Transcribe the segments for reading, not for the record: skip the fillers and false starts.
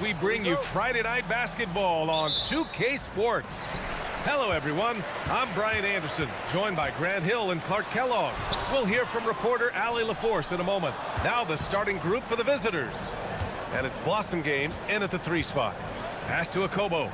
We bring you Friday Night Basketball on 2K Sports. Hello, everyone. I'm Brian Anderson, joined by Grant Hill and Clark Kellogg. We'll hear from reporter Allie LaForce in a moment. Now the starting group for the visitors. And it's Blossom Game in at the 3 spot. Pass to Akobo.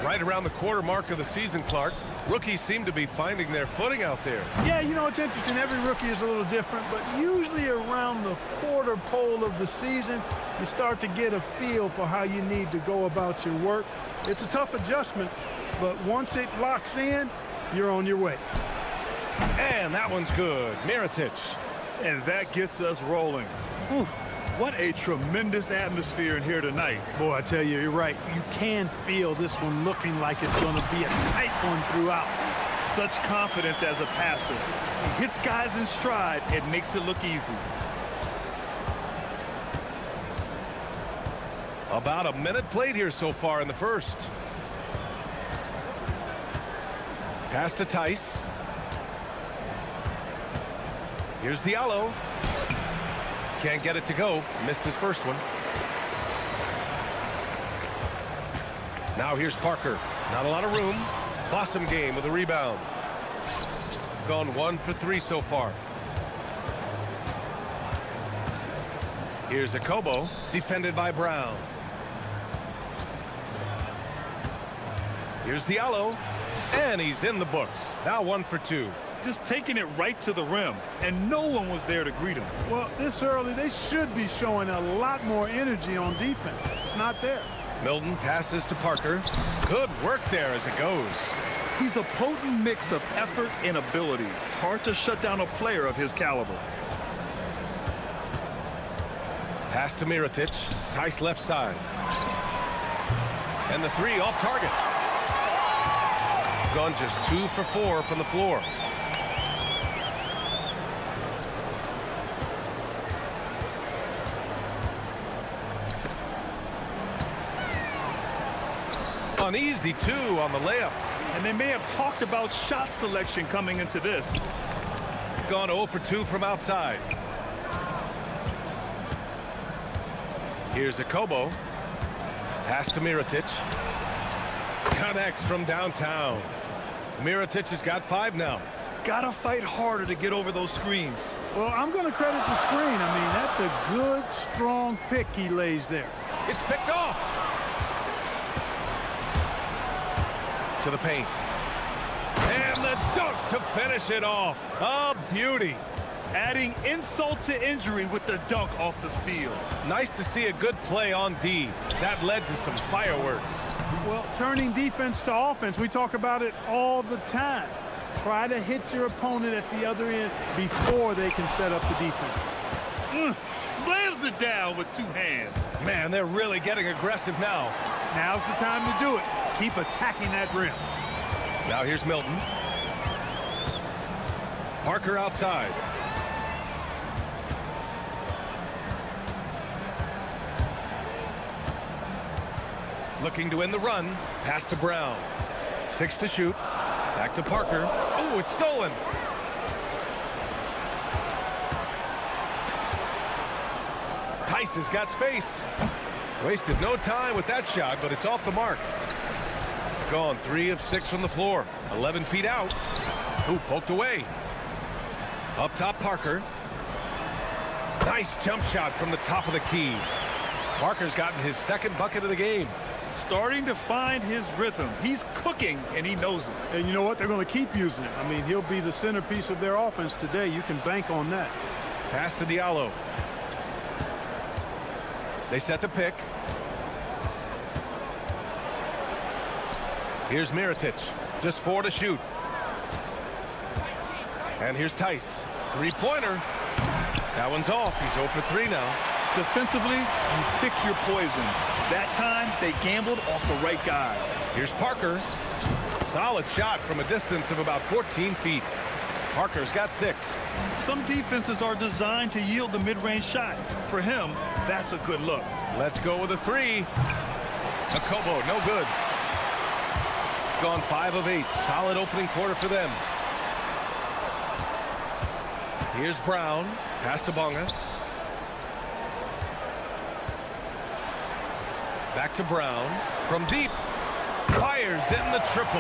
Right around the quarter mark of the season, Clark, rookies seem to be finding their footing out there. Yeah, you know, it's interesting. Every rookie is a little different, but usually around the quarter pole of the season, you start to get a feel for how you need to go about your work. It's a tough adjustment, but once it locks in, you're on your way. And that one's good. Mirotic. And that gets us rolling. Whew. What a tremendous atmosphere in here tonight. Boy, I tell you, you're right. You can feel this one looking like it's going to be a tight one throughout. Such confidence as a passer. He hits guys in stride and makes it look easy. About a minute played here so far in the first. Pass to Tice. Here's Diallo. Can't get it to go. Missed his first one. Now here's Parker. Not a lot of room. Blossom Game with a rebound. Gone 1 for 3 so far. Here's Akobo, defended by Brown. Here's Diallo, and he's in the books. Now 1 for 2. Just taking it right to the rim, and no one was there to greet him. Well, this early, they should be showing a lot more energy on defense. It's not there. Milton passes to Parker. Good work there as it goes. He's a potent mix of effort and ability. Hard to shut down a player of his caliber. Pass to Mirotic. Tice left side. And the 3 off target. Gone just 2 for 4 from the floor. An easy 2 on the layup. And they may have talked about shot selection coming into this. Gone 0 for 2 from outside. Here's Akobo. Pass to Mirotic. Connects from downtown. Mirotic has got 5 now. Gotta fight harder to get over those screens. Well, I'm going to credit the screen. I mean, that's a good, strong pick he lays there. It's picked off. To the paint. And the dunk to finish it off. A beauty. Adding insult to injury with the dunk off the steal. Nice to see a good play on D. That led to some fireworks. Well, turning defense to offense, we talk about it all the time. Try to hit your opponent at the other end before they can set up the defense. Slams it down with 2 hands. Man, they're really getting aggressive now. Now's the time to do it. Keep attacking that rim. Now here's Milton. Parker outside. Looking to win the run. Pass to Brown. 6 to shoot. Back to Parker. Oh, it's stolen. Tice has got space. Wasted no time with that shot, but it's off the mark. Gone 3 of 6 from the floor. 11 feet out. Ooh, poked away. Up top, Parker. Nice jump shot from the top of the key. Parker's gotten his 2nd bucket of the game. Starting to find his rhythm. He's cooking, and he knows it. And you know what? They're going to keep using it. I mean, he'll be the centerpiece of their offense today. You can bank on that. Pass to Diallo. They set the pick. Here's Mirotic. Just 4 to shoot. And here's Tice. 3-pointer. That one's off. He's 0 for 3 now. Defensively, you pick your poison. That time, they gambled off the right guy. Here's Parker. Solid shot from a distance of about 14 feet. Parker's got 6. Some defenses are designed to yield the mid-range shot. For him, that's a good look. Let's go with a 3. Akobo, no good. Gone 5 of 8. Solid opening quarter for them. Here's Brown. Pass to Bonga. Back to Brown. From deep. Fires in the triple.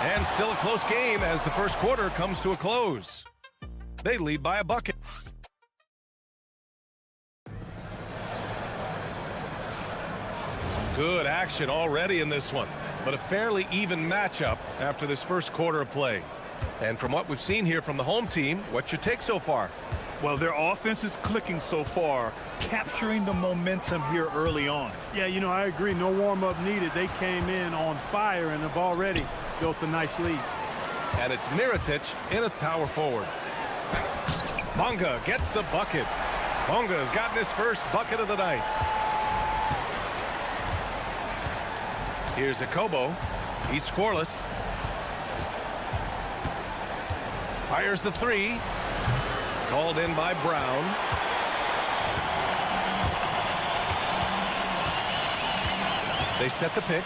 And still a close game as the first quarter comes to a close. They lead by a bucket. Good action already in this one, but a fairly even matchup after this first quarter of play. And from what we've seen here from the home team, what's your take so far? Well, their offense is clicking so far, capturing the momentum here early on. Yeah, you know, I agree. No warm-up needed. They came in on fire and have already built a nice lead. And it's Mirotic in at power forward. Bonga gets the bucket. Bonga's gotten his first bucket of the night. Here's Akobo. He's scoreless. Fires the three. Called in by Brown. They set the pick.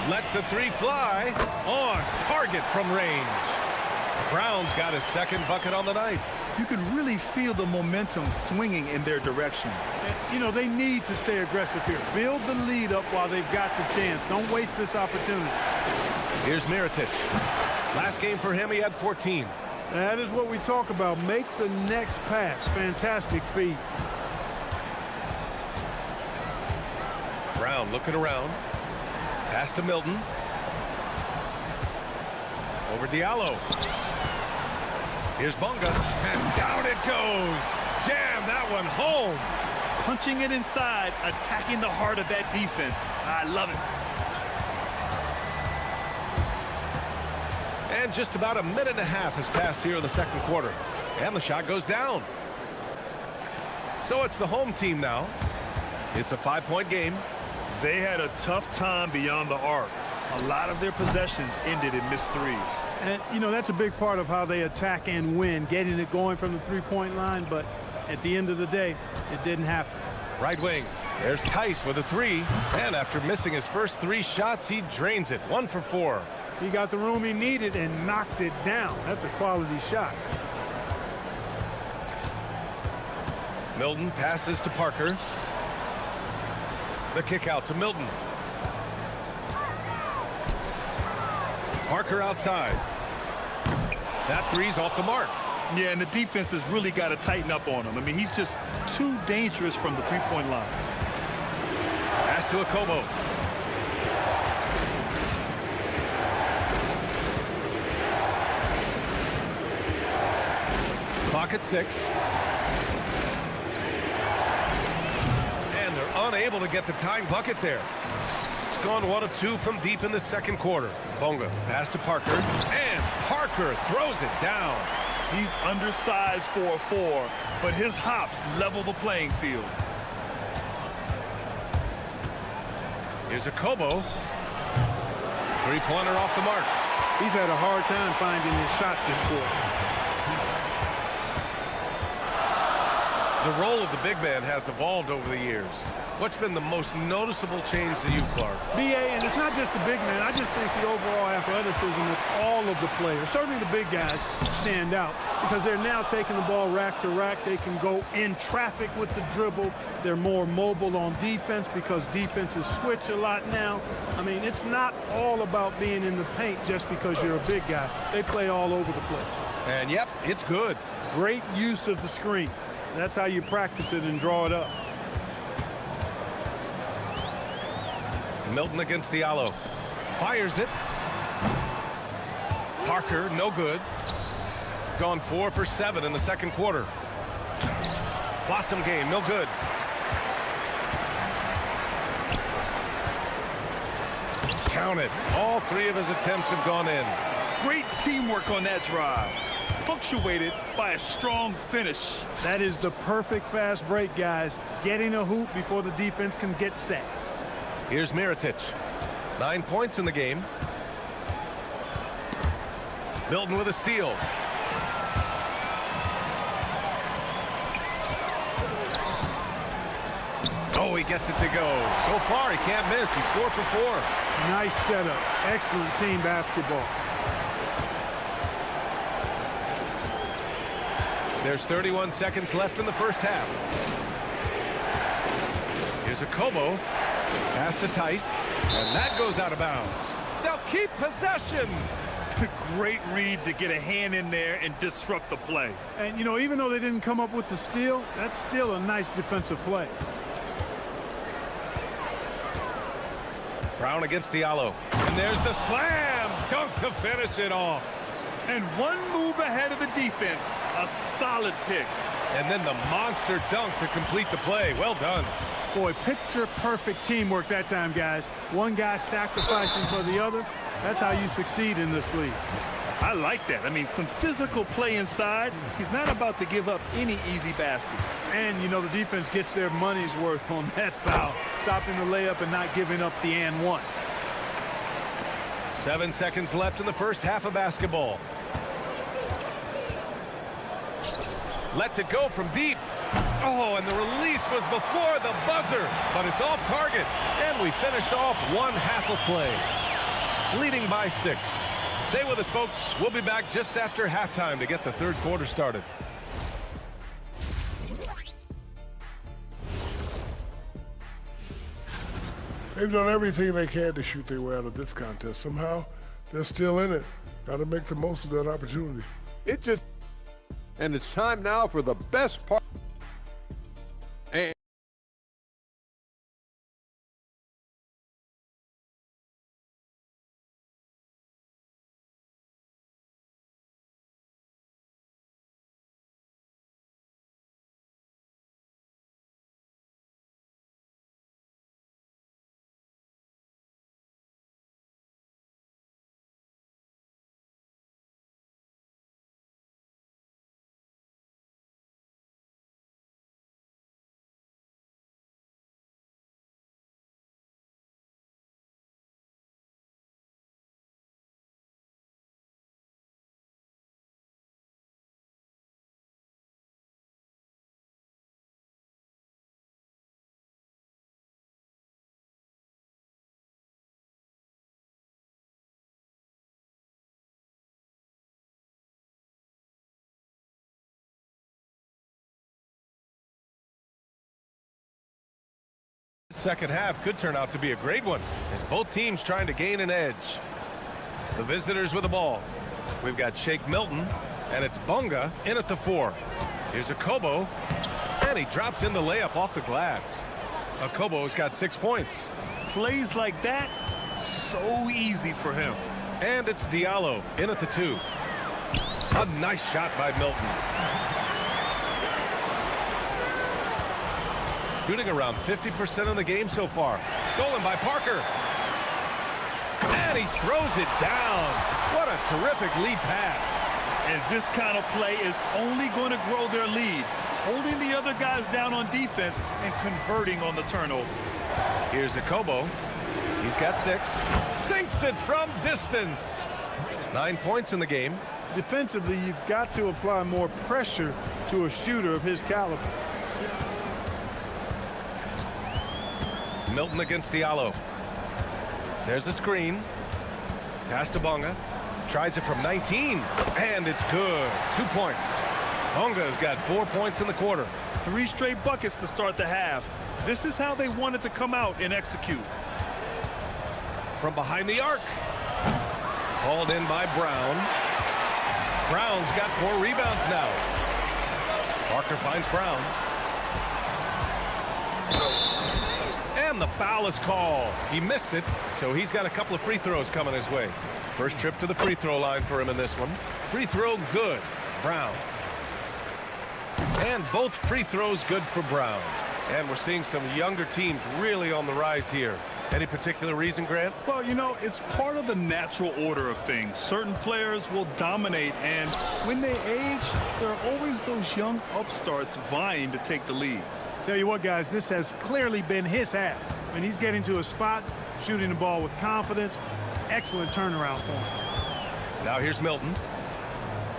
Lets the three fly. On target from range. Brown's got his second bucket on the night. You can really feel the momentum swinging in their direction. You know, they need to stay aggressive here. Build the lead up while they've got the chance. Don't waste this opportunity. Here's Mirotic. Last game for him, he had 14. That is what we talk about. Make the next pass. Fantastic feed. Brown looking around. Pass to Milton. Over Diallo. Here's Bonga, and down it goes. Jam that one home. Punching it inside, attacking the heart of that defense. I love it. And just about a minute and a half has passed here in the second quarter. And the shot goes down. So it's the home team now. It's a 5-point game. They had a tough time beyond the arc. A lot of their possessions ended in missed threes. And, you know, that's a big part of how they attack and win, getting it going from the three-point line. But at the end of the day, it didn't happen. Right wing. There's Tice with a three. And after missing his first 3 shots, he drains it. 1 for 4. He got the room he needed and knocked it down. That's a quality shot. Milton passes to Parker. The kick out to Milton. Parker outside. That three's off the mark. Yeah, and the defense has really got to tighten up on him. I mean, he's just too dangerous from the three-point line. Pass to Akobo. Clock at 6. And they're unable to get the tying bucket there. Gone 1 of 2 from deep in the second quarter. Bonga pass to Parker, and Parker throws it down. He's undersized for a 4, but his hops level the playing field. Here's Akobo. Three-pointer off the mark. He's had a hard time finding his shot this quarter. The role of the big man has evolved over the years. What's been the most noticeable change to you, Clark? BA, and it's not just the big man. I just think the overall athleticism of all of the players, certainly the big guys, stand out because they're now taking the ball rack to rack. They can go in traffic with the dribble. They're more mobile on defense because defenses switch a lot now. I mean, it's not all about being in the paint just because you're a big guy. They play all over the place. And, yep, it's good. Great use of the screen. That's how you practice it and draw it up. Milton against Diallo. Fires it. Parker, no good. Gone 4 for 7 in the second quarter. Blossom game, no good. Count it. All 3 of his attempts have gone in. Great teamwork on that drive, punctuated by a strong finish. That is the perfect fast break, guys. Getting a hoop before the defense can get set. Here's Mirotic. 9 points in the game. Milton with a steal. Oh, he gets it to go. So far, he can't miss. He's 4 for 4. Nice setup. Excellent team basketball. There's 31 seconds left in the first half. Here's a Kobo. Pass to Tice. And that goes out of bounds. They'll keep possession. Great read to get a hand in there and disrupt the play. And, you know, even though they didn't come up with the steal, that's still a nice defensive play. Brown against Diallo. And there's the slam dunk to finish it off. And one move ahead of the defense. A solid pick. And then the monster dunk to complete the play. Well done. Boy, picture-perfect teamwork that time, guys. One guy sacrificing for the other. That's how you succeed in this league. I like that. I mean, some physical play inside. He's not about to give up any easy baskets. And, you know, the defense gets their money's worth on that foul. Stopping the layup and not giving up the and one. 7 seconds left in the first half of basketball. Lets it go from deep. Oh, and the release was before the buzzer, but it's off target. And we finished off one half of play, leading by 6. Stay with us, folks. We'll be back just after halftime to get the third quarter started. They've done everything they can to shoot their way out of this contest. Somehow, they're still in it. Got to make the most of that opportunity. And it's time now for the best part. And Second half could turn out to be a great one as both teams trying to gain an edge. The visitors with the ball. We've got Shake Milton, and it's Bunga in at the 4. Here's a Kobo, and he drops in the layup off the glass. Akobo's got 6 points. Plays like that, so easy for him. And it's Diallo in at the 2. A nice shot by Milton. Shooting around 50% of the game so far. Stolen by Parker. And he throws it down. What a terrific lead pass. And this kind of play is only going to grow their lead. Holding the other guys down on defense and converting on the turnover. Here's a Kobo. He's got 6. Sinks it from distance. 9 points in the game. Defensively, you've got to apply more pressure to a shooter of his caliber. Milton against Diallo. There's a screen. Pass to Bunga. Tries it from 19. And it's good. 2 points. Bunga's got 4 points in the quarter. 3 straight buckets to start the half. This is how they wanted to come out and execute. From behind the arc. Hauled in by Brown. Brown's got 4 rebounds now. Parker finds Brown. And the foul is called. He missed it, so he's got a couple of free throws coming his way. First trip to the free throw line for him in this one. Free throw good. Brown. And both free throws good for Brown. And we're seeing some younger teams really on the rise here. Any particular reason, Grant? Well, you know, it's part of the natural order of things. Certain players will dominate, and when they age, there are always those young upstarts vying to take the lead. Tell you what, guys, this has clearly been his half. When he's getting to his spots, shooting the ball with confidence, excellent turnaround for him. Now here's Milton.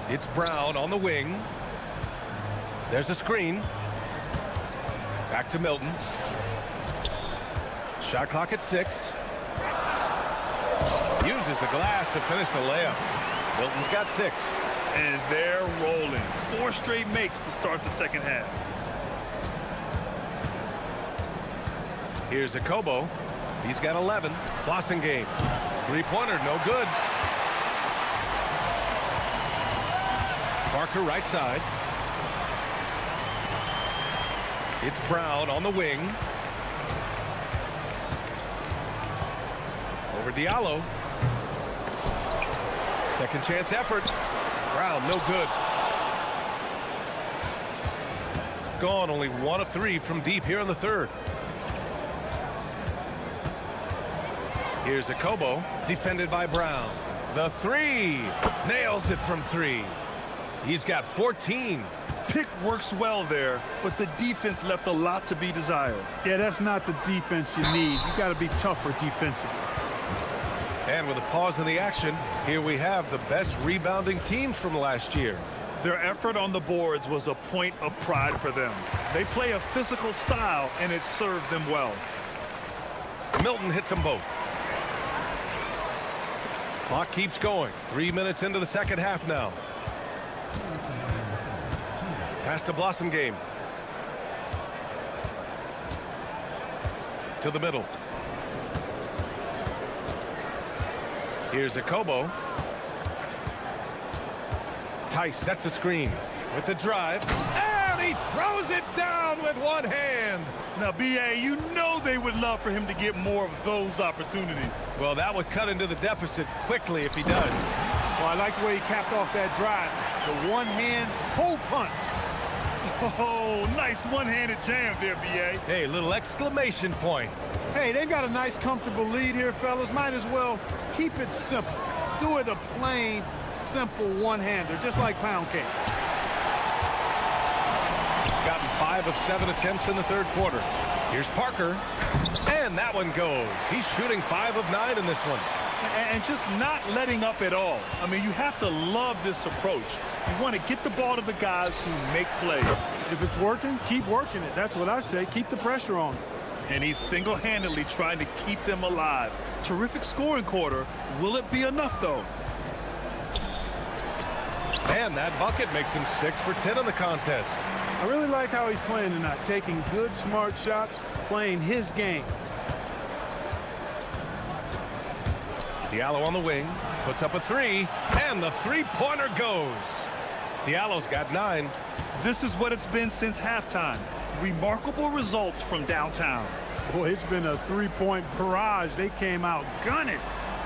It's Brown on the wing. There's a screen. Back to Milton. Shot clock at 6. Uses the glass to finish the layup. Milton's got 6. And they're rolling. 4 straight makes to start the second half. Here's Akobo. He's got 11. Blossom game. Three-pointer, no good. Parker right side. It's Brown on the wing. Over Diallo. Second chance effort. Brown, no good. Gone, only 1 of 3 from deep here in the third. Here's Akobo, defended by Brown. The three, nails it from 3. He's got 14. Pick works well there, but the defense left a lot to be desired. Yeah, that's not the defense you need. You got to be tougher defensively. And with a pause in the action, here we have the best rebounding teams from last year. Their effort on the boards was a point of pride for them. They play a physical style, and it served them well. Milton hits them both. Clock keeps going. 3 minutes into the second half now. Pass to Blossom game. To the middle. Here's Akobo. Tice sets a screen with the drive. And he throws it down with one hand. Now, B.A., you know they would love for him to get more of those opportunities. Well, that would cut into the deficit quickly if he does. Well, I like the way he capped off that drive. The one-hand pull punch. Oh, nice one-handed jam there, B.A. Hey, little exclamation point. Hey, they've got a nice, comfortable lead here, fellas. Might as well keep it simple. Do it a plain, simple one-hander, just like pound cake. Gotten 5 of 7 attempts in the third quarter. Here's Parker. And that one goes. He's shooting 5 of 9 in this one. And just not letting up at all. I mean, you have to love this approach. You want to get the ball to the guys who make plays. If it's working, keep working it. That's what I say. Keep the pressure on. And he's single-handedly trying to keep them alive. Terrific scoring quarter. Will it be enough, though? And that bucket makes him 6 for 10 in the contest. I really like how he's playing tonight. Taking good, smart shots, playing his game. Diallo on the wing, puts up a 3, and the three-pointer goes. Diallo's got 9. This is what it's been since halftime. Remarkable results from downtown. Boy, it's been a three-point barrage. They came out gunning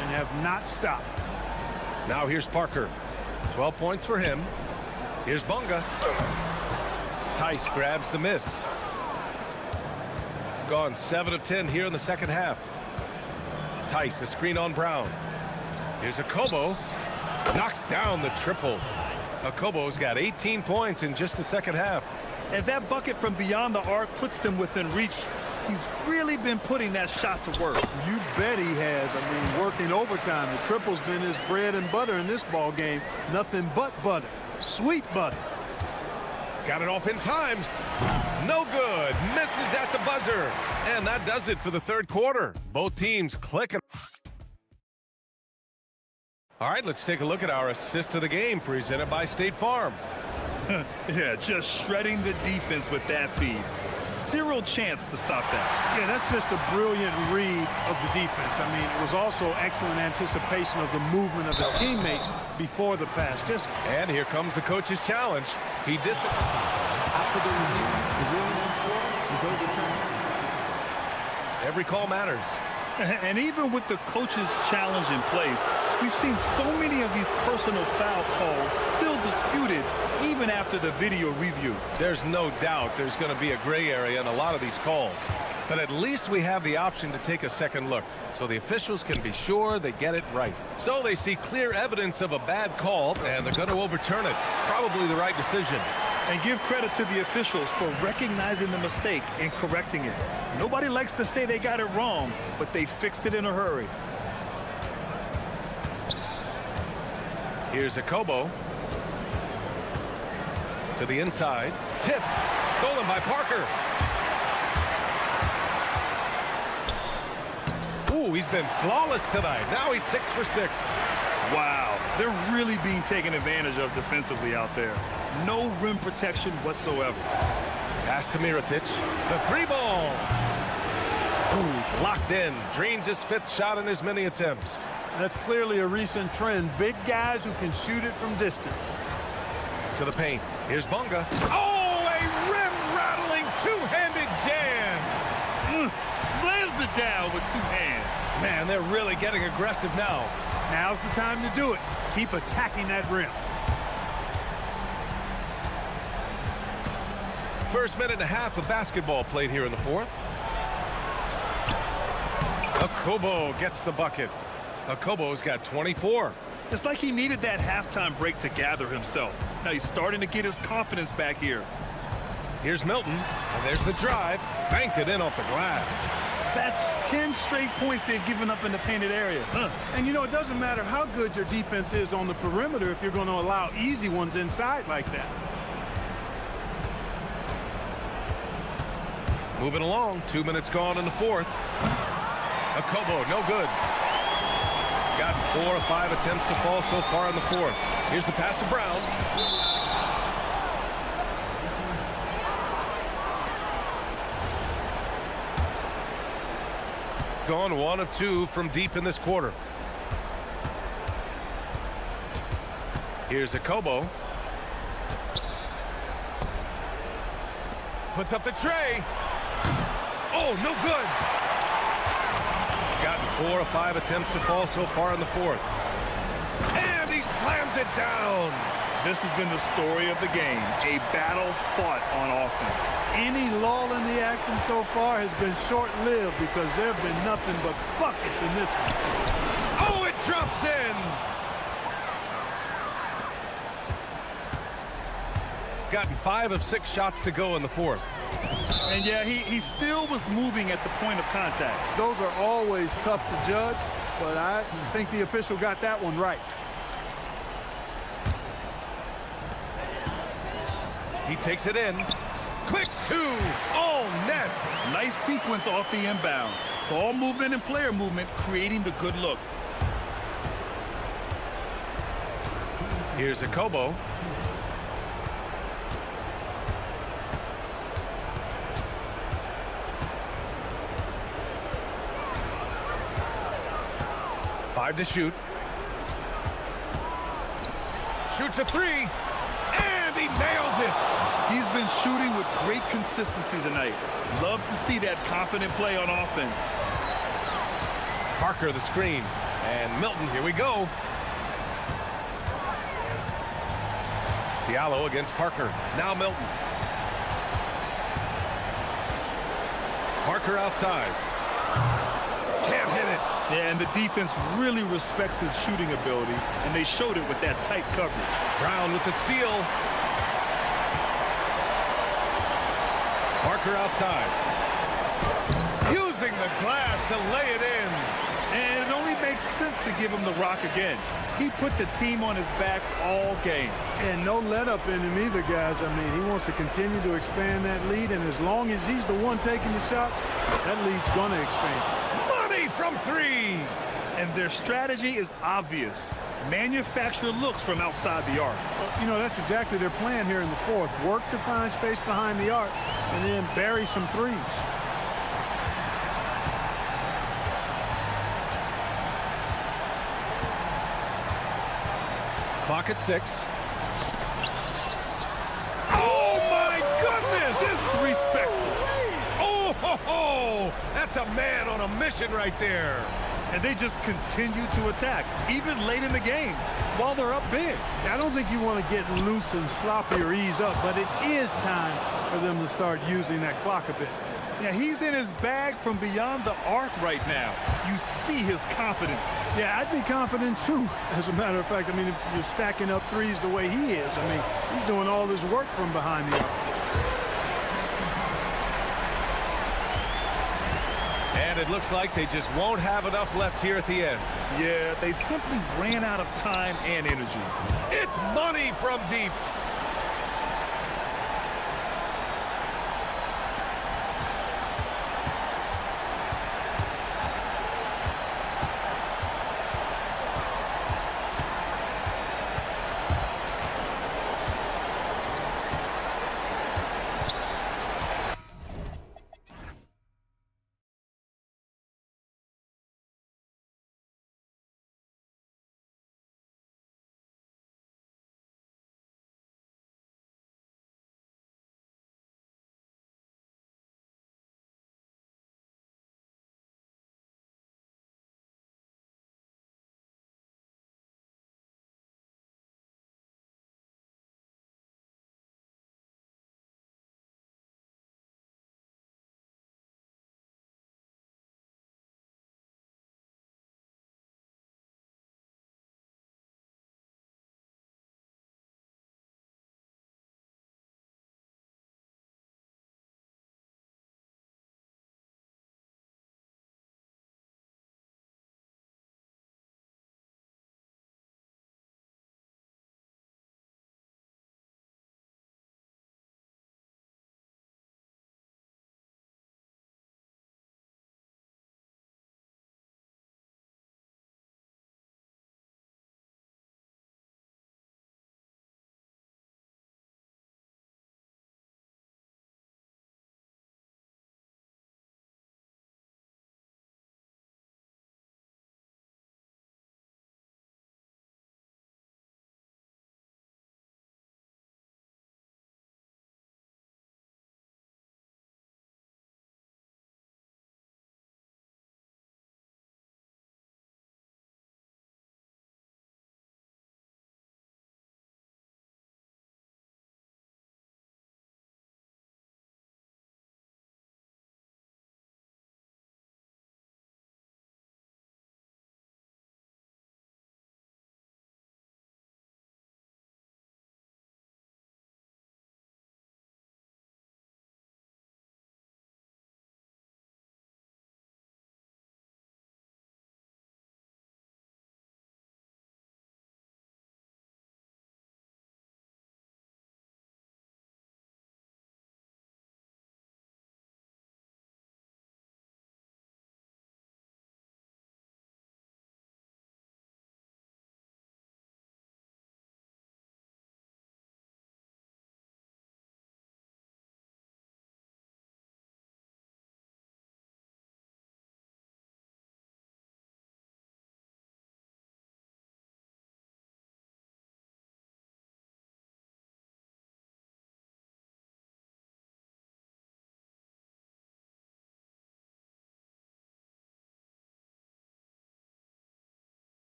and have not stopped. Now here's Parker. 12 points for him. Here's Bunga. Tice grabs the miss. Gone 7 of 10 here in the second half. Tice, a screen on Brown. Here's Akobo. Knocks down the triple. Akobo's got 18 points in just the second half. And that bucket from beyond the arc puts them within reach. He's really been putting that shot to work. You bet he has. I mean, working overtime. The triple's been his bread and butter in this ball game. Nothing but butter. Sweet butter. Got it off in time. No good. Misses at the buzzer. And that does it for the third quarter. Both teams clicking. All right, let's take a look at our assist of the game presented by State Farm. Yeah, just shredding the defense with that feed. Zero chance to stop that. Yeah, that's just a brilliant read of the defense. I mean, it was also excellent anticipation of the movement of his teammates before the pass. And here comes the coach's challenge. He After the review, the ruling on floor is overturned. Every call matters. And even with the coach's challenge in place, we've seen so many of these personal foul calls still disputed even after the video review. There's no doubt there's going to be a gray area in a lot of these calls. But at least we have the option to take a second look so the officials can be sure they get it right. So they see clear evidence of a bad call and they're going to overturn it. Probably the right decision. And give credit to the officials for recognizing the mistake and correcting it. Nobody likes to say they got it wrong, but they fixed it in a hurry. Here's Akobo. To the inside. Tipped. Stolen by Parker. Ooh, Ooh, he's been flawless tonight. Now he's 6 for 6. Wow, they're really being taken advantage of defensively out there. No rim protection whatsoever. Pass to Mirotic. The 3-ball. Ooh, he's locked in. Drains his 5th shot in as many attempts. That's clearly a recent trend. Big guys who can shoot it from distance. To the paint. Here's Bunga. Oh, a rim-rattling two-handed jam. Slams it down with 2 hands. Man, they're really getting aggressive now. Now's the time to do it. Keep attacking that rim. First minute and a half of basketball played here in the 4th. Akobo gets the bucket. Akobo's got 24. It's like he needed that halftime break to gather himself. Now he's starting to get his confidence back here. Here's Milton, and there's the drive. Banked it in off the glass. That's 10 straight points they've given up in the painted area. And you know, it doesn't matter how good your defense is on the perimeter if you're going to allow easy ones inside like that. Moving along, 2 minutes gone in the 4th. Akobo, no good. Gotten 4 or 5 attempts to fall so far in the 4th. Here's the pass to Brown. Gone 1 of 2 from deep in this quarter. Here's Akobo. Puts up the tray. Oh, no good. Gotten 4 or 5 attempts to fall so far in the 4th. And he slams it down. This has been the story of the game, a battle fought on offense. Any lull in the action so far has been short-lived because there have been nothing but buckets in this one. Oh, it drops in. Gotten 5 of 6 shots to go in the 4th. And yeah, he still was moving at the point of contact. Those are always tough to judge, but I think the official got that one right. He takes it in. Quick 2. Oh, net. Nice sequence off the inbound. Ball movement and player movement creating the good look. Here's Akobo. Five to shoot. Shoots a 3. And he nails it. He's been shooting with great consistency tonight. Love to see that confident play on offense. Parker the screen. And Milton, here we go. Diallo against Parker. Now Milton. Parker outside. Can't hit it. Yeah, and the defense really respects his shooting ability, and they showed it with that tight coverage. Brown with the steal. Parker outside. Using the glass to lay it in. And it only makes sense to give him the rock again. He put the team on his back all game. And no let up in him either, guys. I mean, he wants to continue to expand that lead, and as long as he's the one taking the shots, that lead's going to expand. Money from 3. And their strategy is obvious. Manufacture looks from outside the arc. You know, that's exactly their plan here in the 4th. Work to find space behind the arc and then bury some threes. Clock at 6. Oh, my goodness! Disrespectful. Oh, ho, ho! That's a man on a mission right there. And they just continue to attack, even late in the game, while they're up big. I don't think you want to get loose and sloppy or ease up, but it is time for them to start using that clock a bit. Yeah, he's in his bag from beyond the arc right now. You see his confidence. Yeah, I'd be confident too, as a matter of fact. I mean, if you're stacking up threes the way he is, I mean, he's doing all this work from behind the arc. And it looks like they just won't have enough left here at the end. Yeah, they simply ran out of time and energy. It's money from deep.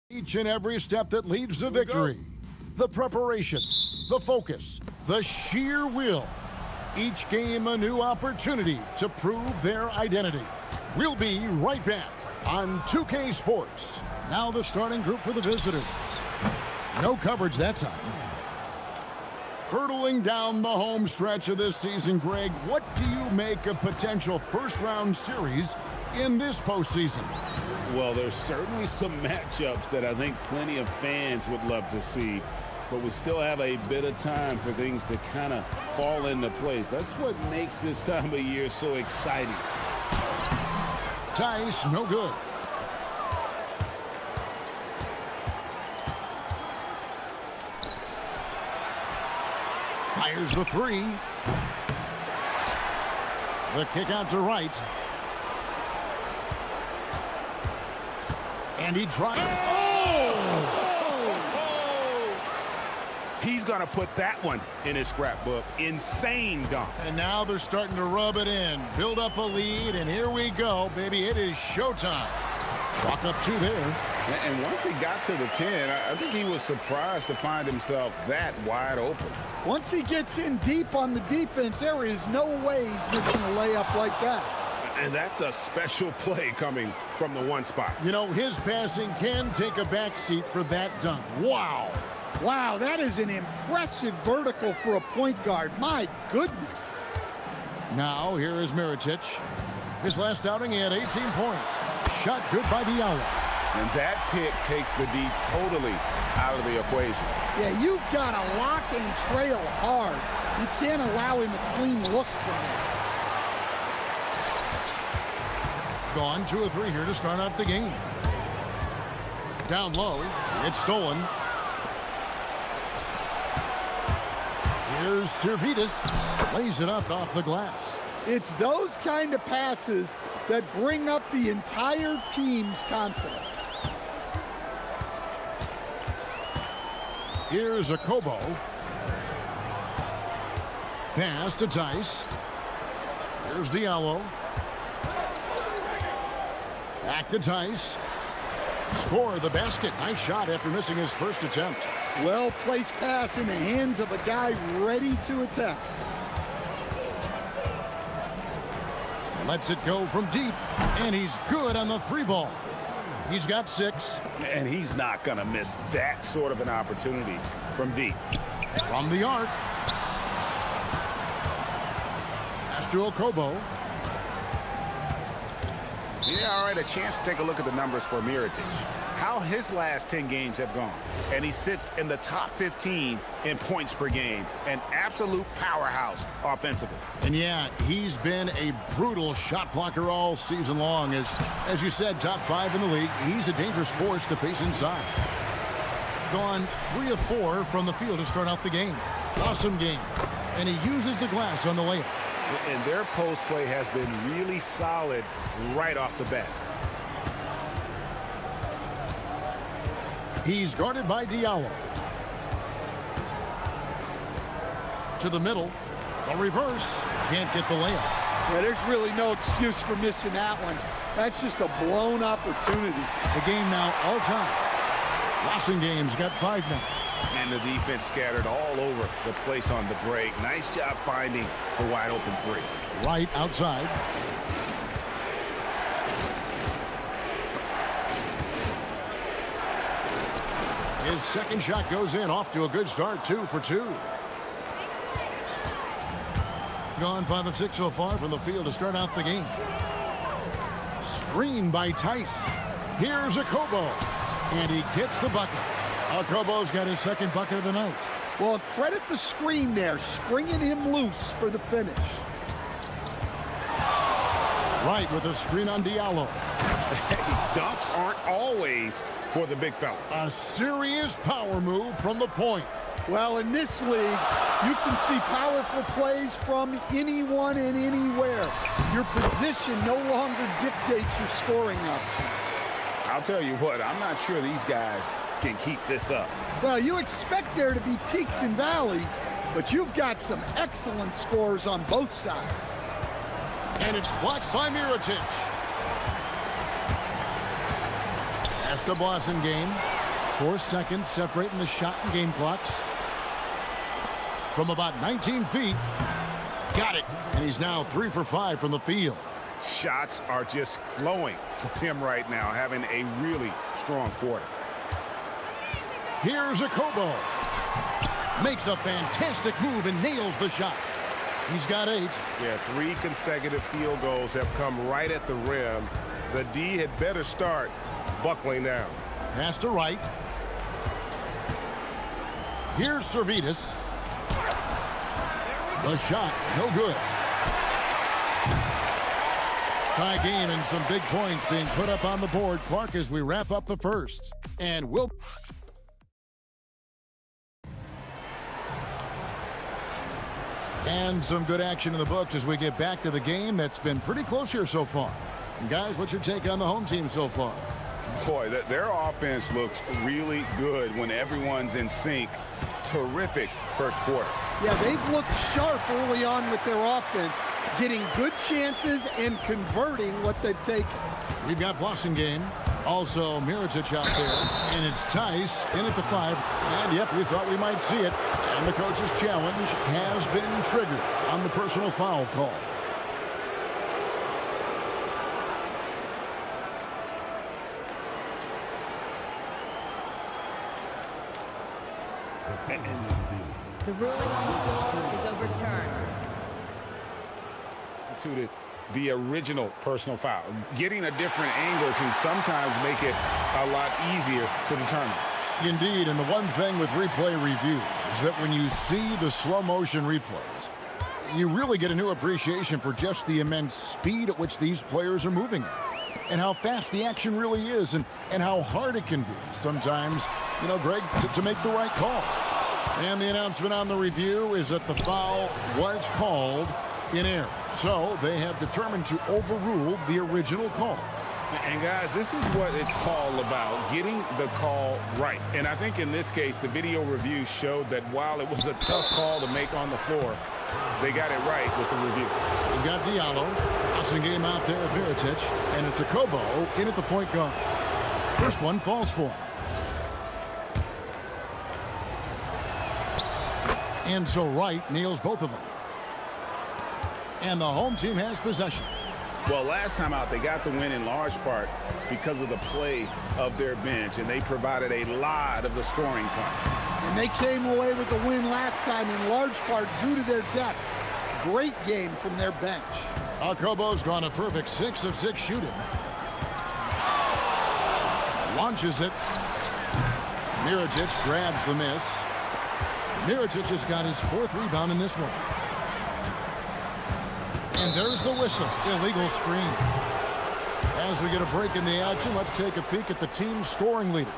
Each and every step that leads to victory. The preparation, the focus, the sheer will. Each game a new opportunity to prove their identity. We'll be right back on 2K Sports. Now the starting group for the visitors. No coverage that time. Hurtling down the home stretch of this season, Greg, what do you make of potential first-round series in this postseason? Well, there's certainly some matchups that I think plenty of fans would love to see, but we still have a bit of time for things to kind of fall into place. That's what makes this time of year so exciting. Tice, no good. Fires the three. The kick out to right. And he tries. He's going to put that one in his scrapbook. Insane dunk. And now they're starting to rub it in. Build up a lead, and here we go, baby. It is showtime. Chalk up two there. And once he got to the 10, I think he was surprised to find himself that wide open. Once he gets in deep on the defense, there is no way he's missing a layup like that. And that's a special play coming from the one spot. You know, his passing can take a backseat for that dunk. Wow. Wow, that is an impressive vertical for a point guard. My goodness. Now, here is Mirotic. His last outing, he had 18 points. Shot good by Diallo. And that pick takes the D totally out of the equation. Yeah, you've got to lock and trail hard. You can't allow him a clean look from it. Gone 2 of 3 here to start out the game. Down low, it's stolen. Here's Servidis. Lays it up off the glass. It's those kind of passes that bring up the entire team's confidence. Here's a Kobo. Pass to Tice. Here's Diallo. Back to Tice. Score the basket. Nice shot after missing his first attempt. Well-placed pass in the hands of a guy ready to attack. Lets it go from deep, and he's good on the 3-ball. He's got 6. And he's not going to miss that sort of an opportunity from deep. From the arc. Pass to Okobo. Yeah, all right, a chance to take a look at the numbers for Mirotic. How his last 10 games have gone. And he sits in the top 15 in points per game. An absolute powerhouse offensively. And yeah, he's been a brutal shot blocker all season long. As you said, top 5 in the league. He's a dangerous force to face inside. Gone 3 of 4 from the field to start out the game. Awesome game. And he uses the glass on the layup. And their post play has been really solid right off the bat. He's guarded by Diallo. To the middle. A reverse. Can't get the layup. Yeah, there's really no excuse for missing that one. That's just a blown opportunity. The game now all time. Game's got 5 now. And the defense scattered all over the place on the break. Nice job finding the wide open 3. Right outside. His second shot goes in, off to a good start, 2 for 2. Gone 5 of 6 so far from the field to start out the game. Screen by Tice. Here's Okobo, and he gets the bucket. Okobo's got his second bucket of the night. Well, credit the screen there, springing him loose for the finish. Right with a screen on Diallo. Dunks aren't always for the big fella. A serious power move from the point. Well, in this league, you can see powerful plays from anyone and anywhere. Your position no longer dictates your scoring options. I'll tell you what, I'm not sure these guys can keep this up. Well, you expect there to be peaks and valleys, but you've got some excellent scores on both sides. And it's blocked by Mirotic. That's the Boston game. 4 seconds separating the shot and game clocks. From about 19 feet. Got it. And he's now 3 for 5 from the field. Shots are just flowing for him right now, having a really strong quarter. Here's a Kobo. Makes a fantastic move and nails the shot. He's got 8. Yeah, 3 consecutive field goals have come right at the rim. The D had better start buckling down. Pass to right. Here's Servetus. The shot, no good. Tie game and some big points being put up on the board. Clark, as we wrap up the first. And we'll... And some good action in the books as we get back to the game that's been pretty close here so far. And guys, what's your take on the home team so far? Boy, their offense looks really good when everyone's in sync. Terrific first quarter. Yeah, they've looked sharp early on with their offense, getting good chances and converting what they've taken. We've got Blossingame, also Mirotic out there, and it's Tice in at the 5. And yep, we thought we might see it. And the coach's challenge has been triggered on the personal foul call. The ruling on the floor is overturned. Substituted the original personal foul. Getting a different angle can sometimes make it a lot easier to determine. Indeed, and the one thing with replay review is that when you see the slow motion replays, you really get a new appreciation for just the immense speed at which these players are moving at, and how fast the action really is, and how hard it can be sometimes, you know, Greg, to make the right call. And the announcement on the review is that the foul was called in error. So they have determined to overrule the original call. And guys, this is what it's all about, getting the call right. And I think in this case, the video review showed that while it was a tough call to make on the floor, they got it right with the review. We've got Diallo, passing game out there at Mirotic, and it's a Kobo in at the point guard. First one falls for him. And so Wright nails both of them. And the home team has possession. Well, last time out, they got the win in large part because of the play of their bench, and they provided a lot of the scoring punch. And they came away with the win last time in large part due to their depth. Great game from their bench. Kobo's gone a perfect 6 of 6 shooting. Launches it. Mirotic grabs the miss. Mirotic has got his 4th rebound in this one. And there's the whistle. Illegal screen. As we get a break in the action, let's take a peek at the team's scoring leaders.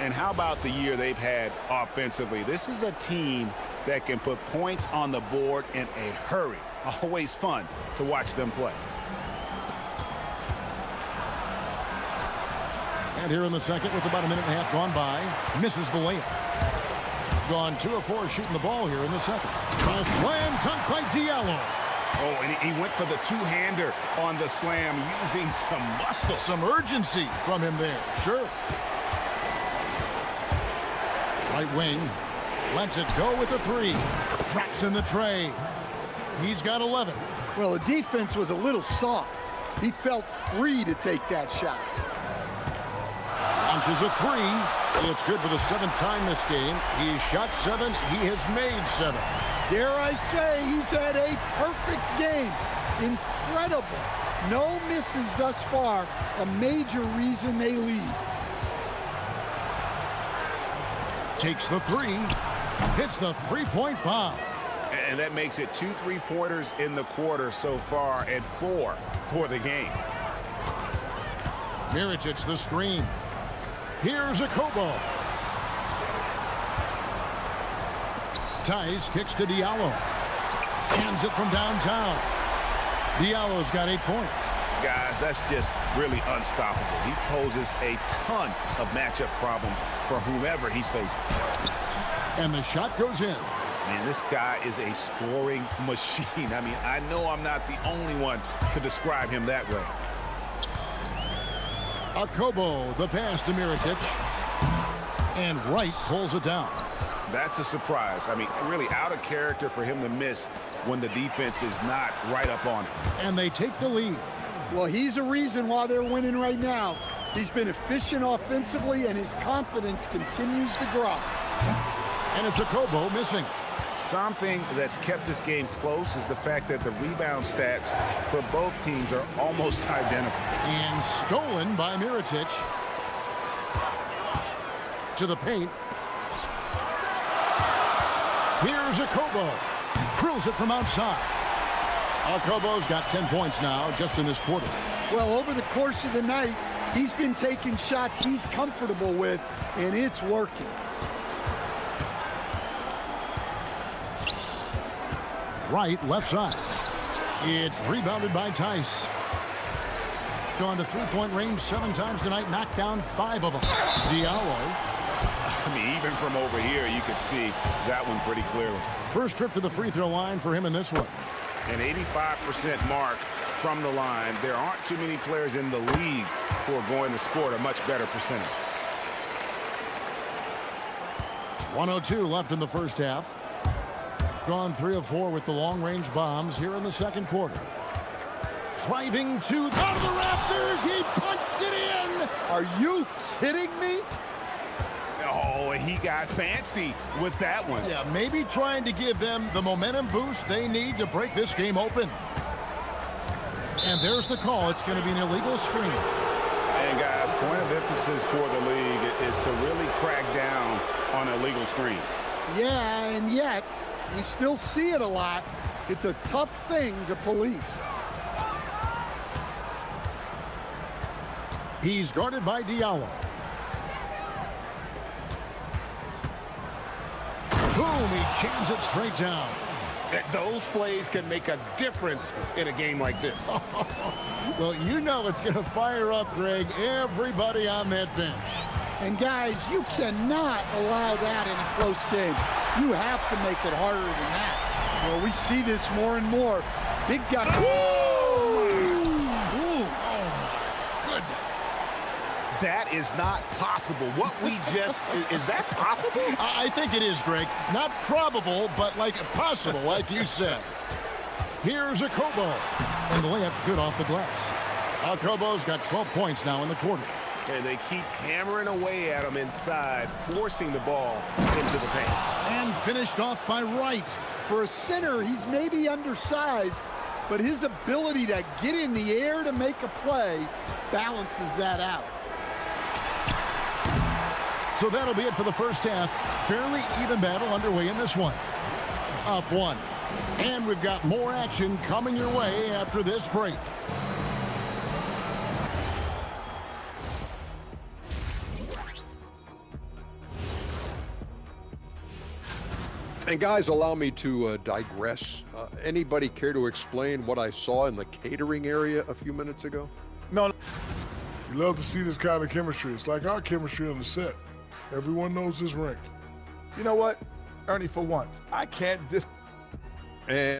And how about the year they've had offensively? This is a team that can put points on the board in a hurry. Always fun to watch them play. And here in the second, with about a minute and a half gone by, misses the layup. Gone 2 of 4 shooting the ball here in the second. Slam dunk by Diallo. Oh, and he went for the two-hander on the slam, using some muscle. Some urgency from him there, sure. Right wing, lets it go with a 3. Drops in the tray. He's got 11. Well, the defense was a little soft. He felt free to take that shot. Launches a 3. It's good for the 7th time this game. He's shot 7. He has made 7. Dare I say, he's had a perfect game. Incredible. No misses thus far. A major reason they lead. Takes the 3. Hits the 3-point bomb. And that makes it 2 3-pointers in the quarter so far and 4 for the game. Mirotic the screen. Here's a Kobo. Tice kicks to Diallo. Hands it from downtown. Diallo's got 8 points. Guys, that's just really unstoppable. He poses a ton of matchup problems for whomever he's facing. And the shot goes in. Man, this guy is a scoring machine. I mean, I know I'm not the only one to describe him that way. A Kobo, the pass to Mirotic. And Wright pulls it down. That's a surprise. I mean, really out of character for him to miss when the defense is not right up on him. And they take the lead. Well, he's a reason why they're winning right now. He's been efficient offensively, and his confidence continues to grow. And it's a Kobo missing. Something that's kept this game close is the fact that the rebound stats for both teams are almost identical. And stolen by Mirotic. To the paint. Here's a Kobo. Drills it from outside. Kobo's got 10 points now just in this quarter. Well, over the course of the night, he's been taking shots he's comfortable with, and it's working. Right, left side. It's rebounded by Tice. Gone to three-point range 7 times tonight, knocked down 5 of them. Diallo. I mean, even from over here, you can see that one pretty clearly. First trip to the free throw line for him in this one. An 85% mark from the line. There aren't too many players in the league who are going to score a much better percentage. 1:02 left in the first half. Gone 3 of 4 with the long-range bombs here in the second quarter. Driving to out of the rafters. He punched it in. Are you kidding me? Oh, he got fancy with that one. Yeah, maybe trying to give them the momentum boost they need to break this game open. And there's the call. It's going to be an illegal screen. And guys, point of emphasis for the league is to really crack down on illegal screens. Yeah, and yet we still see it a lot. It's a tough thing to police. He's guarded by Diallo. Boom, he jams it straight down. Those plays can make a difference in a game like this. Well, you know it's going to fire up, Greg, everybody on that bench. And guys, you cannot allow that in a close game. You have to make it harder than that. Well, we see this more and more. Big guy. That is not possible. What we just, is that possible? I think it is, Greg. Not probable, but like possible, like you said. Here's a Kobo. And the layup's good off the glass. Kobo's got 12 points now in the quarter. And they keep hammering away at him inside, forcing the ball into the paint. And finished off by Wright. For a center, he's maybe undersized, but his ability to get in the air to make a play balances that out. So that'll be it for the first half. Fairly even battle underway in this one. Up 1. And we've got more action coming your way after this break. And guys, allow me to digress. Anybody care to explain what I saw in the catering area a few minutes ago? No. You love to see this kind of chemistry. It's like our chemistry on the set. Everyone knows this rink. You know what, Ernie, for once, I can't And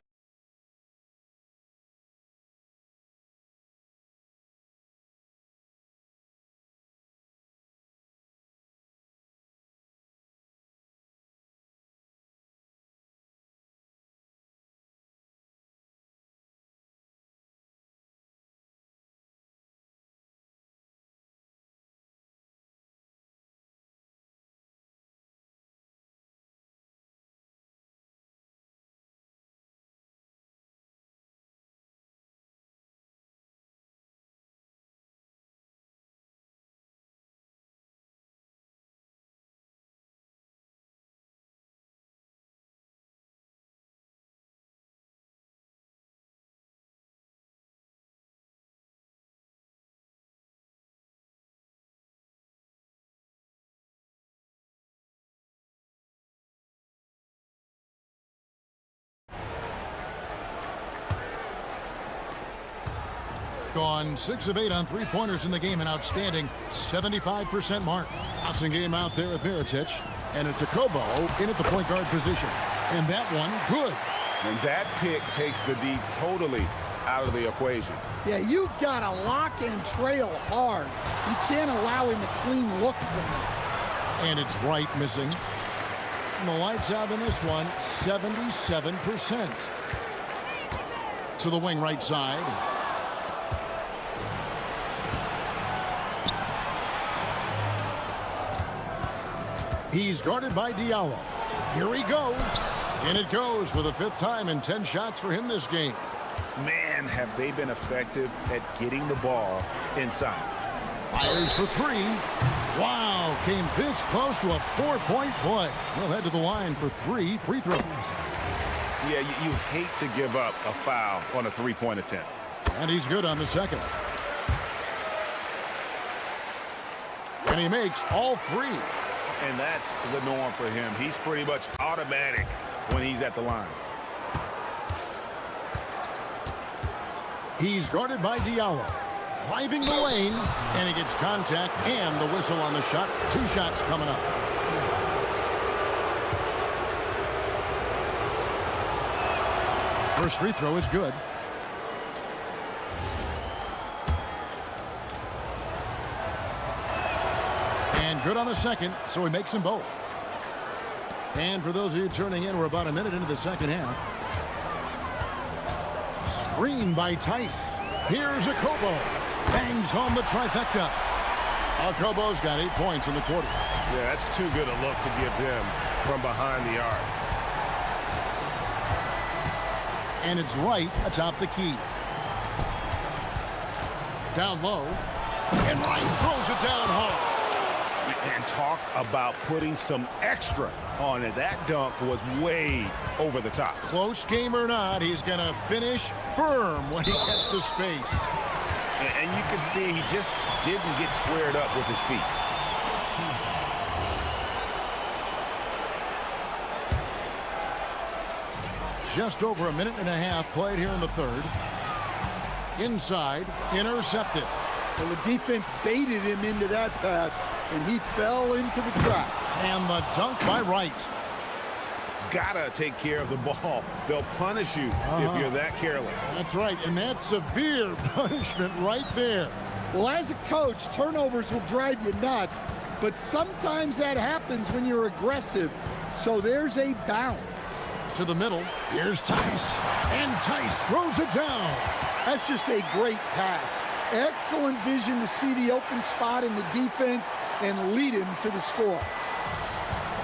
Gone 6 of 8 on three-pointers in the game, an outstanding 75% mark. Awesome game out there with Mirotic. And it's a Kobo in at the point guard position. And that one, good. And that pick takes the D totally out of the equation. Yeah, you've got to lock and trail hard. You can't allow him a clean look from that. And it's right missing. And the lights out in this one, 77%. To the wing right side. He's guarded by Diallo. Here he goes. And it goes for the 5th time in 10 shots for him this game. Man, have they been effective at getting the ball inside. Fires for 3. Wow, came this close to a 4-point play. He'll head to the line for 3 free throws. Yeah, you hate to give up a foul on a 3-point attempt. And he's good on the second. And he makes all 3. And that's the norm for him. He's pretty much automatic when he's at the line. He's guarded by Diallo. Driving the lane, and he gets contact and the whistle on the shot. 2 shots coming up. First free throw is good. And good on the second, so he makes them both. And for those of you turning in, we're about a minute into the second half. Screen by Tice. Here's Okobo. Bangs home the trifecta. Okobo's got 8 points in the quarter. Yeah, that's too good a look to give him from behind the arc. And it's right atop the key. Down low. And Wright throws it down home. And talk about putting some extra on it. That dunk was way over the top. Close game or not, he's going to finish firm when he gets the space. And you can see he just didn't get squared up with his feet. Just over a minute and a half played here in the third. Inside, intercepted. Well, the defense baited him into that pass, and he fell into the trap. And the dunk by Wright. Gotta take care of the ball. They'll punish you if you're that careless. That's right, and that's severe punishment right there. Well, as a coach, turnovers will drive you nuts, but sometimes that happens when you're aggressive. So there's a balance. To the middle, here's Tice, and Tice throws it down. That's just a great pass. Excellent vision to see the open spot in the defense and lead him to the score.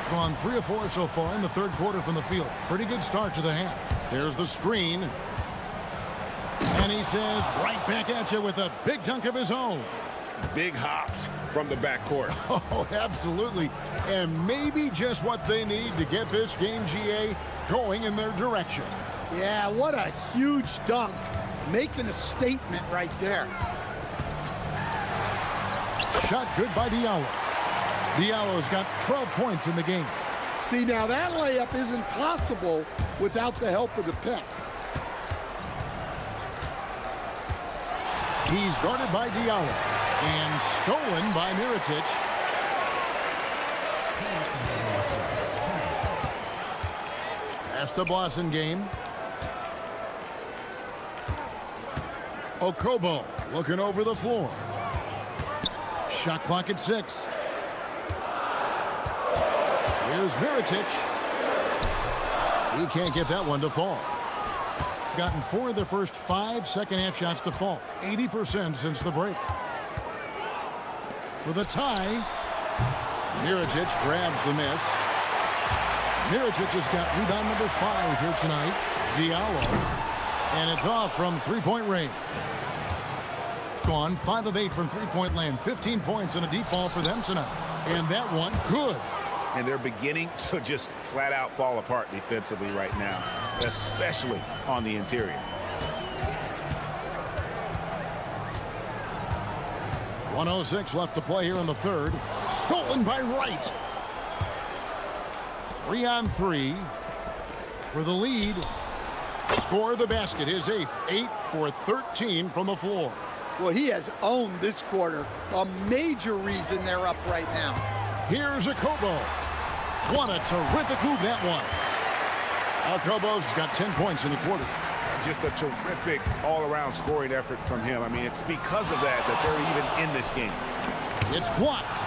Gone 3 of 4 so far in the third quarter from the field. Pretty good start to the half. There's the screen. And he says right back at you with a big dunk of his own. Big hops from the backcourt. Oh, absolutely. And maybe just what they need to get this game, GA, going in their direction. Yeah, what a huge dunk. Making a statement right there. Shot good by Diallo. Diallo's got 12 points in the game. See, now that layup isn't possible without the help of the pick. He's guarded by Diallo and stolen by Mirotic. That's the Blossom game. Okobo looking over the floor. Shot clock at 6. Here's Mirotic. He can't get that one to fall. Gotten 4 of the first 5 second-half shots to fall. 80% since the break. For the tie, Mirotic grabs the miss. Mirotic has got rebound number 5 here tonight. Diallo. And it's off from three-point range. Gone 5 of 8 from three-point land. 15 points and a deep ball for them tonight. And that one, good. And they're beginning to just flat out fall apart defensively right now, especially on the interior. .106 left to play here in the third. Stolen by Wright. 3 on 3 for the lead. Score the basket, his 8th. 8 for 13 from the floor. Well, he has owned this quarter. A major reason they're up right now. Here's Okobo. What a terrific move that was. Okobo's got 10 points in the quarter. Just a terrific all-around scoring effort from him. I mean, it's because of that they're even in this game. It's blocked.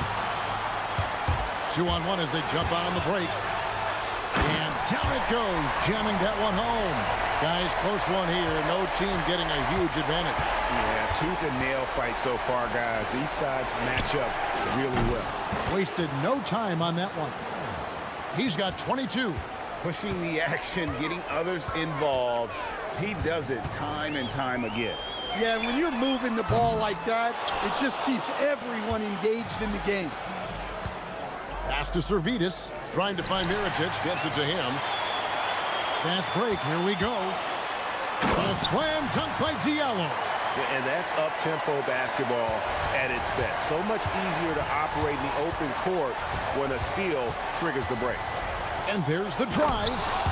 2-on-1 as they jump out on the break. And down it goes, jamming that one home. Guys, close one here. No team getting a huge advantage. Yeah, tooth and nail fight so far, guys. These sides match up really well. Wasted no time on that one. He's got 22. Pushing the action, getting others involved. He does it time and time again. Yeah, when you're moving the ball like that, it just keeps everyone engaged in the game. Pass to Servidis, trying to find Mirotic, gets it to him. Fast break, here we go. A slam dunk by Diallo. And that's up-tempo basketball at its best. So much easier to operate in the open court when a steal triggers the break. And there's the drive,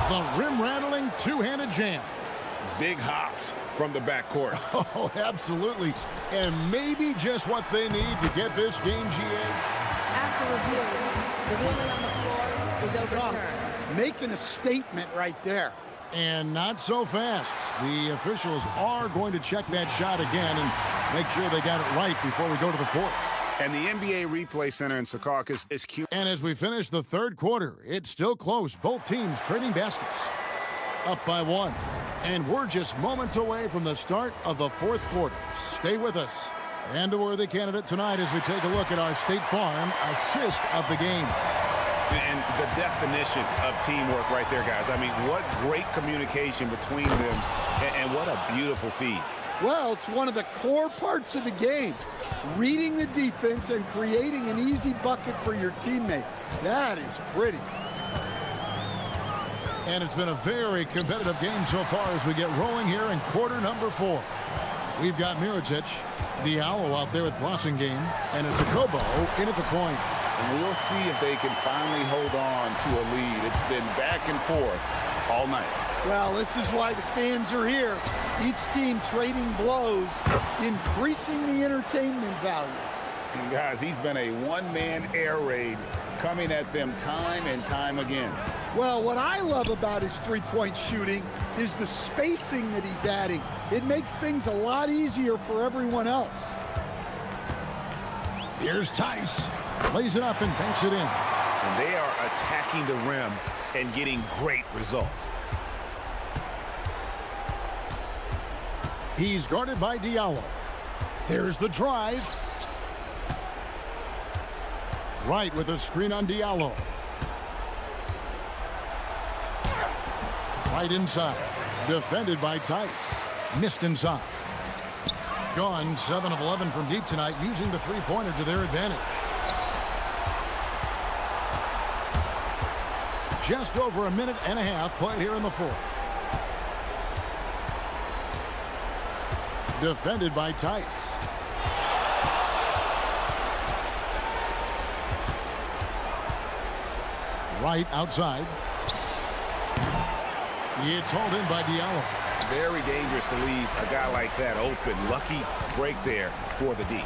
the rim-rattling two-handed jam. Big hops from the backcourt. Oh, absolutely. And maybe just what they need to get this game, GA. After review, the ruling on the floor is overturned. Making a statement right there. And not so fast. The officials are going to check that shot again and make sure they got it right before we go to the fourth. And the NBA Replay Center in Secaucus is cute. And as we finish the third quarter, it's still close. Both teams trading baskets. Up by one. And we're just moments away from the start of the fourth quarter. Stay with us. And a worthy candidate tonight as we take a look at our State Farm assist of the game. And the definition of teamwork right there, guys. I mean, what great communication between them, and what a beautiful feed. Well, it's one of the core parts of the game. Reading the defense and creating an easy bucket for your teammate. That is pretty. And it's been a very competitive game so far as we get rolling here in quarter number 4. We've got Mirotic, Diallo out there at Blossingame, and it's Jacobo in at the point. And we'll see if they can finally hold on to a lead. It's been back and forth all night. Well, this is why the fans are here. Each team trading blows, increasing the entertainment value. And guys, he's been a one-man air raid coming at them time and time again. Well, what I love about his three-point shooting is the spacing that he's adding. It makes things a lot easier for everyone else. Here's Tice. Plays it up and banks it in. And they are attacking the rim and getting great results. He's guarded by Diallo. There's the drive. Right with a screen on Diallo. Right inside. Defended by Tice. Missed inside. Gone 7 of 11 from deep tonight, using the three-pointer to their advantage. Just over a minute and a half played here in the fourth. Defended by Tice. Right outside. It's hauled in by Diallo. Very dangerous to leave a guy like that open. Lucky break there for the D.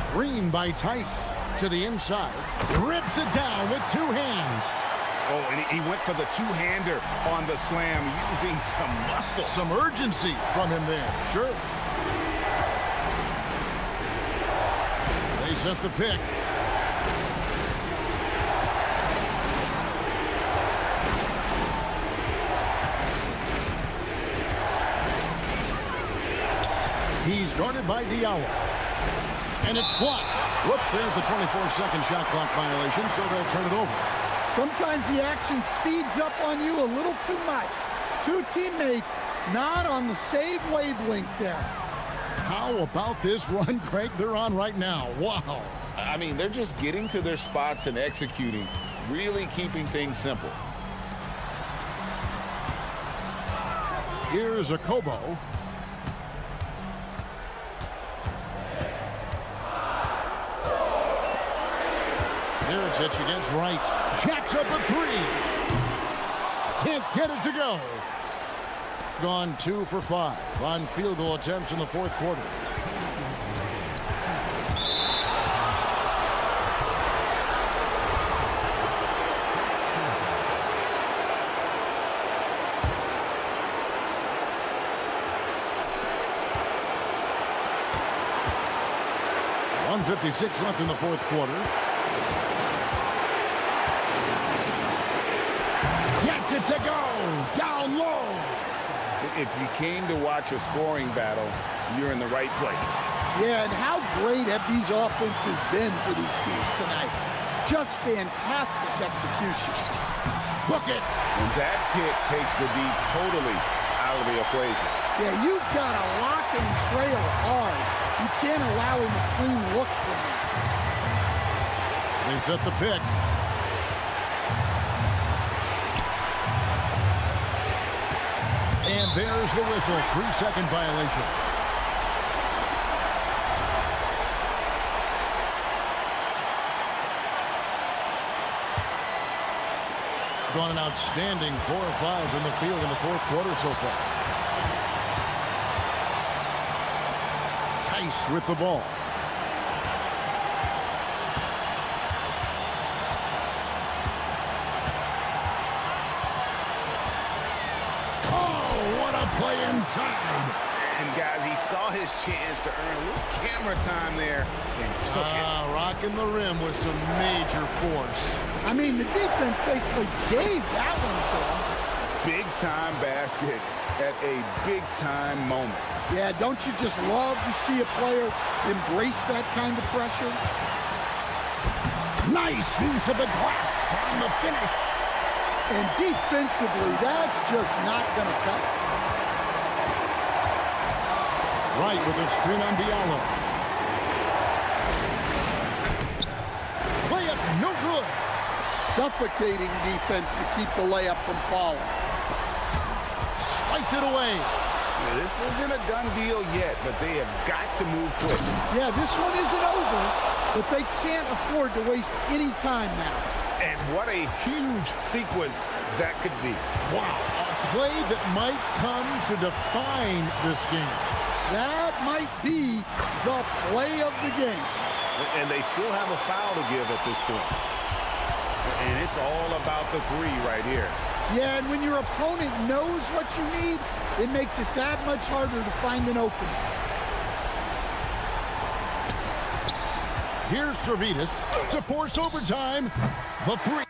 Screen by Tice to the inside. Rips it down with two hands. Oh, and he went for the two-hander on the slam, using some muscle. Some urgency from him there, sure. They set the pick. He's guarded by Diallo. And it's blocked. Whoops, there's the 24-second shot clock violation, so they'll turn it over. Sometimes the action speeds up on you a little too much. Two teammates not on the same wavelength there. How about this run, Craig, they're on right now? Wow. I mean, they're just getting to their spots and executing, really keeping things simple. Here's a Kobo. Mirotic against Wright. Jacks up a three. Can't get it to go. Gone 2 for 5 on field goal attempts in the fourth quarter. .156 left in the fourth quarter. it to go. Down low. If you came to watch a scoring battle, you're in the right place. Yeah, and how great have these offenses been for these teams tonight? Just fantastic execution. Book it. And that kick takes the D totally out of the equation. Yeah, you've got to lock and trail hard. You can't allow him a clean look from that. They set the pick. And there's the whistle. 3-second violation. Gone an outstanding 4 or 5 in the field in the fourth quarter so far. Tice with the ball. Oh, what a play inside. And guys, he saw his chance to earn a little camera time there and took it. Rocking the rim with some major force. I mean, the defense basically gave that one to him. Big-time basket at a big-time moment. Yeah, don't you just love to see a player embrace that kind of pressure? Nice use of the glass on the finish. And defensively, that's just not going to cut it. Right with a screen on Diallo. Layup, no good. Suffocating defense to keep the layup from falling. Swiped it away. Now, this isn't a done deal yet, but they have got to move quick. Yeah, this one isn't over, but they can't afford to waste any time now. And what a huge sequence that could be. Wow, a play that might come to define this game. That might be the play of the game. And they still have a foul to give at this point. And it's all about the three right here. Yeah, and when your opponent knows what you need, it makes it that much harder to find an opening. Here's Servetus to force overtime. The three.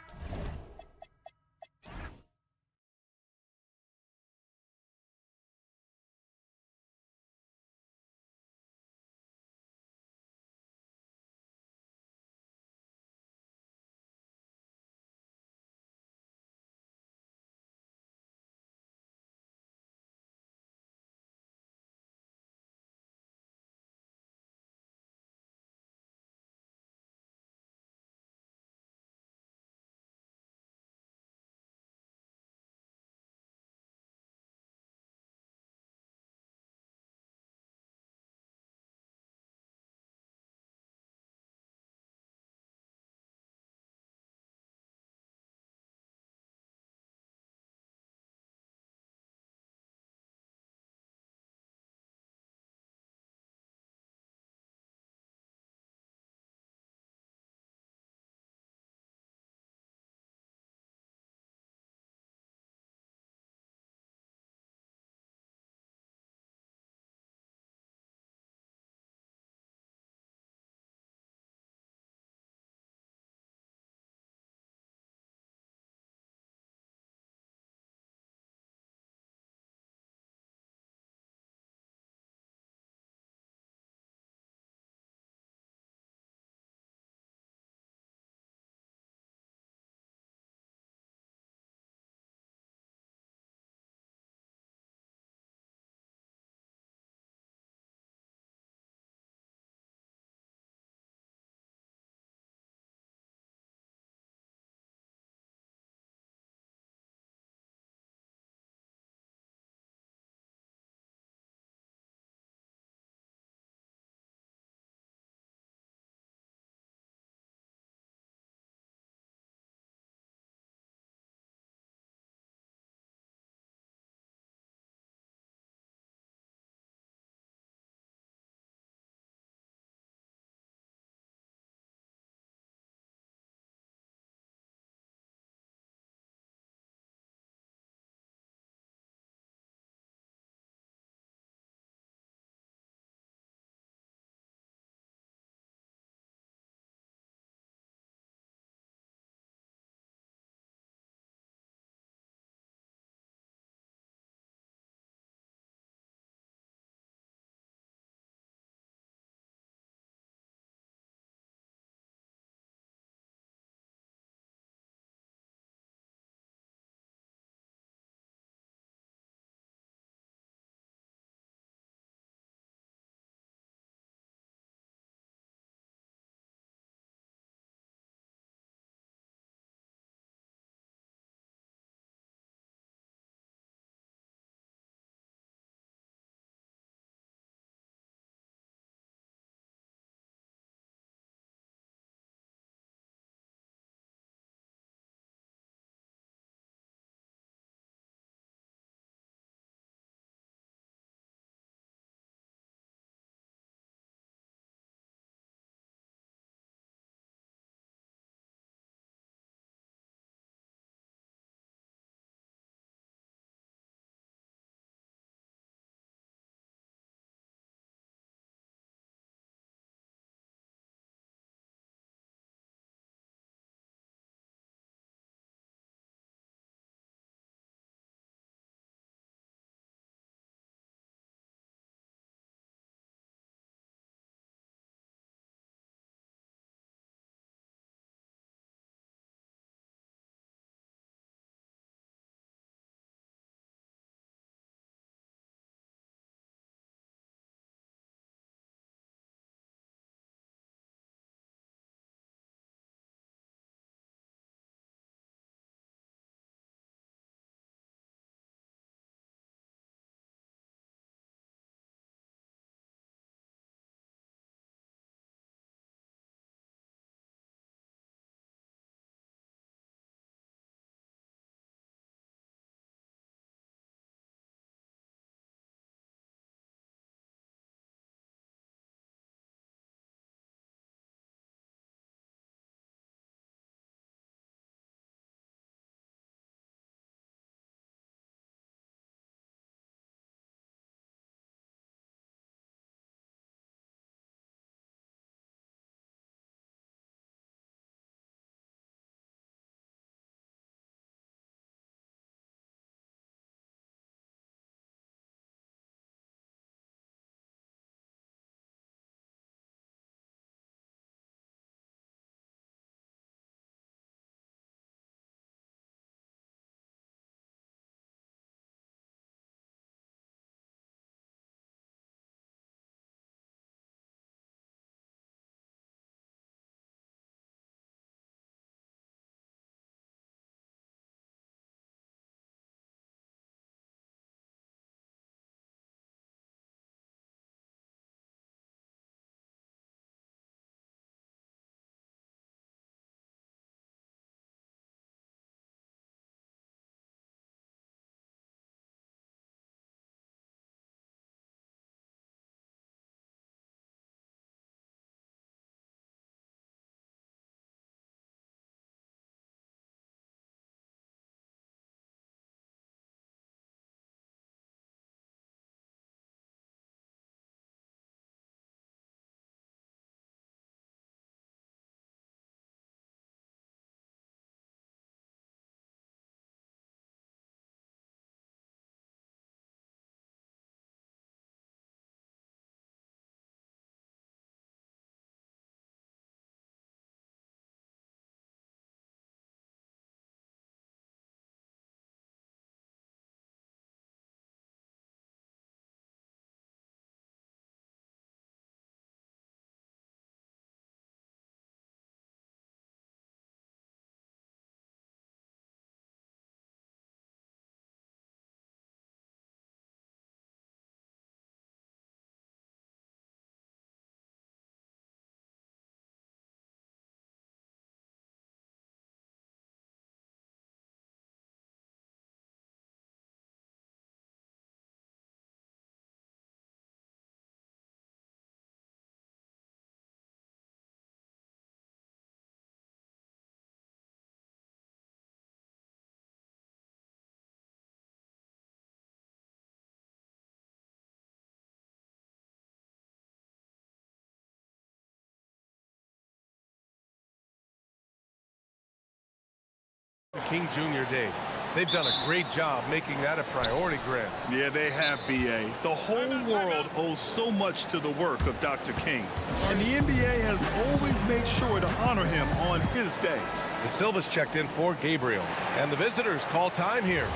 King Jr. Day. They've done a great job making that a priority, Grant. Yeah, they have, B.A. The whole world owes so much to the work of Dr. King. And the NBA has always made sure to honor him on his day. De Silva's checked in for Gabriel. And the visitors call time here.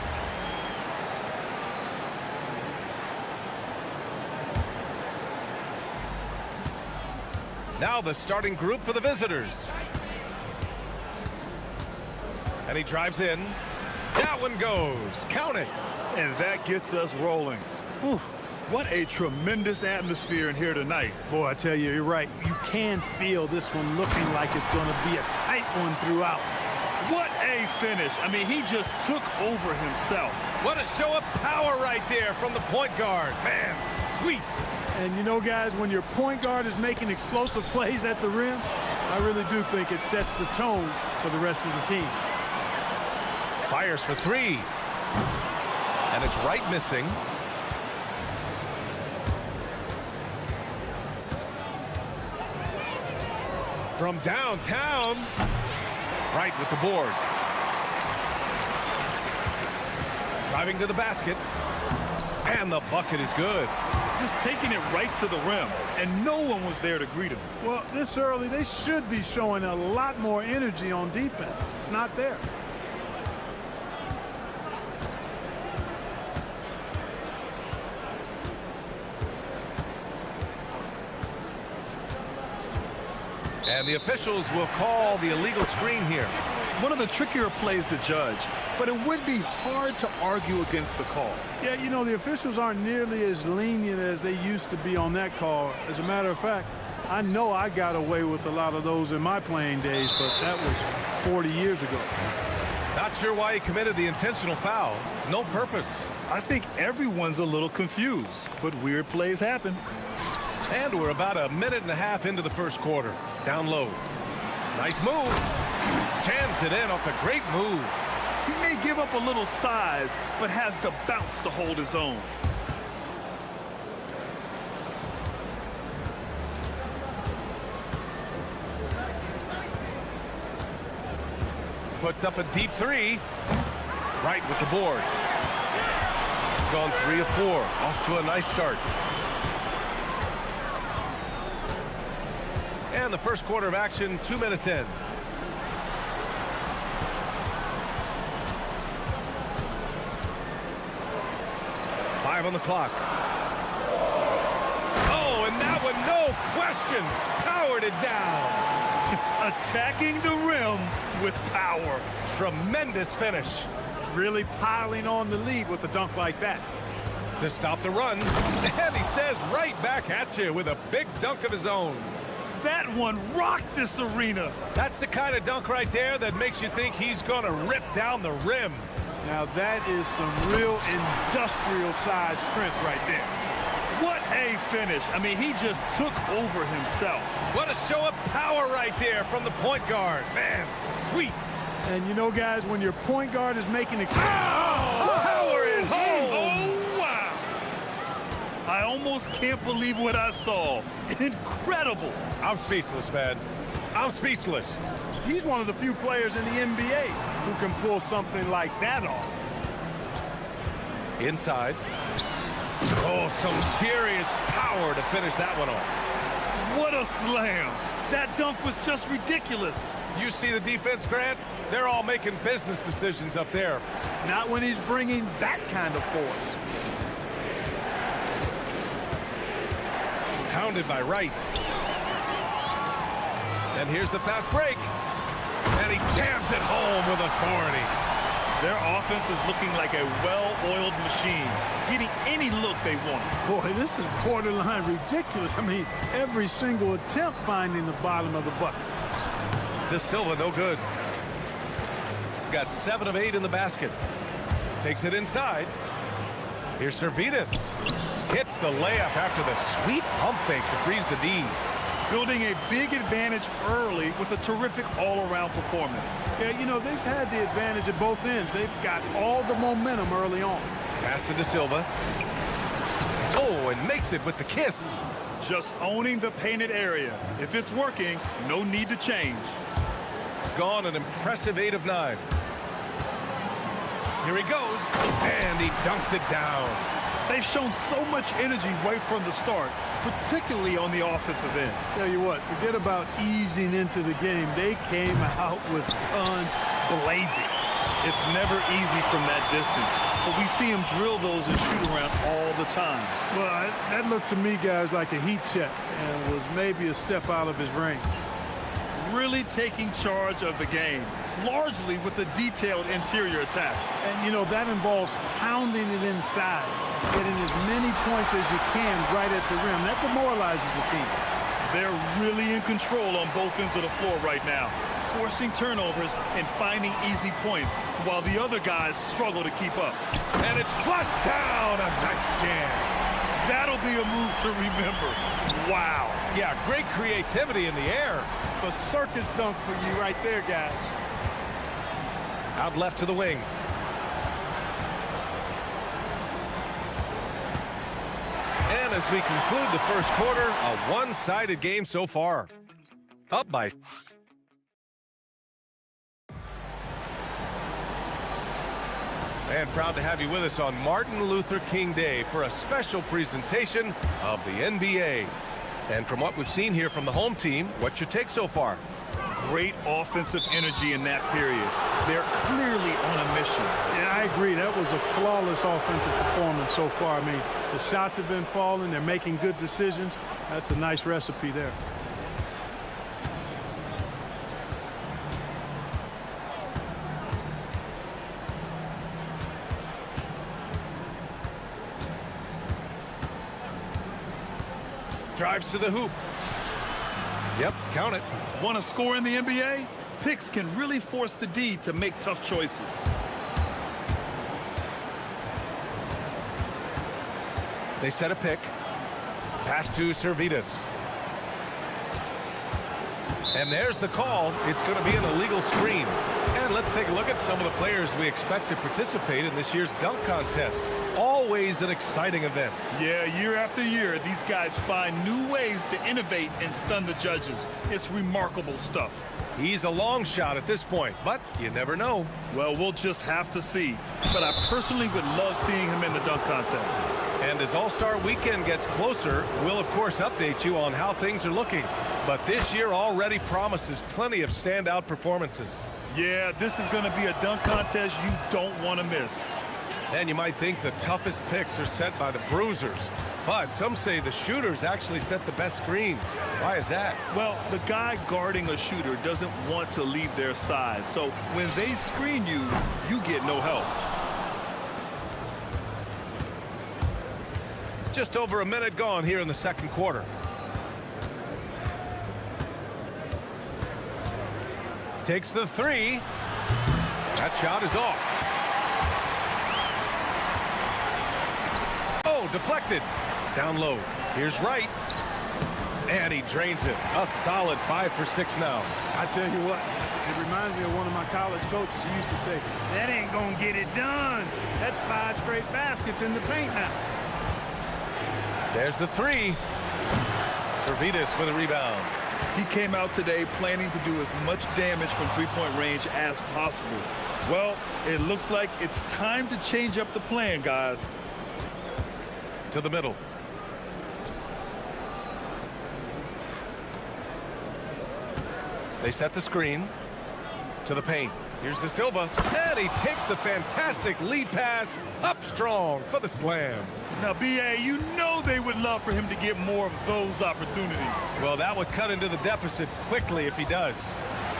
Now the starting group for the visitors. And he drives in. That one goes. Count it. And that gets us rolling. Whew, what a tremendous atmosphere in here tonight. Boy, I tell you, you're right. You can feel this one looking like it's going to be a tight one throughout. What a finish. I mean, he just took over himself. What a show of power right there from the point guard. Man, sweet. And you know, guys, when your point guard is making explosive plays at the rim, I really do think it sets the tone for the rest of the team. Fires for three. And it's right missing. From downtown. Right with the board. Driving to the basket. And the bucket is good. Just taking it right to the rim. And no one was there to greet him. Well, this early, they should be showing a lot more energy on defense. It's not there. And the officials will call the illegal screen here. One of the trickier plays to judge, but it would be hard to argue against the call. Yeah, you know, the officials aren't nearly as lenient as they used to be on that call. As a matter of fact, I know I got away with a lot of those in my playing days, but that was 40 years ago. Not sure why he committed the intentional foul. No purpose. I think everyone's a little confused, but weird plays happen. And we're about a minute and a half into the first quarter. Down low. Nice move. Jams it in off a great move. He may give up a little size, but has the bounce to hold his own. Puts up a deep three. Right with the board. Gone 3 of 4. Off to a nice start. And the first quarter of action, 2 minutes in. Five on the clock. Oh, and that one, no question, powered it down. Attacking the rim with power. Tremendous finish. Really piling on the lead with a dunk like that. To stop the run, and he says right back at you with a big dunk of his own. That one rocked this arena. That's the kind of dunk right there that makes you think he's going to rip down the rim. Now that is some real industrial size strength right there. What a finish. I mean, he just took over himself. What a show of power right there from the point guard. Man, sweet. And you know, guys, when your point guard is making power it home. Oh, wow. I almost can't believe what I saw. Incredible. I'm speechless, man. I'm speechless. He's one of the few players in the NBA who can pull something like that off. Inside. Oh, some serious power to finish that one off. What a slam. That dunk was just ridiculous. You see the defense, Grant? They're all making business decisions up there. Not when he's bringing that kind of force. Pounded by Wright. And here's the fast break. And he jams it home with authority. Their offense is looking like a well-oiled machine, getting any look they want. Boy, this is borderline ridiculous. I mean, every single attempt finding the bottom of the bucket. De Silva, no good. Got 7 of 8 in the basket. Takes it inside. Here's Servetus. Hits the layup after the sweet pump fake to freeze the D. Building a big advantage early with a terrific all-around performance. Yeah, you know, they've had the advantage at both ends. They've got all the momentum early on. Pass to De Silva. Oh, and makes it with the kiss. Just owning the painted area. If it's working, no need to change. Gone an impressive 8 of 9. Here he goes, and he dunks it down. They've shown so much energy right from the start, particularly on the offensive end. Tell you what, forget about easing into the game. They came out with guns blazing. It's never easy from that distance, but we see him drill those and shoot around all the time. Well, that looked to me, guys, like a heat check and was maybe a step out of his range. Really taking charge of the game, largely with a detailed interior attack. And, you know, that involves pounding it inside, getting as many points as you can right at the rim. That demoralizes the team. They're really in control on both ends of the floor right now, forcing turnovers and finding easy points while the other guys struggle to keep up. And it's flushed down. A nice jam. That'll be a move to remember. Wow. Yeah, great creativity in the air. A circus dunk for you right there, guys. Out left to the wing. And as we conclude the first quarter, a one-sided game so far. Up by... And proud to have you with us on Martin Luther King Day for a special presentation of the NBA. And from what we've seen here from the home team, what's your take so far? Great offensive energy in that period. They're clearly on a mission. Yeah, I agree. That was a flawless offensive performance so far. I mean, the shots have been falling. They're making good decisions. That's a nice recipe there. Drives to the hoop. Yep, count it. Want to score in the NBA? Picks can really force the D to make tough choices. They set a pick. Pass to Servetus. And there's the call. It's going to be an illegal screen. And let's take a look at some of the players we expect to participate in this year's dunk contest. Always an exciting event. Yeah, year after year, these guys find new ways to innovate and stun the judges. It's remarkable stuff. He's a long shot at this point, but you never know. Well, we'll just have to see. But I personally would love seeing him in the dunk contest. And as All-Star Weekend gets closer, we'll of course update you on how things are looking. But this year already promises plenty of standout performances. Yeah, this is going to be a dunk contest you don't want to miss. And you might think the toughest picks are set by the bruisers. But some say the shooters actually set the best screens. Why is that? Well, the guy guarding a shooter doesn't want to leave their side. So when they screen you, you get no help. Just over a minute gone here in the second quarter. Takes the three. That shot is off. Oh, deflected. Down low. Here's Wright. And he drains it. A solid 5 for 6 now. I tell you what, it reminds me of one of my college coaches who used to say, that ain't gonna get it done. That's 5 straight baskets in the paint now. There's the three. Servetus with a rebound. He came out today planning to do as much damage from three-point range as possible. Well, it looks like it's time to change up the plan, guys. To the middle. They set the screen. To the paint. Here's De Silva. And he takes the fantastic lead pass up strong for the slam. Now, B.A., you know they would love for him to get more of those opportunities. Well, that would cut into the deficit quickly if he does.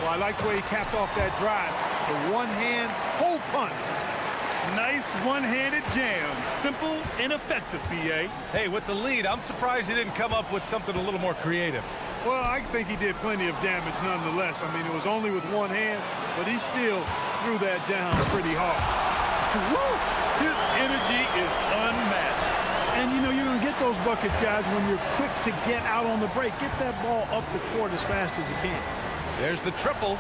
Well, I like the way he capped off that drive. The one-hand hole punch. Nice one-handed jam. Simple and effective, B.A. Hey, with the lead, I'm surprised he didn't come up with something a little more creative. Well, I think he did plenty of damage nonetheless. I mean, it was only with one hand, but he still threw that down pretty hard. Woo! His energy is unmatched. And, you know, you're going to get those buckets, guys, when you're quick to get out on the break. Get that ball up the court as fast as you can. There's the triple.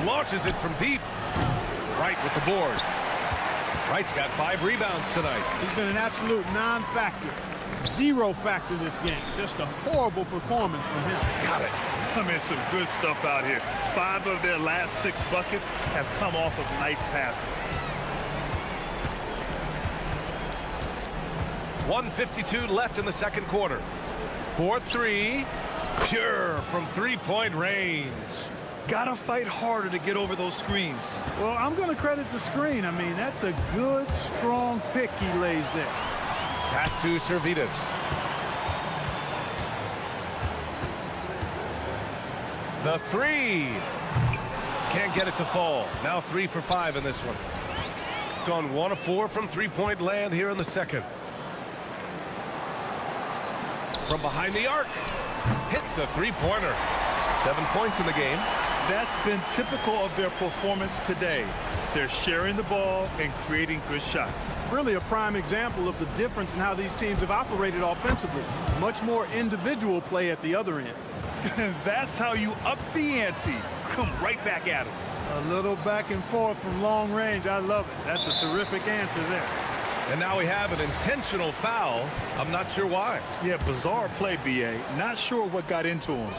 Launches it from deep. Wright with the board. Wright's got 5 rebounds tonight. He's been an absolute non-factor. Zero factor this game. Just a horrible performance from him. Got it. I mean, some good stuff out here. 5 of their last 6 buckets have come off of nice passes. 1:52 left in the second quarter. 4-3, pure from three-point range. Gotta fight harder to get over those screens. Well, I'm going to credit the screen. I mean, that's a good, strong pick he lays there. Pass to Servitas. The three. Can't get it to fall. Now 3 for 5 in this one. Gone 1 of 4 from three-point land here in the second. From behind the arc. Hits the three-pointer. 7 points in the game. That's been typical of their performance today. They're sharing the ball and creating good shots. Really a prime example of the difference in how these teams have operated offensively. Much more individual play at the other end. That's how you up the ante. Come right back at them. A little back and forth from long range. I love it. That's a terrific answer there. And now we have an intentional foul. I'm not sure why. Yeah, bizarre play, B.A. Not sure what got into him.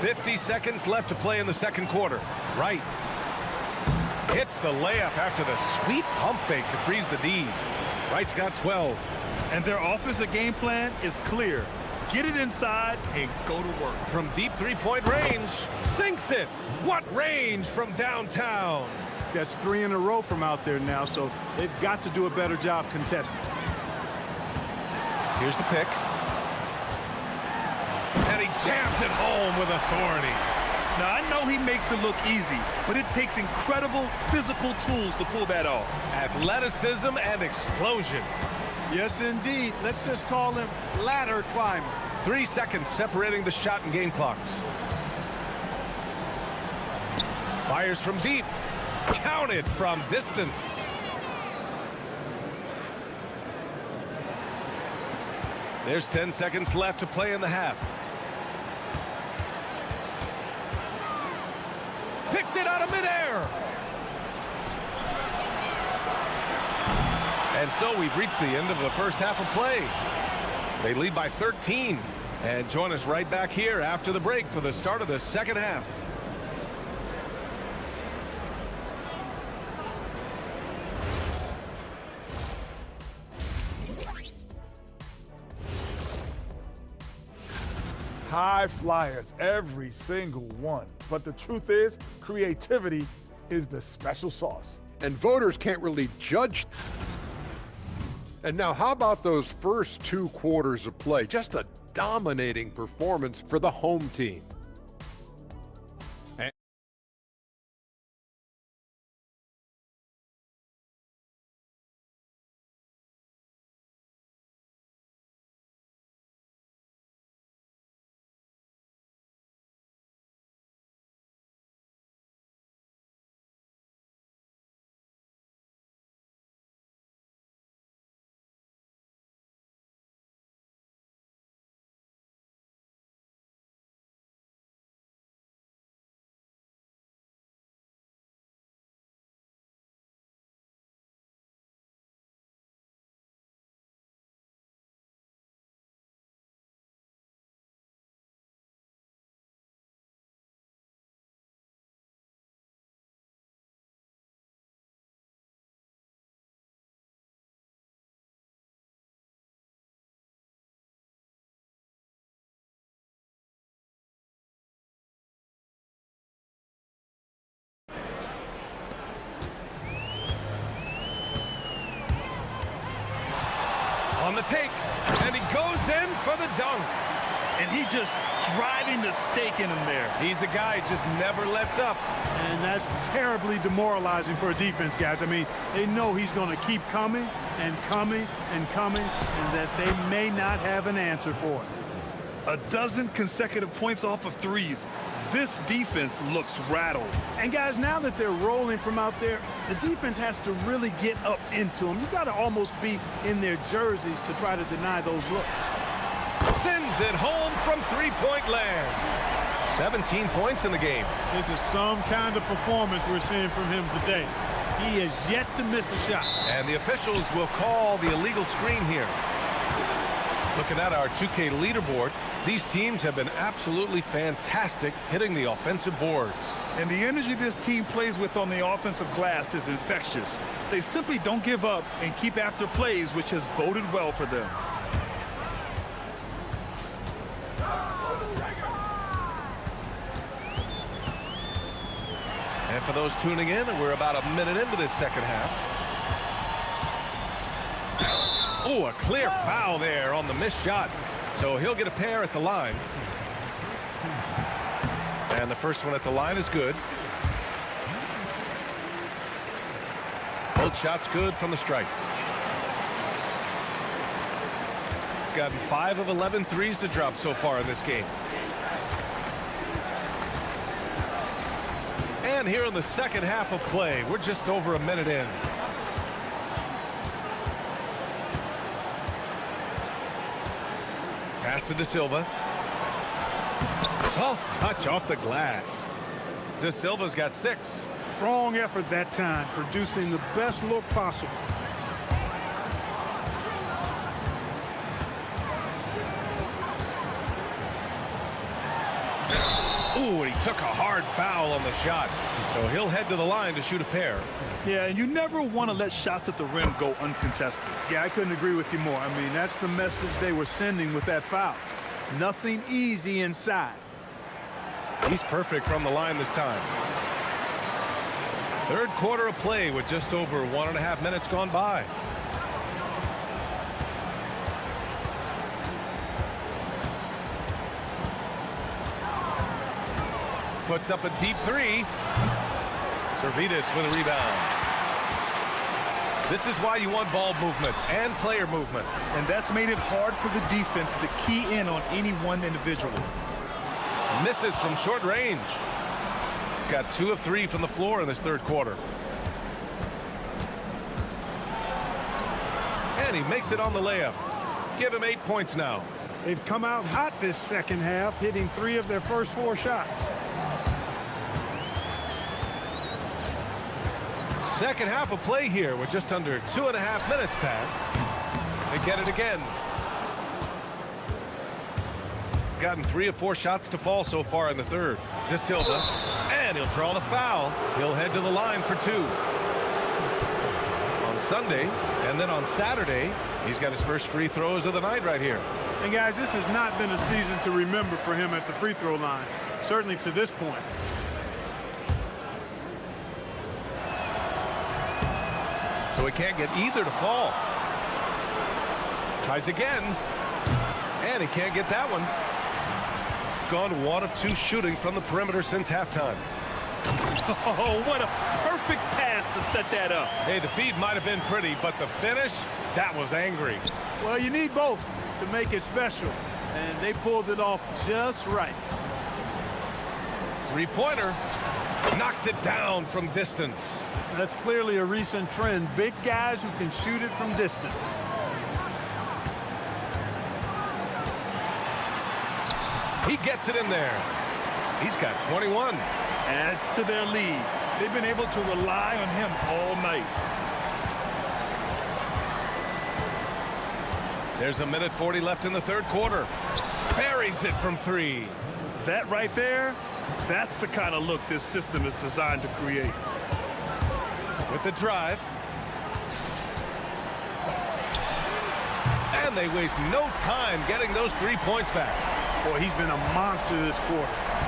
50 seconds left to play in the second quarter. Right. Hits the layup after the sweet pump fake to freeze the D. Wright's got 12. And their offensive game plan is clear. Get it inside and go to work. From deep three-point range, sinks it. What range from downtown? That's 3 in a row from out there now, so they've got to do a better job contesting. Here's the pick. And he jams it home with authority. Now, I know he makes it look easy, but it takes incredible physical tools to pull that off. Athleticism and explosion. Yes, indeed. Let's just call him ladder climber. 3 seconds separating the shot and game clocks. Fires from deep. Counted from distance. There's 10 seconds left to play in the half. Picked it out of midair. And so we've reached the end of the first half of play. They lead by 13. And join us right back here after the break for the start of the second half. High flyers, every single one. But the truth is, creativity is the special sauce. And voters can't really judge. And now how about those first 2 quarters of play? Just a dominating performance for the home team. On the take, and he goes in for the dunk. And he just driving the stake in him there. He's a guy who just never lets up. And that's terribly demoralizing for a defense, guys. I mean, they know he's going to keep coming and coming and coming, and that they may not have an answer for it. A dozen consecutive points off of threes. This defense looks rattled. And guys, now that they're rolling from out there, the defense has to really get up into them. You've got to almost be in their jerseys to try to deny those looks. Sends it home from three-point land. 17 points in the game. This is some kind of performance we're seeing from him today. He has yet to miss a shot. And And the officials will call the illegal screen here. Looking at our 2K leaderboard, these teams have been absolutely fantastic hitting the offensive boards. And the energy this team plays with on the offensive glass is infectious. They simply don't give up and keep after plays, which has boded well for them. And for those tuning in, we're about a minute into this second half. Oh, a clear foul there on the missed shot. So he'll get a pair at the line. And the first one at the line is good. Both shots good from the stripe. Gotten 5 of 11 threes to drop so far in this game. And here in the second half of play, we're just over a minute in. Pass to De Silva. Soft touch off the glass. De Silva's got 6. Strong effort that time, producing the best look possible. Ooh, and he took a hard foul on the shot. So he'll head to the line to shoot a pair. Yeah, and you never want to let shots at the rim go uncontested. Yeah, I couldn't agree with you more. I mean, that's the message they were sending with that foul. Nothing easy inside. He's perfect from the line this time. Third quarter of play with just over 1.5 minutes gone by. Puts up a deep 3. Servetus with a rebound. This is why you want ball movement and player movement. And that's made it hard for the defense to key in on any one individual. Misses from short range. Got 2 of 3 from the floor in this third quarter. And he makes it on the layup. Give him 8 points now. They've come out hot this second half, hitting 3 of their first 4 shots. Second half of play here with just under 2.5 minutes passed. They get it again. Gotten 3 of 4 shots to fall so far in the third. De Silva, and he'll draw the foul. He'll head to the line for 2. On Sunday, and then on Saturday, he's got his first free throws of the night right here. And guys, this has not been a season to remember for him at the free throw line, certainly to this point. So he can't get either to fall. Tries again. And he can't get that one. Gone 1 of 2 shooting from the perimeter since halftime. Oh, what a perfect pass to set that up. Hey, the feed might have been pretty, but the finish, that was angry. Well, you need both to make it special. And they pulled it off just right. Three-pointer. Knocks it down from distance. That's clearly a recent trend. Big guys who can shoot it from distance. He gets it in there. He's got 21. Adds to their lead. They've been able to rely on him all night. There's a minute 40 left in the third quarter. Buries it from 3. That right there, that's the kind of look this system is designed to create. With the drive. And they waste no time getting those 3 points back. Boy, he's been a monster this quarter,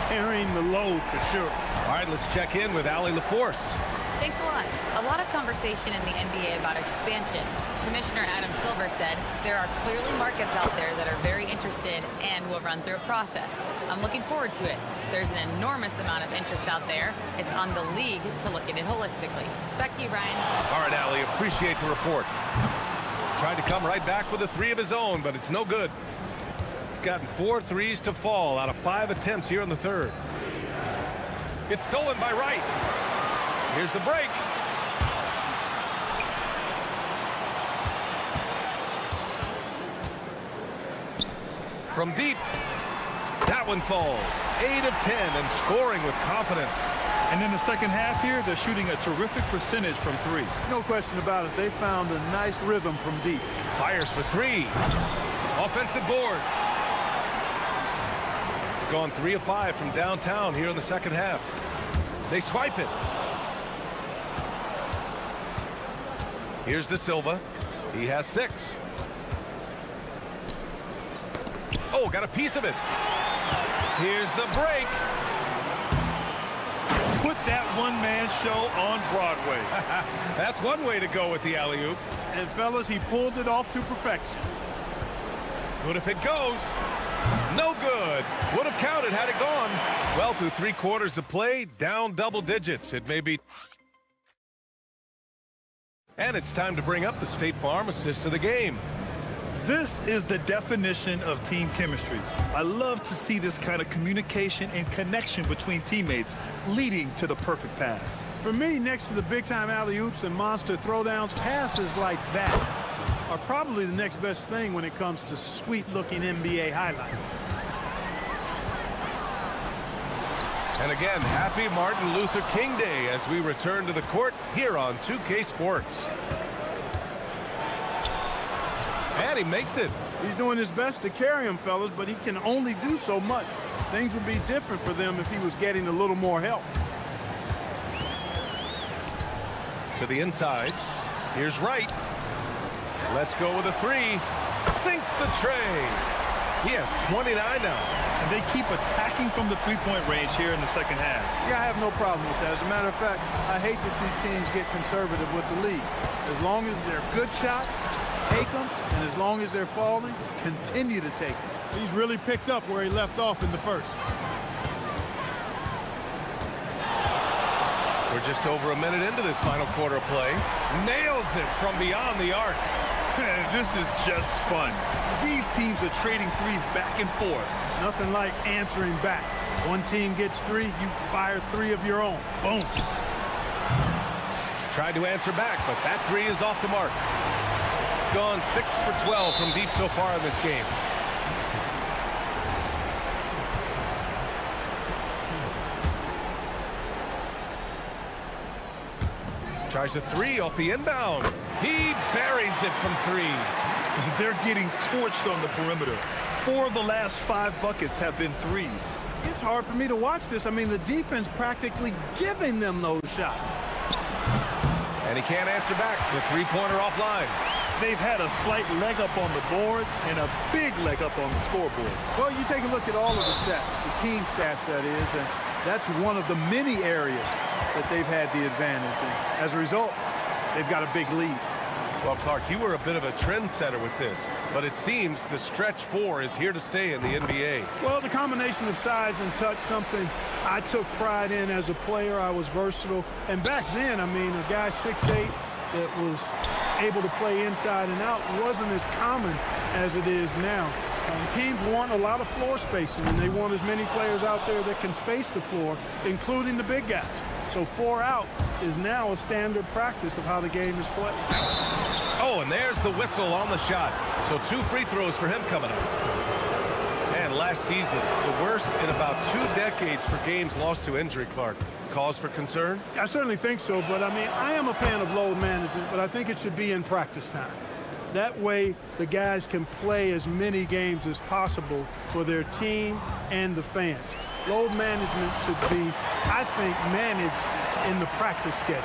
carrying the load for sure. All right, let's check in with Allie LaForce. Thanks a lot. A lot of conversation in the NBA about expansion. Commissioner Adam Silver said there are clearly markets out there that are very interested and will run through a process. I'm looking forward to it. There's an enormous amount of interest out there. It's on the league to look at it holistically. Back to you, Brian. All right, Allie, appreciate the report. Tried to come right back with a 3 of his own, but it's no good. Gotten 4 threes to fall out of 5 attempts here in the third. It's stolen by Wright. Here's the break. From deep. That That one falls. 8 of 10 and scoring with confidence. And in the second half here, they're shooting a terrific percentage from three. No question about it. They found a nice rhythm from deep. Fires for 3. Offensive board. Gone 3 of 5 from downtown here in the second half. They swipe it. Here's De Silva. He has 6. Oh, got a piece of it. Here's the break. Put that one-man show on Broadway. That's one way to go with the alley-oop. And fellas, he pulled it off to perfection. Good if it goes. No good. Would have counted had it gone. Well, through 3 quarters of play, down double digits. It may be. And it's time to bring up the State Farm assist of the game. This is the definition of team chemistry. I love to see this kind of communication and connection between teammates leading to the perfect pass. For me, next to the big-time alley-oops and monster throwdowns, passes like that are probably the next best thing when it comes to sweet-looking NBA highlights. And again, happy Martin Luther King Day as we return to the court here on 2K Sports. And he makes it. He's doing his best to carry him, fellas, but he can only do so much. Things would be different for them if he was getting a little more help. To the inside. Here's Wright. Let's go with a 3. Sinks the tray. He has 29 now. And they keep attacking from the three-point range here in the second half. Yeah, I have no problem with that. As a matter of fact, I hate to see teams get conservative with the lead. As long as they're good shots, take them, and as long as they're falling, continue to take them. He's really picked up where he left off in the first. We're just over a minute into this final quarter of play. Nails it from beyond the arc. This is just fun. These teams are trading threes back and forth. Nothing like answering back. One team gets 3, you fire 3 of your own. Boom. Tried to answer back, but that 3 is off the mark. Gone 6 for 12 from deep so far in this game. Tries a 3 off the inbound. He buries it from 3. They're getting torched on the perimeter. 4 of the last 5 buckets have been threes. It's hard for me to watch this. I mean, the defense practically giving them those shots. And he can't answer back. The 3-pointer offline. They've had a slight leg up on the boards and a big leg up on the scoreboard. Well, you take a look at all of the stats, the team stats that is, and that's one of the many areas that they've had the advantage. And as a result, they've got a big lead. Well, Clark, you were a bit of a trendsetter with this, but it seems the stretch 4 is here to stay in the NBA. Well, the combination of size and touch, something I took pride in as a player. I was versatile. And back then, I mean, a guy 6'8" that was able to play inside and out wasn't as common as it is now. Teams want a lot of floor spacing, and they want as many players out there that can space the floor, including the big guys. So 4 out is now a standard practice of how the game is played. Oh, and there's the whistle on the shot. So 2 free throws for him coming up. And last season, the worst in about 2 decades for games lost to injury, Clark. Cause for concern? I certainly think so, but I mean, I am a fan of load management, but I think it should be in practice time. That way, the guys can play as many games as possible for their team and the fans. Load management should be, I think, managed in the practice schedule.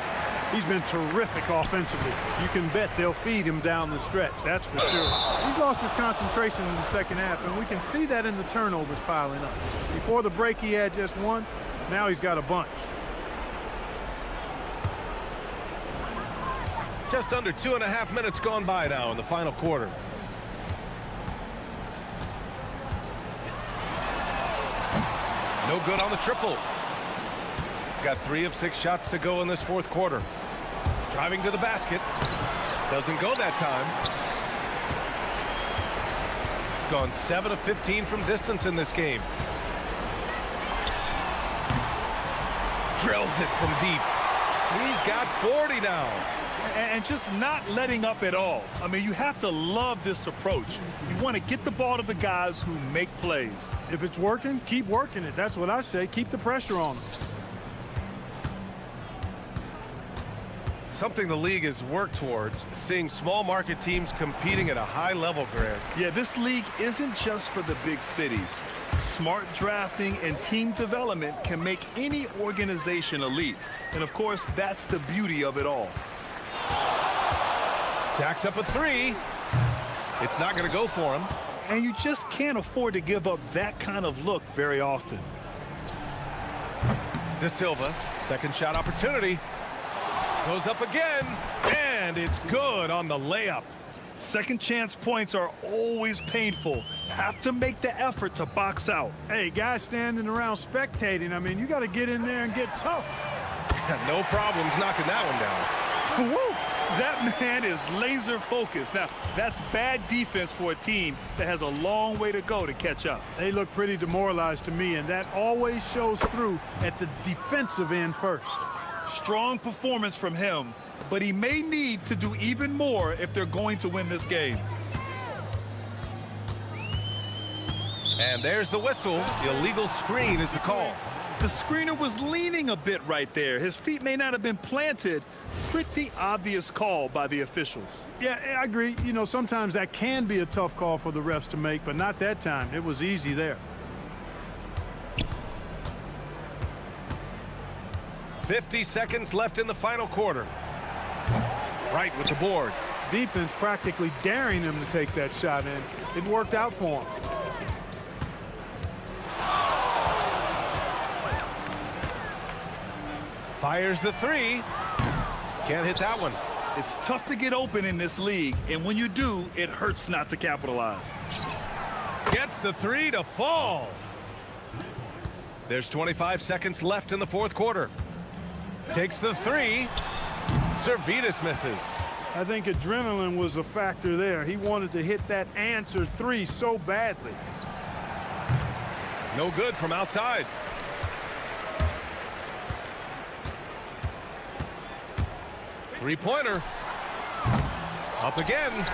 He's been terrific offensively. You can bet they'll feed him down the stretch, that's for sure. He's lost his concentration in the second half, and we can see that in the turnovers piling up. Before the break, he had just 1. Now he's got a bunch. Just under 2.5 minutes gone by now in the final quarter. No good on the triple. Got 3 of 6 shots to go in this 4th quarter. Driving to the basket. Doesn't go that time. Gone 7 of 15 from distance in this game. Drills it from deep. He's got 40 now. And just not letting up at all. I mean, you have to love this approach. You want to get the ball to the guys who make plays. If it's working, keep working it. That's what I say. Keep the pressure on them. Something the league has worked towards, seeing small market teams competing at a high level, Grant. Yeah, this league isn't just for the big cities. Smart drafting and team development can make any organization elite. And of course, that's the beauty of it all. Jacks up a three. It's not going to go for him. And you just can't afford to give up that kind of look very often. De Silva, second shot opportunity. Goes up again, and it's good on the layup. Second chance points are always painful. Have to make the effort to box out. Hey, guys standing around spectating, I mean, you got to get in there and get tough. No problems knocking that one down. Woo! That man is laser focused. Now, that's bad defense for a team that has a long way to go to catch up. They look pretty demoralized to me, and that always shows through at the defensive end first. Strong performance from him, but he may need to do even more if they're going to win this game. And there's the whistle. The illegal screen is the call. The screener was leaning a bit right there. His feet may not have been planted. Pretty obvious call by the officials. Yeah, I agree. You know, sometimes that can be a tough call for the refs to make, but not that time. It was easy there. 50 seconds left in the final quarter. Right with the board. Defense practically daring him to take that shot, and it worked out for him. Fires the three. Can't hit that one. It's tough to get open in this league, and when you do, it hurts not to capitalize. Gets the three to fall. There's 25 seconds left in the fourth quarter. Takes the three. Servetus misses. I think adrenaline was a factor there. He wanted to hit that answer three so badly. No good from outside. Three-pointer. Up again.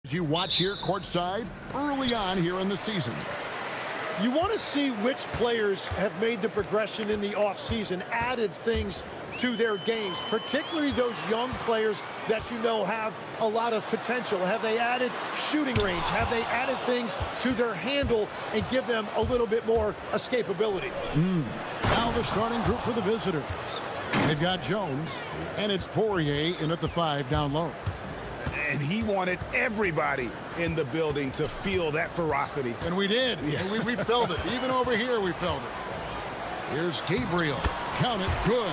As you watch here courtside early on here in the season. You want to see which players have made the progression in the offseason, added things to their games, particularly those young players that you know have a lot of potential. Have they added shooting range? Have they added things to their handle and give them a little bit more escapability? Now the starting group for the visitors. They've got Jones, and it's Poirier in at the 5 down low. And he wanted everybody in the building to feel that ferocity. And we did. Yeah. We felt it. Even over here, we felt it. Here's Gabriel. Count it. Good.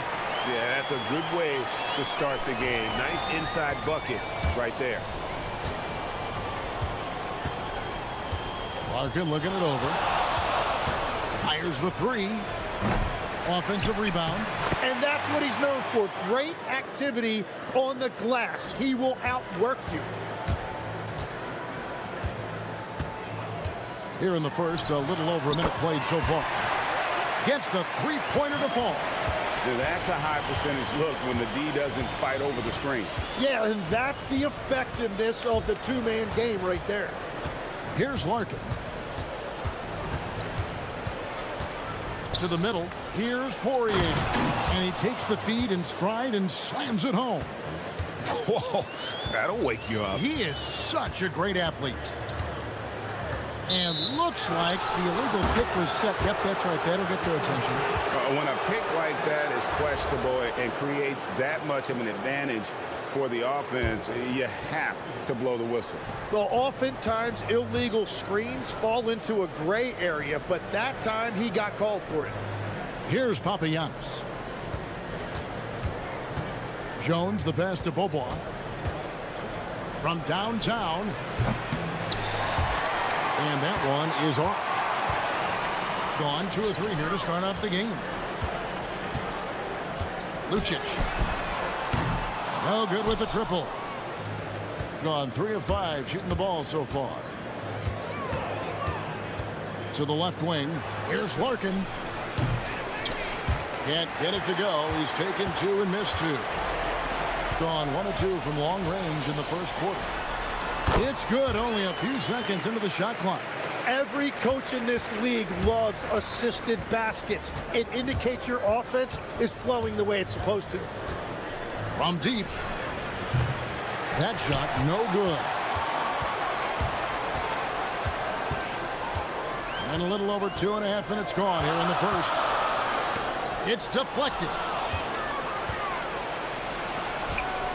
Yeah, that's a good way to start the game. Nice inside bucket right there. Larkin looking it over. Fires the 3. Offensive rebound. And that's what he's known for. Great activity on the glass. He will outwork you. Here in the first, a little over a minute played so far. Gets the 3-pointer to fall. Yeah, that's a high percentage look when the D doesn't fight over the screen. Yeah, and that's the effectiveness of the two-man game right there. Here's Larkin. To the middle. Here's Poirier. And he takes the feed in stride and slams it home. Whoa, that'll wake you up. He is such a great athlete. And looks like the illegal kick was set. Yep, that's right. That'll get their attention. When a pick like that is questionable and creates that much of an advantage for the offense, you have to blow the whistle. Well, oftentimes illegal screens fall into a gray area, but that time he got called for it. Here's Papagiannis. Jones, the pass to Bobois. From downtown. And that one is off. Gone 2 or 3 here to start off the game. Lucic. No good with the triple. Gone 3 of 5 shooting the ball so far. To the left wing. Here's Larkin. Can't get it to go. He's taken 2 and missed 2. Gone 1 of 2 from long range in the first quarter. It's good. Only a few seconds into the shot clock. Every coach in this league loves assisted baskets. It indicates your offense is flowing the way it's supposed to. From deep. That shot no good. And a little over 2.5 minutes gone here in the first. It's deflected.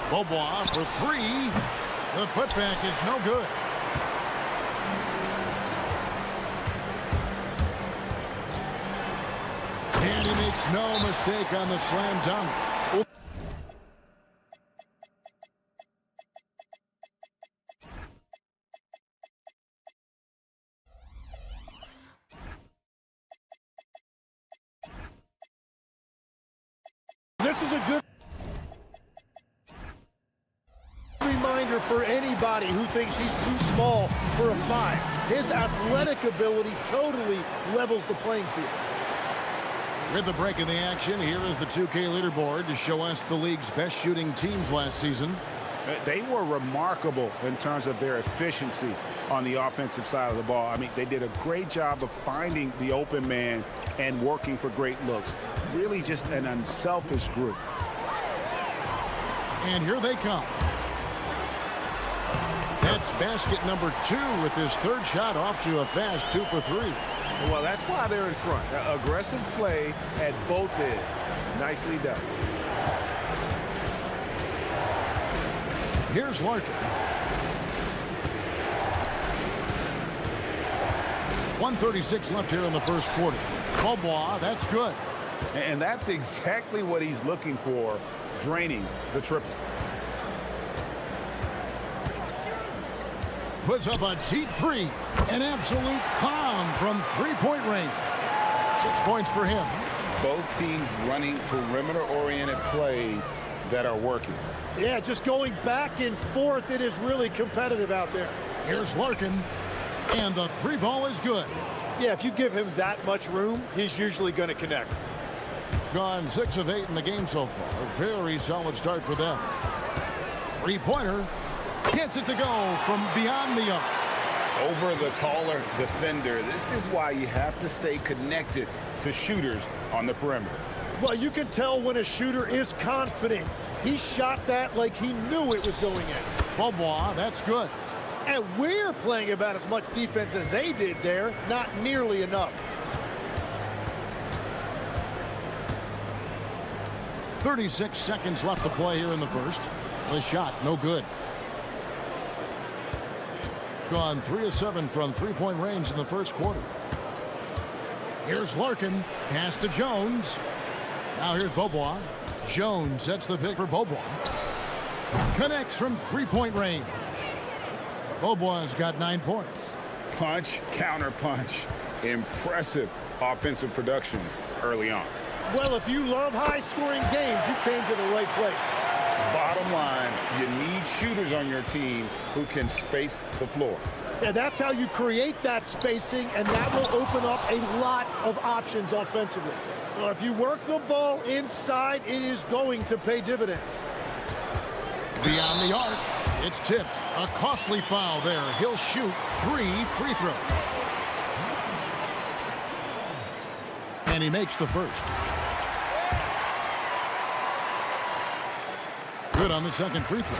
Bobois for 3. The putback is no good. And he makes no mistake on the slam dunk. This is a good reminder for anybody who thinks he's too small for a 5. His athletic ability totally levels the playing field. With the break in the action, here is the 2K leaderboard to show us the league's best shooting teams last season. They were remarkable in terms of their efficiency on the offensive side of the ball. I mean, they did a great job of finding the open man and working for great looks. Really just an unselfish group. And here they come. That's basket number 2 with his 3rd shot off to a fast 2 for 3. Well, that's why they're in front. Aggressive play at both ends. Nicely done. Here's Larkin. 1:36 left here in the first quarter. Bobois, that's good. And that's exactly what he's looking for, draining the triple. Puts up a deep 3. An absolute bomb from 3-point range. 6 points for him. Both teams running perimeter-oriented plays that are working. Yeah, just going back and forth. It is really competitive out there. Here's Larkin. And the 3 ball is good. Yeah, if you give him that much room, he's usually going to connect. Gone 6 of 8 in the game so far. A very solid start for them. 3-pointer. Gets it to go from beyond the arc. Over the taller defender. This is why you have to stay connected to shooters on the perimeter. Well, you can tell when a shooter is confident. He shot that like he knew it was going in. Beaubois, that's good. And we're playing about as much defense as they did there. Not nearly enough. 36 seconds left to play here in the first. The shot, no good. Gone 3 of 7 from three-point range in the first quarter. Here's Larkin. Pass to Jones. Now here's Beaubois. Jones sets the pick for Beaubois. Connects from three-point range. Beaubois got 9 points. Punch, counter punch. Impressive offensive production early on. Well, if you love high-scoring games, you came to the right place. Bottom line, you need shooters on your team who can space the floor. Yeah, that's how you create that spacing, and that will open up a lot of options offensively. Well, if you work the ball inside, it is going to pay dividends. Beyond the arc, it's tipped. A costly foul there. He'll shoot 3 free throws. And he makes the first. Good on the second free throw.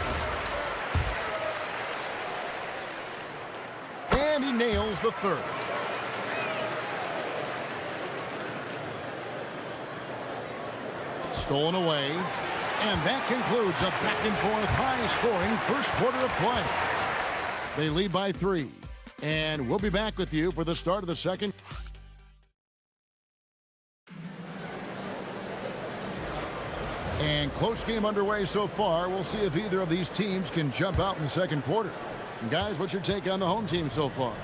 And he nails the third. Stolen away. And that concludes a back-and-forth high-scoring first quarter of play. They lead by 3. And we'll be back with you for the start of the second. And close game underway so far. We'll see if either of these teams can jump out in the second quarter. And guys, what's your take on the home team so far?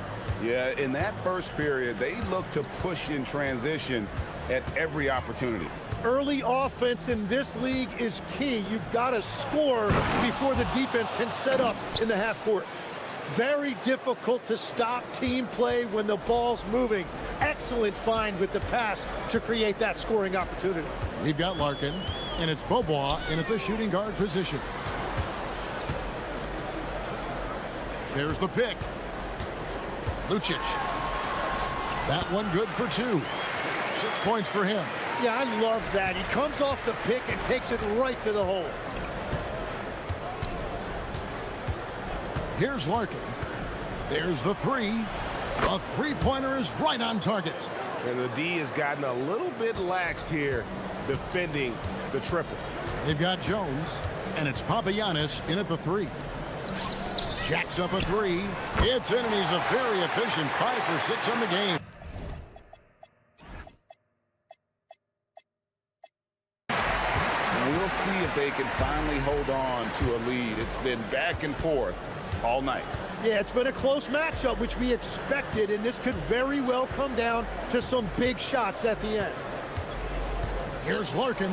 Yeah, in that first period, they look to push in transition at every opportunity. Early offense in this league is key. You've got to score before the defense can set up in the half court. Very difficult to stop team play when the ball's moving. Excellent find with the pass to create that scoring opportunity. We've got Larkin, and it's Beaubois in at the shooting guard position. There's the pick. Lucic. That one good for 2. 6 points for him. Yeah, I love that. He comes off the pick and takes it right to the hole. Here's Larkin. There's the 3. A three-pointer is right on target. And the D has gotten a little bit laxed here defending the triple. They've got Jones, and it's Papagiannis in at the 3. Jacks up a 3. It's in, and he's a very efficient 5 for 6 on the game. We'll see if they can finally hold on to a lead. It's been back and forth all night. Yeah, it's been a close matchup, which we expected, and this could very well come down to some big shots at the end. Here's Larkin.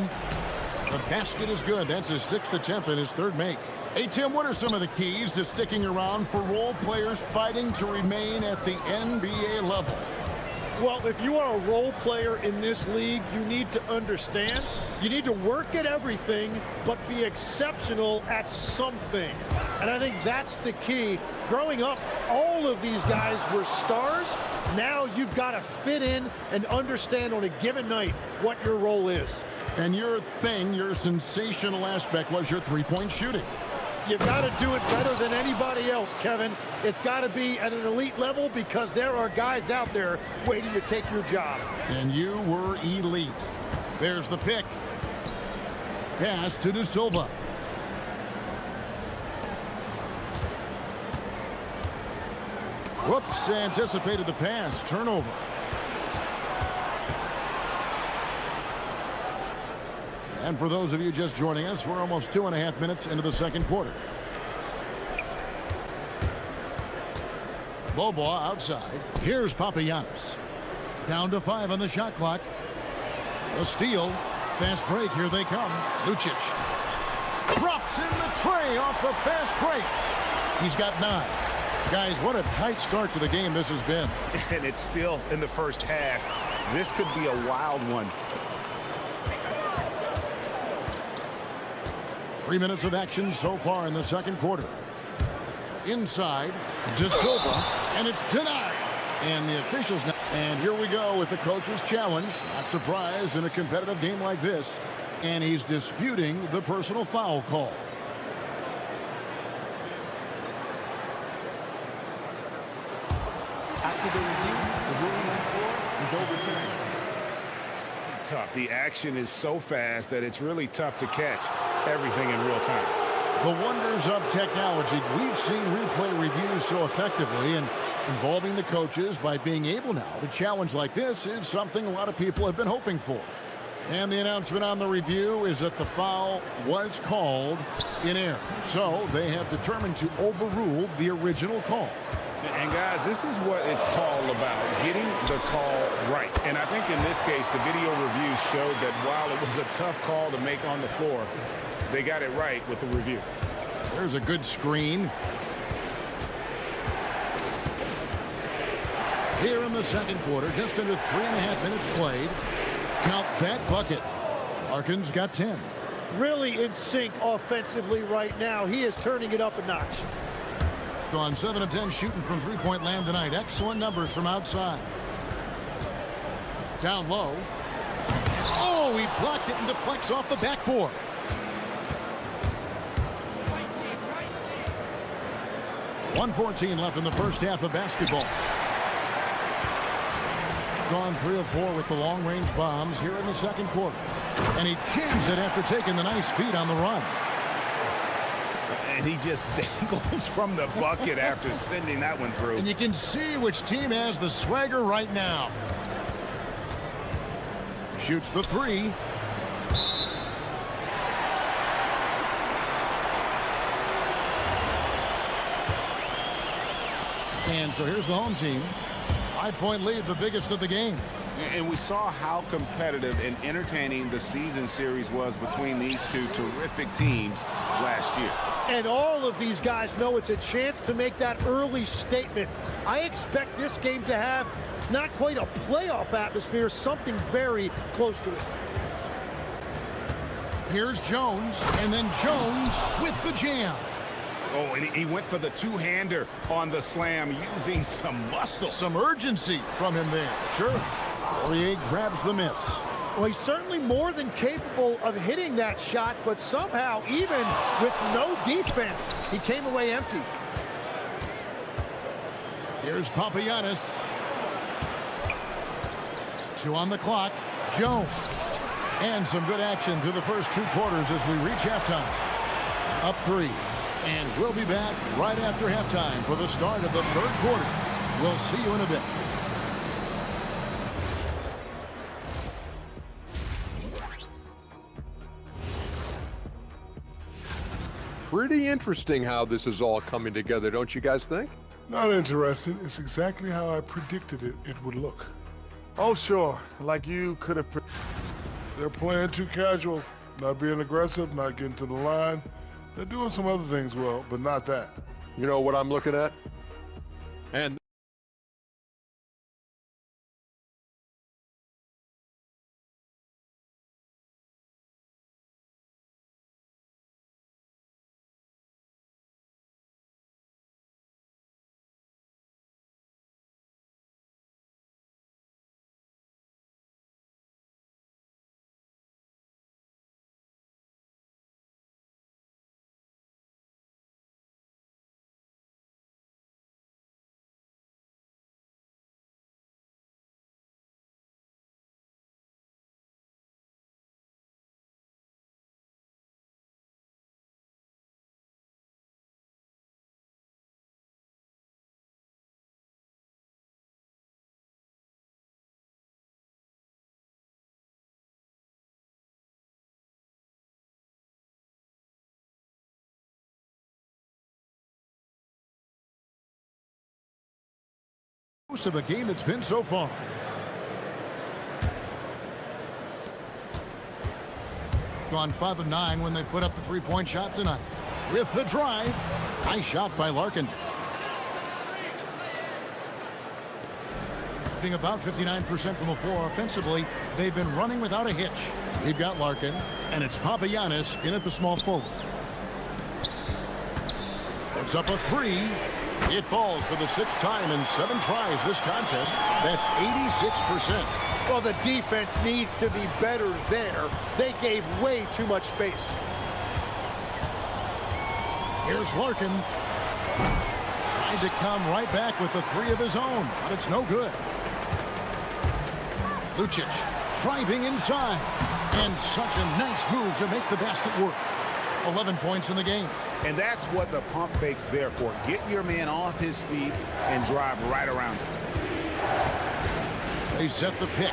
The basket is good. That's his 6th attempt and his 3rd make. Hey, Tim, what are some of the keys to sticking around for role players fighting to remain at the NBA level? Well, if you are a role player in this league, you need to understand. You need to work at everything, but be exceptional at something. And I think that's the key. Growing up, all of these guys were stars. Now you've got to fit in and understand on a given night what your role is. And your thing, your sensational aspect was your three-point shooting. You've got to do it better than anybody else, Kevin. It's got to be at an elite level because there are guys out there waiting to take your job. And you were elite. There's the pick. Pass to De Silva. Whoops, anticipated the pass. Turnover. And for those of you just joining us, we're almost 2.5 minutes into the second quarter. Beaubois outside. Here's Papagiannis. Down to 5 on the shot clock. A steal. Fast break. Here they come. Lucic. Drops in the tray off the fast break. He's got 9. Guys, what a tight start to the game this has been. And it's still in the first half. This could be a wild one. 3 minutes of action so far in the second quarter. Inside, De Silva, and it's denied. And the officials now. And here we go with the coach's challenge. Not surprised in a competitive game like this. And he's disputing the personal foul call. After the review, the ruling on the floor is overturned. Tough. The action is so fast that it's really tough to catch everything in real time. The wonders of technology. We've seen replay reviews so effectively, and involving the coaches by being able now to challenge like this is something a lot of people have been hoping for. And the announcement on the review is that the foul was called in error. So they have determined to overrule the original call. And guys, this is what it's all about, getting the call right. And I think in this case, the video review showed that while it was a tough call to make on the floor, they got it right with the review. There's a good screen. Here in the second quarter, just under 3.5 minutes played. Count that bucket. Larkin's got 10. Really in sync offensively right now. He is turning it up a notch. Gone 7 of 10 shooting from three-point land tonight. Excellent numbers from outside. Down low. Oh, he blocked it and deflects off the backboard. .114 left in the first half of basketball. Gone 3 of 4 with the long-range bombs here in the second quarter. And he jams it after taking the nice feed on the run. And he just dangles from the bucket after sending that one through. And you can see which team has the swagger right now. Shoots the three. And so here's the home team. 5-point lead, the biggest of the game. And we saw how competitive and entertaining the season series was between these two terrific teams last year. And all of these guys know it's a chance to make that early statement. I expect this game to have not quite a playoff atmosphere, something very close to it. Here's Jones, and then Jones with the jam. Oh, and he went for the two-hander on the slam, using some muscle. Some urgency from him there. Sure. Poirier grabs the miss. Well, he's certainly more than capable of hitting that shot, but somehow, even with no defense, he came away empty. Here's Papagiannis. 2 on the clock. Jones. And some good action through the first 2 quarters as we reach halftime. Up 3. And we'll be back right after halftime for the start of the third quarter. We'll see you in a bit. Pretty interesting how this is all coming together, don't you guys think? Not interesting. It's exactly how I predicted it would look. Oh, sure. Like you could have. They're playing too casual, not being aggressive, not getting to the line. They're doing some other things well, but not that. You know what I'm looking at? And most of the game that's been so far. Gone 5 of 9 when they put up the 3-point shot tonight. With the drive. Nice shot by Larkin. Shooting about 59% from the floor offensively. They've been running without a hitch. We've got Larkin, and it's Papagiannis in at the small forward. Puts up a three. It falls for the 6th time in 7 tries this contest. That's 86%. Well, the defense needs to be better there. They gave way too much space. Here's Larkin. Trying to come right back with the 3 of his own, but it's no good. Lucic driving inside. And such a nice move to make the basket work. 11 points in the game. And that's what the pump fake's there for. Get your man off his feet and drive right around him. They set the pick.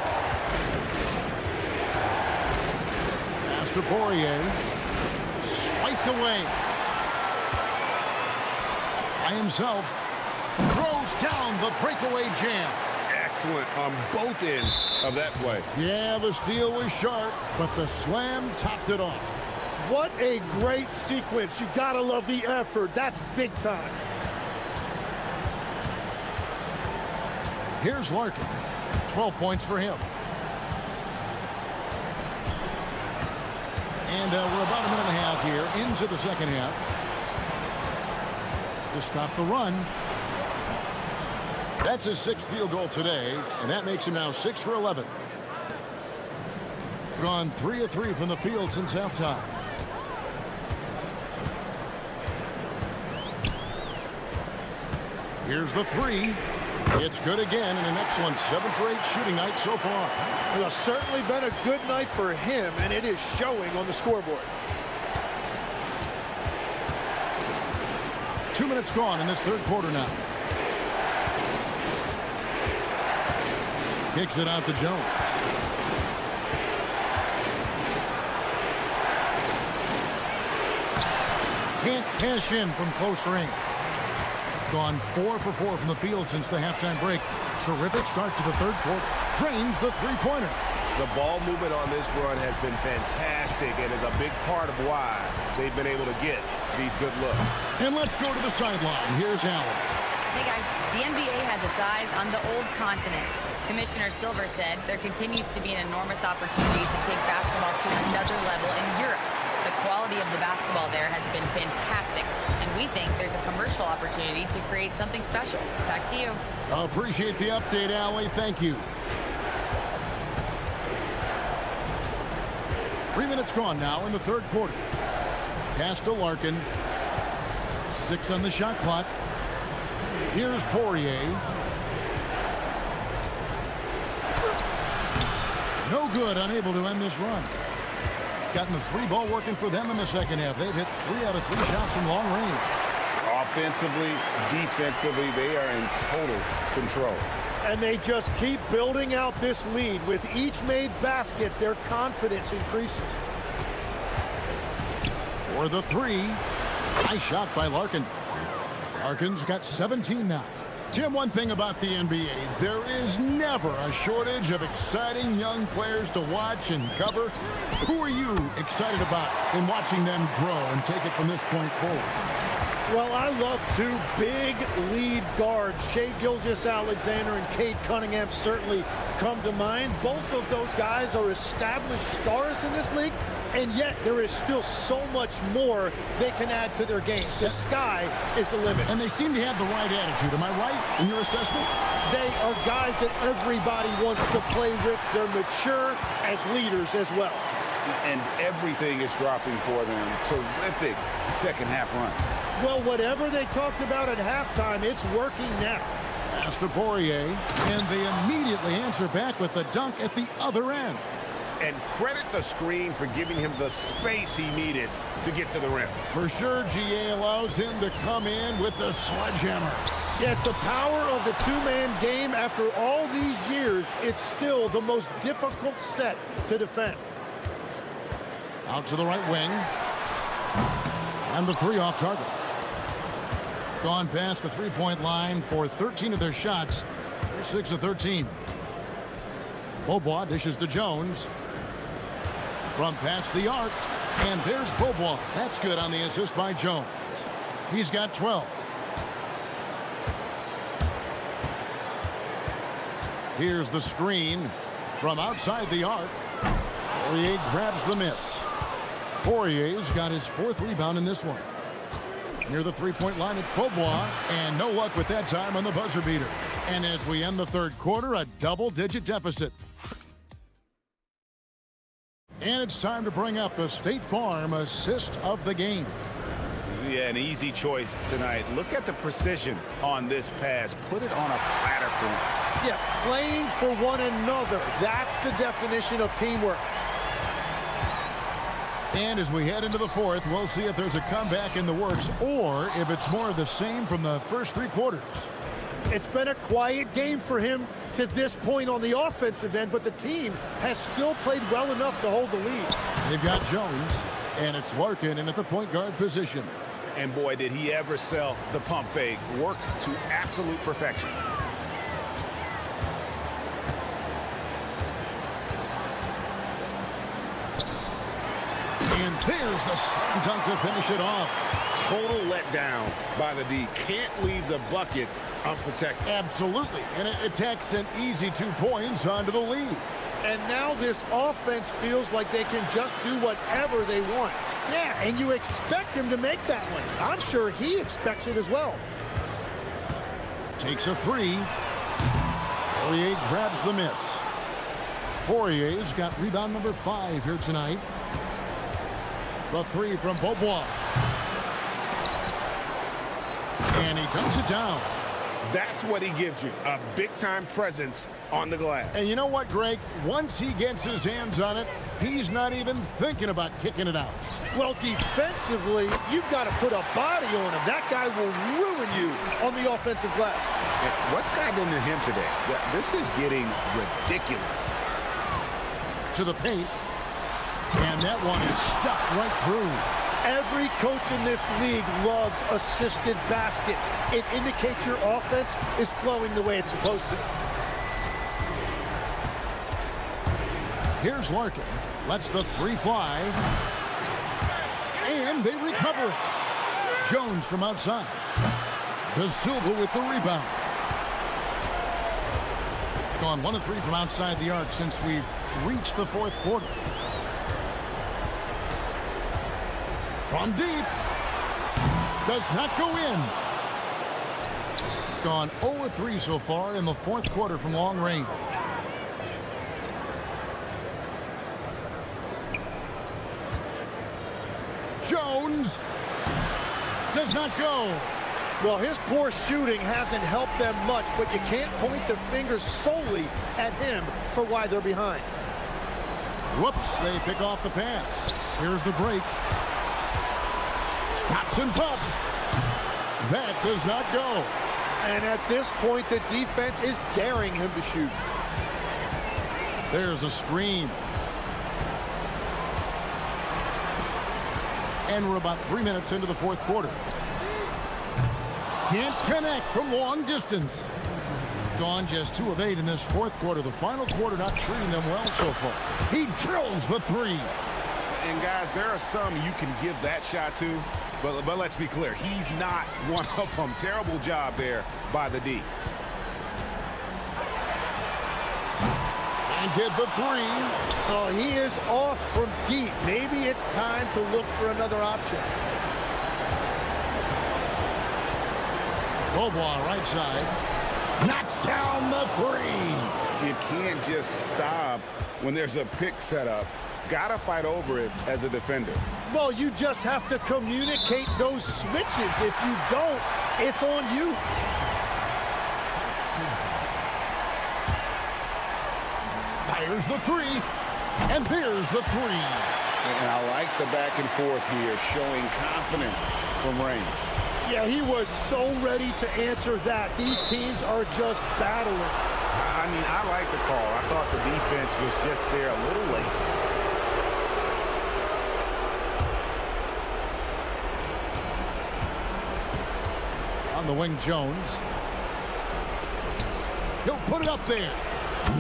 Pass to Poirier. Swiped away. By himself. Throws down the breakaway jam. Excellent on both ends of that play. Yeah, the steal was sharp, but the slam topped it off. What a great sequence. You gotta love the effort. That's big time. Here's Larkin. 12 points for him. And we're about a minute and a half here into the second half. To stop the run. That's his 6th field goal today, and that makes him now 6 for 11. Gone 3 of 3 from the field since halftime. Here's the 3. It's good again, and an excellent 7 for 8 shooting night so far. Well, it's certainly been a good night for him, and it is showing on the scoreboard. 2 minutes gone in this third quarter now. Kicks it out to Jones. Can't cash in from close range. Gone 4 for 4 from the field since the halftime break. Terrific start to the third quarter. Drains the three-pointer. The ball movement on this run has been fantastic and is a big part of why they've been able to get these good looks. And let's go to the sideline. Here's Allen. Hey guys, the NBA has its eyes on the old continent. Commissioner Silver said there continues to be an enormous opportunity to take basketball to another level in Europe. The quality of the basketball there has been fantastic, and we think there's a commercial opportunity to create something special. Back to you. I appreciate the update, Allie. Thank you. 3 minutes gone now in the third quarter. Pass to Larkin. 6 on the shot clock. Here's Poirier. No good, unable to end this run. Gotten the 3 ball working for them in the second half. They've hit 3 out of 3 shots from long range. Offensively, defensively, they are in total control. And they just keep building out this lead. With each made basket, their confidence increases. For the 3. Nice shot by Larkin. Larkin's got 17 now. Tim, one thing about the NBA, there is never a shortage of exciting young players to watch and cover. Who are you excited about in watching them grow and take it from this point forward? Well, I love 2 big lead guards. Shai Gilgeous-Alexander and Cade Cunningham certainly come to mind. Both of those guys are established stars in this league, and yet there is still so much more they can add to their games. The sky is the limit. And they seem to have the right attitude. Am I right in your assessment? They are guys that everybody wants to play with. They're mature as leaders as well. And everything is dropping for them. Terrific second half run. Well, whatever they talked about at halftime, it's working now. Pass to Poirier, and they immediately answer back with the dunk at the other end. And credit the screen for giving him the space he needed to get to the rim. For sure, GA allows him to come in with the sledgehammer. Yeah, it's the power of the 2-man game. After all these years, it's still the most difficult set to defend. Out to the right wing. And the 3 off target. Gone past the three-point line for 13 of their shots. They're 6 of 13. Beaubois dishes to Jones. From past the arc. And there's Beaubois. That's good on the assist by Jones. He's got 12. Here's the screen from outside the arc. Poirier grabs the miss. Poirier's got his 4th rebound in this one. Near the three-point line, it's Beaubois, and no luck with that time on the buzzer beater. And as we end the third quarter, a double-digit deficit. And it's time to bring up the State Farm assist of the game. Yeah, an easy choice tonight. Look at the precision on this pass. Put it on a platter for him. Yeah, playing for one another. That's the definition of teamwork. And as we head into the fourth, we'll see if there's a comeback in the works or if it's more of the same from the first three quarters. It's been a quiet game for him to this point on the offensive end, but the team has still played well enough to hold the lead. They've got Jones, and it's Larkin in at the point guard position. And boy, did he ever sell the pump fake. Worked to absolute perfection. And there's the slam dunk to finish it off. Total letdown by the D. Can't leave the bucket unprotected. Absolutely. And it takes an easy 2 points onto the lead. And now this offense feels like they can just do whatever they want. Yeah, and you expect him to make that one. I'm sure he expects it as well. Takes a three. Poirier grabs the miss. Poirier's got rebound number 5 here tonight. The three from Beaubois. And he dunks it down. That's what he gives you, a big-time presence on the glass. And you know what, Greg? Once he gets his hands on it, he's not even thinking about kicking it out. Well, defensively, you've got to put a body on him. That guy will ruin you on the offensive glass. And what's gotten into him today? This is getting ridiculous. To the paint. And that one is stuffed right through. Every coach in this league loves assisted baskets. It indicates your offense is flowing the way it's supposed to. Here's Larkin. Lets the three fly. And they recover it. Jones from outside. De Silva with the rebound. Gone 1 of 3 from outside the arc since we've reached the fourth quarter. From deep. Does not go in. Gone 0 of 3 so far in the fourth quarter from long range. Jones does not go. Well, his poor shooting hasn't helped them much, but you can't point the finger solely at him for why they're behind. Whoops, they pick off the pass. Here's the break. Stops and pops. That does not go. And at this point, the defense is daring him to shoot. There's a screen. And we're about 3 minutes into the fourth quarter. Can't connect from long distance. Gone just 2 of 8 in this fourth quarter. The final quarter not treating them well so far. He drills the three. And guys, there are some you can give that shot to, but let's be clear, he's not one of them. Terrible job there by the D. And get the three. Oh, he is off from deep. Maybe it's time to look for another option. Beaubois right side. Knocks down the three. You can't just stop when there's a pick set up. Gotta fight over it as a defender. Well, you just have to communicate those switches. If you don't, it's on you. Fires the three. And there's the three. And I like the back and forth here, showing confidence from range. Yeah, he was so ready to answer that. These teams are just battling. I mean, I like the call. I thought the defense was just there a little late. On the wing, Jones. He'll put it up there.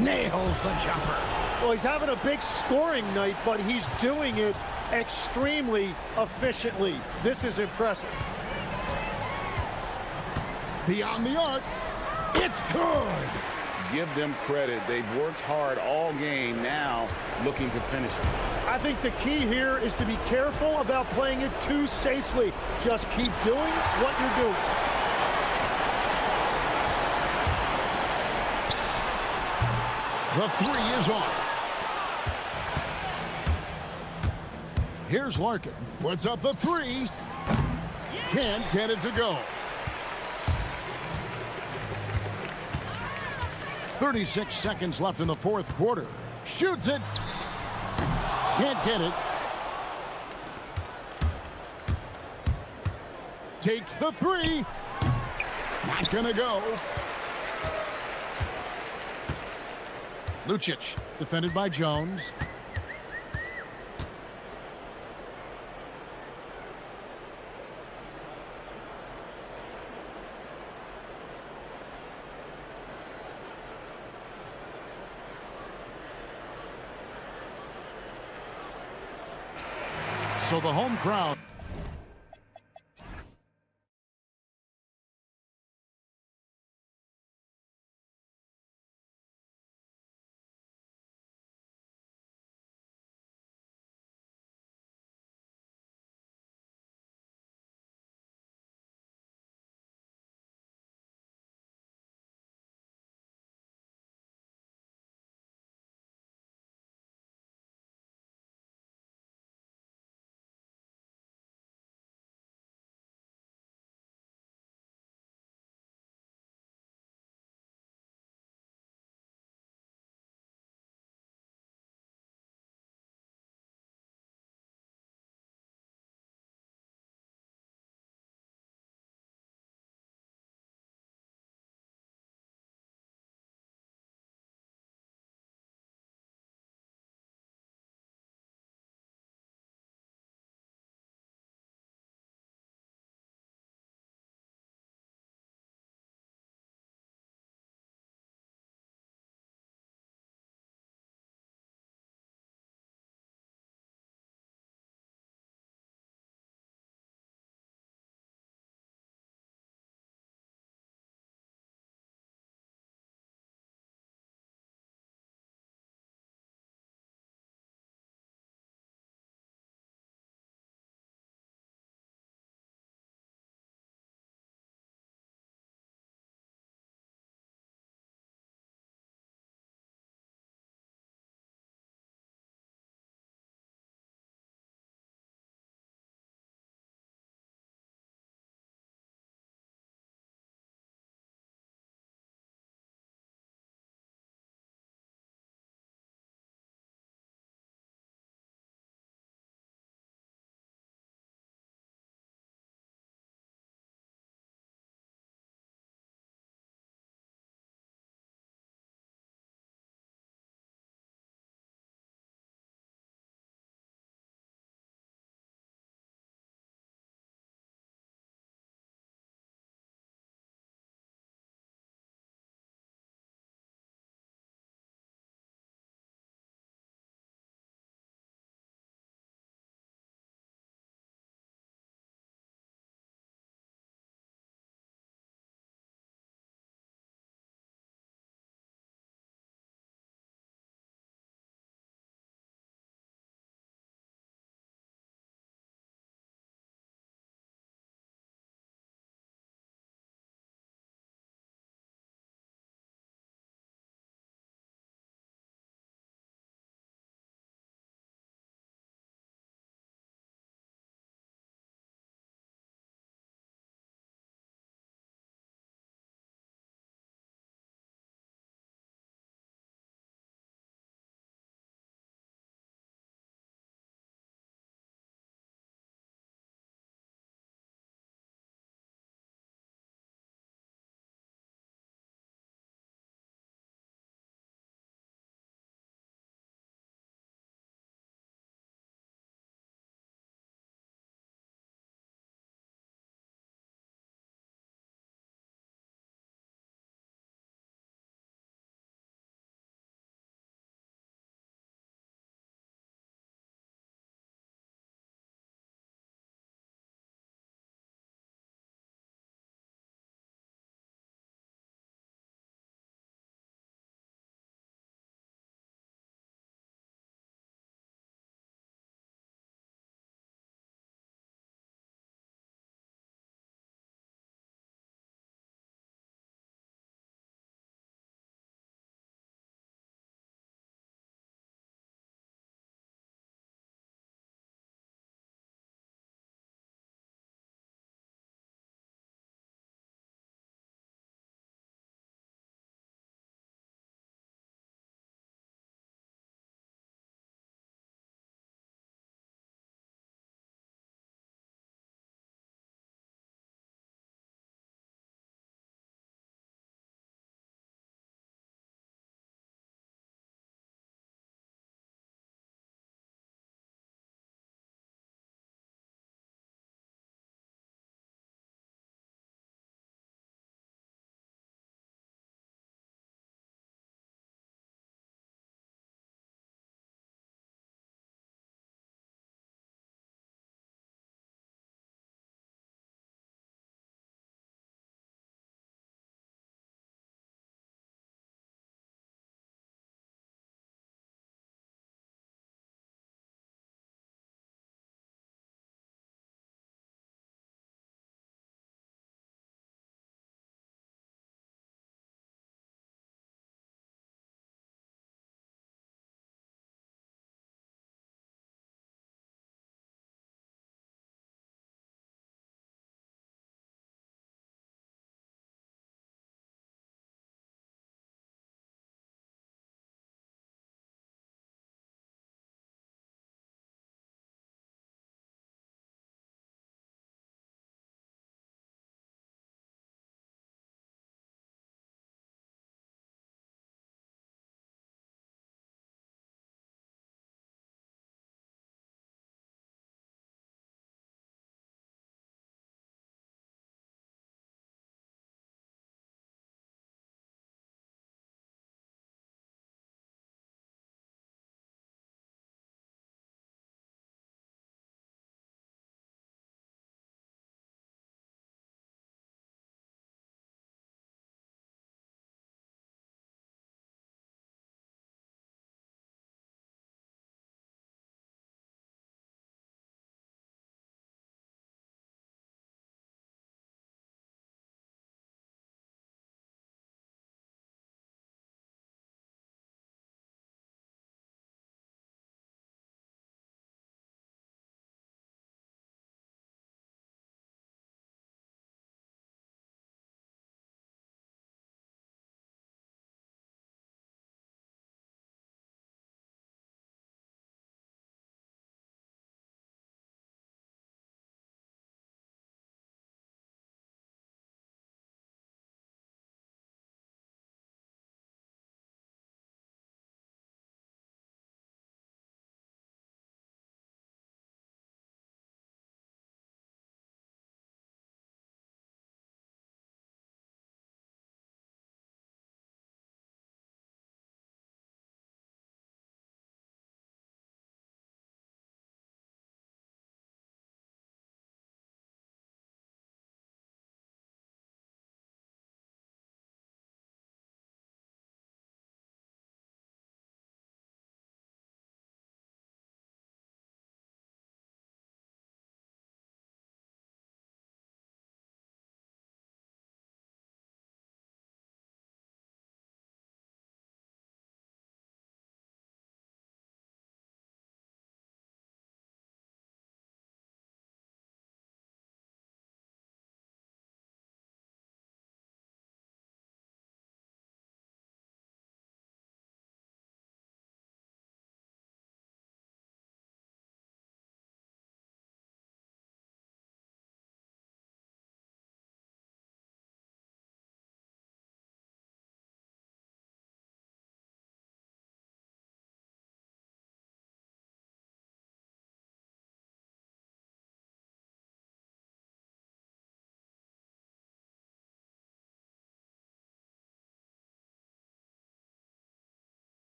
Nails the jumper. Well, he's having a big scoring night, but he's doing it extremely efficiently. This is impressive. Beyond the arc. It's good. give them credit. They've worked hard all game, now looking to finish it. I think the key here is to be careful about playing it too safely. Just keep doing what you're doing. The three is off. Here's Larkin. Puts up the three. Can't get it to go. 36 seconds left in the fourth quarter. Shoots it. Can't get it. Takes the three. Not gonna go. Lucic, defended by Jones. So the home crowd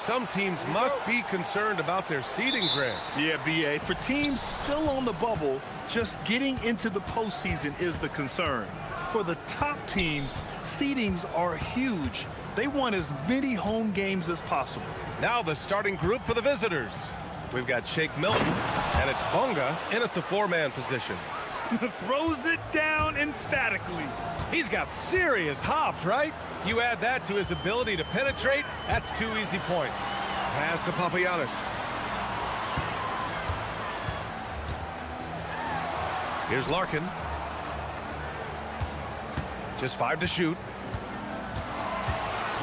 Some teams must be concerned about their seeding, Grant. Yeah, BA. For teams still on the bubble, just getting into the postseason is the concern. For the top teams, seedings are huge. They want as many home games as possible. Now the starting group for the visitors. We've got Shake Milton, and it's Bonga in at the four-man position. Throws it down emphatically. He's got serious hops, right? You add that to his ability to penetrate, that's 2 easy points. Pass to Papagiannis. Here's Larkin. Just 5 to shoot.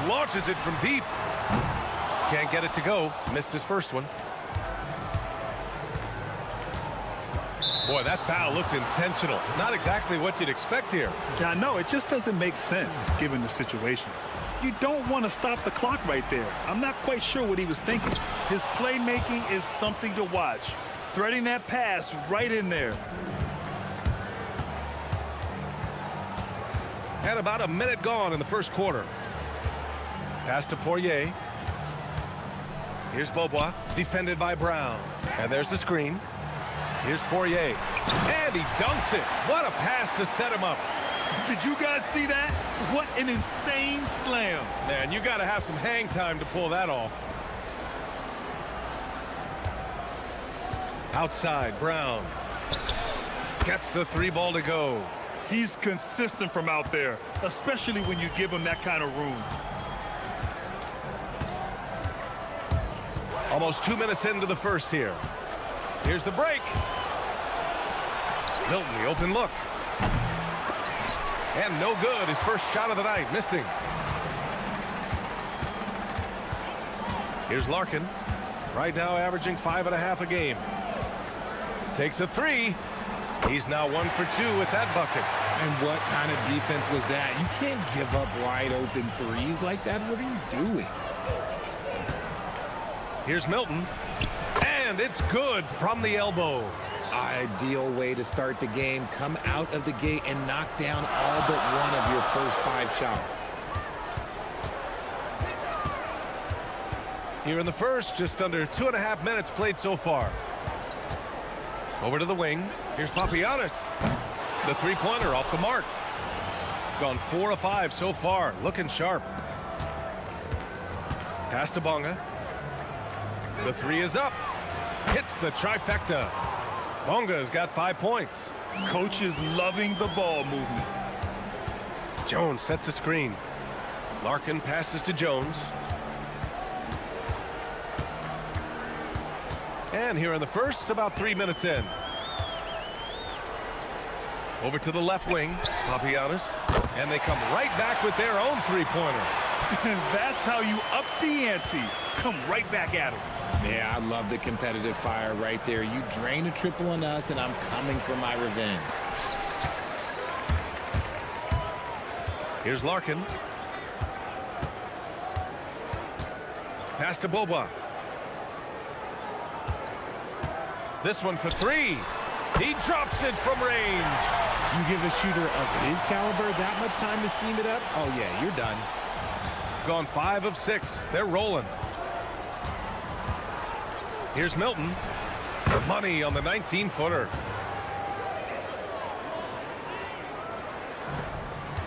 Launches it from deep. Can't get it to go. Missed his first one. Boy, that foul looked intentional. Not exactly what you'd expect here. Yeah, I know. It just doesn't make sense given the situation. You don't want to stop the clock right there. I'm not quite sure what he was thinking. His playmaking is something to watch. Threading that pass right in there. And about a minute gone in the first quarter. Pass to Poirier. Here's Beaubois, defended by Brown. And there's the screen. Here's Poirier. And he dunks it. What a pass to set him up. Did you guys see that? What an insane slam. Man, you got to have some hang time to pull that off. Outside, Brown. Gets the 3 ball to go. He's consistent from out there, especially when you give him that kind of room. Almost 2 minutes into the first here. Here's the break. Milton, the open look. And no good. His first shot of the night, missing. Here's Larkin. Right now averaging 5.5 a game. Takes a 3. He's now 1 for 2 with that bucket. And what kind of defense was that? You can't give up wide open threes like that. What are you doing? Here's Milton. And it's good from the elbow. Ideal way to start the game. Come out of the gate and knock down all but one of your first 5 shots. Here in the first, just under 2.5 minutes played so far. Over to the wing. Here's Papagiannis. The three-pointer off the mark. Gone 4 of 5 so far. Looking sharp. Pass to Bonga. The 3 is up. Hits the trifecta. Bonga's got 5 points. Coach is loving the ball movement. Jones sets a screen. Larkin passes to Jones. And here in the first, about 3 minutes in. Over to the left wing, Papagiannis. And they come right back with their own three-pointer. That's how you up the ante. Come right back at him. Yeah, I love the competitive fire right there. You drain a triple on us, and I'm coming for my revenge. Here's Larkin. Pass to Beaubois. This one for 3. He drops it from range. You give a shooter of his caliber that much time to seam it up? Oh, yeah, you're done. Gone 5 of 6. They're rolling. Here's Milton. Money on the 19-footer.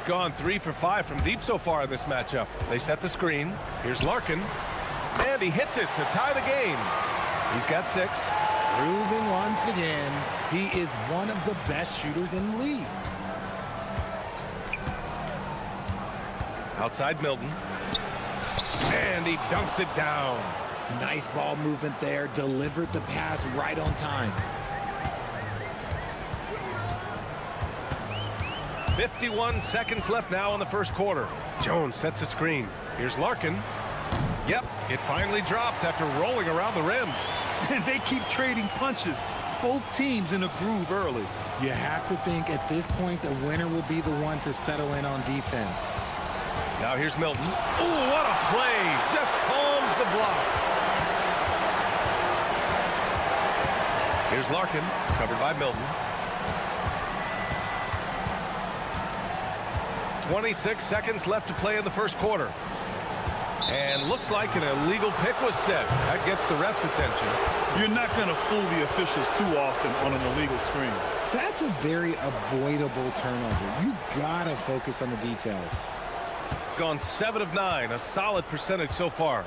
Gone 3 for 5 from deep so far in this matchup. They set the screen. Here's Larkin. And he hits it to tie the game. He's got 6. Proving once again, he is one of the best shooters in the league. Outside Milton. And he dunks it down. Nice ball movement there. Delivered the pass right on time. 51 seconds left now in the first quarter. Jones sets a screen. Here's Larkin. Yep, it finally drops after rolling around the rim. And they keep trading punches. Both teams in a groove early. You have to think at this point the winner will be the one to settle in on defense. Now here's Milton. Ooh, what a play. Just palms the block. Here's Larkin, covered by Milton. 26 seconds left to play in the first quarter. And looks like an illegal pick was set. That gets the ref's attention. You're not going to fool the officials too often on an illegal screen. That's a very avoidable turnover. You gotta focus on the details. Gone 7 of 9, a solid percentage so far.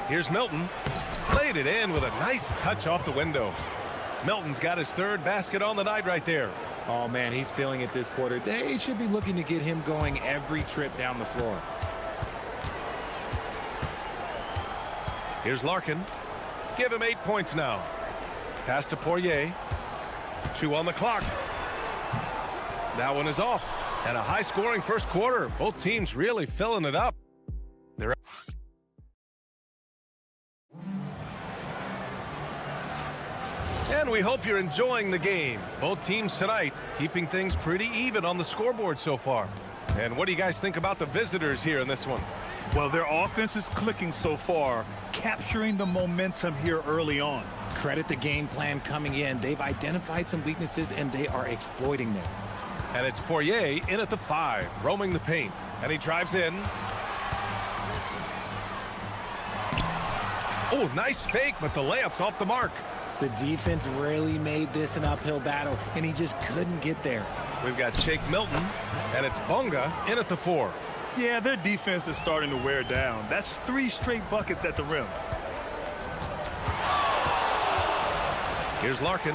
Here's Milton. Played it in with a nice touch off the window. Milton's got his 3rd basket on the night right there. Oh man, he's feeling it this quarter. They should be looking to get him going every trip down the floor. Here's Larkin. Give him 8 points now. Pass to Poirier. 2 on the clock. That one is off. And a high-scoring first quarter. Both teams really filling it up. They're And we hope you're enjoying the game. Both teams tonight keeping things pretty even on the scoreboard so far. And what do you guys think about the visitors here in this one? Well, their offense is clicking so far, capturing the momentum here early on. Credit the game plan coming in. They've identified some weaknesses, and they are exploiting them. And it's Poirier in at the 5, roaming the paint. And he drives in. Oh, nice fake, but the layup's off the mark. The defense really made this an uphill battle, and he just couldn't get there. We've got Shake Milton, and it's Bunga in at the 4. Yeah, their defense is starting to wear down. That's 3 straight buckets at the rim. Here's Larkin.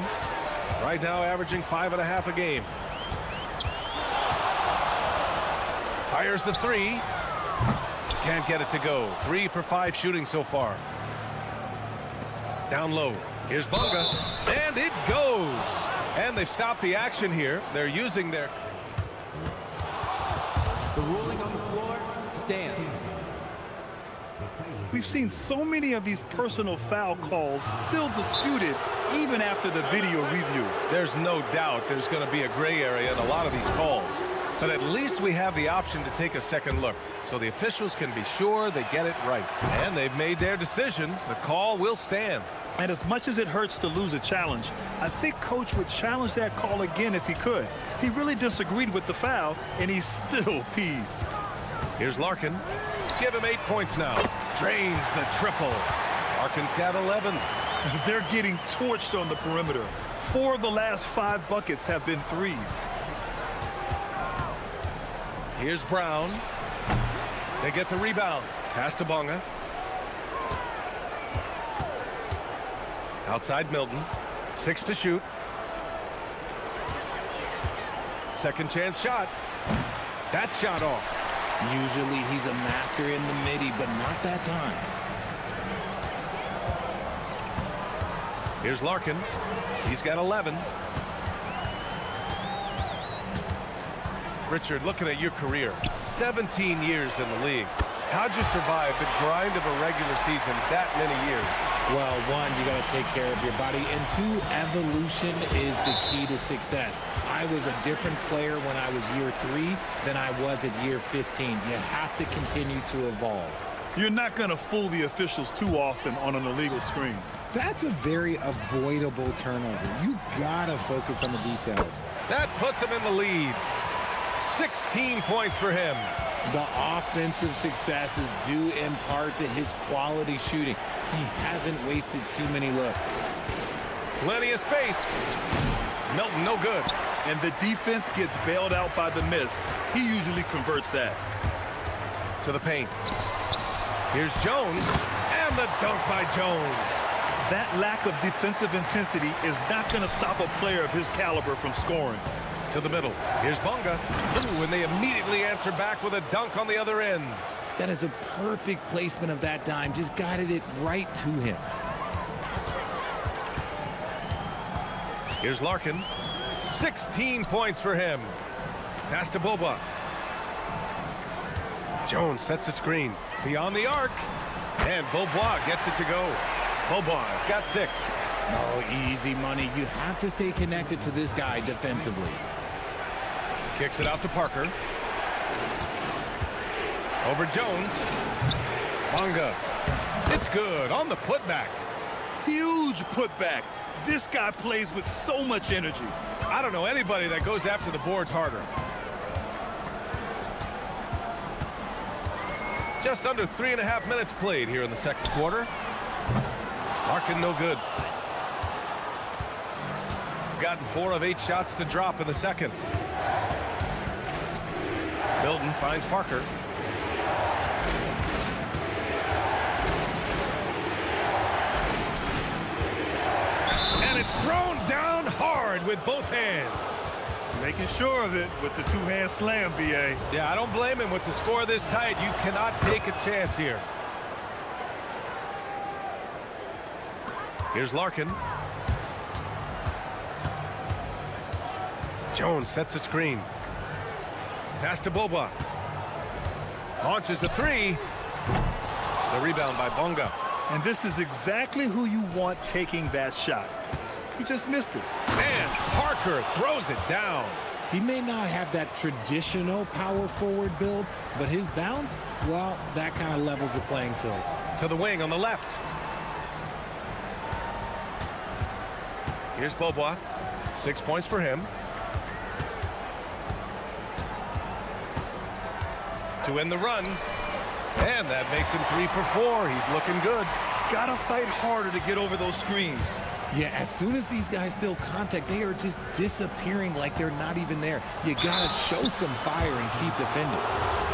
Right now averaging 5.5 a game. Fires the 3. Can't get it to go. 3 for 5 shooting so far. Down low. Here's Bunga. And it goes. And they've stopped the action here. They're using their... The ruling on the floor stands. We've seen so many of these personal foul calls still disputed even after the video review. There's no doubt there's going to be a gray area in a lot of these calls. But at least we have the option to take a second look, so the officials can be sure they get it right. And they've made their decision. The call will stand. And as much as it hurts to lose a challenge, I think Coach would challenge that call again if he could. He really disagreed with the foul, and he's still peeved. Here's Larkin. Give him 8 points now. Drains the triple. Larkin's got 11. They're getting torched on the perimeter. 4 of the last 5 buckets have been threes. Here's Brown. They get the rebound. Pass to Bunga. Outside Milton. 6 to shoot. Second chance shot. That shot off. Usually he's a master in the midi, but not that time. Here's Larkin. He's got 11. Richard, looking at your career, 17 years in the league. How'd you survive the grind of a regular season that many years? Well, 1, you got to take care of your body, and 2, evolution is the key to success. I was a different player when I was year 3 than I was at year 15. You have to continue to evolve. You're not going to fool the officials too often on an illegal screen. That's a very avoidable turnover. You got to focus on the details. That puts him in the lead. 16 points for him. The offensive success is due in part to his quality shooting. He hasn't wasted too many looks. Plenty of space. Milton, no good. And the defense gets bailed out by the miss. He usually converts that. To the paint. Here's Jones. And the dunk by Jones. That lack of defensive intensity is not going to stop a player of his caliber from scoring. To the middle. Here's Bunga. Ooh, and they immediately answer back with a dunk on the other end. That is a perfect placement of that dime. Just guided it right to him. Here's Larkin. 16 points for him. Pass to Boba. Jones sets a screen. Beyond the arc. And Beaubois gets it to go. Beaubois got 6. Oh, easy money. You have to stay connected to this guy defensively. Kicks it out to Parker. Over Jones. Bunga. It's good on the putback. Huge putback. This guy plays with so much energy. I don't know anybody that goes after the boards harder. Just under 3.5 minutes played here in the second quarter. Larkin no good. Gotten 4 of 8 shots to drop in the second. Milton finds Parker. And it's thrown down hard with both hands. Making sure of it with the two-hand slam, B.A. Yeah, I don't blame him with the score this tight. You cannot take a chance here. Here's Larkin. Jones sets a screen. Pass to Boba. Launches the 3. The rebound by Bonga. And this is exactly who you want taking that shot. He just missed it. And Parker throws it down. He may not have that traditional power forward build, but his bounce, well, that kind of levels the playing field. To the wing on the left. Here's Boba. 6 points for him. To end the run. And that makes him 3 for 4. He's looking good. Gotta fight harder to get over those screens. Yeah, as soon as these guys feel contact, they are just disappearing like they're not even there. You gotta show some fire and keep defending.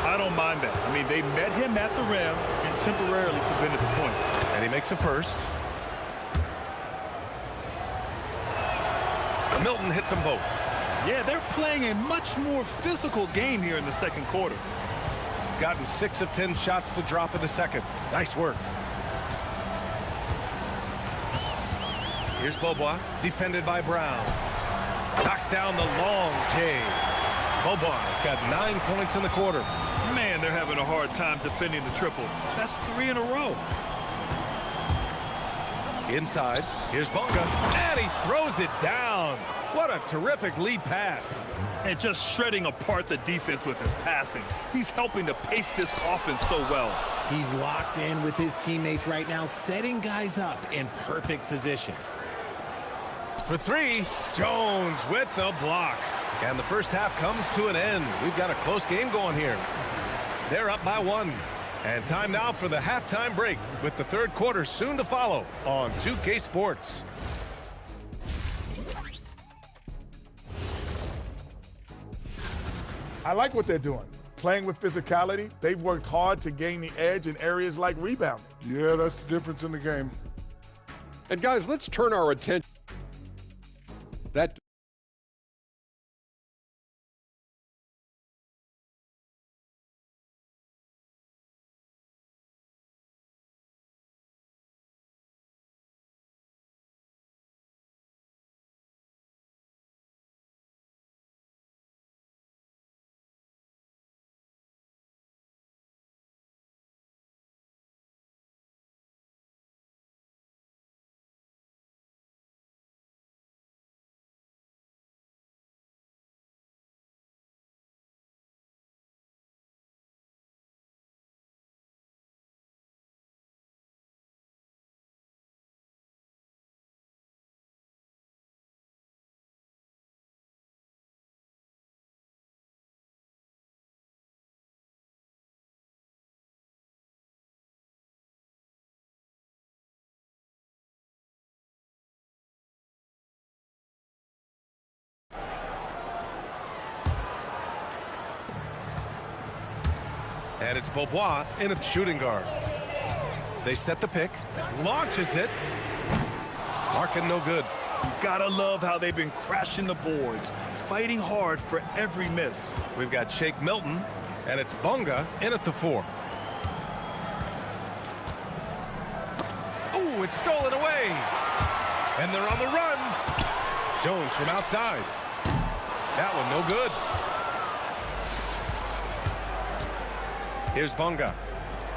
I don't mind that. I mean, they met him at the rim and temporarily prevented the points. And he makes a first. Milton hits them both. Yeah, they're playing a much more physical game here in the second quarter. Gotten 6 of 10 shots to drop in the second. Nice work. Here's Bobois, defended by Brown. Knocks down the long J. Bobois got 9 points in the quarter. Man, they're having a hard time defending the triple. That's 3 in a row. Inside, here's Bonga, and he throws it down. What a terrific lead pass. And just shredding apart the defense with his passing. He's helping to pace this offense so well. He's locked in with his teammates right now, setting guys up in perfect position. For 3, Jones with the block. And the first half comes to an end. We've got a close game going here. They're up by 1. And time now for the halftime break, with the third quarter soon to follow on 2K Sports. I like what they're doing. Playing with physicality, they've worked hard to gain the edge in areas like rebounding. Yeah, that's the difference in the game. And guys, let's turn our attention. That And it's Bobois in a shooting guard. They set the pick, launches it. Larkin no good. You gotta love how they've been crashing the boards, fighting hard for every miss. We've got Shake Milton, and it's Bonga in at the 4. Ooh, it's stolen away. And they're on the run. Jones from outside. That one no good. Here's Bonga.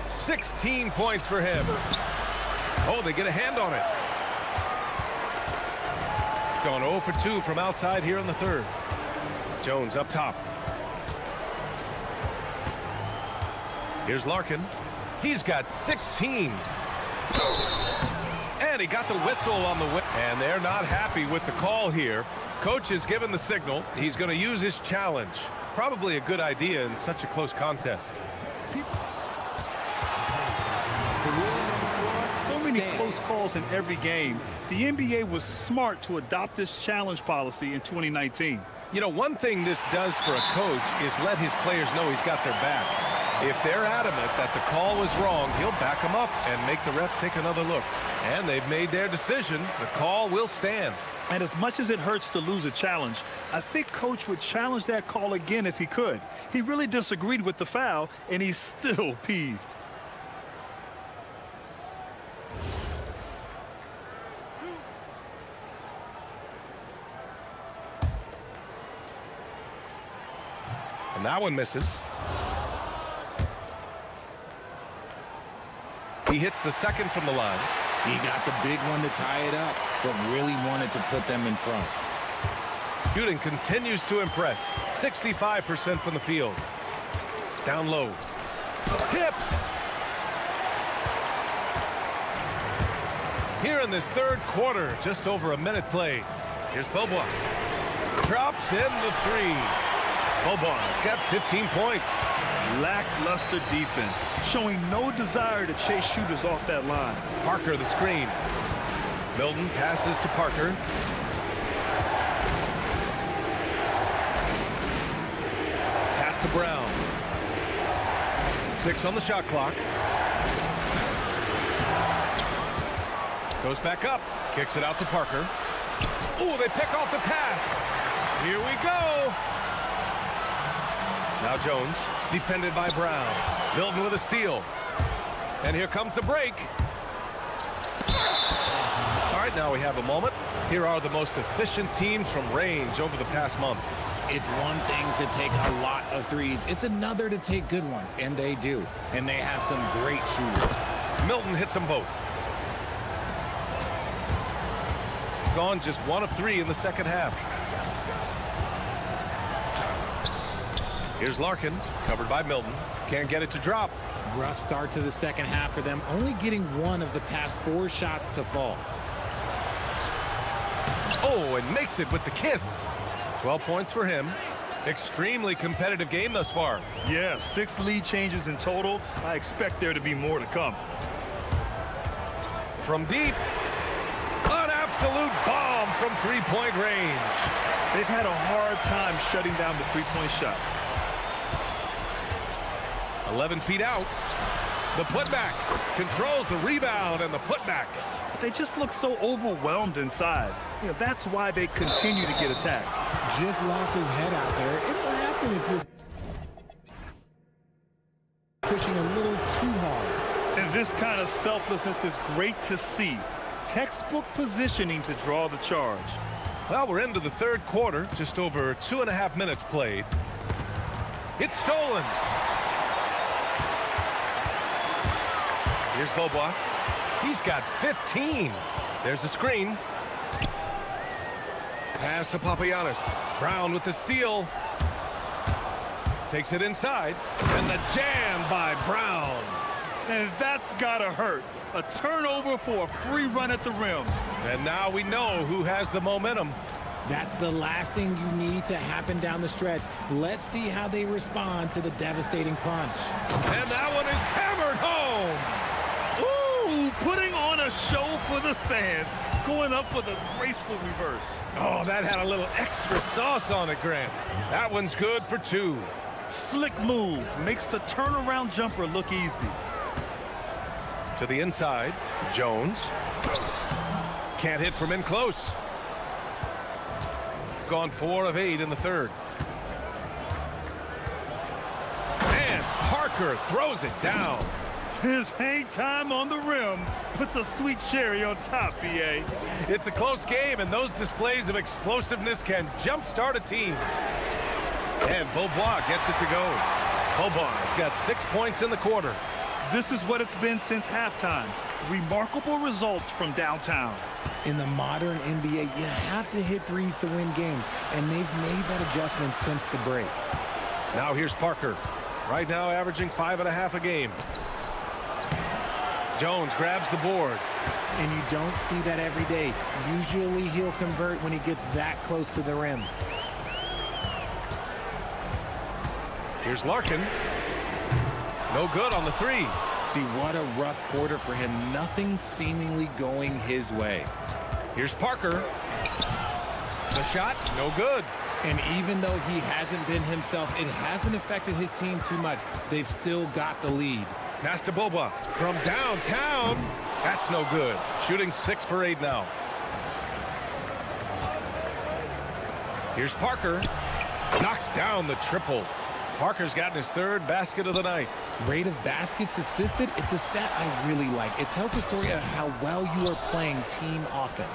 16 points for him. Oh, they get a hand on it. Going 0 for 2 from outside here in the third. Jones up top. Here's Larkin. He's got 16. And he got the whistle on the way. And they're not happy with the call here. Coach has given the signal. He's going to use his challenge. Probably a good idea in such a close contest. many Stands. close calls in every game. The NBA was smart to adopt this challenge policy in 2019. You know, one thing this does for a coach is let his players know he's got their back. If they're adamant that the call was wrong, he'll back them up and make the refs take another look. And they've made their decision. The call will stand. And as much as it hurts to lose a challenge, I think Coach would challenge that call again if he could. He really disagreed with the foul, and he's still peeved. And that one misses. He hits the second from the line. He got the big one to tie it up, but really wanted to put them in front. Shooting continues to impress. 65% from the field. Down low. Tipped. Here in this third quarter, just over a minute played. Here's Beaubois. Drops in the three. Beaubois got 15 points. Lackluster defense, showing no desire to chase shooters off that line. Parker the screen. Milton passes to Parker. Pass to Brown. 6 on the shot clock. Goes back up. Kicks it out to Parker. Oh, they pick off the pass. Here we go. Now Jones, defended by Brown. Milton with a steal. And here comes the break. All right, now we have a moment. Here are the most efficient teams from range over the past month. It's one thing to take a lot of threes. It's another to take good ones, and they do. And they have some great shooters. Milton hits them both. Gone just 1 of 3 in the second half. Here's Larkin, covered by Milton. Can't get it to drop. Rough start to the second half for them, only getting 1 of the past 4 shots to fall. Oh, and makes it with the kiss. 12 points for him. Extremely competitive game thus far. Yeah, 6 lead changes in total. I expect there to be more to come. From deep, an absolute bomb from three-point range. They've had a hard time shutting down the three-point shot. 11 feet out. The putback controls the rebound and the putback. They just look so overwhelmed inside. You know, that's why they continue to get attacked. Just lost his head out there. It'll happen if you're pushing a little too hard. And this kind of selflessness is great to see. Textbook positioning to draw the charge. Well, we're into the third quarter, just over 2.5 minutes played. It's stolen. Here's Beaubois. He's got 15. There's a screen. Pass to Papagiannis. Brown with the steal. Takes it inside. And the jam by Brown. And that's gotta hurt. A turnover for a free run at the rim. And now we know who has the momentum. That's the last thing you need to happen down the stretch. Let's see how they respond to the devastating punch. And that one is hammered home. Ooh, putting on a show for the fans. Going up for the graceful reverse. Oh, that had a little extra sauce on it, Grant. That one's good for 2. Slick move. Makes the turnaround jumper look easy. To the inside, Jones. Can't hit from in close. Gone 4 of 8 in the third. And Parker throws it down. His hang time on the rim puts a sweet cherry on top, BA. It's a close game, and those displays of explosiveness can jumpstart a team. And Beaubois gets it to go. Beaubois got 6 points in the quarter. This is what it's been since halftime. Remarkable results from downtown. In the modern NBA, you have to hit threes to win games, and they've made that adjustment since the break. Now here's Parker. Right now averaging 5.5 a game. Jones grabs the board. And you don't see that every day. Usually he'll convert when he gets that close to the rim. Here's Larkin. No good on the 3. See, what a rough quarter for him. Nothing seemingly going his way. Here's Parker. The shot, no good. And even though he hasn't been himself, it hasn't affected his team too much. They've still got the lead. Pass to Boba from downtown. That's no good. Shooting 6 for 8 now. Here's Parker. Knocks down the triple. Parker's gotten his 3rd basket of the night. Rate of baskets assisted, it's a stat I really like. It tells the story of how well you are playing team offense.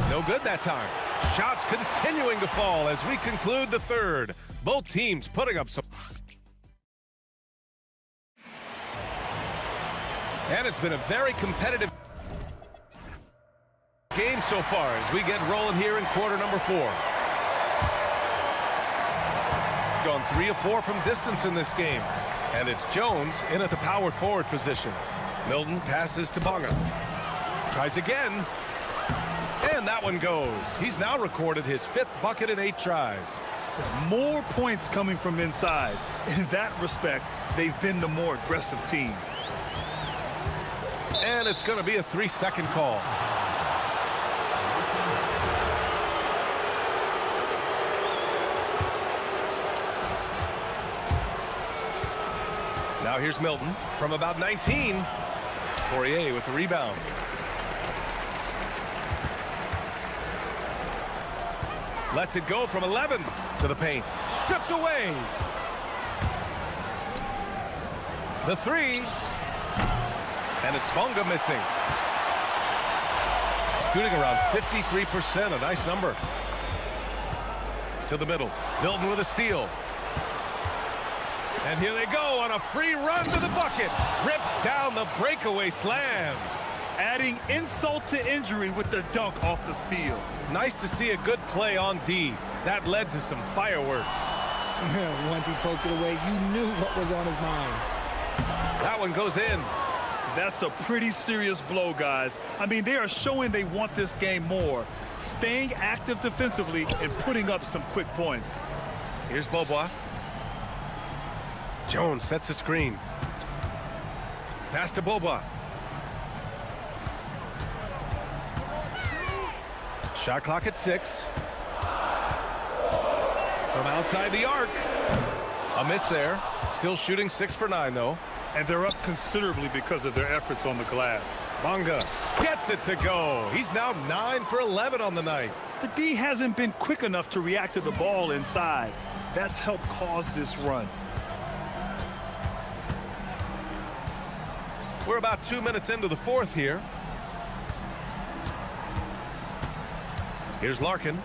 No good that time. Shots continuing to fall as we conclude the 3rd. Both teams putting up some. And it's been a very competitive game so far as we get rolling here in quarter number 4. Gone 3 of 4 from distance in this game. And it's Jones in at the power forward position. Milton passes to Bonga. Tries again. And that one goes. He's now recorded his 5th bucket in 8 tries. More points coming from inside. In that respect, they've been the more aggressive team. And it's going to be a 3-second call. Now here's Milton from about 19. Poirier with the rebound. Lets it go from 11 to the paint. Stripped away. The 3. And it's Bonga missing. Shooting around 53%, a nice number. To the middle. Milton with a steal. And here they go on a free run to the bucket. Rips down the breakaway slam. Adding insult to injury with the dunk off the steal. Nice to see a good play on D. That led to some fireworks. Once he poked it away, you knew what was on his mind. That one goes in. That's a pretty serious blow, guys. I mean, they are showing they want this game more. Staying active defensively and putting up some quick points. Here's Bobois. Jones sets a screen. Pass to Bobois. Shot clock at 6. From outside the arc. A miss there. Still shooting 6 for 9, though. And they're up considerably because of their efforts on the glass. Bonga gets it to go. He's now 9 for 11 on the night. The D hasn't been quick enough to react to the ball inside. That's helped cause this run. We're about 2 minutes into the 4th here. Here's Larkin.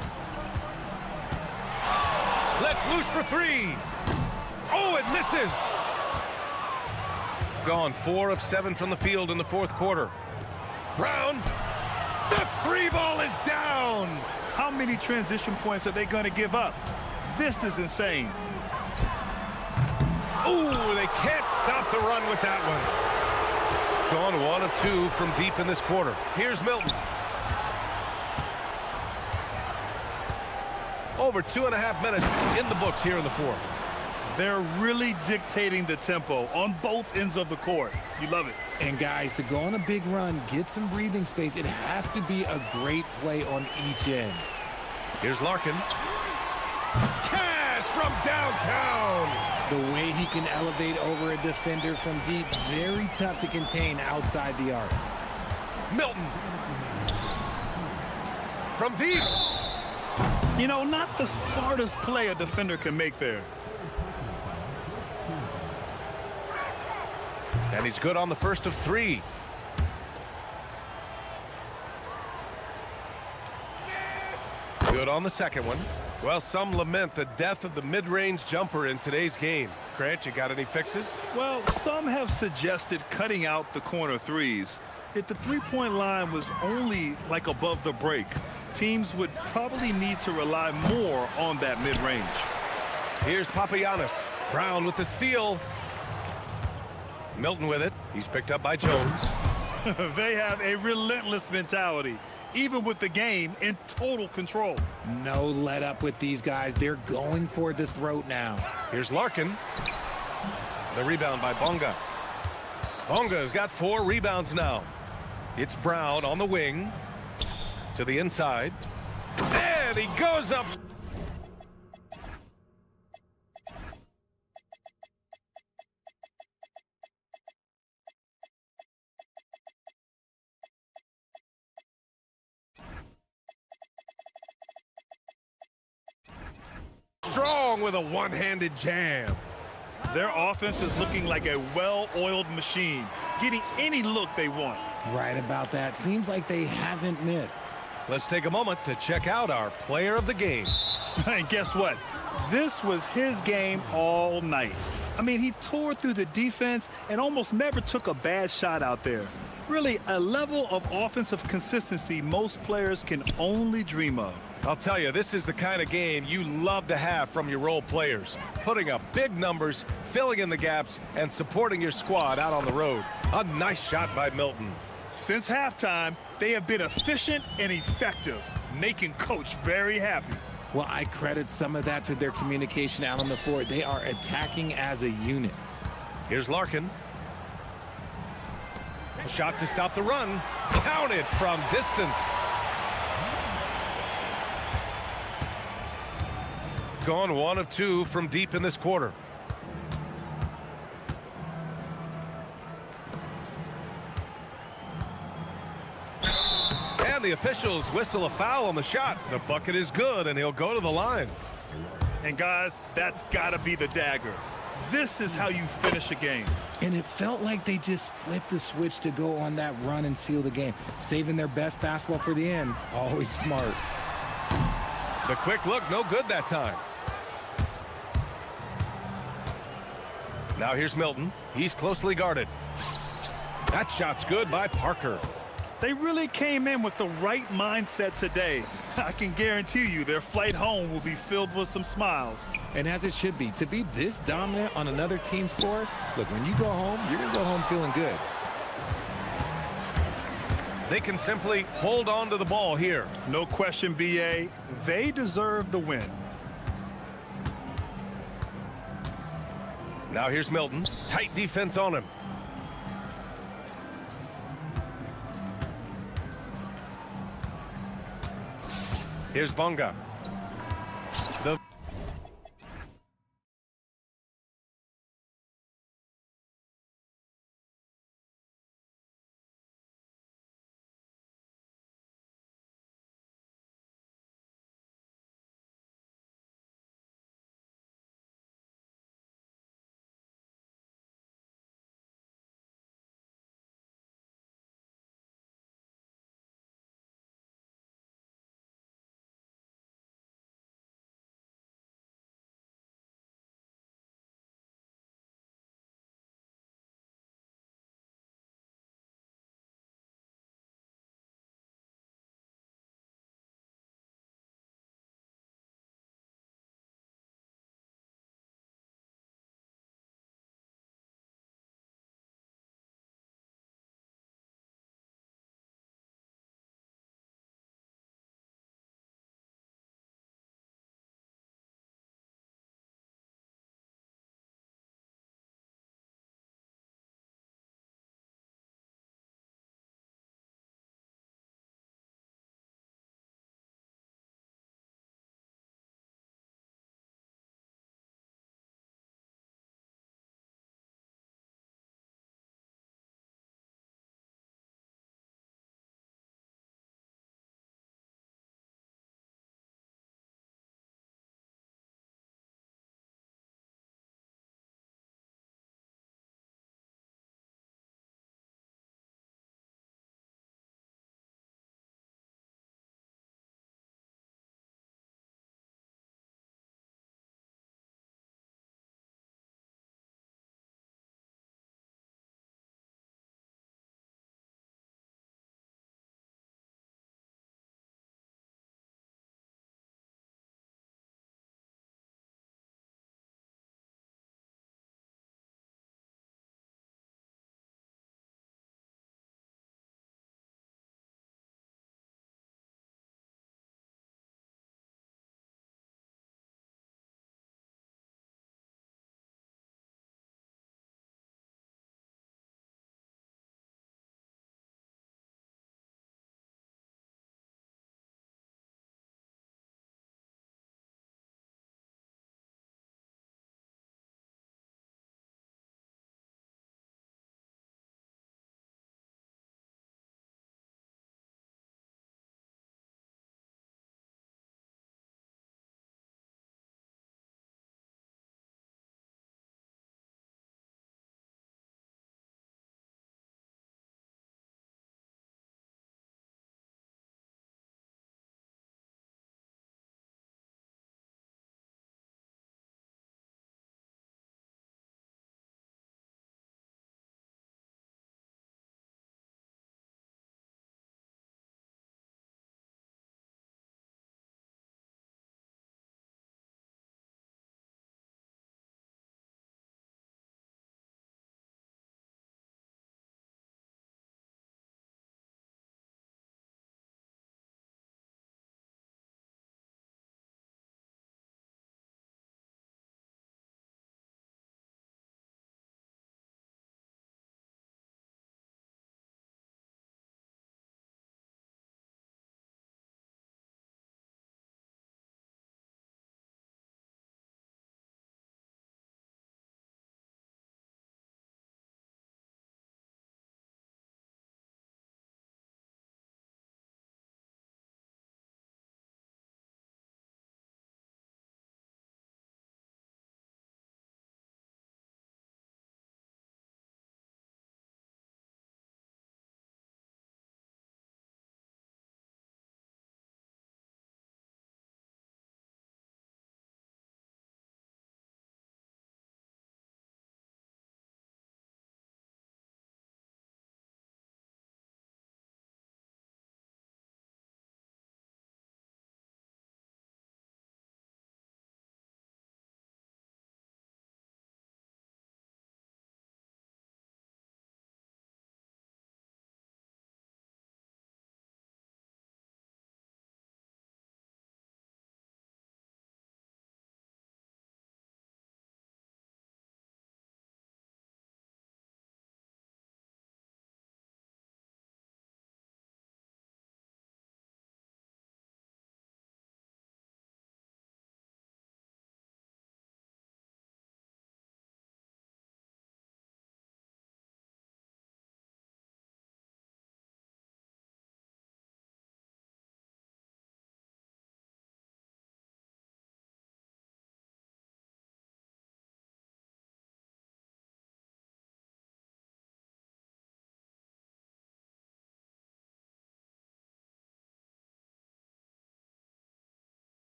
Let's loose for 3. Oh, it misses. Gone 4 of 7 from the field in the 4th quarter. Brown. The 3 ball is down. How many transition points are they going to give up? This is insane. Ooh, they can't stop the run with that one. Gone 1 of 2 from deep in this quarter. Here's Milton. Over 2.5 minutes in the books here in the 4th. They're really dictating the tempo on both ends of the court. You love it. And guys, to go on a big run, get some breathing space, it has to be a great play on each end. Here's Larkin. Cash from downtown. The way he can elevate over a defender from deep, very tough to contain outside the arc. Milton. From deep. You know, not the smartest play a defender can make there. And he's good on the first of 3. Good on the second one. Well, some lament the death of the mid-range jumper in today's game. Grant, you got any fixes? Well, some have suggested cutting out the corner threes. If the three-point line was only like above the break, teams would probably need to rely more on that mid-range. Here's Papagiannis. Brown with the steal. Milton with it. He's picked up by Jones. They have a relentless mentality, even with the game in total control. No let up with these guys. They're going for the throat now. Here's Larkin. The rebound by Bonga. Bonga's got 4 rebounds now. It's Brown on the wing to the inside. And he goes up. Strong with a one-handed jam. Their offense is looking like a well-oiled machine, getting any look they want. Right about that. Seems like they haven't missed. Let's take a moment to check out our player of the game. And guess what? This was his game all night. I mean, he tore through the defense and almost never took a bad shot out there. Really, a level of offensive consistency most players can only dream of. I'll tell you, this is the kind of game you love to have from your role players. Putting up big numbers, filling in the gaps, and supporting your squad out on the road. A nice shot by Milton. Since halftime, they have been efficient and effective, making Coach very happy. Well, I credit some of that to their communication out on the floor. They are attacking as a unit. Here's Larkin. A shot to stop the run. Counted from distance. Gone 1 of 2 from deep in this quarter. And the officials whistle a foul on the shot. The bucket is good, and he'll go to the line. And guys, that's got to be the dagger. This is how you finish a game. And it felt like they just flipped the switch to go on that run and seal the game. Saving their best basketball for the end. Always smart. The quick look, no good that time. Now here's Milton. He's closely guarded. That shot's good by Parker. They really came in with the right mindset today. I can guarantee you their flight home will be filled with some smiles. And as it should be, to be this dominant on another team's floor, look, when you go home, you're going to go home feeling good. They can simply hold on to the ball here. No question, BA. They deserve the win. Now here's Milton. Tight defense on him. Here's Bonga. The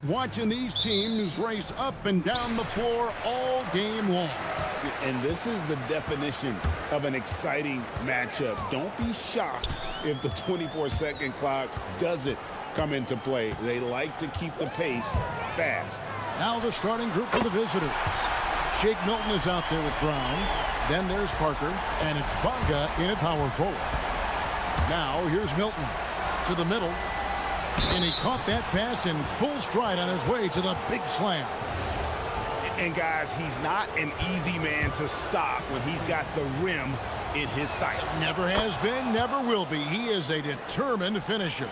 Watching these teams race up and down the floor all game long. And this is the definition of an exciting matchup. Don't be shocked if the 24-second clock doesn't come into play. They like to keep the pace fast. Now the starting group for the visitors. Shake Milton is out there with Brown. Then there's Parker, and it's Bonga in at power forward. Now here's Milton to the middle, and he caught that pass in full stride on his way to the big slam. And guys, he's not an easy man to stop when he's got the rim in his sights. Never has been, never will be. He is a determined finisher.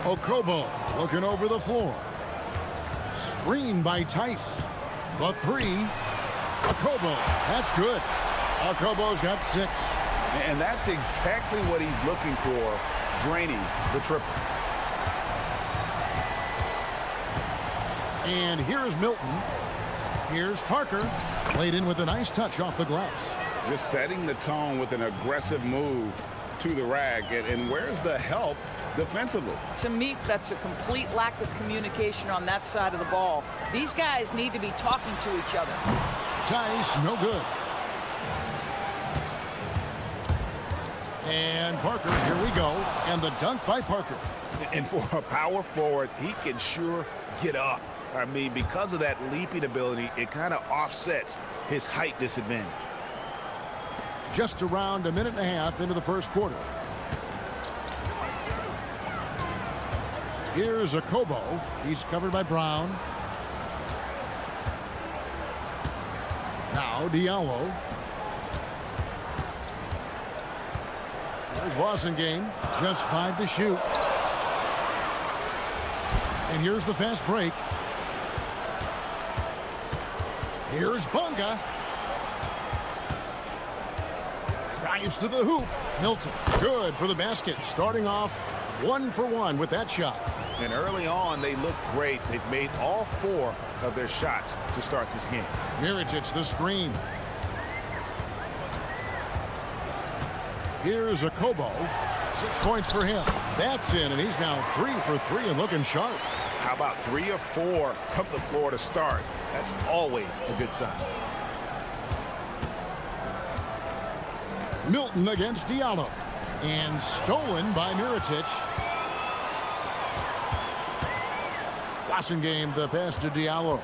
Okobo looking over the floor. Screen by Tice. The three. Okobo. That's good. Okobo's got 6. And that's exactly what he's looking for, draining the triple. And here's Milton. Here's Parker. Played in with a nice touch off the glass. Just setting the tone with an aggressive move to the rack. And where's the help defensively? To me, that's a complete lack of communication on that side of the ball. These guys need to be talking to each other. Tice, no good. And Parker, here we go. And the dunk by Parker. And for a power forward, he can sure get up. I mean, because of that leaping ability, it kind of offsets his height disadvantage. Just around a minute and a half into the first quarter. Here's Okobo. He's covered by Brown. Now Diallo. There's Wasengame. Just 5 to shoot. And here's the fast break. Here's Bonga. Drives to the hoop. Milton. Good for the basket. Starting off 1 for 1 with that shot. And early on, they look great. They've made all 4 of their shots to start this game. Mirotic, the screen. Here's Okobo. 6 points for him. That's in, and he's now 3 for 3 and looking sharp. How about 3 or 4 from the floor to start? That's always a good sign. Milton against Diallo. And stolen by Mirotic. Wasengame, the pass to Diallo.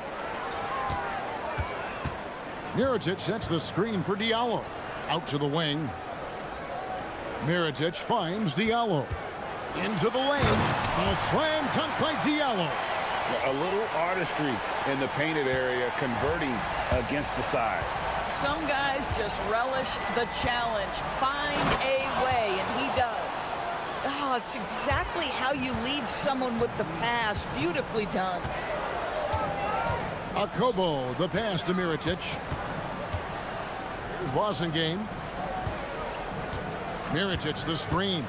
Mirotic sets the screen for Diallo. Out to the wing. Mirotic finds Diallo. Into the lane. A slam dunk by Diallo. A little artistry in the painted area, converting against the size. Some guys just relish the challenge. Find a way, and he does. Oh, it's exactly how you lead someone with the pass. Beautifully done. Okobo, the pass to Mirotic. Here's Wasengame. Mirotic, the screen.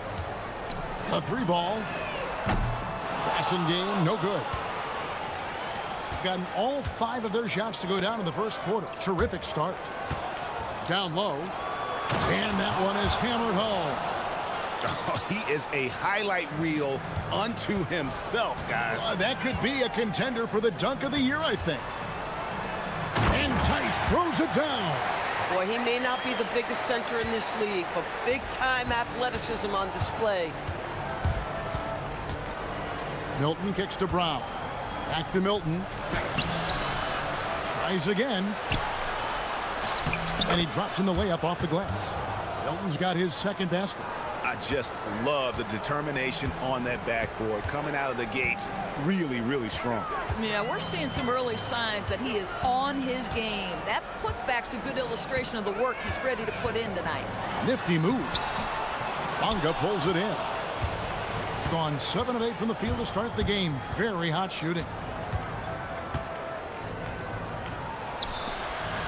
A 3 ball. Wasengame, no good. Gotten all 5 of their shots to go down in the first quarter. Terrific start. Down low. And that one is hammered home. Oh, he is a highlight reel unto himself, guys. That could be a contender for the dunk of the year, I think. And Tice throws it down. Boy, he may not be the biggest center in this league, but big-time athleticism on display. Milton kicks to Brown. Back to Milton. Tries again. And he drops in the layup off the glass. Milton's got his second basket. I just love the determination on that backboard. Coming out of the gates, really, really strong. Yeah, we're seeing some early signs that he is on his game. That putback's a good illustration of the work he's ready to put in tonight. Nifty move. Bonga pulls it in. Gone 7 of 8 from the field to start the game. Very hot shooting.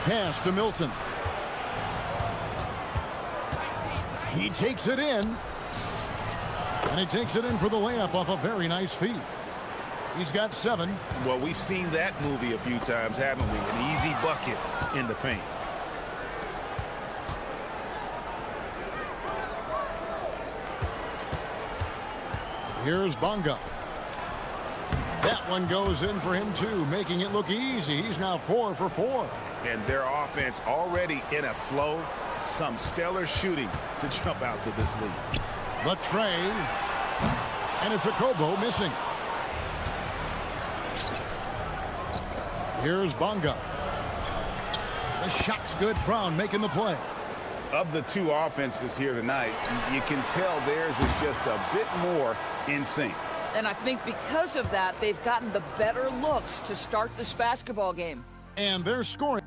Pass to Milton. He takes it in. And he takes it in for the layup off a very nice feed. He's got 7. Well, we've seen that movie a few times, haven't we? An easy bucket in the paint. Here's Bonga. That one goes in for him too, making it look easy. He's now 4 for 4. And their offense already in a flow. Some stellar shooting to jump out to this lead. The tray. And it's a Kobo missing. Here's Bonga. The shot's good. Brown making the play. Of the two offenses here tonight, you can tell theirs is just a bit more in sync. And I think because of that, they've gotten the better looks to start this basketball game. And they're scoring.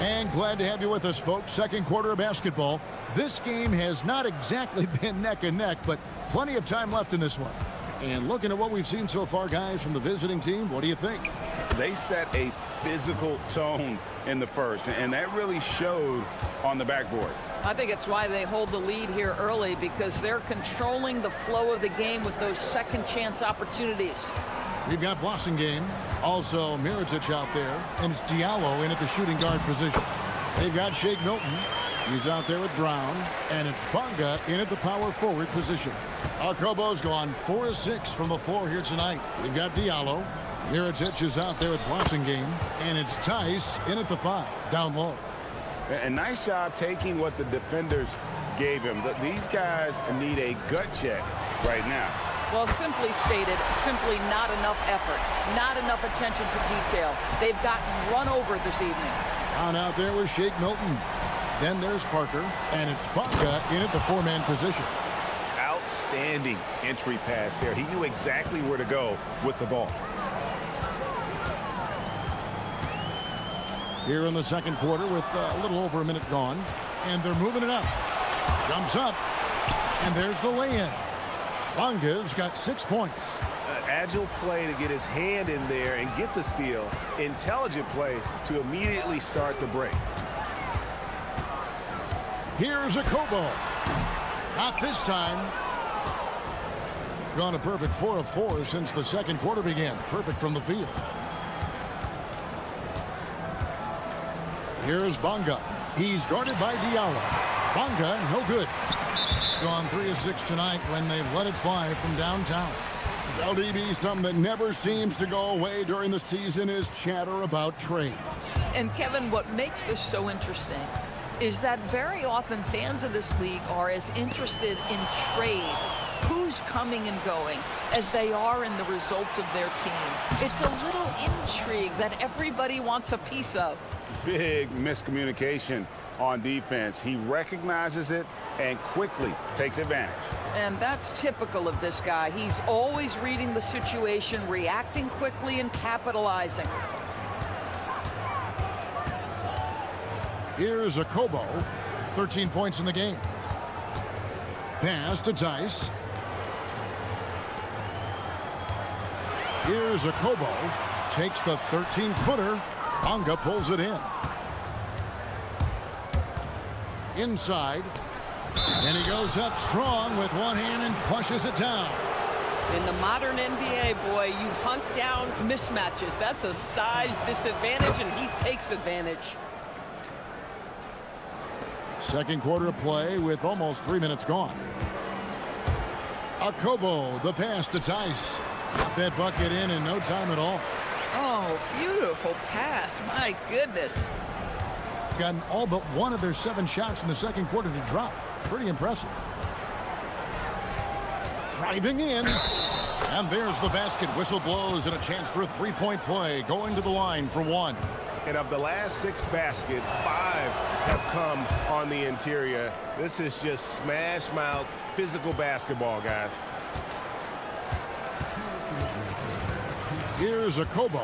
And glad to have you with us, folks. Second quarter of basketball. This game has not exactly been neck and neck, but plenty of time left in this one. And looking at what we've seen so far, guys, from the visiting team, what do you think? They set a physical tone in the first, and that really showed on the backboard. I think it's why they hold the lead here early, because they're controlling the flow of the game with those second chance opportunities. We've got Blossingame, also Mirotic out there, and it's Diallo in at the shooting guard position. They've got Shake Milton. He's out there with Brown, and it's Bonga in at the power forward position. Kobo's gone 4 of 6 from the floor here tonight. We've got Diallo. Mirotic is out there with Blossingame, and it's Tice in at the 5, down low. A nice job taking what the defenders gave him. These guys need a gut check right now. Well, simply stated, simply not enough effort, not enough attention to detail. They've gotten run over this evening. Brown out there with Shake Milton. Then there's Parker, and it's Bonga in at the 4-man position. Outstanding entry pass there. He knew exactly where to go with the ball. Here in the second quarter with a little over a minute gone, and they're moving it up. Jumps up, and there's the lay-in. Bonga's got 6 points. Agile play to get his hand in there and get the steal. Intelligent play to immediately start the break. Here's a Kobo. Not this time. Gone a perfect 4 of 4 since the second quarter began. Perfect from the field. Here's Bonga. He's guarded by Diallo. Bonga, no good. Gone 3 of 6 tonight when they've let it fly from downtown. LDB, something that never seems to go away during the season is chatter about trades. And Kevin, what makes this so interesting is that very often fans of this league are as interested in trades, who's coming and going, as they are in the results of their team. It's a little intrigue that everybody wants a piece of. Big miscommunication on defense. He recognizes it and quickly takes advantage. And that's typical of this guy. He's always reading the situation, reacting quickly, and capitalizing. Here's a Kobo. 13 points in the game. Pass to Tice. Here's a Kobo. Takes the 13-footer. Bonga pulls it in. Inside. And he goes up strong with one hand and flushes it down. In the modern NBA, boy, you hunt down mismatches. That's a size disadvantage, and he takes advantage. Second quarter of play with almost 3 minutes gone. Kobo, the pass to Tice. Got that bucket in no time at all. Oh, beautiful pass. My goodness. Gotten all but one of their 7 shots in the second quarter to drop. Pretty impressive. Driving in. And there's the basket. Whistle blows and a chance for a 3-point play. Going to the line for 1. And of the last 6 baskets, 5 have come on the interior. This is just smash mouth physical basketball, guys. Here's a Kobo.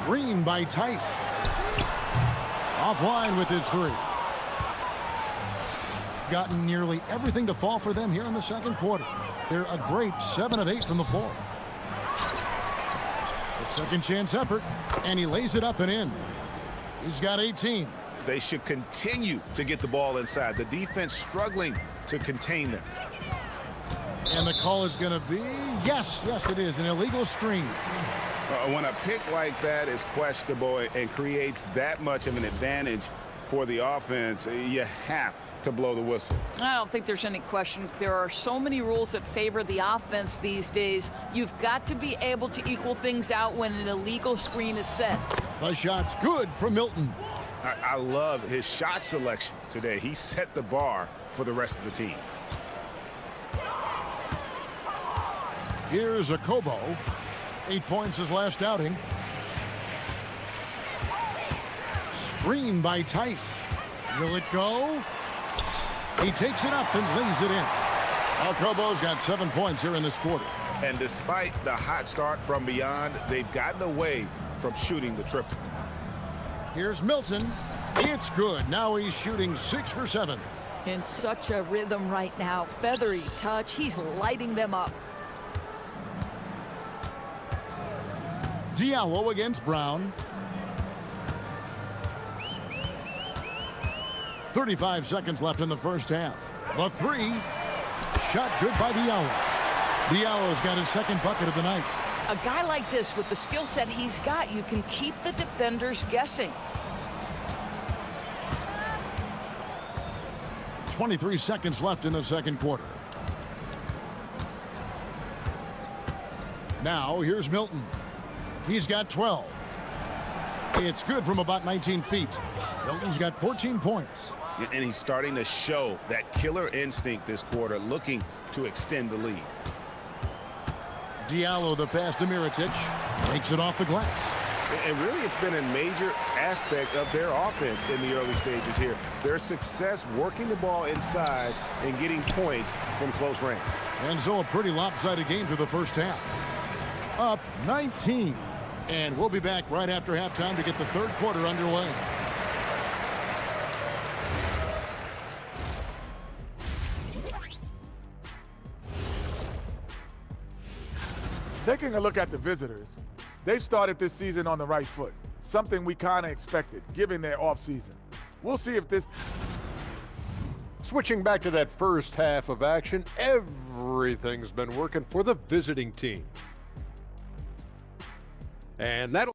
Screen by Tice. Offline with his 3. Gotten nearly everything to fall for them here in the second quarter. They're a great 7 of 8 from the floor. The second chance effort, and he lays it up and in. He's got 18. They should continue to get the ball inside. The defense struggling to contain them. And the call is going to be, yes, it is, an illegal screen. When a pick like that is questionable and creates that much of an advantage for the offense, you have to blow the whistle. I don't think there's any question. There are so many rules that favor the offense these days. You've got to be able to equal things out when an illegal screen is set. The shot's good from Milton. I love his shot selection today. He set the bar for the rest of the team. Here's a Kobo. 8 points his last outing. Screen by Tice. Will it go? He takes it up and lays it in. Kobo's got 7 points here in this quarter. And despite the hot start from beyond, they've gotten away from shooting the triple. Here's Milton. It's good. Now he's shooting 6 for 7. In such a rhythm right now. Feathery touch. He's lighting them up. Diallo against Brown. 35 seconds left in the first half. The three. Shot good by Diallo. Diallo's got his second bucket of the night. A guy like this, with the skill set he's got, you can keep the defenders guessing. 23 seconds left in the second quarter. Now here's Milton. He's got 12. It's good from about 19 feet. Milton's got 14 points. And he's starting to show that killer instinct this quarter, looking to extend the lead. Diallo, the pass to Mirotic, takes it off the glass. And really, it's been a major aspect of their offense in the early stages here. Their success working the ball inside and getting points from close range. And so a pretty lopsided game through the first half. Up 19. And we'll be back right after halftime to get the third quarter underway. Taking a look at the visitors, they've started this season on the right foot, something we kind of expected, given their offseason. We'll see if this... Switching back to that first half of action, everything's been working for the visiting team. And that'll...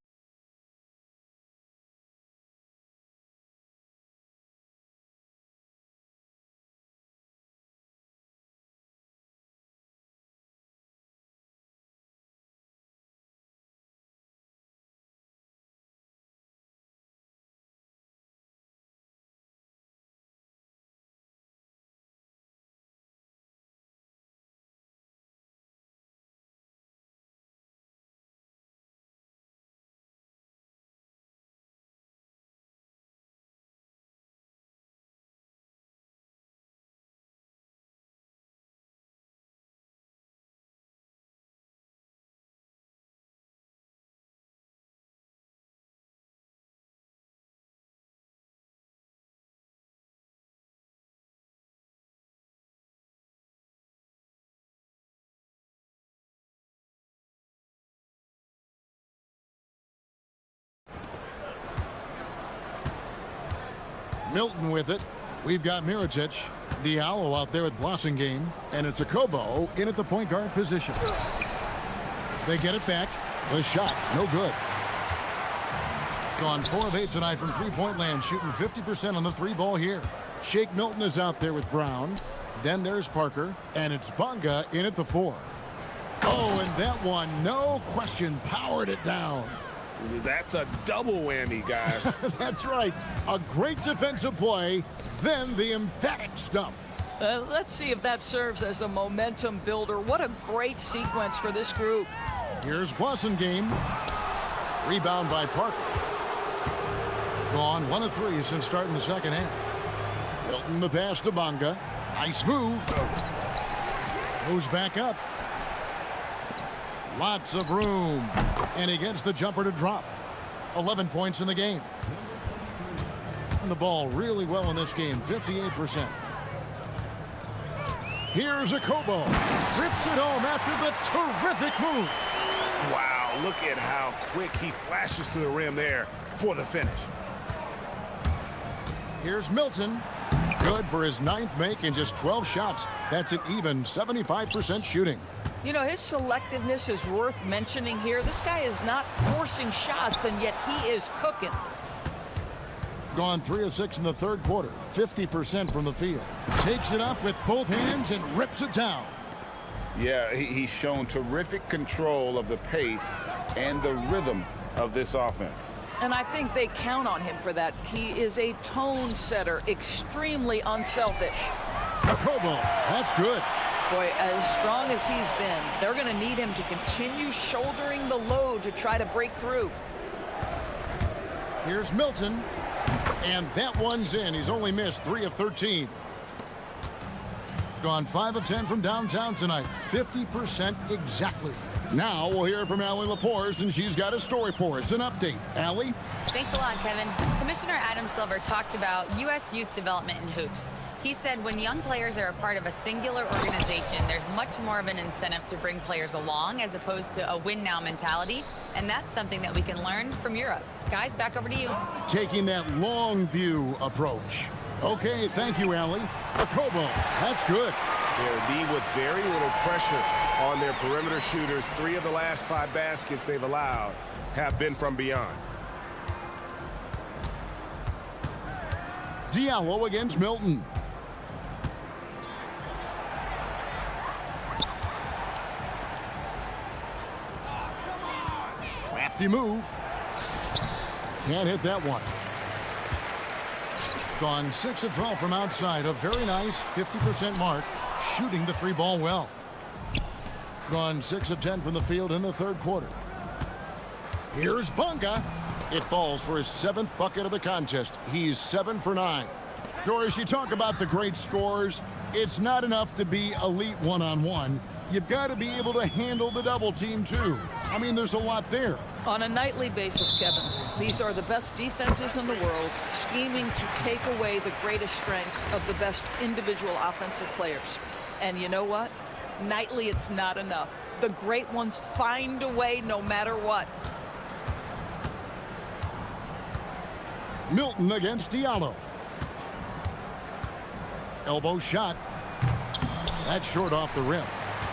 Milton with it. We've got Mirotic. Diallo out there with Blossingame. And it's a Kobo in at the point guard position. They get it back. The shot, no good. Gone 4 of 8 tonight from three-point land, shooting 50% on the three ball here. Shake Milton is out there with Brown. Then there's Parker. And it's Bonga in at the 4. Oh, and that one, no question, powered it down. That's a double whammy, guys. That's right. A great defensive play, then the emphatic stuff. Let's see if that serves as a momentum builder. What a great sequence for this group. Here's Blossingame. Rebound by Parker. Gone 1 of 3 since starting the second half. Milton the pass to Bonga. Nice move. Goes back up. Lots of room. And he gets the jumper to drop. 11 points in the game. And the ball really well in this game, 58%. Here's a Kobo. Rips it home after the terrific move. Wow, look at how quick he flashes to the rim there for the finish. Here's Milton. Good for his 9th make in just 12 shots. That's an even 75% shooting. You know, his selectiveness is worth mentioning here. This guy is not forcing shots, and yet he is cooking. Gone 3 of 6 in the third quarter, 50% from the field. Takes it up with both hands and rips it down. Yeah, he's shown terrific control of the pace and the rhythm of this offense. And I think they count on him for that. He is a tone setter, extremely unselfish. Kobo, that's good. Boy, as strong as he's been, they're going to need him to continue shouldering the load to try to break through. Here's Milton, and that one's in. He's only missed 3 of 13. Gone 5 of 10 from downtown tonight, 50% exactly. Now we'll hear from Allie LaForce, and she's got a story for us, an update. Allie? Thanks a lot, Kevin. Commissioner Adam Silver talked about U.S. youth development in hoops. He said when young players are a part of a singular organization, there's much more of an incentive to bring players along as opposed to a win-now mentality, and that's something that we can learn from Europe. Guys, back over to you. Taking that long view approach. Okay, thank you, Allie. Kobo, that's good. They're indeed with very little pressure on their perimeter shooters. 3 of the last 5 baskets they've allowed have been from beyond. Diallo against Milton. Crafty move. Can't hit that one. Gone 6 of 12 from outside. A very nice 50% mark. Shooting the 3 ball well. Gone 6 of 10 from the field in the third quarter. Here's Bunga. It falls for his 7th bucket of the contest. He's 7 for 9. Doris, you talk about the great scores. It's not enough to be elite one-on-one. You've got to be able to handle the double team, too. I mean, there's a lot there. On a nightly basis, Kevin, these are the best defenses in the world, scheming to take away the greatest strengths of the best individual offensive players. And you know what? Nightly, it's not enough. The great ones find a way no matter what. Milton against Diallo. Elbow shot. That's short off the rim.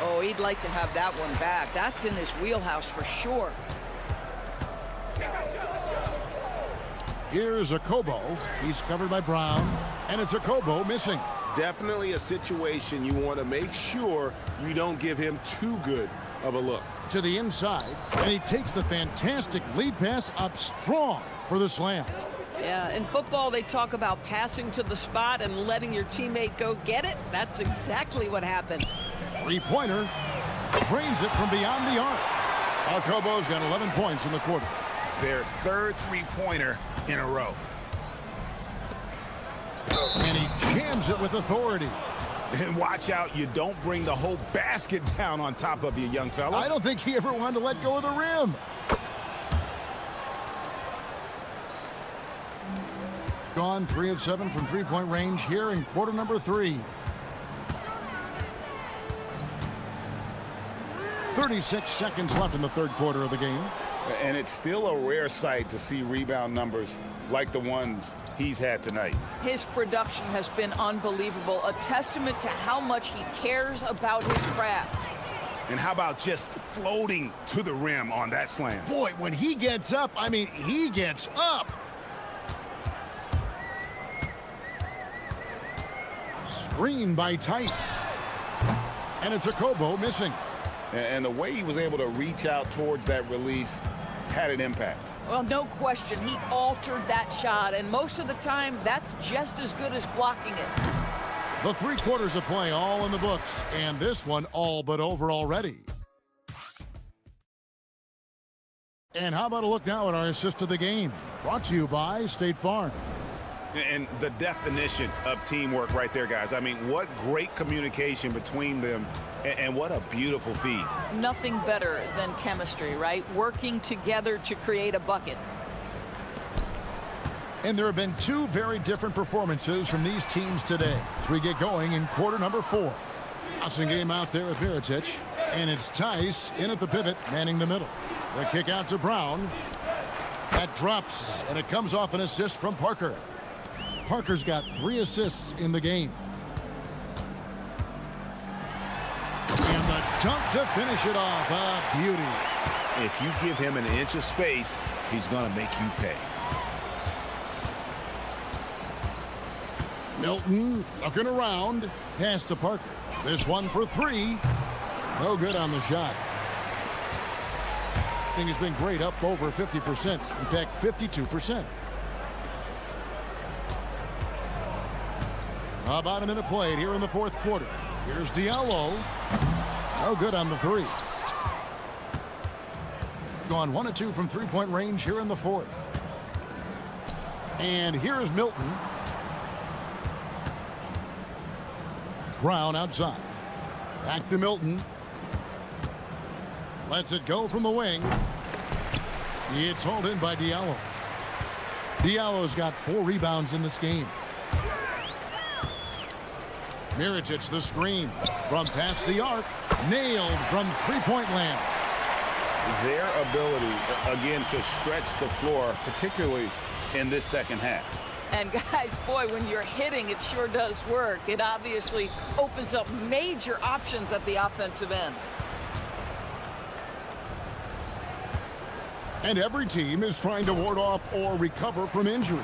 Oh, he'd like to have that one back. That's in his wheelhouse for sure. Here's a Kobo. He's covered by Brown, and it's a Kobo missing. Definitely a situation you want to make sure you don't give him too good of a look. To the inside, and he takes the fantastic lead pass up strong for the slam. Yeah, in football, they talk about passing to the spot and letting your teammate go get it. That's exactly what happened. Three-pointer. Drains it from beyond the arc. Kobo's got 11 points in the quarter. Their 3rd three-pointer in a row. And he jams it with authority. And watch out, you don't bring the whole basket down on top of you, young fella. I don't think he ever wanted to let go of the rim. Gone 3 of 7 from three-point range here in quarter number 3. 36 seconds left in the third quarter of the game. And it's still a rare sight to see rebound numbers like the ones he's had tonight. His production has been unbelievable, a testament to how much he cares about his craft. And how about just floating to the rim on that slam? Boy, when he gets up, I mean, he gets up. Screen by Tice. And it's a Kobo missing. And the way he was able to reach out towards that release had an impact. Well, no question. He altered that shot, and most of the time, that's just as good as blocking it. The 3 quarters of play all in the books, and this one all but over already. And how about a look now at our assist of the game? Brought to you by State Farm. And the definition of teamwork right there, guys. I mean, what great communication between them, and what a beautiful feed. Nothing better than chemistry, right? Working together to create a bucket. And there have been 2 very different performances from these teams today as we get going in quarter number 4. Awesome game out there with Mirotic, and it's Tice in at the pivot, manning the middle. The kick out to Brown. That drops, and it comes off an assist from Parker. Parker's got 3 assists in the game. And the dunk to finish it off. A beauty. If you give him an inch of space, he's going to make you pay. Milton looking around. Pass to Parker. This one for three. No good on the shot. Thing has been great, up over 50%. In fact, 52%. About a minute played here in the fourth quarter. Here's Diallo. No good on the three. Gone 1 of 2 from three-point range here in the fourth. And here is Milton. Brown outside. Back to Milton. Lets it go from the wing. It's hauled in by Diallo. Diallo's got 4 rebounds in this game. Mirotic the screen from past the arc. Nailed from three-point land. Their ability, again, to stretch the floor, particularly in this second half. And guys, boy, when you're hitting, it sure does work. It obviously opens up major options at the offensive end. And every team is trying to ward off or recover from injury.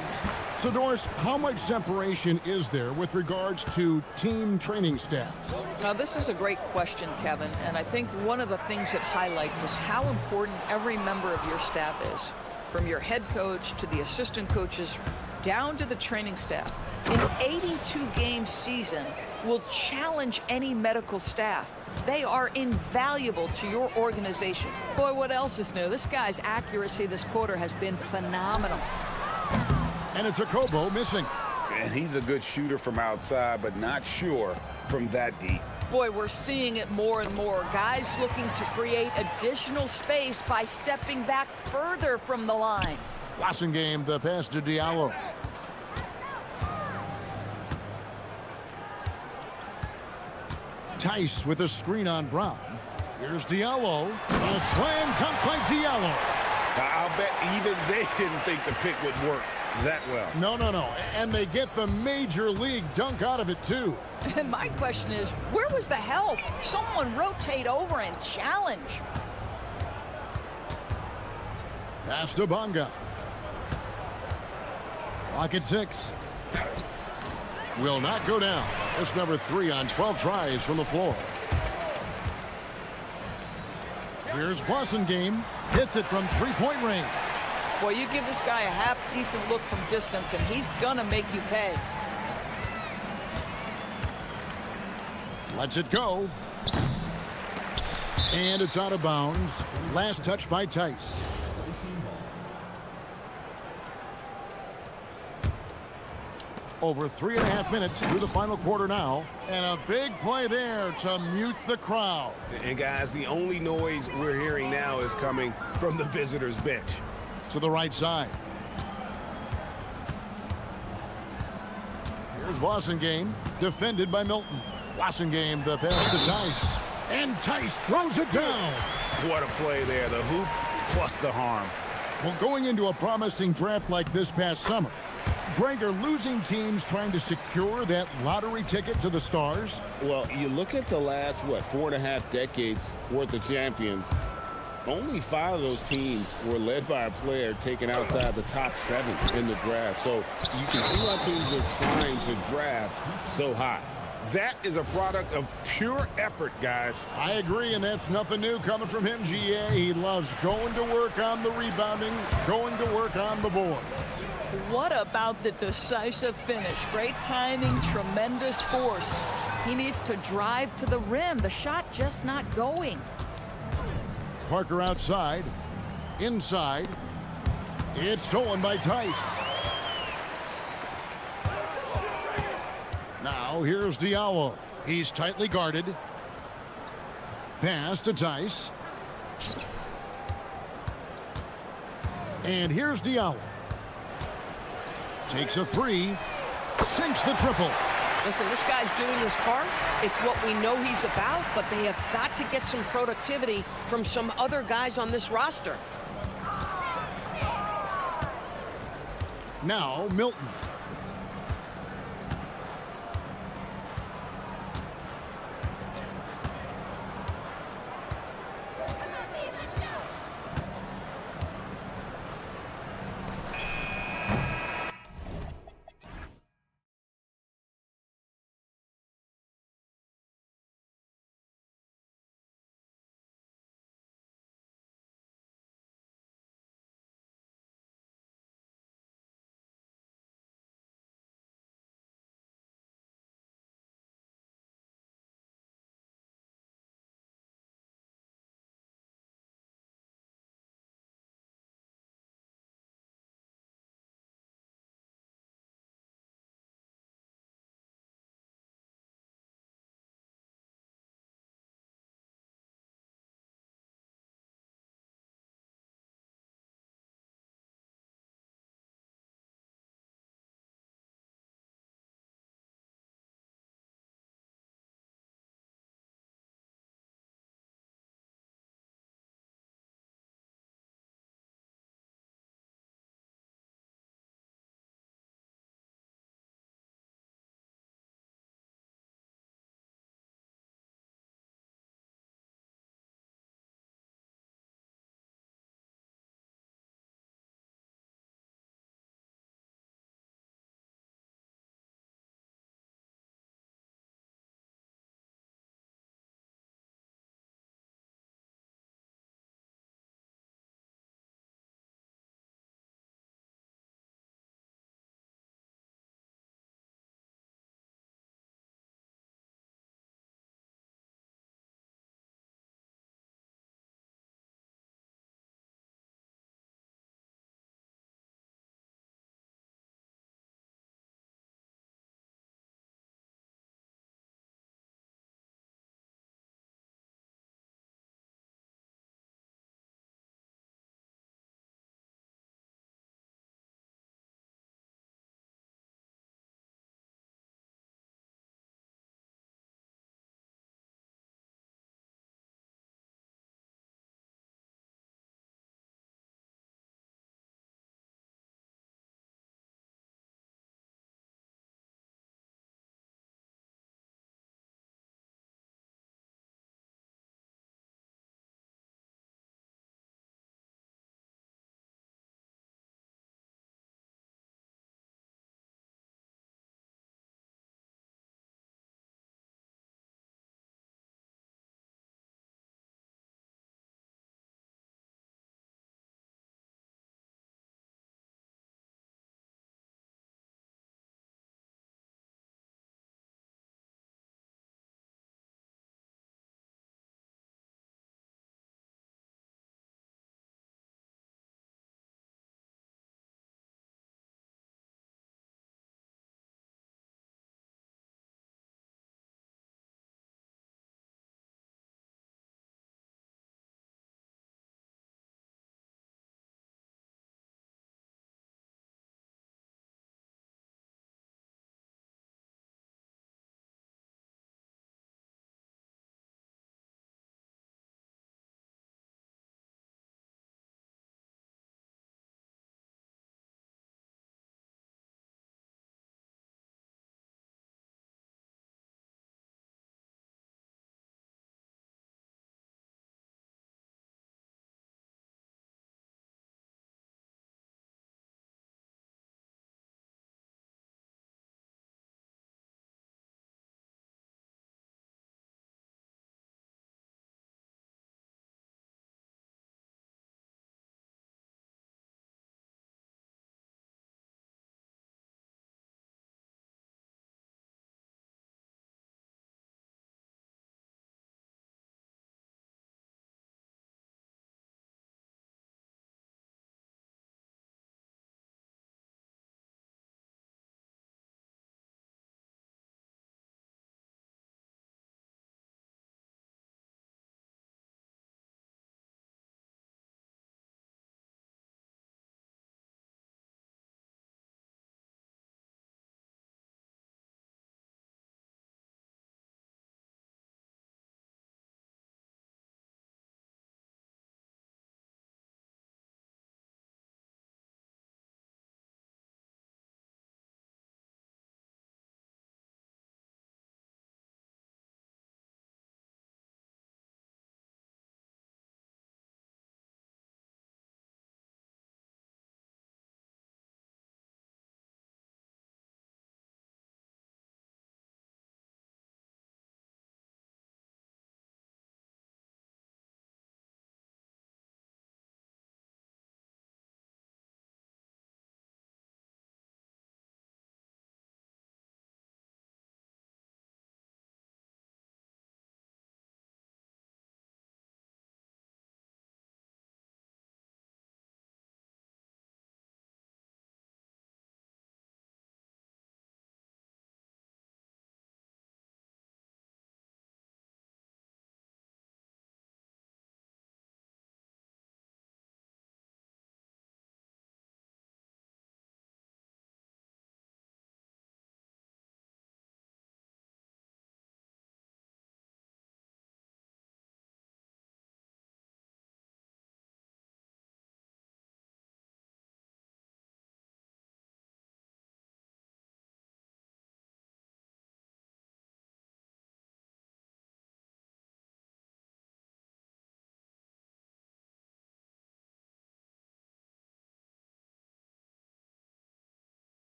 So, Doris, how much separation is there with regards to team training staffs? Now, this is a great question, Kevin, and I think one of the things it highlights is how important every member of your staff is, from your head coach to the assistant coaches, down to the training staff. An 82-game season will challenge any medical staff. They are invaluable to your organization. Boy, what else is new? This guy's accuracy this quarter has been phenomenal. And it's a Kobo missing. And he's a good shooter from outside, but not sure from that deep. Boy, we're seeing it more and more. Guys looking to create additional space by stepping back further from the line. Game, the pass to Diallo. Tice with a screen on Brown. Here's Diallo. A slam dunk by Diallo. I'll bet even they didn't think the pick would work that well. No. And they get the major league dunk out of it, too. And my question is, where was the help? Someone rotate over and challenge. Pass to Bonga. Clock at 6. Will not go down. That's number 3 on 12 tries from the floor. Here's Game. Hits it from three-point range. Boy, you give this guy a half-decent look from distance, and he's gonna make you pay. Lets it go. And it's out of bounds. Last touch by Tice. Over 3.5 minutes through the final quarter now. And a big play there to mute the crowd. And guys, the only noise we're hearing now is coming from the visitors' bench. To the right side. Here's Game, defended by Milton. Game, the pass to Tice. And Tice throws it down. What a play there, the hoop plus the harm. Well, going into a promising draft like this past summer, Greg, are losing teams trying to secure that lottery ticket to the stars? Well, you look at the last, 4.5 decades worth of champions, only 5 of those teams were led by a player taken outside the top 7 in the draft. So you can see why teams are trying to draft so high. That is a product of pure effort, guys. I agree, and that's nothing new coming from him, GA. He loves going to work on the rebounding, going to work on the board. What about the decisive finish? Great timing, tremendous force. He needs to drive to the rim. The shot just not going. Parker outside. Inside. It's stolen by Tice. Now here's Diallo. He's tightly guarded. Pass to Tice. And here's Diallo. Takes a 3. Sinks the triple. Listen, this guy's doing his part. It's what we know he's about, but they have got to get some productivity from some other guys on this roster. Now Milton.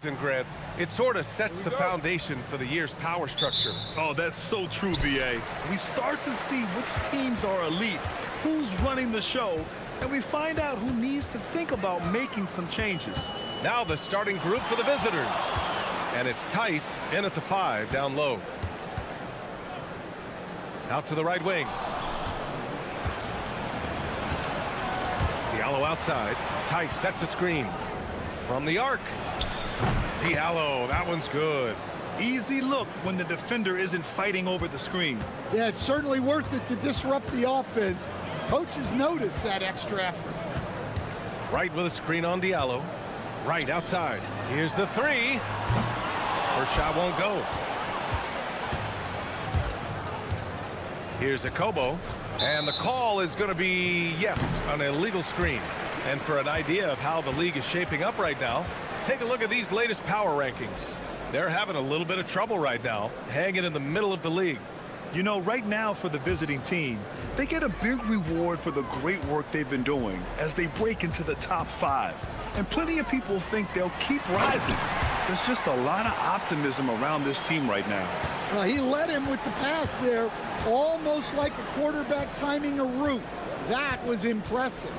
And Grant, it sort of sets the foundation for the year's power structure. Oh, that's so true, B.A. We start to see which teams are elite, who's running the show, and we find out who needs to think about making some changes. Now the starting group for the visitors. And it's Tice in at the 5, down low. Out to the right wing. Diallo outside. Tice sets a screen. From the arc. Diallo, that one's good. Easy look when the defender isn't fighting over the screen. Yeah, it's certainly worth it to disrupt the offense. Coaches notice that extra effort. Right with a screen on Diallo. Right outside. Here's the 3. First shot won't go. Here's a Kobo. And the call is going to be, yes, an illegal screen. And for an idea of how the league is shaping up right now, take a look at these latest power rankings. They're having a little bit of trouble right now, hanging in the middle of the league. You know, right now for the visiting team, they get a big reward for the great work they've been doing as they break into the top 5. And plenty of people think they'll keep rising. There's just a lot of optimism around this team right now. Well, he led him with the pass there, almost like a quarterback timing a route. That was impressive.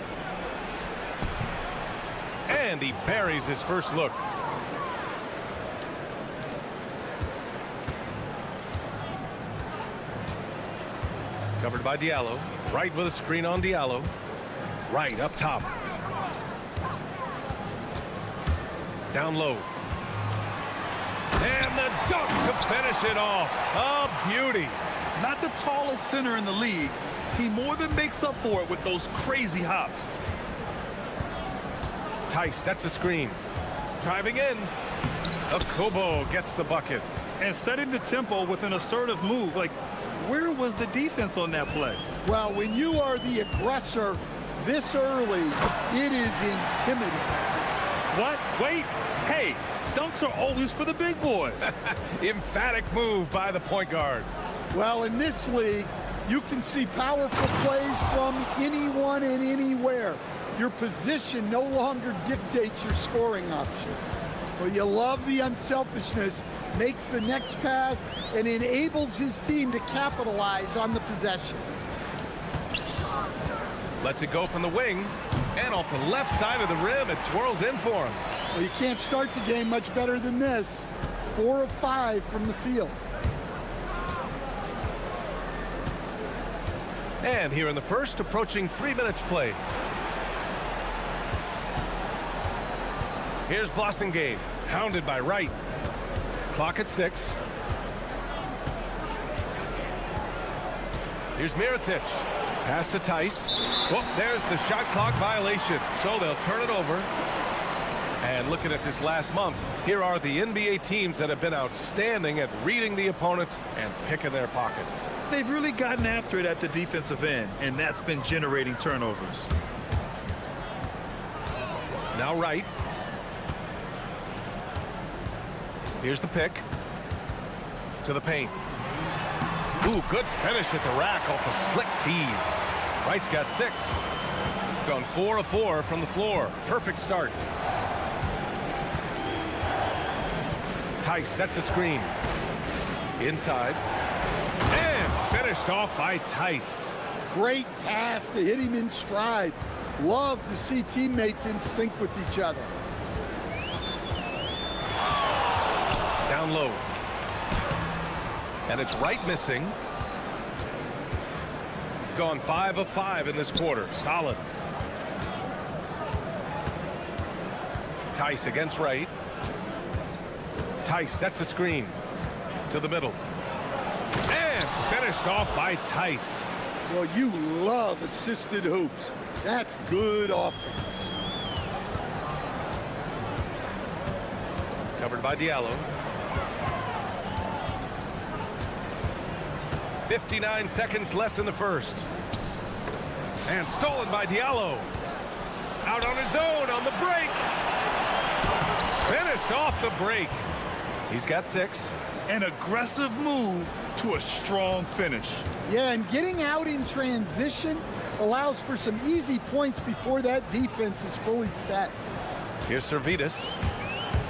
And he buries his first look. Covered by Diallo. Right with a screen on Diallo. Right up top. Down low. And the dunk to finish it off. A beauty. Not the tallest center in the league. He more than makes up for it with those crazy hops. Tice sets a screen. Driving in. Kobo gets the bucket. And setting the tempo with an assertive move. Like, where was the defense on that play? Well, when you are the aggressor this early, it is intimidating. What? Wait. Hey, dunks are always for the big boys. Emphatic move by the point guard. Well, in this league, you can see powerful plays from anyone and anywhere. Your position no longer dictates your scoring options. Well, you love the unselfishness, makes the next pass, and enables his team to capitalize on the possession. Lets it go from the wing, and off the left side of the rim, it swirls in for him. Well, you can't start the game much better than this. 4 of 5 from the field. And here in the first, approaching 3 minutes played. Here's Blossingame, hounded by Wright. Clock at 6. Here's Mirotic. Pass to Tice. Well, there's the shot clock violation, so they'll turn it over. And looking at this last month, here are the NBA teams that have been outstanding at reading the opponents and picking their pockets. They've really gotten after it at the defensive end, and that's been generating turnovers. Now Wright. Here's the pick. To the paint. Ooh, good finish at the rack off the slick feed. Wright's got 6. Gone 4 of 4 from the floor. Perfect start. Tice sets a screen. Inside. And finished off by Tice. Great pass to hit him in stride. Love to see teammates in sync with each other. Down low. And it's Wright missing. Gone 5 of 5 in this quarter. Solid. Tice against Wright. Tice sets a screen to the middle. And finished off by Tice. Well, you love assisted hoops. That's good offense. Covered by Diallo. 59 seconds left in the first. And stolen by Diallo. Out on his own on the break. Finished off the break. He's got 6. An aggressive move to a strong finish. Yeah, and getting out in transition allows for some easy points before that defense is fully set. Here's Servetus.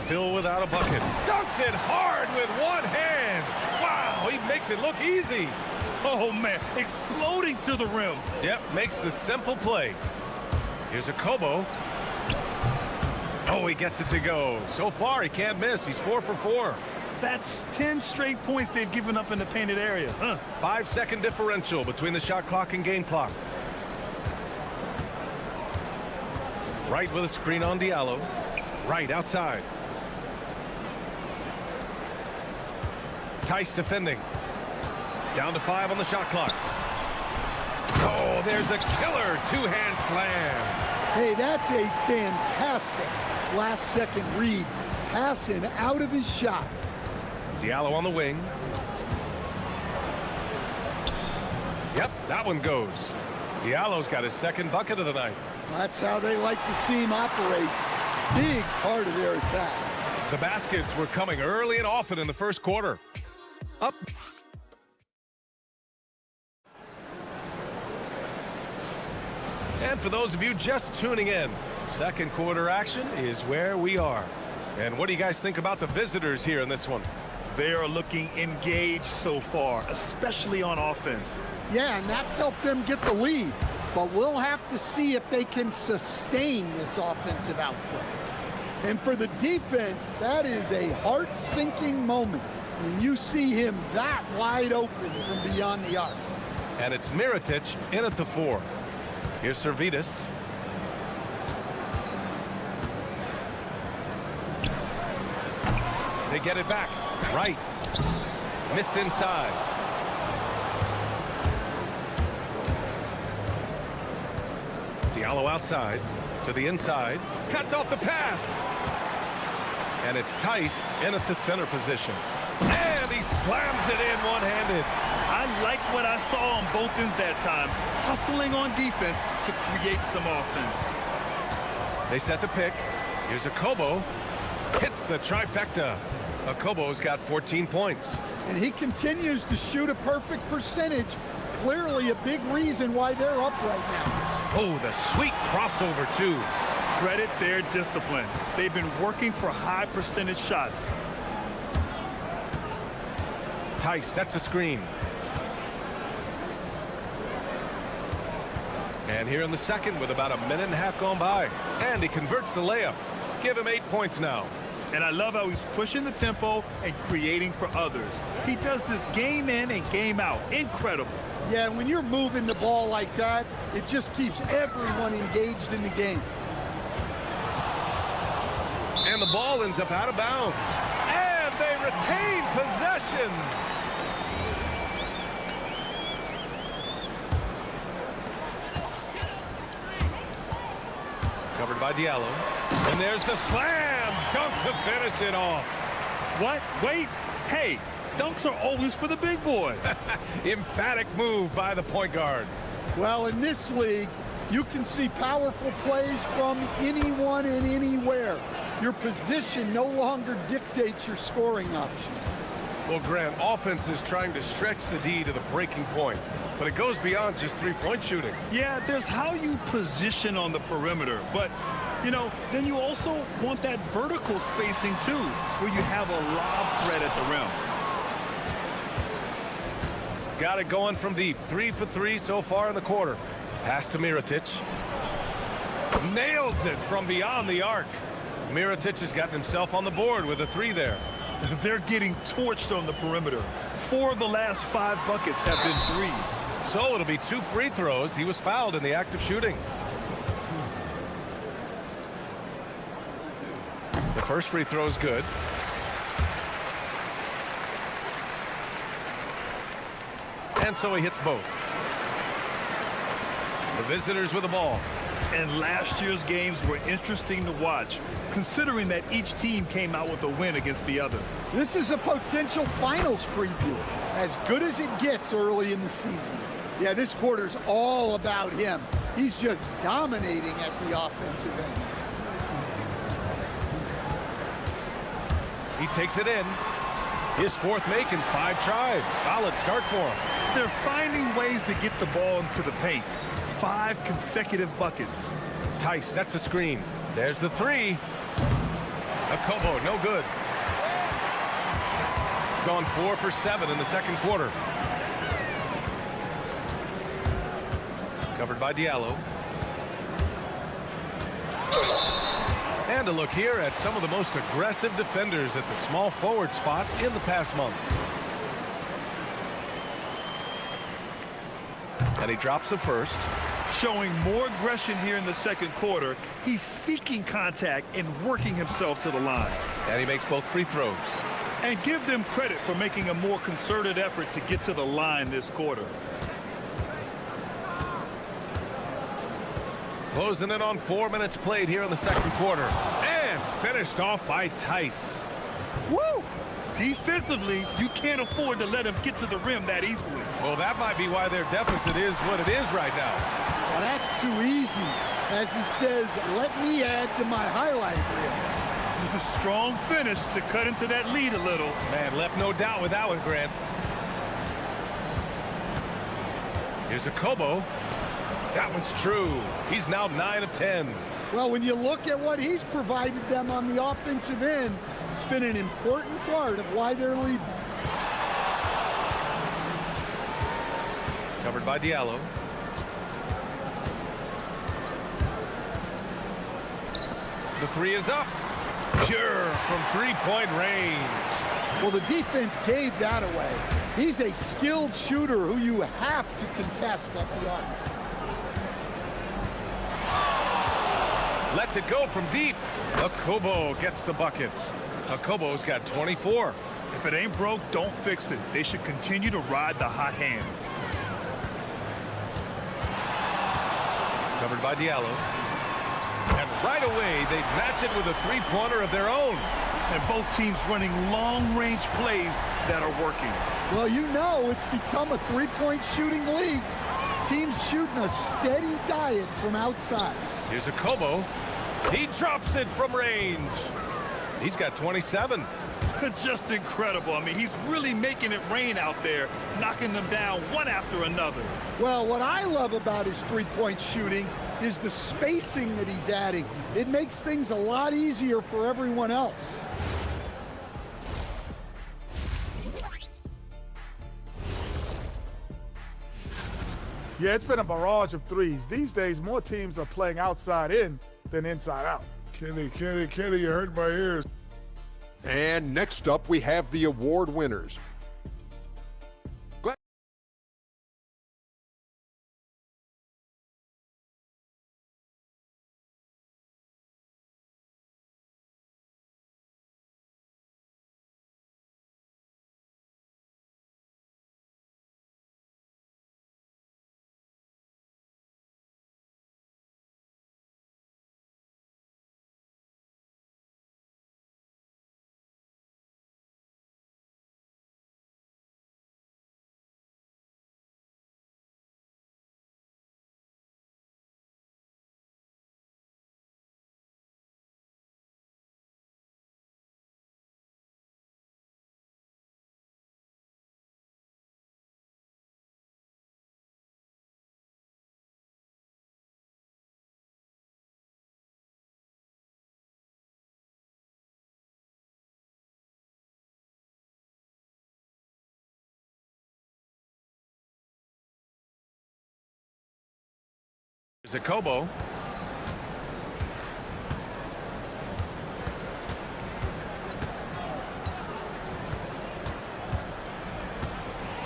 Still without a bucket. Dunks it hard with one hand. Wow, he makes it look easy. Oh, man, exploding to the rim. Yep, makes the simple play. Here's a Kobo. Oh, he gets it to go. So far, he can't miss. He's 4 for 4. That's 10 straight points they've given up in the painted area. 5-second differential between the shot clock and game clock. Right with a screen on Diallo. Right outside. Tice defending. Down to 5 on the shot clock. Oh, there's a killer two-hand slam. Hey, that's a fantastic last-second read. Passing out of his shot. Diallo on the wing. Yep, that one goes. Diallo's got his second bucket of the night. That's how they like to see him operate. Big part of their attack. The baskets were coming early and often in the first quarter. Up. And for those of you just tuning in, second quarter action is where we are. And what do you guys think about the visitors here in this one? They are looking engaged so far, especially on offense. Yeah, and that's helped them get the lead. But we'll have to see if they can sustain this offensive output. And for the defense, that is a heart-sinking moment when you see him that wide open from beyond the arc. And it's Mirotic in at the 4. Here's Servetus. They get it back. Right. Missed inside. Diallo outside to the inside. Cuts off the pass. And it's Tice in at the center position. And he slams it in one-handed. I like what I saw on both ends that time. Hustling on defense to create some offense. They set the pick. Here's a Kobo. Hits the trifecta. Akobo's got 14 points. And he continues to shoot a perfect percentage. Clearly a big reason why they're up right now. Oh, the sweet crossover, too. Credit their discipline. They've been working for high percentage shots. Tice sets a screen. And here in the second with about a minute and a half gone by. And he converts the layup. Give him 8 points now. And I love how he's pushing the tempo and creating for others. He does this game in and game out. Incredible. Yeah, when you're moving the ball like that, it just keeps everyone engaged in the game. And the ball ends up out of bounds. And they retain possession. Covered by Diallo. And there's the slam dunk to finish it off. What? Wait. Hey, dunks are always for the big boy. Emphatic move by the point guard. Well, in this league, you can see powerful plays from anyone and anywhere. Your position no longer dictates your scoring options. Well, Grant, offense is trying to stretch the D to the breaking point, but it goes beyond just three-point shooting. Yeah, there's how you position on the perimeter, but, you know, then you also want that vertical spacing, too, where you have a lob threat at the rim. Got it going from deep. 3 for 3 so far in the quarter. Pass to Mirotic. Nails it from beyond the arc. Mirotic has gotten himself on the board with a 3 there. They're getting torched on the perimeter. 4 of the last 5 buckets have been threes. So it'll be 2 free throws. He was fouled in the act of shooting. The first free throw is good. And so he hits both. The visitors with the ball. And last year's games were interesting to watch, considering that each team came out with a win against the other. This is a potential finals preview, as good as it gets early in the season. Yeah, this quarter's all about him. He's just dominating at the offensive end. He takes it in. His 4th make in 5 tries. Solid start for him. They're finding ways to get the ball into the paint. 5 consecutive buckets. Tice sets a screen. There's the 3. A Kobo, no good. Gone 4 for 7 in the second quarter. Covered by Diallo. And a look here at some of the most aggressive defenders at the small forward spot in the past month. And he drops the first. Showing more aggression here in the second quarter. He's seeking contact and working himself to the line. And he makes both free throws. And give them credit for making a more concerted effort to get to the line this quarter. Closing in on 4 minutes played here in the second quarter. And finished off by Tice. Woo! Defensively, you can't afford to let him get to the rim that easily. Well, that might be why their deficit is what it is right now. Well, that's too easy. As he says, let me add to my highlight reel. A strong finish to cut into that lead a little. Man, left no doubt with that one, Grant. Here's a Kobo. That one's true. He's now 9 of 10. Well, when you look at what he's provided them on the offensive end, it's been an important part of why they're leading. Covered by Diallo. The three is up. Pure from three-point range. Well, the defense gave that away. He's a skilled shooter who you have to contest at the arc. Lets it go from deep. Akobo gets the bucket. Akobo's got 24. If it ain't broke, don't fix it. They should continue to ride the hot hand. Covered by Diallo. And right away, they match it with a three-pointer of their own. And both teams running long-range plays that are working. Well, you know it's become a three-point shooting league. Teams shooting a steady diet from outside. Here's a Kobo. He drops it from range. He's got 27. Just incredible. I mean, he's really making it rain out there, knocking them down one after another. Well, what I love about his three-point shooting is the spacing that he's adding. It makes things a lot easier for everyone else. Yeah, it's been a barrage of threes. These days, more teams are playing outside in than inside out. Kenny, you hurt my ears. And next up, we have the award winners. Here's a Kobo.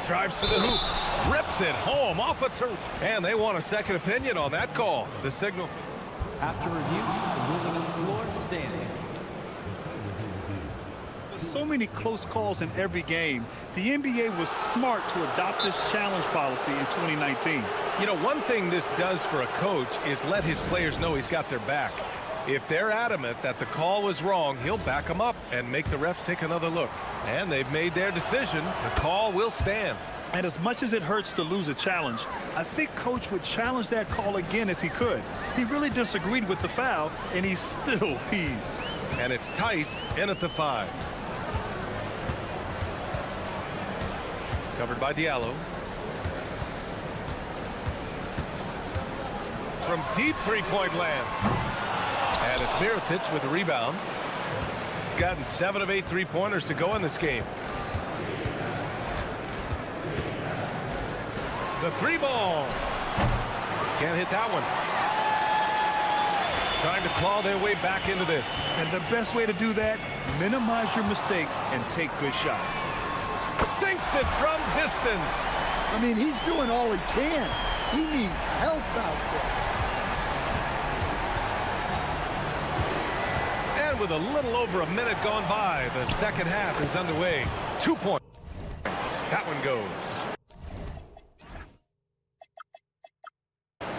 Drives to the hoop. Rips it home off a turf. And they want a second opinion on that call. The signal. After review, the ruling on the floor stands. So many close calls in every game. The NBA was smart to adopt this challenge policy in 2019. You know, one thing this does for a coach is let his players know he's got their back. If they're adamant that the call was wrong, he'll back them up and make the refs take another look. And they've made their decision. The call will stand. And as much as it hurts to lose a challenge, I think Coach would challenge that call again if he could. He really disagreed with the foul, and he's still peeved. And it's Tice in at the 5. Covered by Diallo. From deep three-point land. And it's Mirotic with the rebound. gotten 7 of 8 3-pointers to go in this game. The 3-ball. Can't hit that one. Trying to claw their way back into this. And the best way to do that, minimize your mistakes and take good shots. Sinks it from distance. I mean, he's doing all he can. He needs help out there. And with a little over a minute gone by, the second half is underway. 2 points. That one goes.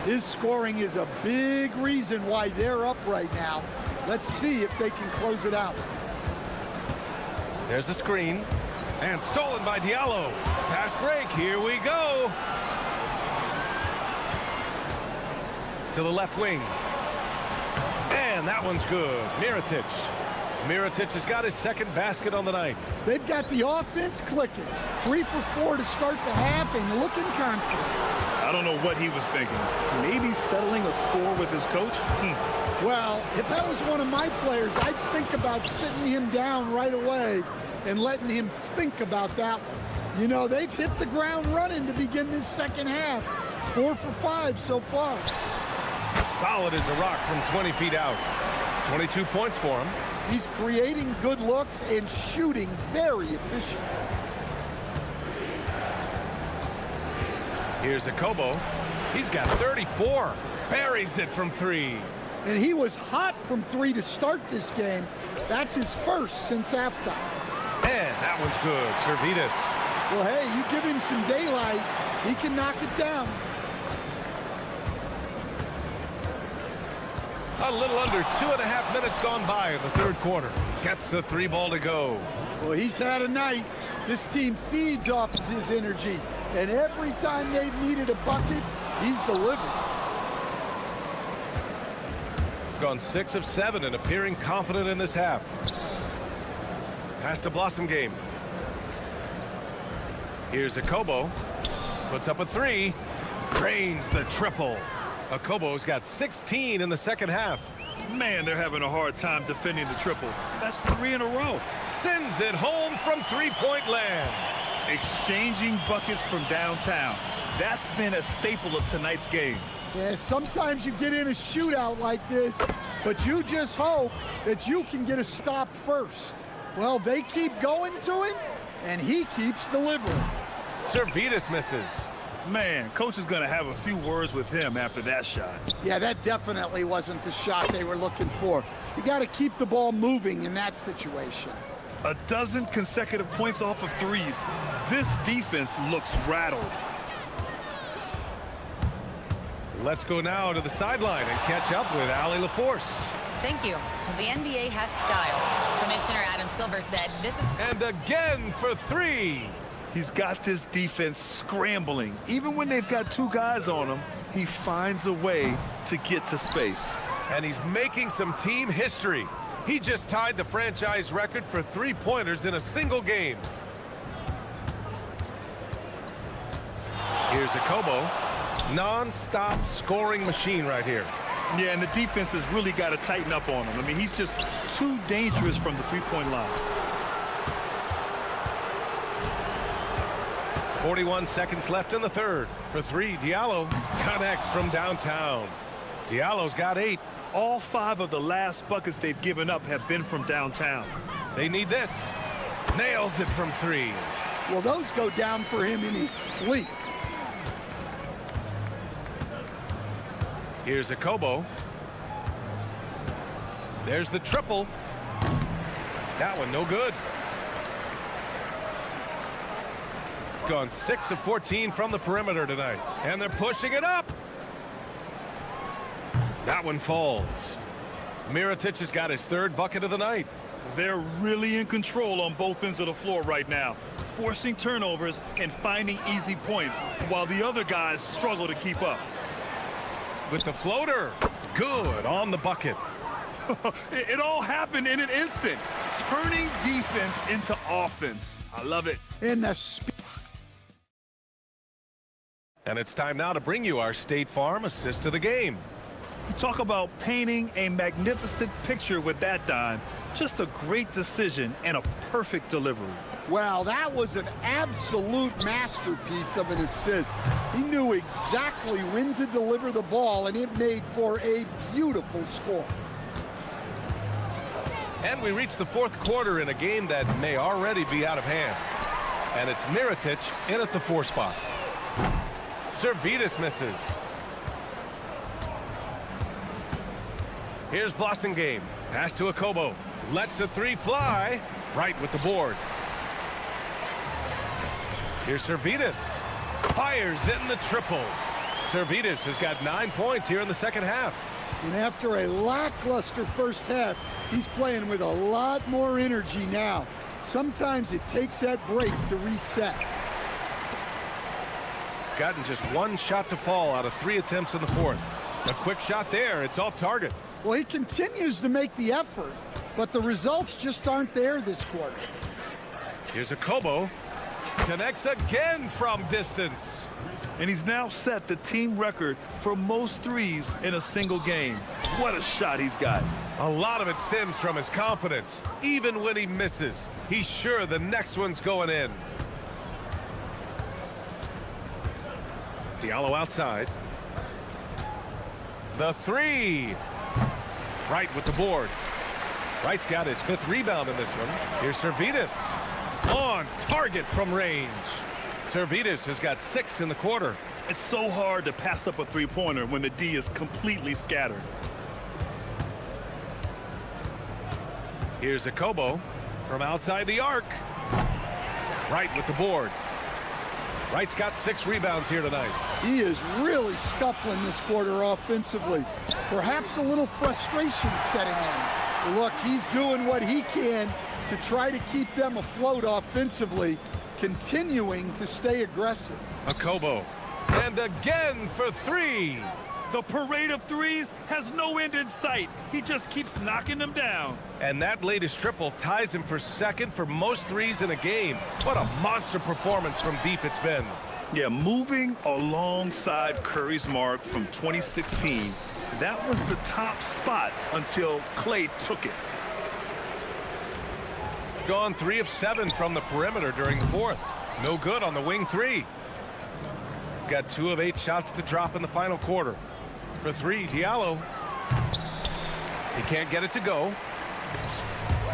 His scoring is a big reason why they're up right now. Let's see if they can close it out. There's the screen. And stolen by Diallo. Fast break. Here we go. To the left wing. And that one's good. Mirotic. Mirotic has got his second basket on the night. They've got the offense clicking. 3 for 4 to start the half and looking confident. I don't know what he was thinking. Maybe settling a score with his coach? Well, if that was one of my players, I'd think about sitting him down right away and letting him think about that one. You know, they've hit the ground running to begin this second half. 4 for 5 so far. Solid as a rock from 20 feet out. 22 points for him. He's creating good looks and shooting very efficient. Here's Akobo. He's got 34. Buries it from 3. And he was hot from 3 to start this game. That's his first since halftime. And that one's good. Servetus. Well, hey, you give him some daylight, he can knock it down. A little under 2.5 minutes gone by in the third quarter. Gets the 3-ball to go. Well, he's had a night. This team feeds off of his energy. And every time they've needed a bucket, he's delivered. Gone 6 of 7 and appearing confident in this half. Has to blossom game. Here's Akobo. Puts up a 3. Drains the triple. Akobo's got 16 in the second half. Man, they're having a hard time defending the triple. That's 3 in a row. Sends it home from 3-point land. Exchanging buckets from downtown. That's been a staple of tonight's game. Yeah, sometimes you get in a shootout like this, but you just hope that you can get a stop first. Well, they keep going to him, and he keeps delivering. Servetus misses. Man, coach is going to have a few words with him after that shot. Yeah, that definitely wasn't the shot they were looking for. You got to keep the ball moving in that situation. A dozen consecutive points off of 3s. This defense looks rattled. Let's go now to the sideline and catch up with Allie LaForce. Thank you. The NBA has style. Commissioner Adam Silver said this is... And again for 3. He's got this defense scrambling. Even when they've got 2 guys on him, he finds a way to get to space. And he's making some team history. He just tied the franchise record for 3-pointers in a single game. Here's Akobo. Non-stop scoring machine right here. Yeah, and the defense has really got to tighten up on him. I mean, he's just too dangerous from the 3-point line. 41 seconds left in the third. For 3, Diallo connects from downtown. Diallo's got 8. All 5 of the last buckets they've given up have been from downtown. They need this. Nails it from 3. Well, those go down for him in his sleep. Here's Akobo. There's the triple. That one no good. Gone 6 of 14 from the perimeter tonight. And they're pushing it up. That one falls. Mirotic has got his 3rd bucket of the night. They're really in control on both ends of the floor right now, forcing turnovers and finding easy points while the other guys struggle to keep up. With the floater, good on the bucket. It all happened in an instant, turning defense into offense. I love it. And it's time now to bring you our State Farm assist of the game. You talk about painting a magnificent picture with that dime. Just a great decision and a perfect delivery. Well, that was an absolute masterpiece of an assist. He knew exactly when to deliver the ball, and it made for a beautiful score. And we reach the fourth quarter in a game that may already be out of hand. And it's Mirotic in at the 4 spot. Servetus misses. Here's Blossomgame. Pass to Akobo. Lets the 3 fly. Right with the board. Here's Servetus. Fires in the triple. Servetus has got 9 points here in the second half. And after a lackluster first half, he's playing with a lot more energy now. Sometimes it takes that break to reset. Gotten just 1 shot to fall out of 3 attempts in the fourth. A quick shot there. It's off target. Well, he continues to make the effort, but the results just aren't there this quarter. Here's Akobo. Connects again from distance. And he's now set the team record for most threes in a single game. What a shot he's got. A lot of it stems from his confidence. Even when he misses, he's sure the next one's going in. Diallo outside. The 3. Wright with the board. Wright's got his 5th rebound in this one. Here's Servetus. On target from range. Servetus has got 6 in the quarter. It's so hard to pass up a three-pointer when the D is completely scattered. Here's Akobo from outside the arc. Wright with the board. Wright's got 6 rebounds here tonight. He is really scuffling this quarter offensively. Perhaps a little frustration setting in. Look, he's doing what he can to try to keep them afloat offensively, continuing to stay aggressive. Akobo. And again for 3. The parade of threes has no end in sight. He just keeps knocking them down. And that latest triple ties him for 2nd for most threes in a game. What a monster performance from deep it's been. Yeah, moving alongside Curry's mark from 2016, that was the top spot until Clay took it. Gone 3 of 7 from the perimeter during the fourth. No good on the wing 3. Got 2 of 8 shots to drop in the final quarter. For 3, Diallo. He can't get it to go.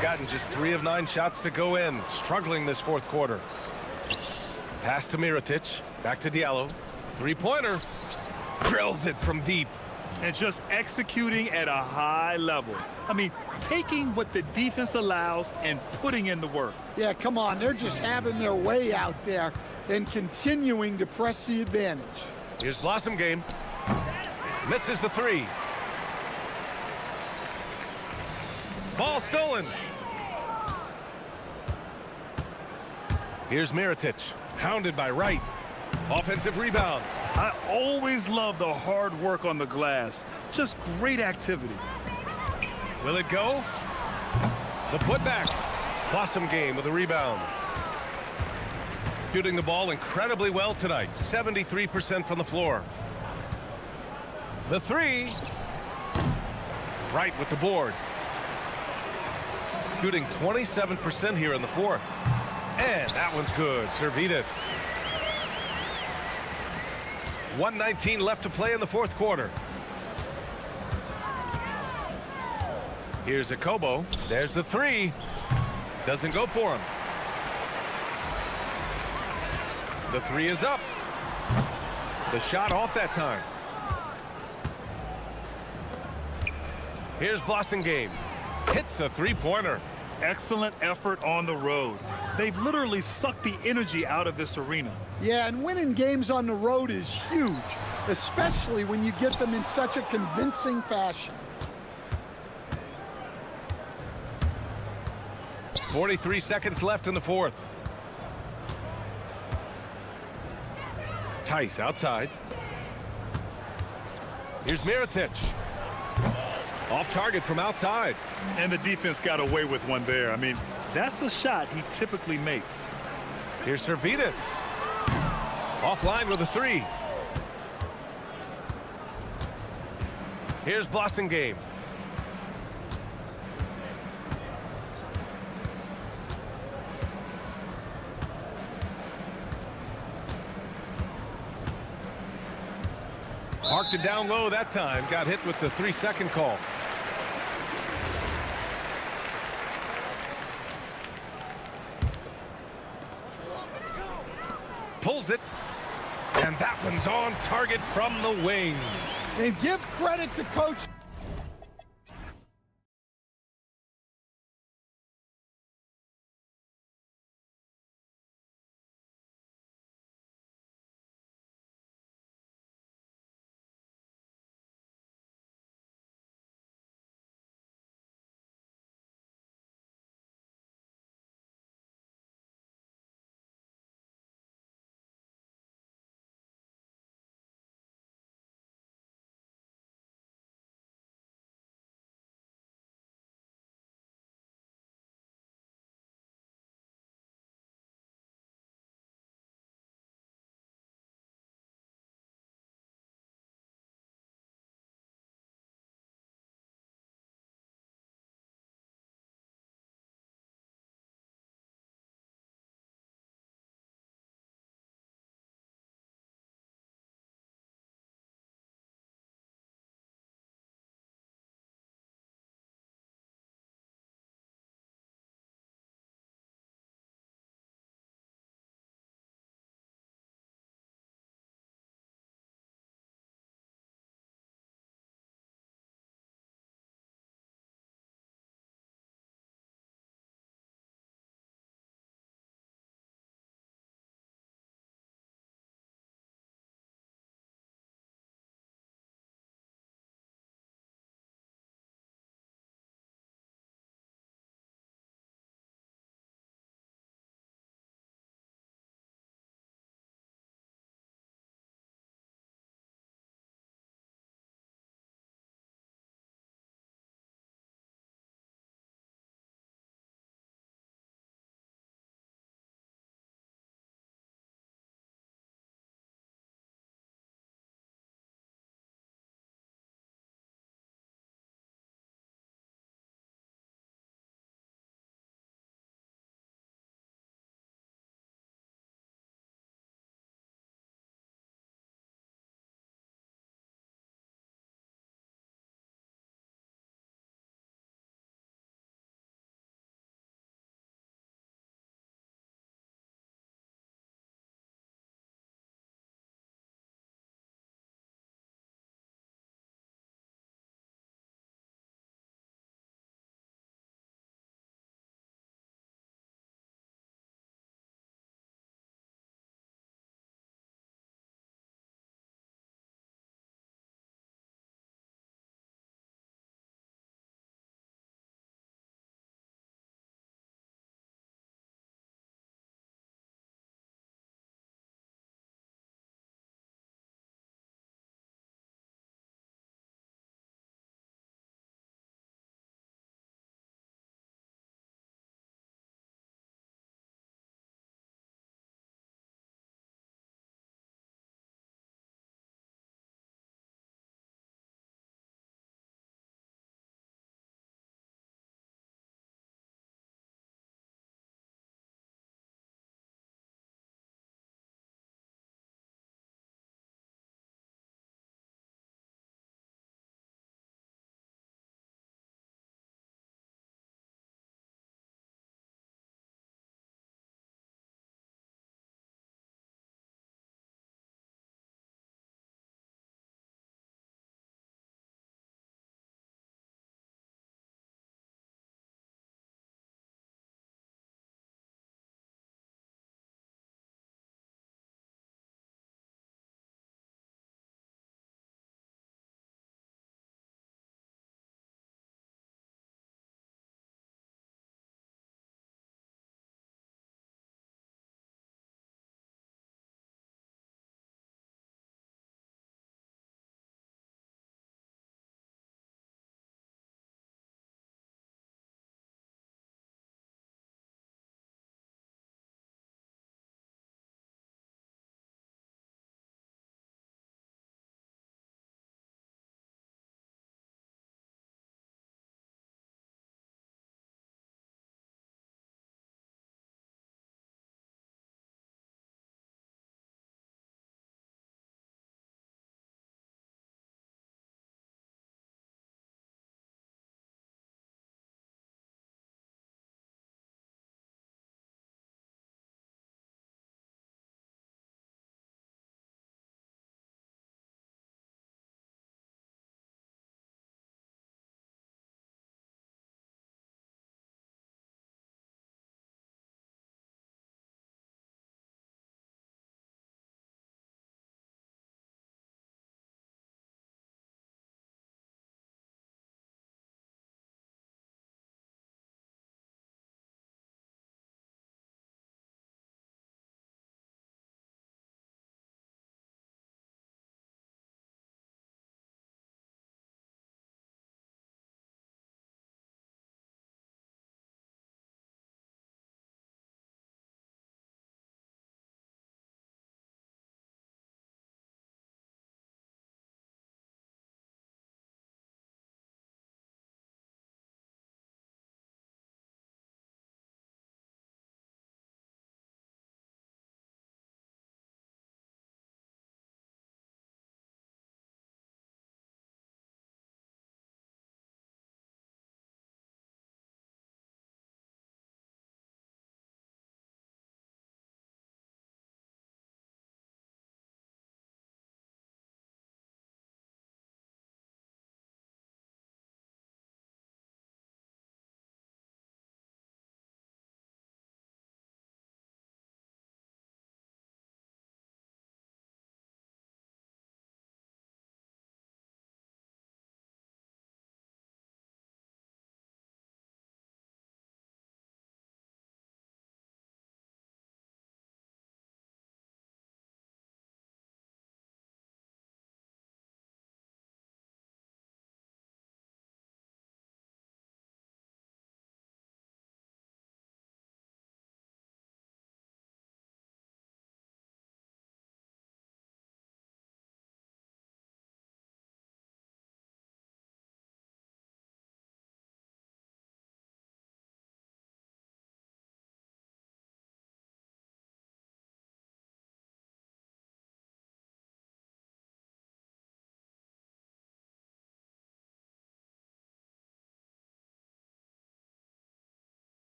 Gotten just 3 of 9 shots to go in. Struggling this fourth quarter. Pass to Mirotic. Back to Diallo. 3-pointer. Drills it from deep. And just executing at a high level. I mean, taking what the defense allows and putting in the work. Yeah, come on. They're just having their way out there and continuing to press the advantage. Here's Blossomgame. Misses the 3. Ball stolen. Here's Mirotic. Hounded by Wright. Offensive rebound. I always love the hard work on the glass. Just great activity. Will it go? The putback. Blossomgame with a rebound. Shooting the ball incredibly well tonight. 73% from the floor. The 3. Wright with the board. Shooting 27% here in the fourth. And that one's good. Servetus. 1:19 left to play in the fourth quarter. Here's Akobo. There's the 3. Doesn't go for him. The 3 is up. The shot off that time. Here's Blossomgame. Hits a 3-pointer. Excellent effort on the road. They've literally sucked the energy out of this arena. Yeah, and winning games on the road is huge, especially when you get them in such a convincing fashion. 43 seconds left in the fourth. Tice outside. Here's Mirotic. Off target from outside. And the defense got away with one there. I mean, that's a shot he typically makes. Here's Servetus. Offline with a 3. Here's Blossingame. Parked it down low that time. Got hit with the 3-second call. Pulls it. And that one's on target from the wing. And give credit to Coach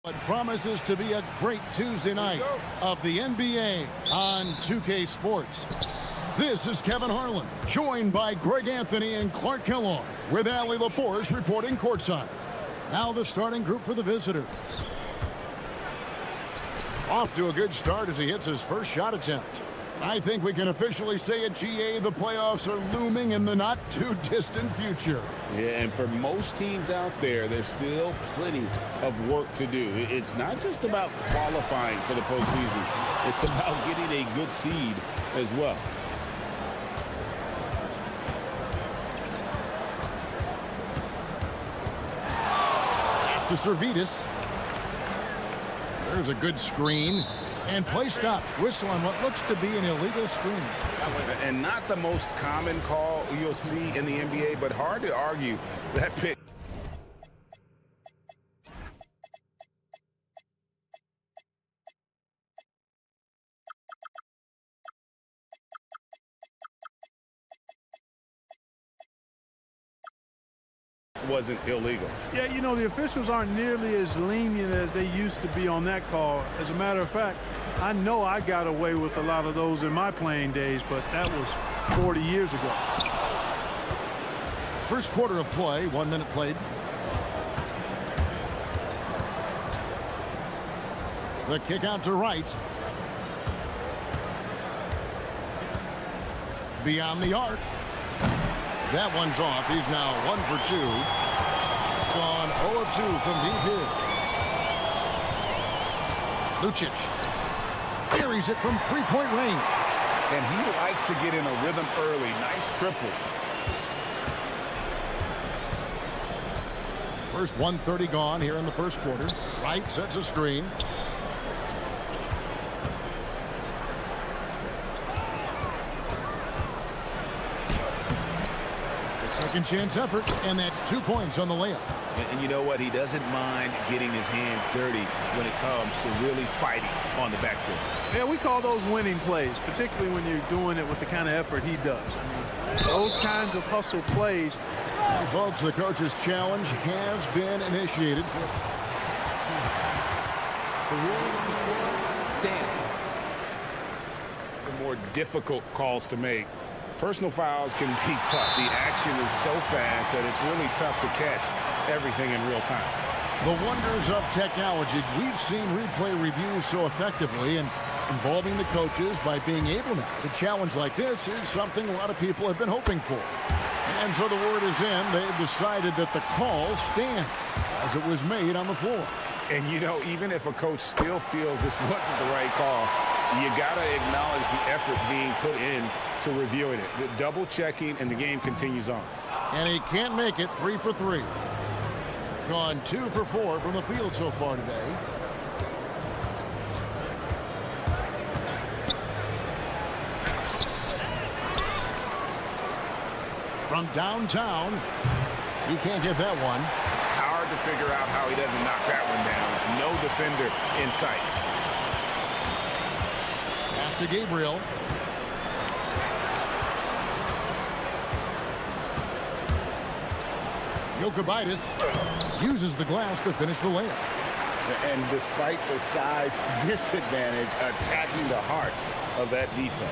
What promises to be a great Tuesday night of the NBA on 2K Sports. This is Kevin Harlan, joined by Greg Anthony and Clark Kellogg, with Allie LaForge reporting courtside. Now the starting group for the visitors. Off to a good start as he hits his first shot attempt. I think we can officially say at GA the playoffs are looming in the not-too-distant future. Yeah, and for most teams out there, there's still plenty of work to do. It's not just about qualifying for the postseason. It's about getting a good seed as well. Pass to Servetus. There's a good screen. And play stops. Whistle on what looks to be an illegal screen. And not the most common call you'll see in the NBA, but hard to argue that pick. Wasn't illegal. Yeah, you know, the officials aren't nearly as lenient as they used to be on that call. As a matter of fact, I know I got away with a lot of those in my playing days, but that was 40 years ago. First quarter of play, 1 minute played. The kick out to right. Beyond the arc. That one's off. He's now 1 for 2. Gone 0 of 2 from deep here. Lucic carries it from three-point range. And he likes to get in a rhythm early. Nice triple. First 1:30 gone here in the first quarter. Wright sets a screen. Second chance effort, and that's 2 points on the layup. And you know what? He doesn't mind getting his hands dirty when it comes to really fighting on the backboard. Yeah, we call those winning plays, particularly when you're doing it with the kind of effort he does. I mean, those kinds of hustle plays. And folks, the coach's challenge has been initiated. Stands. The more difficult calls to make. Personal fouls can be tough. The action is so fast that it's really tough to catch everything in real time. The wonders of technology. We've seen replay reviews so effectively, and involving the coaches by being able now to challenge like this is something a lot of people have been hoping for. And so the word is in. They've decided that the call stands as it was made on the floor. And, you know, even if a coach still feels this wasn't the right call, you got to acknowledge the effort being put in to reviewing it. The double checking, and the game continues on. And he can't make it. 3 for 3. Gone 2 for 4 from the field so far today. From downtown, he can't get that one. Hard to figure out how he doesn't knock that one down. No defender in sight. Pass to Gabriel. Jokibitis uses the glass to finish the layup. And despite the size disadvantage, attacking the heart of that defense.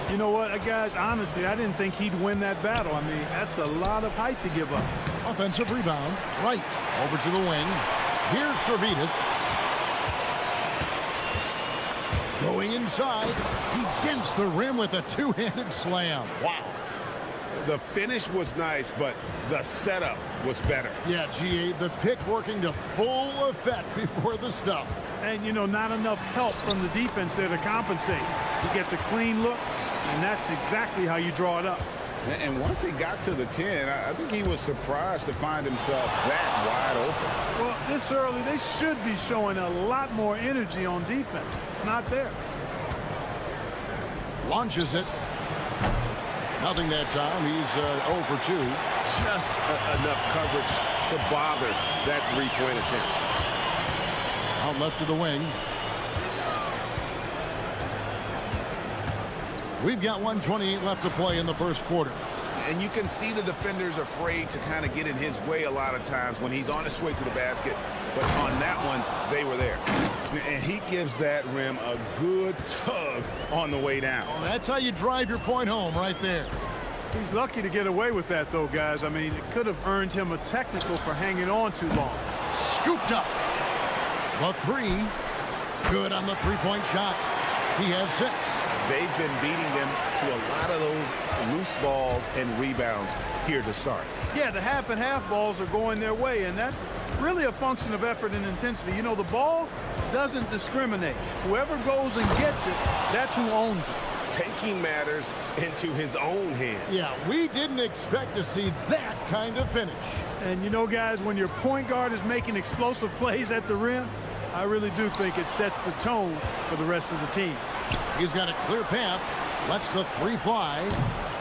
You know what, guys, honestly, I didn't think he'd win that battle. I mean, that's a lot of height to give up. Offensive rebound. Right. Over to the wing. Here's Servetus. Going inside. He dents the rim with a two-handed slam. Wow. The finish was nice, but the setup was better. Yeah, GA, the pick working to full effect before the stuff. And, you know, not enough help from the defense there to compensate. He gets a clean look, and that's exactly how you draw it up. And once he got to the 10, I think he was surprised to find himself that wide open. Well, this early, they should be showing a lot more energy on defense. It's not there. Launches it. Nothing that time. He's 0 for 2. Just enough coverage to bother that three-point attempt. Out left of the wing. We've got 1:28 left to play in the first quarter. And you can see the defenders afraid to kind of get in his way a lot of times when he's on his way to the basket. But on that one, they were there. And he gives that rim a good tug on the way down. Well, that's how you drive your point home right there. He's lucky to get away with that, though, guys. I mean, it could have earned him a technical for hanging on too long. Scooped up. The three. Good on the three-point shot. He has 6. They've been beating them to a lot of those loose balls and rebounds here to start. Yeah, the half and half balls are going their way, and that's really a function of effort and intensity. You know, the ball doesn't discriminate. Whoever goes and gets it, that's who owns it. Taking matters into his own hands. Yeah, we didn't expect to see that kind of finish. And you know, guys, when your point guard is making explosive plays at the rim, I really do think it sets the tone for the rest of the team. He's got a clear path, lets the three fly.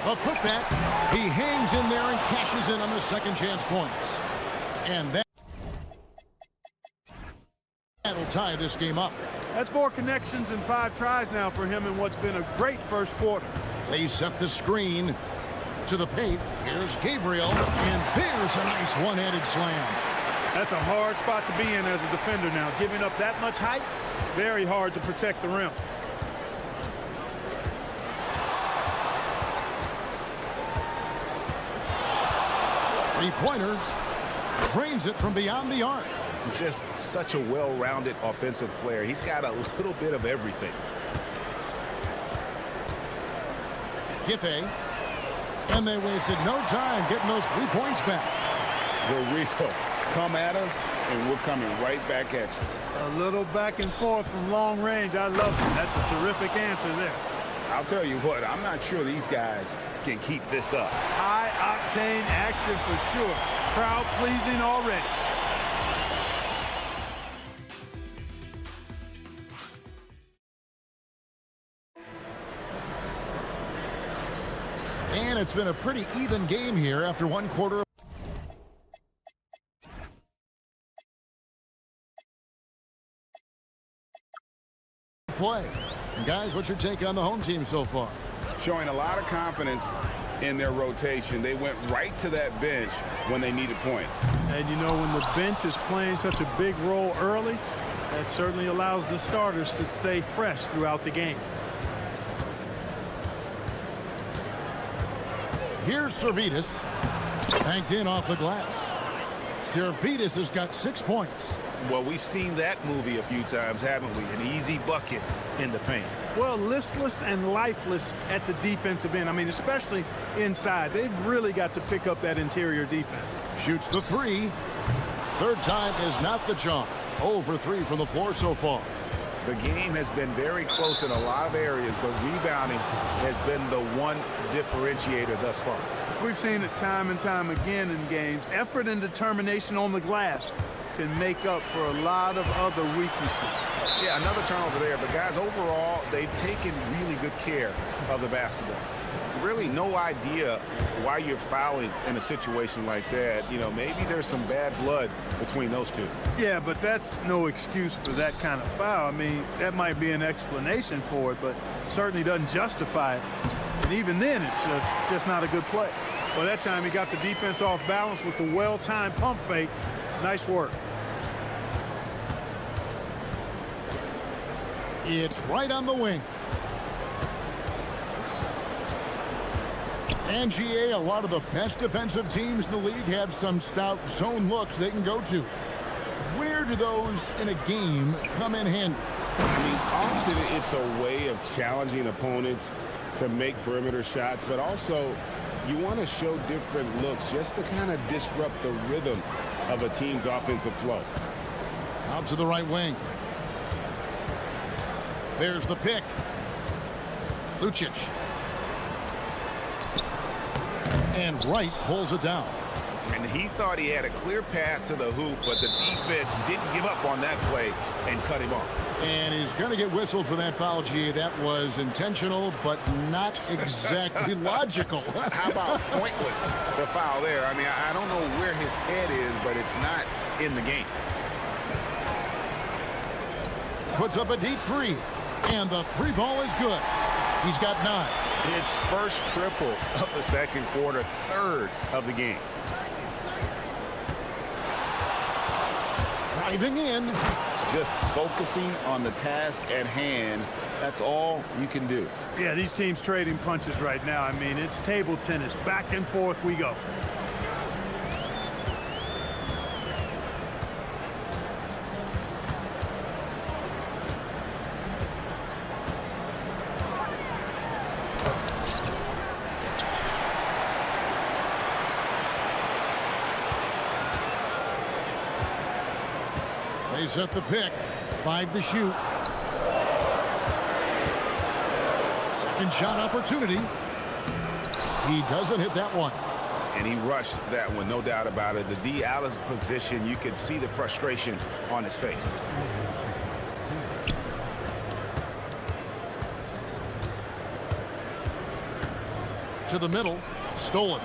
A putback. He hangs in there and cashes in on the second chance points. And that'll tie this game up. That's 4 connections and 5 tries now for him in what's been a great first quarter. They set the screen to the paint. Here's Gabriel, and there's a nice one-handed slam. That's a hard spot to be in as a defender now. Giving up that much height, very hard to protect the rim. Three-pointer, drains it from beyond the arc. Just such a well-rounded offensive player. He's got a little bit of everything. Giffey, and they wasted no time getting those 3 points back. The real come at us, and we're coming right back at you. A little back and forth from long range. I love it. That's a terrific answer there. I'll tell you what, I'm not sure these guys can keep this up. High-octane action for sure. Crowd-pleasing already. And it's been a pretty even game here after 1 quarter. Play. And guys, what's your take on the home team so far? Showing a lot of confidence in their rotation. They went right to that bench when they needed points. And you know, when the bench is playing such a big role early, that certainly allows the starters to stay fresh throughout the game. Here's Servetus, banked in off the glass. Servetus has got 6 points. Well, we've seen that movie a few times, haven't we? An easy bucket in the paint. Well, listless and lifeless at the defensive end. I mean, especially inside. They've really got to pick up that interior defense. Shoots the 3. Third time is not the charm. 0 for 3 from the floor so far. The game has been very close in a lot of areas, but rebounding has been the one differentiator thus far. We've seen it time and time again in games. Effort and determination on the glass can make up for a lot of other weaknesses. Yeah, another turnover there, but guys, overall, they've taken really good care of the basketball. Really no idea why you're fouling in a situation like that. You know, maybe there's some bad blood between those two. Yeah, but that's no excuse for that kind of foul. I mean, that might be an explanation for it, but certainly doesn't justify it. And even then, it's just not a good play. Well, that time he got the defense off balance with the well-timed pump fake. Nice work. It's right on the wing. NGA, a lot of the best defensive teams in the league have some stout zone looks they can go to. Where do those in a game come in handy? I mean, often it's a way of challenging opponents to make perimeter shots, but also you want to show different looks just to kind of disrupt the rhythm of a team's offensive flow. Out to the right wing. There's the pick. Lucic. And Wright pulls it down. And he thought he had a clear path to the hoop, but the defense didn't give up on that play and cut him off. And he's going to get whistled for that foul, G. That was intentional, but not exactly logical. How about pointless to foul there? I mean, I don't know where his head is, but it's not in the game. Puts up a deep 3, and the 3 ball is good. He's got 9. It's first triple of the second quarter, third of the game. Driving in. Just focusing on the task at hand. That's all you can do. Yeah, these teams trading punches right now. I mean, it's table tennis. Back and forth we go. They set the pick. 5 to shoot. Second shot opportunity. He doesn't hit that one. And he rushed that one, no doubt about it. The D out of position, you could see the frustration on his face. To the middle. Stolen.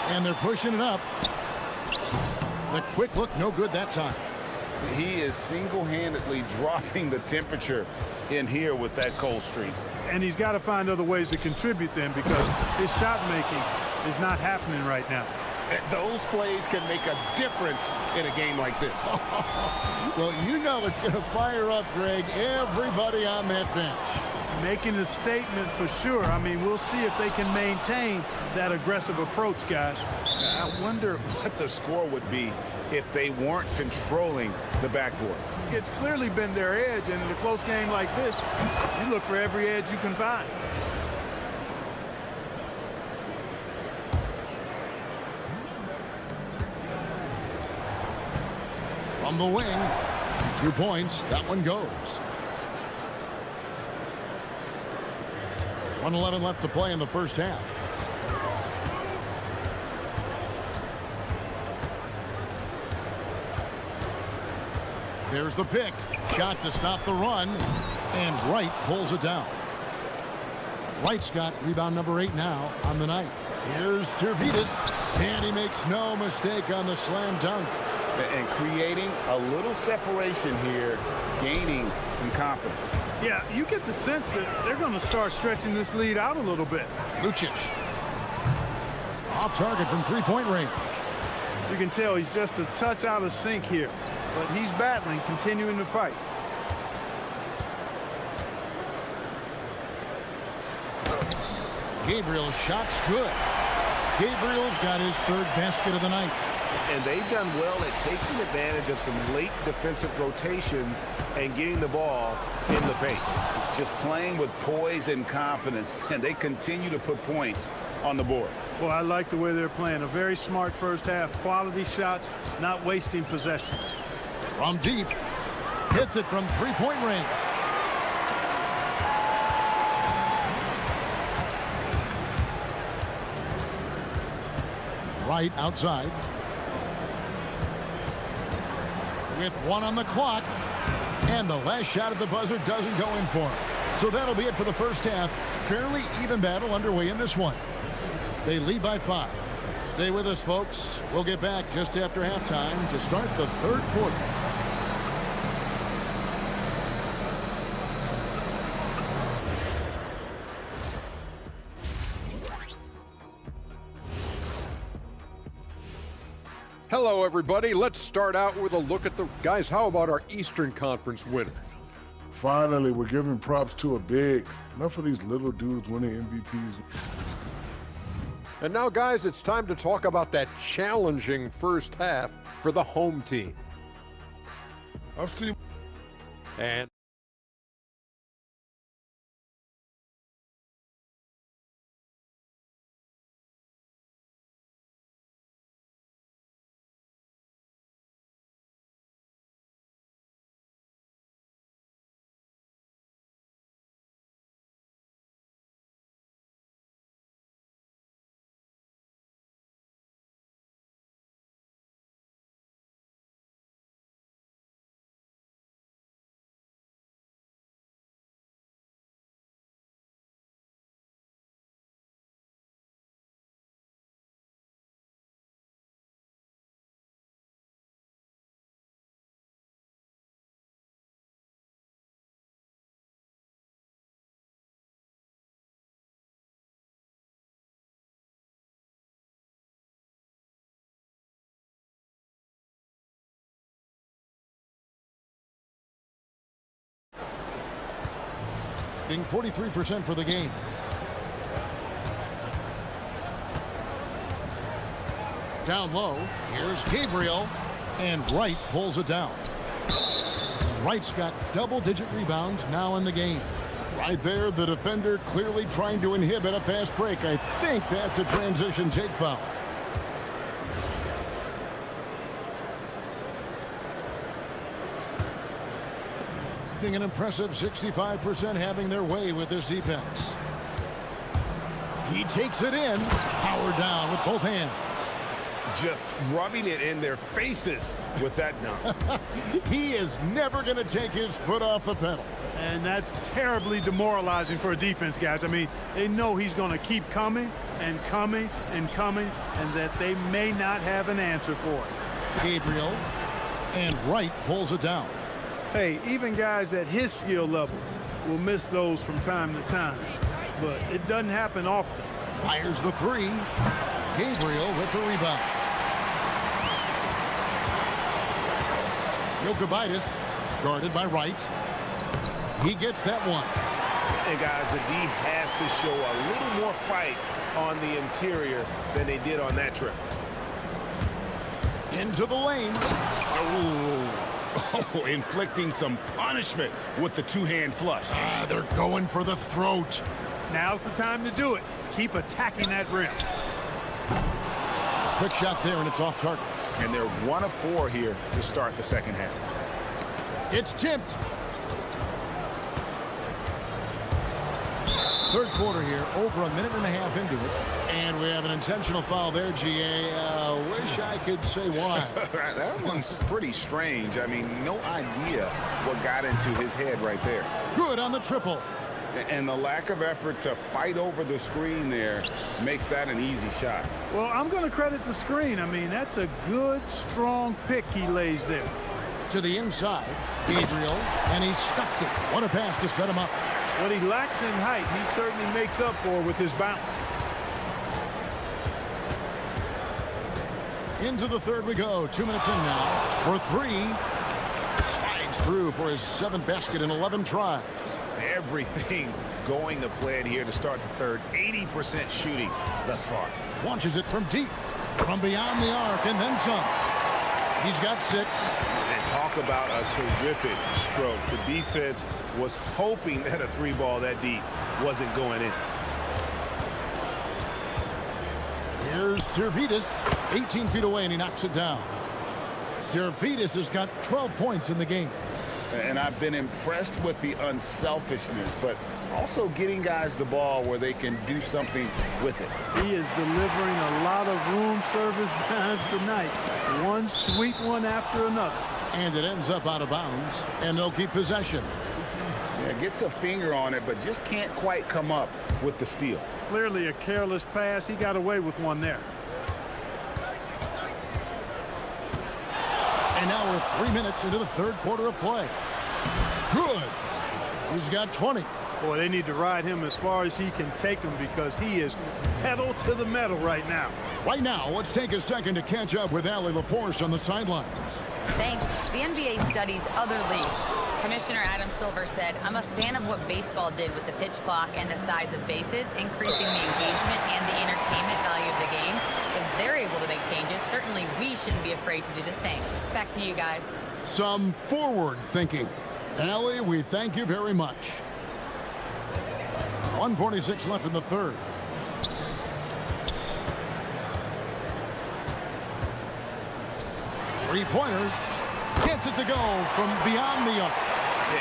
And they're pushing it up. The quick look, no good that time. He is single-handedly dropping the temperature in here with that cold streak. And he's got to find other ways to contribute then, because his shot making is not happening right now. Those plays can make a difference in a game like this. Well, you know it's going to fire up, Greg, everybody on that bench. Making a statement for sure. I mean, we'll see if they can maintain that aggressive approach, guys. I wonder what the score would be if they weren't controlling the backboard. It's clearly been their edge, and in a close game like this, you look for every edge you can find. From the wing, 2 points, that one goes. 1:11 left to play in the first half. There's the pick. Shot to stop the run. And Wright pulls it down. Wright's got rebound number 8 now on the night. Here's Servetus. And he makes no mistake on the slam dunk. And creating a little separation here, gaining some confidence. Yeah, you get the sense that they're going to start stretching this lead out a little bit. Lucic. Off target from three-point range. You can tell he's just a touch out of sync here, but he's battling, continuing to fight. Gabriel's shot's good. Gabriel's got his third basket of the night. And they've done well at taking advantage of some late defensive rotations and getting the ball in the paint. Just playing with poise and confidence, and they continue to put points on the board. Well, I like the way they're playing. A very smart first half. Quality shots, not wasting possessions. From deep. Hits it from three-point range. Right outside. With 1 on the clock. And the last shot at the buzzer doesn't go in for him. So that'll be it for the first half. Fairly even battle underway in this one. They lead by 5. Stay with us, folks. We'll get back just after halftime to start the third quarter. Hello, everybody. Let's start out with a look at the guys. How about our Eastern Conference winner? Finally, we're giving props to a big. Enough of these little dudes winning MVPs. And now, guys, it's time to talk about that challenging first half for the home team. I've seen. And Being 43% for the game. Down low, here's Gabriel, and Wright pulls it down. Wright's got double-digit rebounds now in the game. Right there, the defender clearly trying to inhibit a fast break. I think that's a transition take foul. Being an impressive 65% having their way with this defense. He takes it in, power down with both hands. Just rubbing it in their faces with that dunk. He is never going to take his foot off the pedal. And that's terribly demoralizing for a defense, guys. I mean, they know he's going to keep coming and coming and coming, and that they may not have an answer for it. Gabriel, and Wright pulls it down. Hey, even guys at his skill level will miss those from time to time, but it doesn't happen often. Fires the three. Gabriel with the rebound. Jokibitis guarded by Wright. He gets that one. And guys, the D has to show a little more fight on the interior than they did on that trip. Into the lane. Oh, inflicting some punishment with the two-hand flush. They're going for the throat. Now's the time to do it. Keep attacking that rim. Quick shot there, and it's off target. And they're 1 of 4 here to start the second half. It's tipped. Third quarter here, over a minute and a half into it. And we have an intentional foul there, GA. Wish I could say why. That one's pretty strange. I mean, no idea what got into his head right there. Good on the triple. And the lack of effort to fight over the screen there makes that an easy shot. Well, I'm going to credit the screen. I mean, that's a good, strong pick he lays there. To the inside, Gabriel, and he stuffs it. What a pass to set him up. What he lacks in height, he certainly makes up for with his bounce. Into the third we go. 2 minutes in now for three. Slides through for his 7th basket in 11 tries. Everything going to plan here to start the third. 80% shooting thus far. Launches it from deep, from beyond the arc, and then some. He's got 6. And talk about a terrific stroke. The defense was hoping that a 3-ball that deep wasn't going in. Here's Servetus, 18 feet away, and he knocks it down. Servetus has got 12 points in the game. And I've been impressed with the unselfishness, but also getting guys the ball where they can do something with it. He is delivering a lot of room service dimes tonight. One sweet one after another. And it ends up out of bounds, and they'll keep possession. Yeah, gets a finger on it, but just can't quite come up with the steal. Clearly a careless pass. He got away with one there. And now we're 3 minutes into the third quarter of play. Good. He's got 20. Boy, they need to ride him as far as he can take him because he is pedal to the metal right now. Right now, let's take a second to catch up with Allie LaForce on the sidelines. Thanks. The NBA studies other leagues. Commissioner Adam Silver said, I'm a fan of what baseball did with the pitch clock and the size of bases, increasing the engagement and the entertainment value of the game. If they're able to make changes, certainly we shouldn't be afraid to do the same. Back to you guys. Some forward thinking. Allie, we thank you very much. 1:46 left in the third. Three-pointer. Gets it to go from beyond the arc.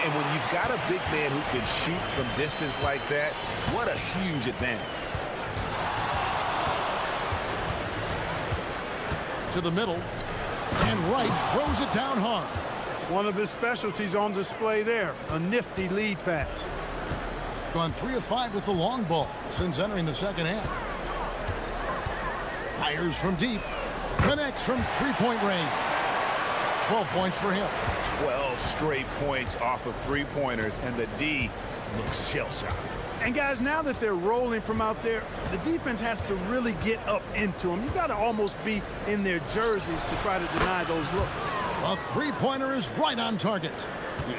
And when you've got a big man who can shoot from distance like that, what a huge advantage. To the middle. And Wright throws it down hard. One of his specialties on display there. A nifty lead pass. Gone 3 of 5 with the long ball since entering the second half. Fires from deep. Connects from three-point range. 12 points for him. 12 straight points off of three-pointers, and the D looks shell-shocked. And guys, now that they're rolling from out there, the defense has to really get up into them. You've got to almost be in their jerseys to try to deny those looks. A three-pointer is right on target.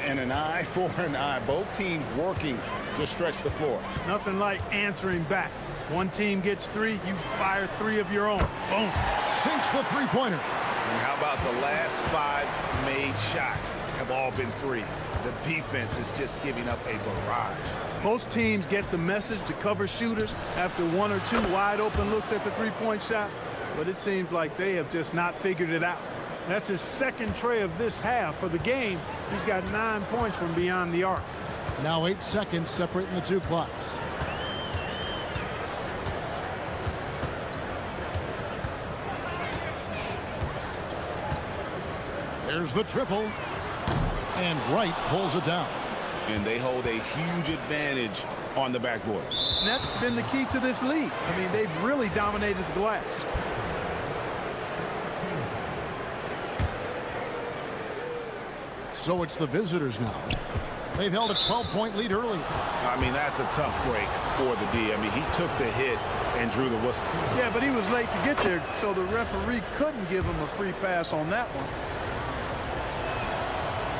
And an eye for an eye. Both teams working to stretch the floor. Nothing like answering back. One team gets 3, you fire 3 of your own. Boom. Sinks the three-pointer. And how about the last 5 made shots have all been threes? The defense is just giving up a barrage. Most teams get the message to cover shooters after 1 or 2 wide open looks at the three-point shot, but it seems like they have just not figured it out. That's his second tray of this half. For the game, he's got 9 points from beyond the arc. Now 8 seconds separating the two clocks. There's the triple. And Wright pulls it down. And they hold a huge advantage on the backboard. And that's been the key to this league. I mean, they've really dominated the glass. So it's the visitors now. They've held a 12-point lead early. I mean, that's a tough break for the D. I mean, he took the hit and drew the whistle. Yeah, but he was late to get there, so the referee couldn't give him a free pass on that one.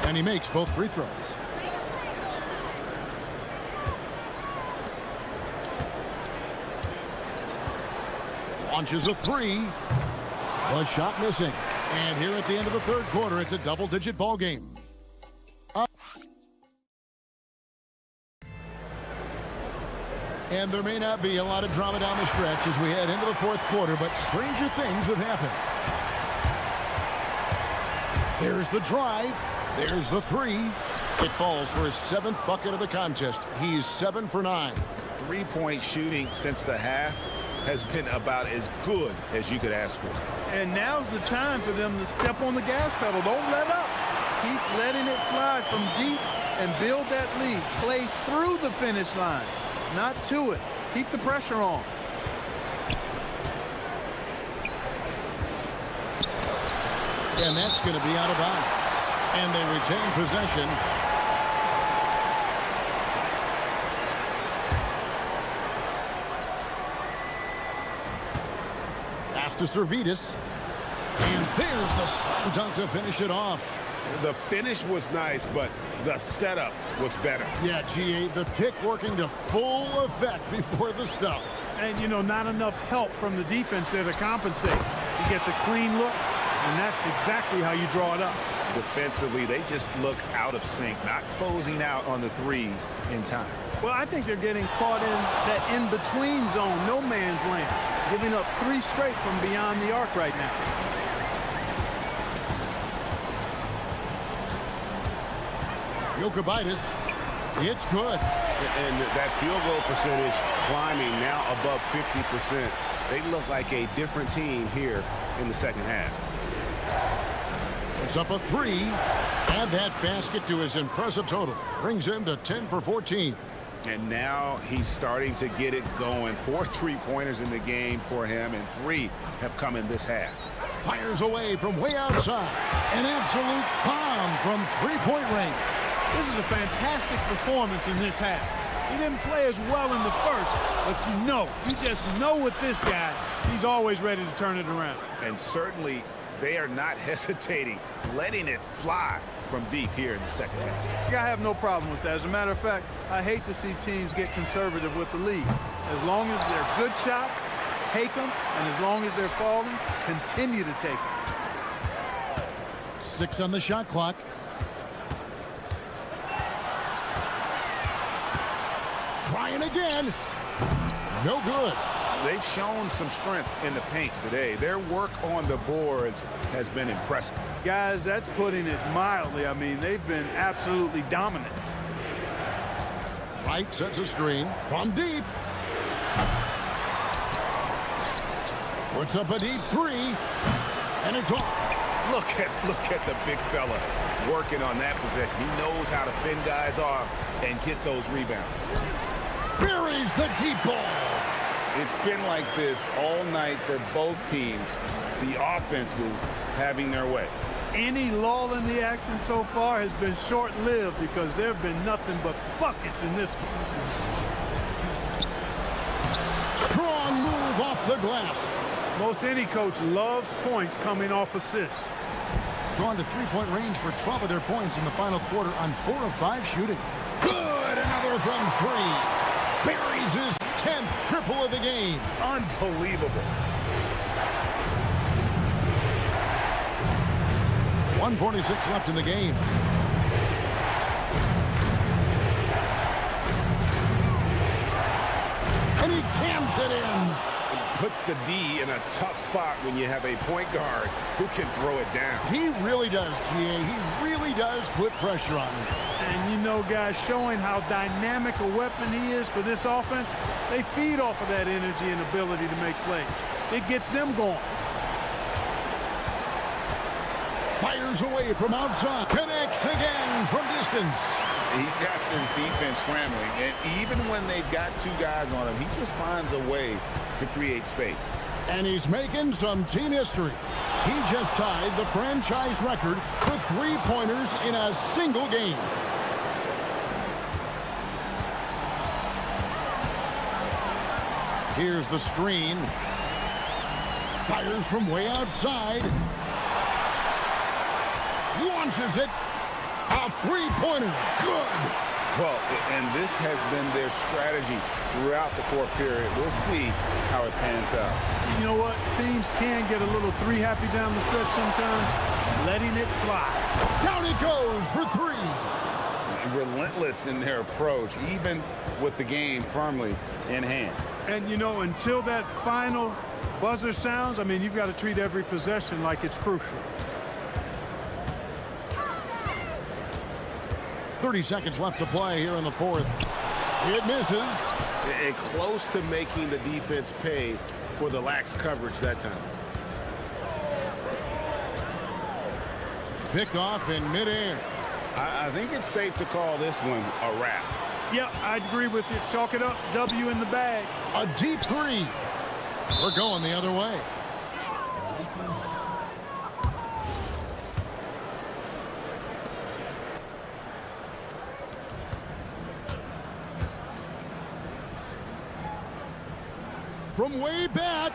And he makes both free throws. Launches a 3. The shot missing. And here at the end of the third quarter, it's a double-digit ball game. And there may not be a lot of drama down the stretch as we head into the fourth quarter, but stranger things have happened. There's the drive. There's the 3. It falls for his 7th bucket of the contest. He's 7 for 9. Three-point shooting since the half has been about as good as you could ask for. And now's the time for them to step on the gas pedal. Don't let up. Keep letting it fly from deep and build that lead. Play through the finish line, not to it. Keep the pressure on. And that's going to be out of bounds. And they retain possession. Pass to Servetus. And there's the slam dunk to finish it off. The finish was nice, but the setup was better. Yeah, GA, the pick working to full effect before the stuff. And, you know, not enough help from the defense there to compensate. He gets a clean look, and that's exactly how you draw it up. Defensively, they just look out of sync, not closing out on the threes in time. Well, I think they're getting caught in that in-between zone, no man's land, giving up 3 straight from beyond the arc right now. Jokibitis, it's good. And that field goal percentage climbing now above 50%. They look like a different team here in the second half. It's up a 3. Add that basket to his impressive total. Brings him to 10 for 14. And now he's starting to get it going. 4 3-pointers in the game for him, and 3 have come in this half. Fires away from way outside. An absolute bomb from 3-point range. This is a fantastic performance in this half. He didn't play as well in the first, but you just know with this guy, he's always ready to turn it around. And certainly they are not hesitating, letting it fly from deep here in the second half. Yeah, I have no problem with that. As a matter of fact, I hate to see teams get conservative with the lead. As long as they're good shots, take them, and as long as they're falling, continue to take them. 6 on the shot clock. Trying again. No good. They've shown some strength in the paint today. Their work on the boards has been impressive. Guys, that's putting it mildly. I mean, they've been absolutely dominant. Wright sets a screen from deep. Puts up a deep 3, and it's off. Look at the big fella working on that possession. He knows how to fend guys off and get those rebounds. Buries the deep ball. It's been like this all night for both teams. The offenses having their way. Any lull in the action so far has been short-lived because there have been nothing but buckets in this one. Strong move off the glass. Most any coach loves points coming off assists. Gone to 3-point range for 12 of their points in the final quarter on 4 of 5 shooting. Good, and Another from three. Buries his 10th triple of the game. Unbelievable. 1:46 left in the game. And he jams it in. Puts the D in a tough spot when you have a point guard who can throw it down. He really does, GA. He really does put pressure on him. And you know, guys, showing how dynamic a weapon he is for this offense, they feed off of that energy and ability to make plays. It gets them going. Fires away from outside. Connects again from distance. He's got this defense scrambling, and even when they've got two guys on him, he just finds a way to create space. And he's making some team history. He just tied the franchise record for three-pointers in a single game. Here's the screen. Fires from way outside. Launches it. A three-pointer. Good. Well, and this has been their strategy throughout the fourth period. We'll see how it pans out. You know what? Teams can get a little three-happy down the stretch sometimes, letting it fly. Down it goes for three. Relentless in their approach, even with the game firmly in hand. And, you know, until that final buzzer sounds, I mean, you've got to treat every possession like it's crucial. 30 seconds left to play here in the fourth. It misses. And close to making the defense pay for the lax coverage that time. Picked off in midair. I think it's safe to call this one a wrap. Yep, I'd agree with you. Chalk it up. W in the bag. A deep three. We're going the other way. From way back.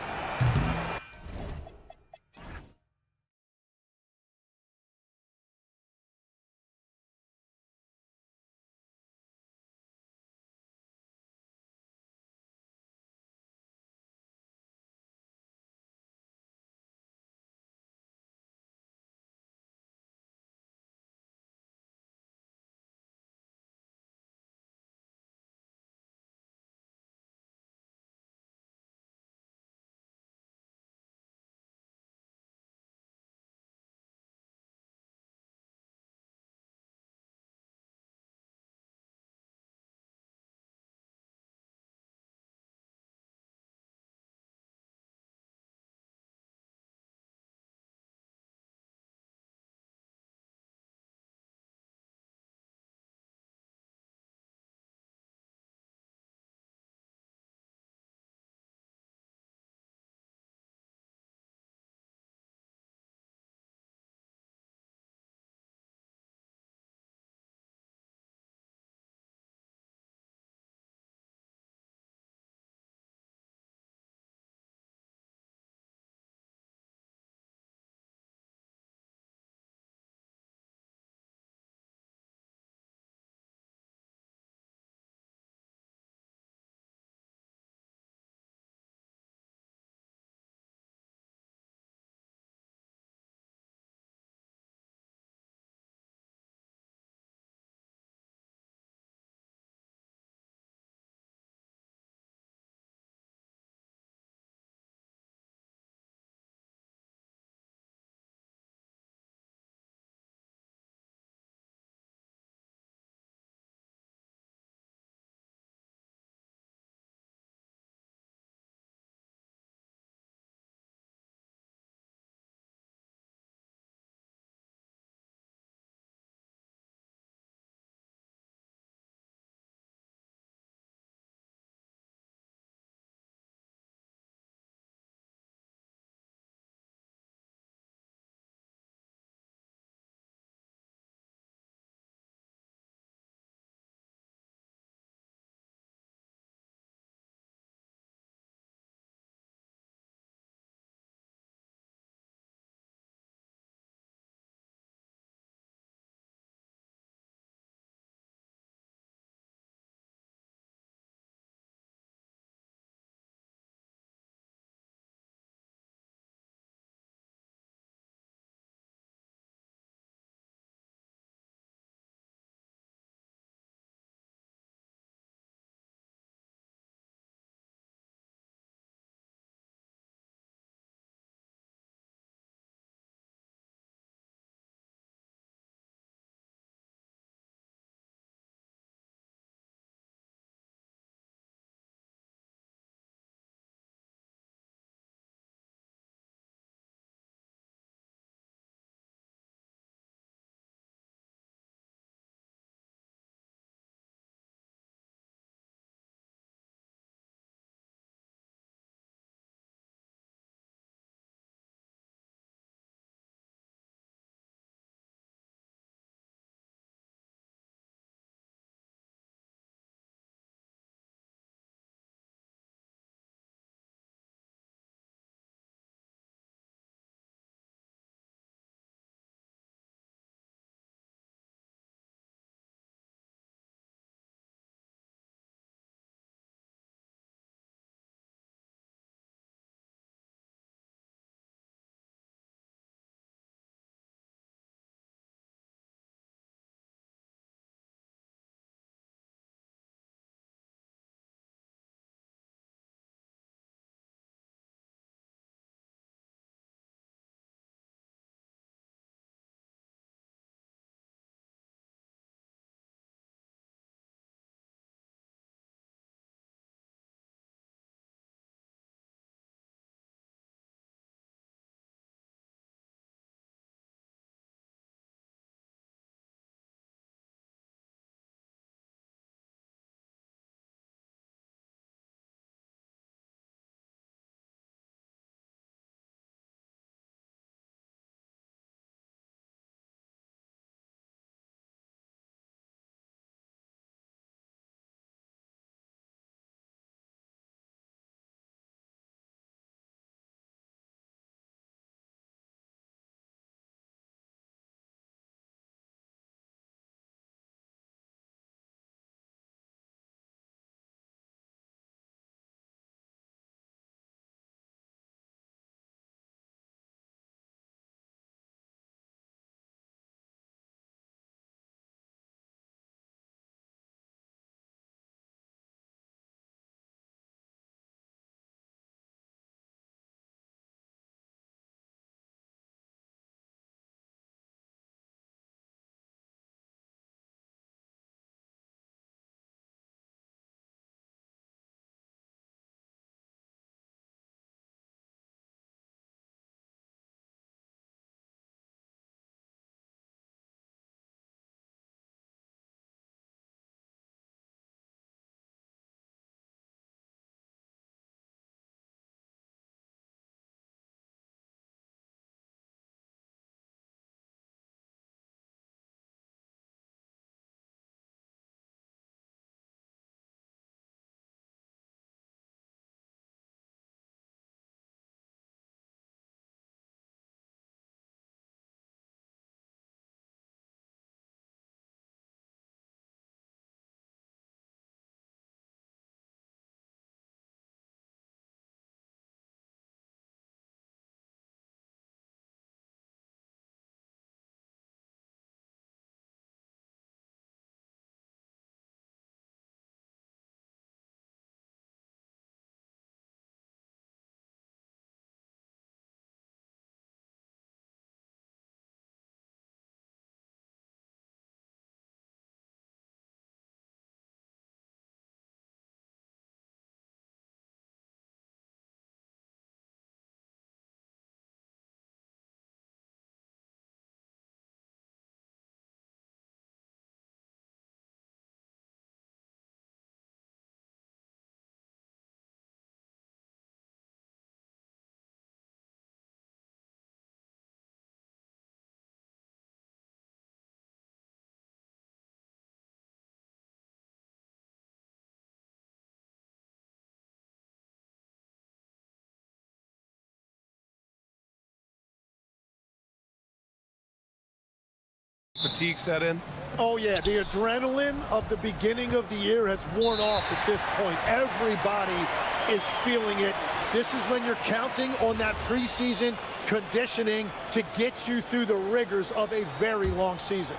fatigue set in? Oh, yeah, the adrenaline of the beginning of the year has worn off at this point. Everybody is feeling it. This is when you're counting on that preseason conditioning to get you through the rigors of a very long season.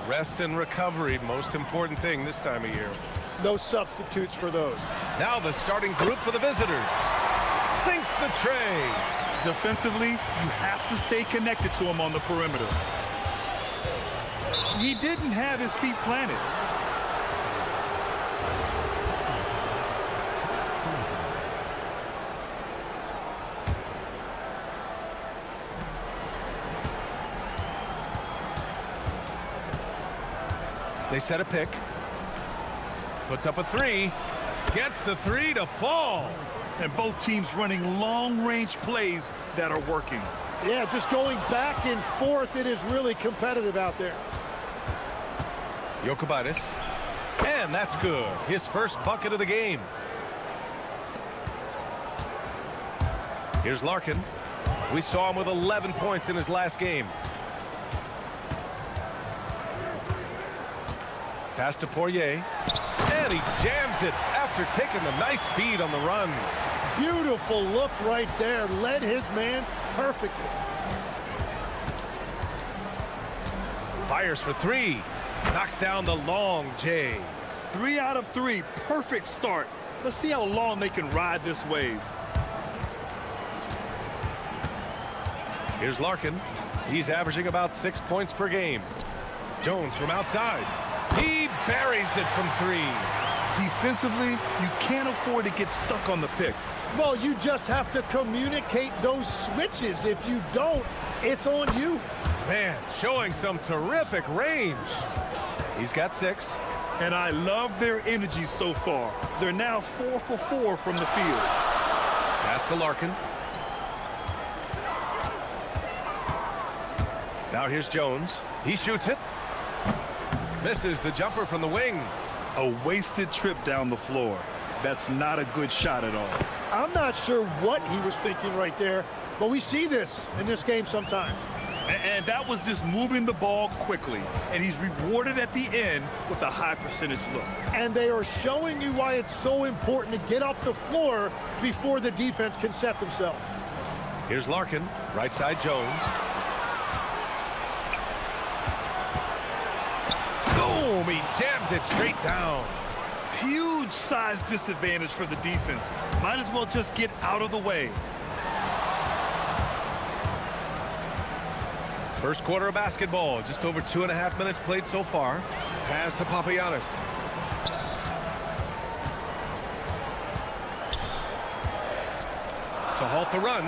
Rest and recovery, most important thing this time of year. No substitutes for those. Now the starting group for the visitors. Sinks the tray. Defensively, you have to stay connected to him on the perimeter. He didn't have his feet planted. They set a pick. Puts up a three. Gets the three to fall. And both teams running long-range plays that are working. Yeah, just going back and forth. It is really competitive out there. Jokic. And that's good. His first bucket of the game. Here's Larkin. We saw him with 11 points in his last game. Pass to Poirier. And he jams it after taking the nice feed on the run. Beautiful look right there. Led his man perfectly. Fires for three. Knocks down the long J. 3 out of 3. Perfect start. Let's see how long they can ride this wave. Here's Larkin. He's averaging about 6 points per game. Jones from outside. He buries it from three. Defensively, you can't afford to get stuck on the pick. Well, you just have to communicate those switches. If you don't, it's on you. Man, showing some terrific range. He's got 6. And I love their energy so far. They're now 4 for 4 from the field. Pass to Larkin. Now here's Jones. He shoots it. Misses the jumper from the wing. A wasted trip down the floor. That's not a good shot at all. I'm not sure what he was thinking right there, but we see this in this game sometimes. And that was just moving the ball quickly. And he's rewarded at the end with a high percentage look. And they are showing you why it's so important to get up the floor before the defense can set themselves. Here's Larkin. Right side Jones. Boom! He jams it straight down. Huge size disadvantage for the defense. Might as well just get out of the way. First quarter of basketball. Just over 2.5 minutes played so far. Pass to Papagiannis. To halt the run.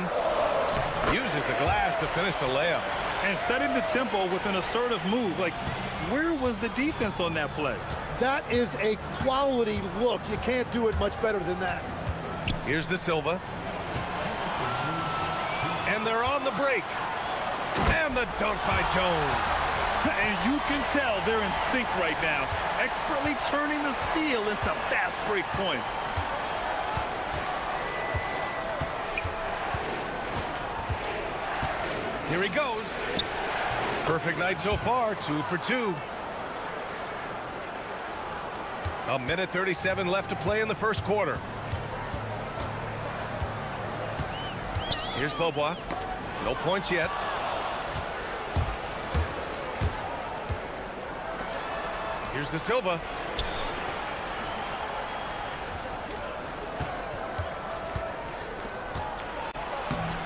Uses the glass to finish the layup. And setting the tempo with an assertive move. Like, where was the defense on that play? That is a quality look. You can't do it much better than that. Here's De Silva. And they're on the break. And the dunk by Jones. And you can tell they're in sync right now. Expertly turning the steal into fast break points. Here he goes. Perfect night so far, 2 for 2. A minute 37 left to play in the first quarter. Here's Beaubois. No points yet. Here's De Silva.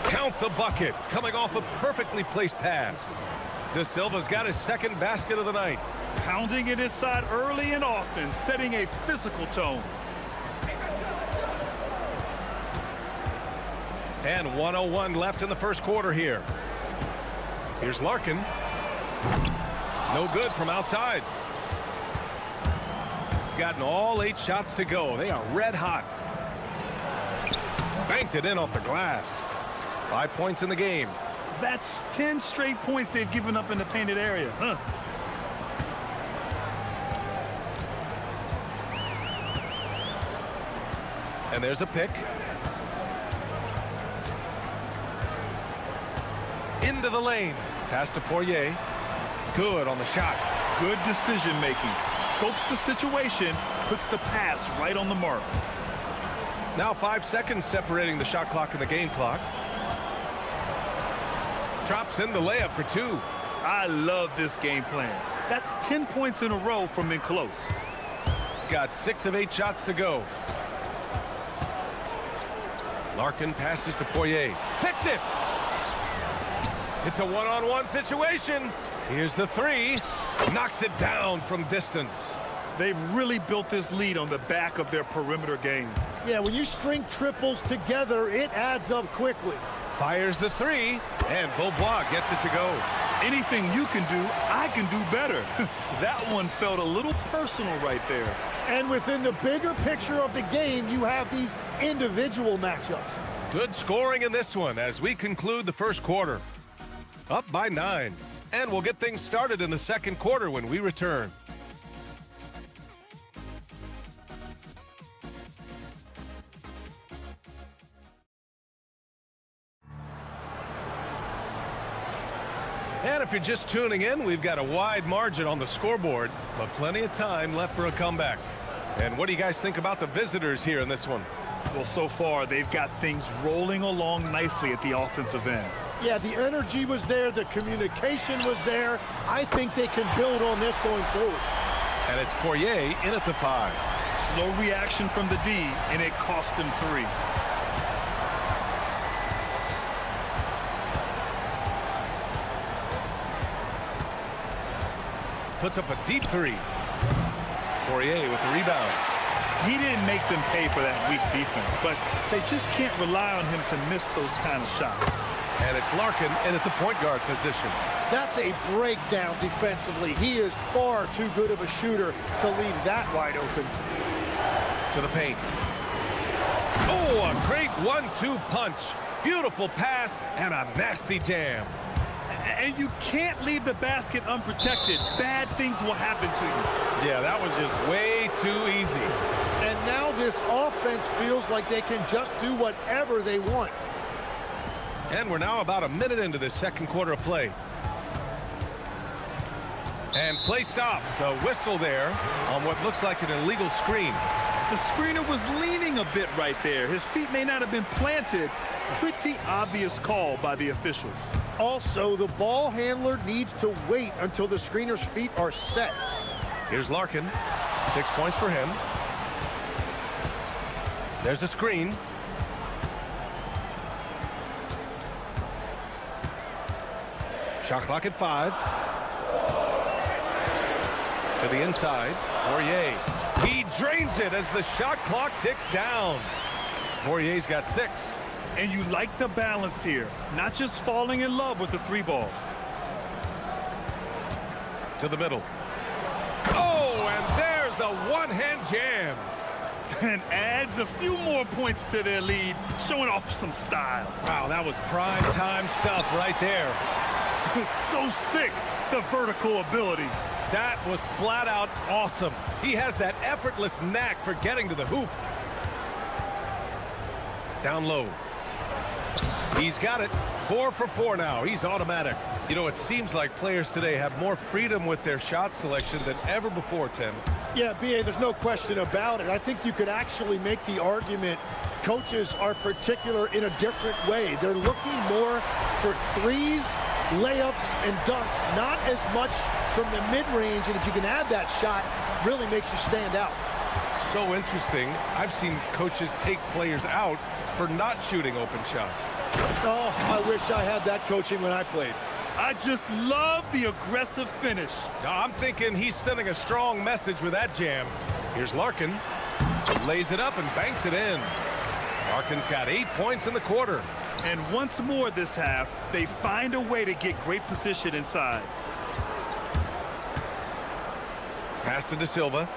Count the bucket, coming off a perfectly placed pass. De Silva's got his second basket of the night. Pounding it inside early and often, setting a physical tone. And 1:01 left in the first quarter here. Here's Larkin. No good from outside. Gotten all 8 shots to go. They are red hot. Banked it in off the glass. 5 points in the game. That's 10 straight points they've given up in the painted area. Huh. And there's a pick. Into the lane. Pass to Poirier. Good on the shot. Good decision-making. Scopes the situation, puts the pass right on the mark. Now 5 seconds separating the shot clock and the game clock. Drops in the layup for 2. I love this game plan. That's 10 points in a row from in close. Got 6 of 8 shots to go. Larkin passes to Poirier. Picked it! It's a one-on-one situation. Here's the 3. Knocks it down from distance. They've really built this lead on the back of their perimeter game. Yeah, when you string triples together, it adds up quickly. Fires the 3, and Beaubois gets it to go. Anything you can do, I can do better. That one felt a little personal right there. And within the bigger picture of the game, you have these individual matchups. Good scoring in this one as we conclude the first quarter. Up by 9. And we'll get things started in the second quarter when we return. And if you're just tuning in, we've got a wide margin on the scoreboard, but plenty of time left for a comeback. And what do you guys think about the visitors here in this one? Well, so far, they've got things rolling along nicely at the offensive end. Yeah, the energy was there, the communication was there. I think they can build on this going forward. And it's Poirier in at the 5. Slow reaction from the D, and it cost him 3. Puts up a deep 3. Poirier with the rebound. He didn't make them pay for that weak defense, but they just can't rely on him to miss those kind of shots. And it's Larkin in at the point guard position. That's a breakdown defensively. He is far too good of a shooter to leave that wide open. To the paint. Oh, a great 1-2 punch. Beautiful pass and a nasty jam. And you can't leave the basket unprotected. Bad things will happen to you. Yeah, that was just way too easy. And now this offense feels like they can just do whatever they want. And we're now about a minute into this second quarter of play. And play stops. A whistle there on what looks like an illegal screen. The screener was leaning a bit right there. His feet may not have been planted. Pretty obvious call by the officials. Also, the ball handler needs to wait until the screener's feet are set. Here's Larkin. 6 points for him. There's a screen. Shot clock at 5. To the inside. Poirier. He drains it as the shot clock ticks down. Poirier's got 6. And you like the balance here. Not just falling in love with the 3 ball. To the middle. Oh, and there's a one-hand jam. And adds a few more points to their lead, showing off some style. Wow, that was prime time stuff right there. So sick, the vertical ability. That was flat out awesome. He has that effortless knack for getting to the hoop. Down low. He's got it. 4 for 4 now. He's automatic. You know, it seems like players today have more freedom with their shot selection than ever before, Tim. Yeah, B.A., there's no question about it. I think you could actually make the argument coaches are particular in a different way. They're looking more for threes, layups, and dunks, not as much from the mid-range. And if you can add that shot, really makes you stand out. So interesting. I've seen coaches take players out for not shooting open shots. Oh, I wish I had that coaching when I played. I just love the aggressive finish. I'm thinking he's sending a strong message with that jam. Here's Larkin. Lays it up and banks it in. Larkin's got 8 points in the quarter. And once more this half, they find a way to get great position inside. Pass to De Silva.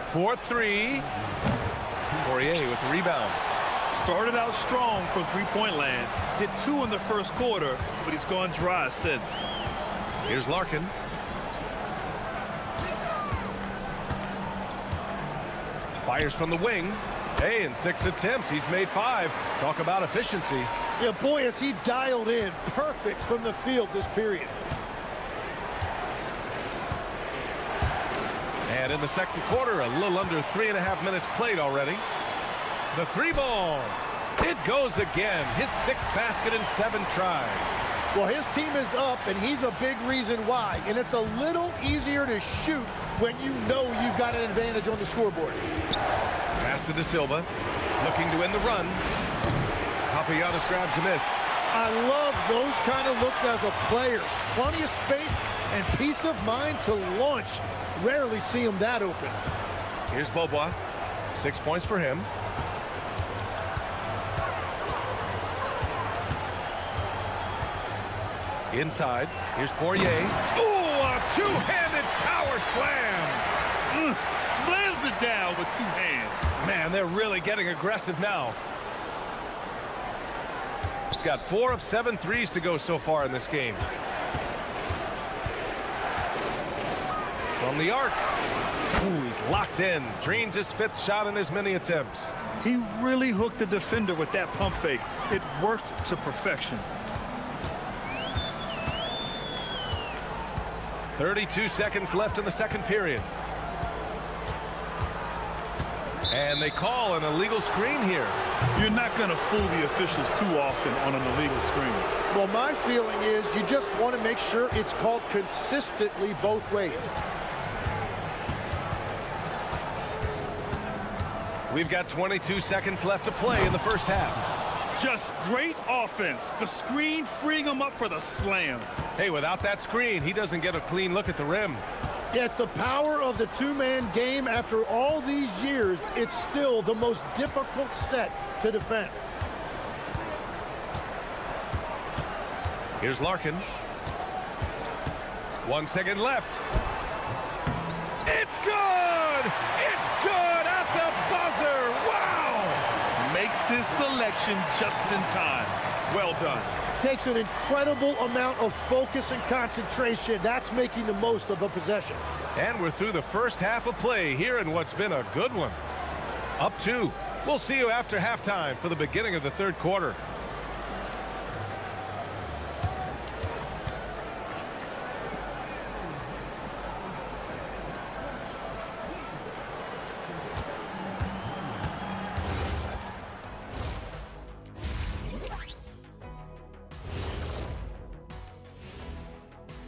For 3. Poirier with the rebound. Started out strong from three-point land. Hit 2 in the first quarter, but he's gone dry since. Here's Larkin. Fires from the wing. Hey, in 6 attempts, he's made 5. Talk about efficiency. Yeah, boy, is he dialed in. Perfect from the field this period. And in the second quarter, a little under 3.5 minutes played already. The three ball. It goes again. His 6th basket in 7 tries. Well, his team is up, and he's a big reason why. And it's a little easier to shoot when you know you've got an advantage on the scoreboard. Pass to De Silva. Looking to end the run. Papagiannis grabs a miss. I love those kind of looks as a player. Plenty of space and peace of mind to launch. Rarely see him that open. Here's Bobois. 6 points for him. Inside. Here's Poirier. Ooh, a two-handed power slam. Slams it down with 2 hands. Man, they're really getting aggressive now. He's got 4 of 7 threes to go so far in this game. From the arc. Ooh, he's locked in. Drains his 5th shot in as many attempts. He really hooked the defender with that pump fake. It worked to perfection. 32 seconds left in the second period. And they call an illegal screen here. You're not going to fool the officials too often on an illegal screen. Well, my feeling is you just want to make sure it's called consistently both ways. We've got 22 seconds left to play in the first half. Just great offense. The screen freeing him up for the slam. Hey, without that screen, he doesn't get a clean look at the rim. Yeah, it's the power of the two-man game. After all these years, it's still the most difficult set to defend. Here's Larkin. 1 second left. It's good! It's good at the buzzer! Wow! Makes his selection just in time. Well done. Takes an incredible amount of focus and concentration. That's making the most of a possession. And we're through the first half of play here in what's been a good one. Up 2. We'll see you after halftime for the beginning of the third quarter.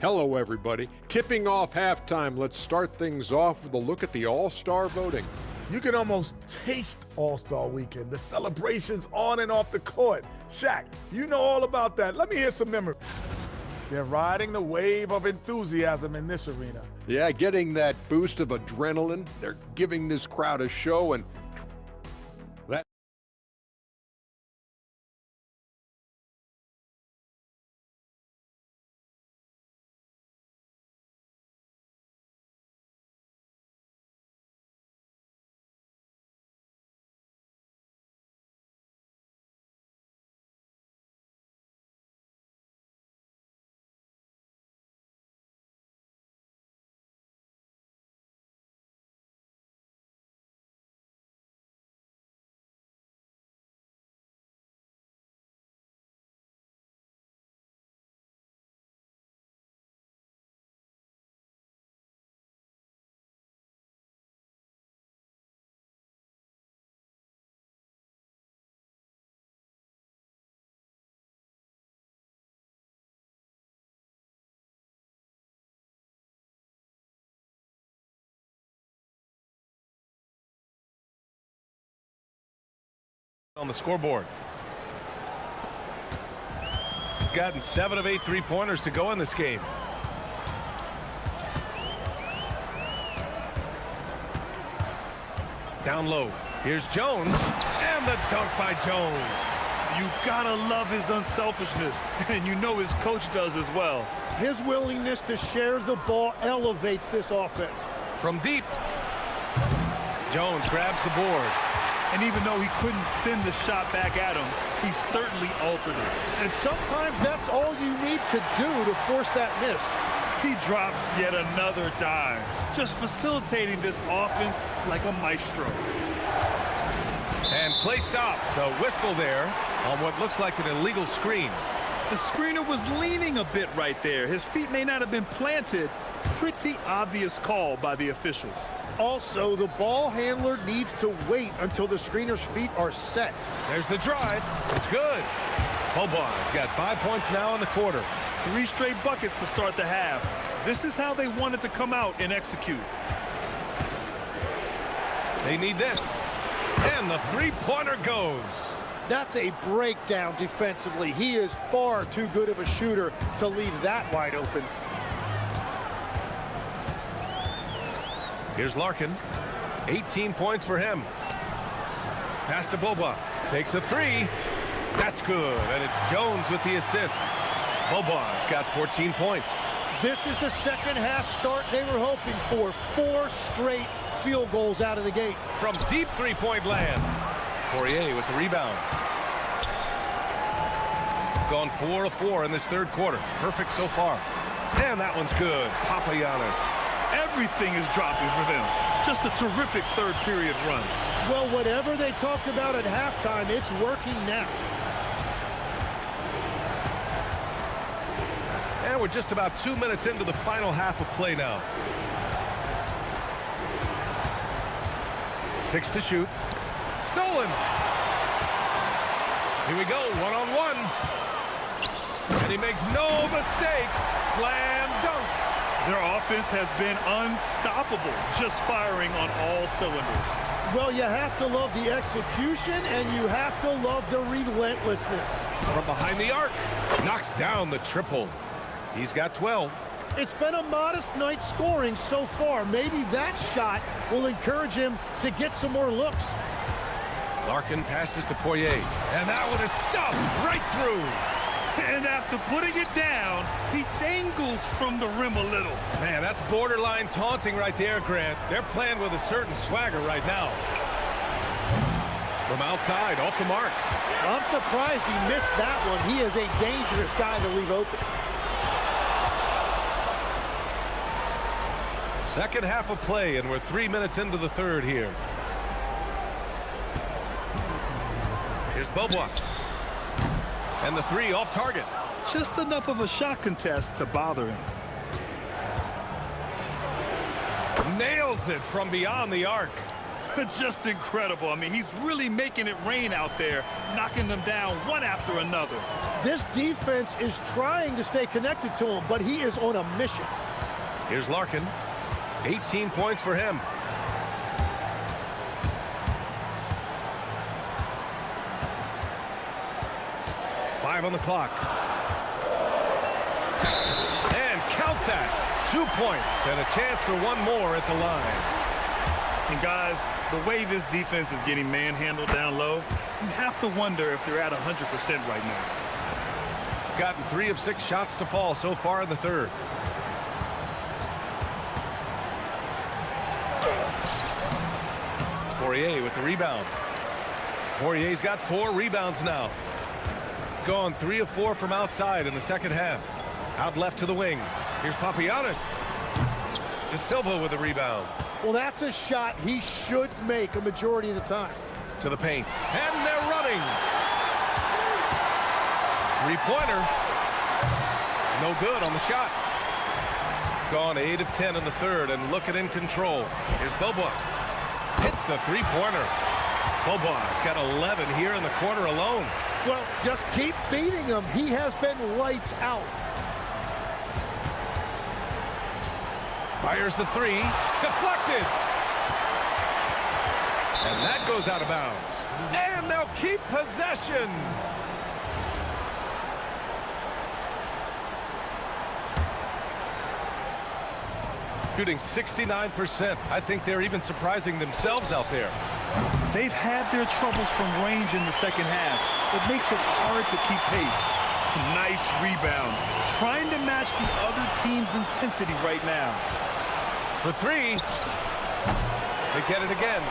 Hello, everybody. Tipping off halftime, let's start things off with a look at the All-Star voting. You can almost taste All-Star Weekend, the celebrations on and off the court. Shaq, you know all about that. Let me hear some memory. They're riding the wave of enthusiasm in this arena. Yeah, getting that boost of adrenaline. They're giving this crowd a show, and that on the scoreboard. Gotten 7 of 8 three-pointers to go in this game. Down low. Here's Jones. And the dunk by Jones. You gotta love his unselfishness, and you know his coach does as well. His willingness to share the ball elevates this offense. From deep. Jones grabs the board. And even though he couldn't send the shot back at him, he certainly altered it. And sometimes that's all you need to do to force that miss. He drops yet another dime, just facilitating this offense like a maestro. And play stops. A whistle there. on what looks like an illegal screen. The screener was leaning a bit right there. His feet may not have been planted. Pretty obvious call by the officials. Also, the ball handler needs to wait until the screener's feet are set. There's the drive. It's good. Boba's got 5 points now in the quarter. 3 straight buckets to start the half. This is how they wanted to come out and execute. They need this. And the three-pointer goes. That's a breakdown defensively. He is far too good of a shooter to leave that wide open. Here's Larkin. 18 points for him. Pass to Boba. Takes a three. That's good. And it's Jones with the assist. Boba's got 14 points. This is the second half start they were hoping for. 4 straight field goals out of the gate. From deep three-point land. Poirier with the rebound. Gone 4 of 4 in this third quarter. Perfect so far. And that one's good. Papagiannis. Everything is dropping for them. Just a terrific third period run. Well, whatever they talked about at halftime, it's working now. And we're just about 2 minutes into the final half of play now. 6 to shoot. Stolen. Here we go, one-on-one. And he makes no mistake. Slam dunk. Their offense has been unstoppable, just firing on all cylinders. Well, you have to love the execution, and you have to love the relentlessness. From behind the arc. Knocks down the triple. He's got 12. It's been a modest night scoring so far. Maybe that shot will encourage him to get some more looks. Larkin passes to Poirier. And that one is stuffed right through. And after putting it down, he dangles from the rim a little. Man, that's borderline taunting right there, Grant. They're playing with a certain swagger right now. From outside, off the mark. I'm surprised he missed that one. He is a dangerous guy to leave open. Second half of play, and we're 3 minutes into the third here. Here's Boba. And the three off target. Just enough of a shot contest to bother him. Nails it from beyond the arc. Just incredible. I mean, he's really making it rain out there, knocking them down one after another. This defense is trying to stay connected to him, but he is on a mission. Here's Larkin. 18 points for him. Five on the clock. And count that. 2 points and a chance for one more at the line. And guys, the way this defense is getting manhandled down low, you have to wonder if they're at 100% right now. Gotten 3 of 6 shots to fall so far in the third. Poirier with the rebound. Poirier's got 4 rebounds now. Gone 3 of 4 from outside in the second half. Out left to the wing. Here's Papagiannis. De Silva with the rebound. Well, that's a shot he should make a majority of the time. To the paint. And they're running. Three-pointer. No good on the shot. Gone 8 of 10 in the third and looking in control. Here's Boba. Hits a three-pointer. Boba's got 11 here in the quarter alone. Well, just keep feeding him. He has been lights out. Fires the three. Deflected. And that goes out of bounds. And they'll keep possession. Shooting 69%. I think they're even surprising themselves out there. They've had their troubles from range in the second half. It makes it hard to keep pace. Nice rebound. Trying to match the other team's intensity right now. For 3. They get it again.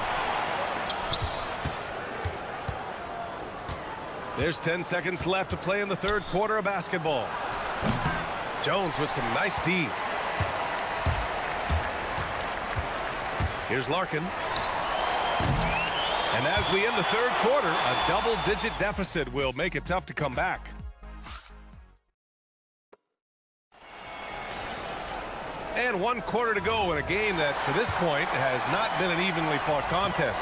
There's 10 seconds left to play in the third quarter of basketball. Jones with some nice D. Here's Larkin. And as we end the third quarter, a double-digit deficit will make it tough to come back. And 1 quarter to go in a game that, to this point, has not been an evenly fought contest.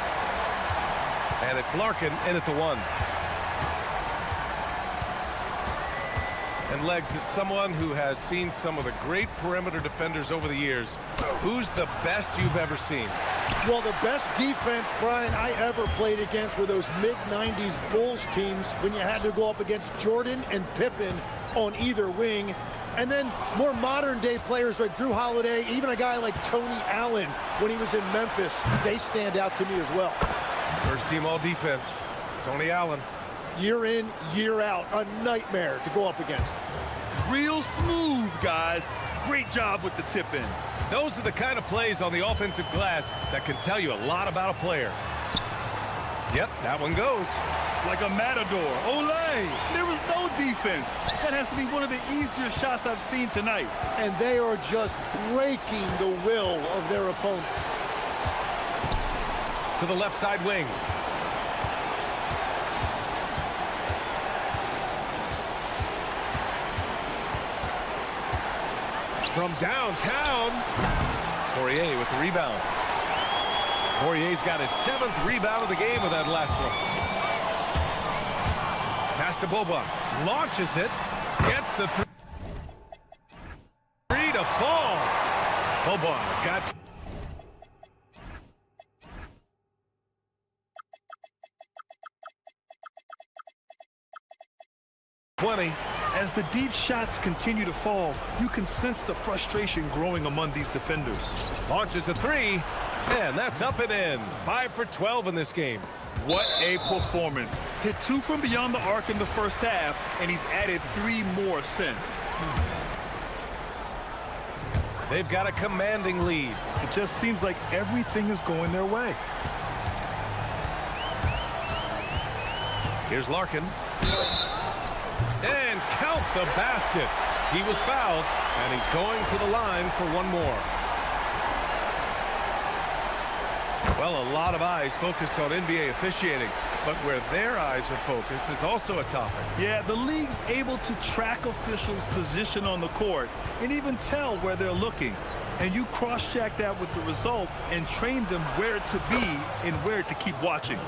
And it's Larkin in at the 1. And Legs is someone who has seen some of the great perimeter defenders over the years. Who's the best you've ever seen? Well, the best defense, Brian, I ever played against were those mid-90s Bulls teams when you had to go up against Jordan and Pippen on either wing. And then more modern-day players like Drew Holiday, even a guy like Tony Allen when he was in Memphis, they stand out to me as well. First team all-defense, Tony Allen. Year in, year out, a nightmare to go up against. Real smooth, guys. Great job with the tip-in. Those are the kind of plays on the offensive glass that can tell you a lot about a player. Yep, that one goes. Like a matador. Olay! There was no defense. That has to be one of the easier shots I've seen tonight. And they are just breaking the will of their opponent. To the left side wing. From downtown, Poirier with the rebound. Poirier's got his 7th rebound of the game with that last one. Pass to Boba, launches it, gets the 3 to fall. Boba's got 20. As the deep shots continue to fall, you can sense the frustration growing among these defenders. Launches a 3, and that's up and in. 5 for 12 in this game. What a performance. Hit 2 from beyond the arc in the first half, and he's added 3 more since. They've got a commanding lead. It just seems like everything is going their way. Here's Larkin. And count the basket. He was fouled, and he's going to the line for one more. Well, a lot of eyes focused on NBA officiating, but where their eyes are focused is also a topic. Yeah, the league's able to track officials' position on the court and even tell where they're looking. And you cross-check that with the results and train them where to be and where to keep watching.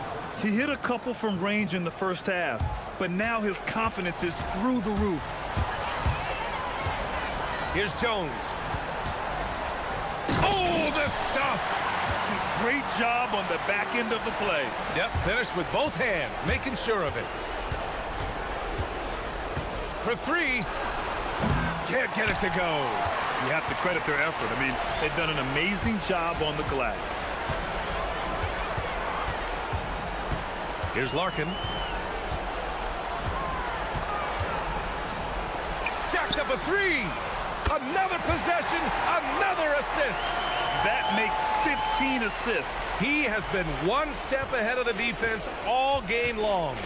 He hit a couple from range in the first half, but now his confidence is through the roof. Here's Jones. Oh, the stuff! Great job on the back end of the play. Yep, finished with both hands, making sure of it. For 3, can't get it to go. You have to credit their effort. I mean, they've done an amazing job on the glass. Here's Larkin. Jacks up a 3. Another possession, another assist. That makes 15 assists. He has been one step ahead of the defense all game long.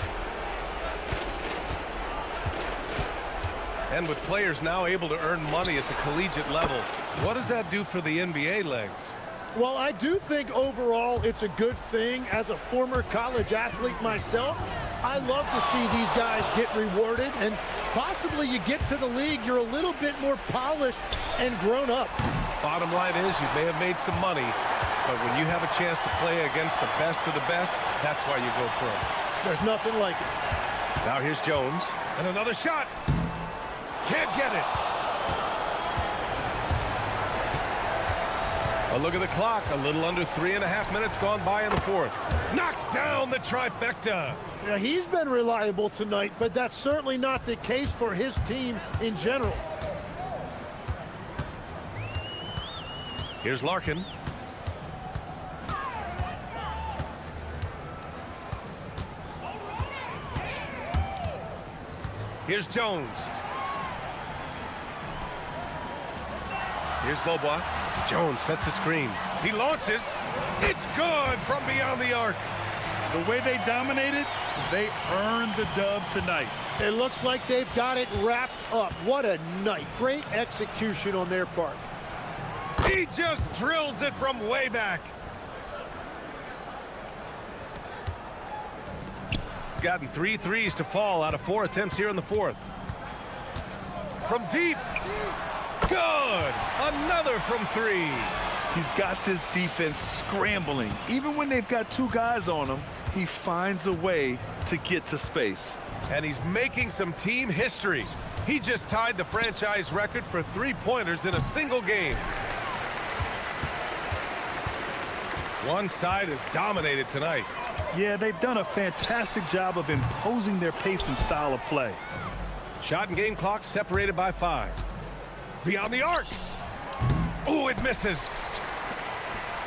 And with players now able to earn money at the collegiate level, what does that do for the NBA, Legs? Well, I do think overall it's a good thing. As a former college athlete myself, I love to see these guys get rewarded, and possibly you get to the league, you're a little bit more polished and grown up. Bottom line is you may have made some money, but when you have a chance to play against the best of the best, that's why you go pro. There's nothing like it. Now here's Jones, and another shot. Can't get it. A look at the clock. A little under 3.5 minutes gone by in the fourth. Knocks down the trifecta. Yeah, he's been reliable tonight, but that's certainly not the case for his team in general. Here's Larkin. Here's Jones. Here's Boba. Jones sets a screen. He launches. It's good from beyond the arc. The way they dominated, they earned the dub tonight. It looks like they've got it wrapped up. What a night. Great execution on their part. He just drills it from way back. gotten 3 threes to fall out of 4 attempts here in the fourth. From deep. Good. Another from 3. He's got this defense scrambling. Even when they've got 2 guys on him, he finds a way to get to space. And he's making some team history. He just tied the franchise record for 3-pointers in a single game. One side is dominated tonight. Yeah, they've done a fantastic job of imposing their pace and style of play. Shot and game clock separated by 5. Beyond the arc. Ooh, it misses.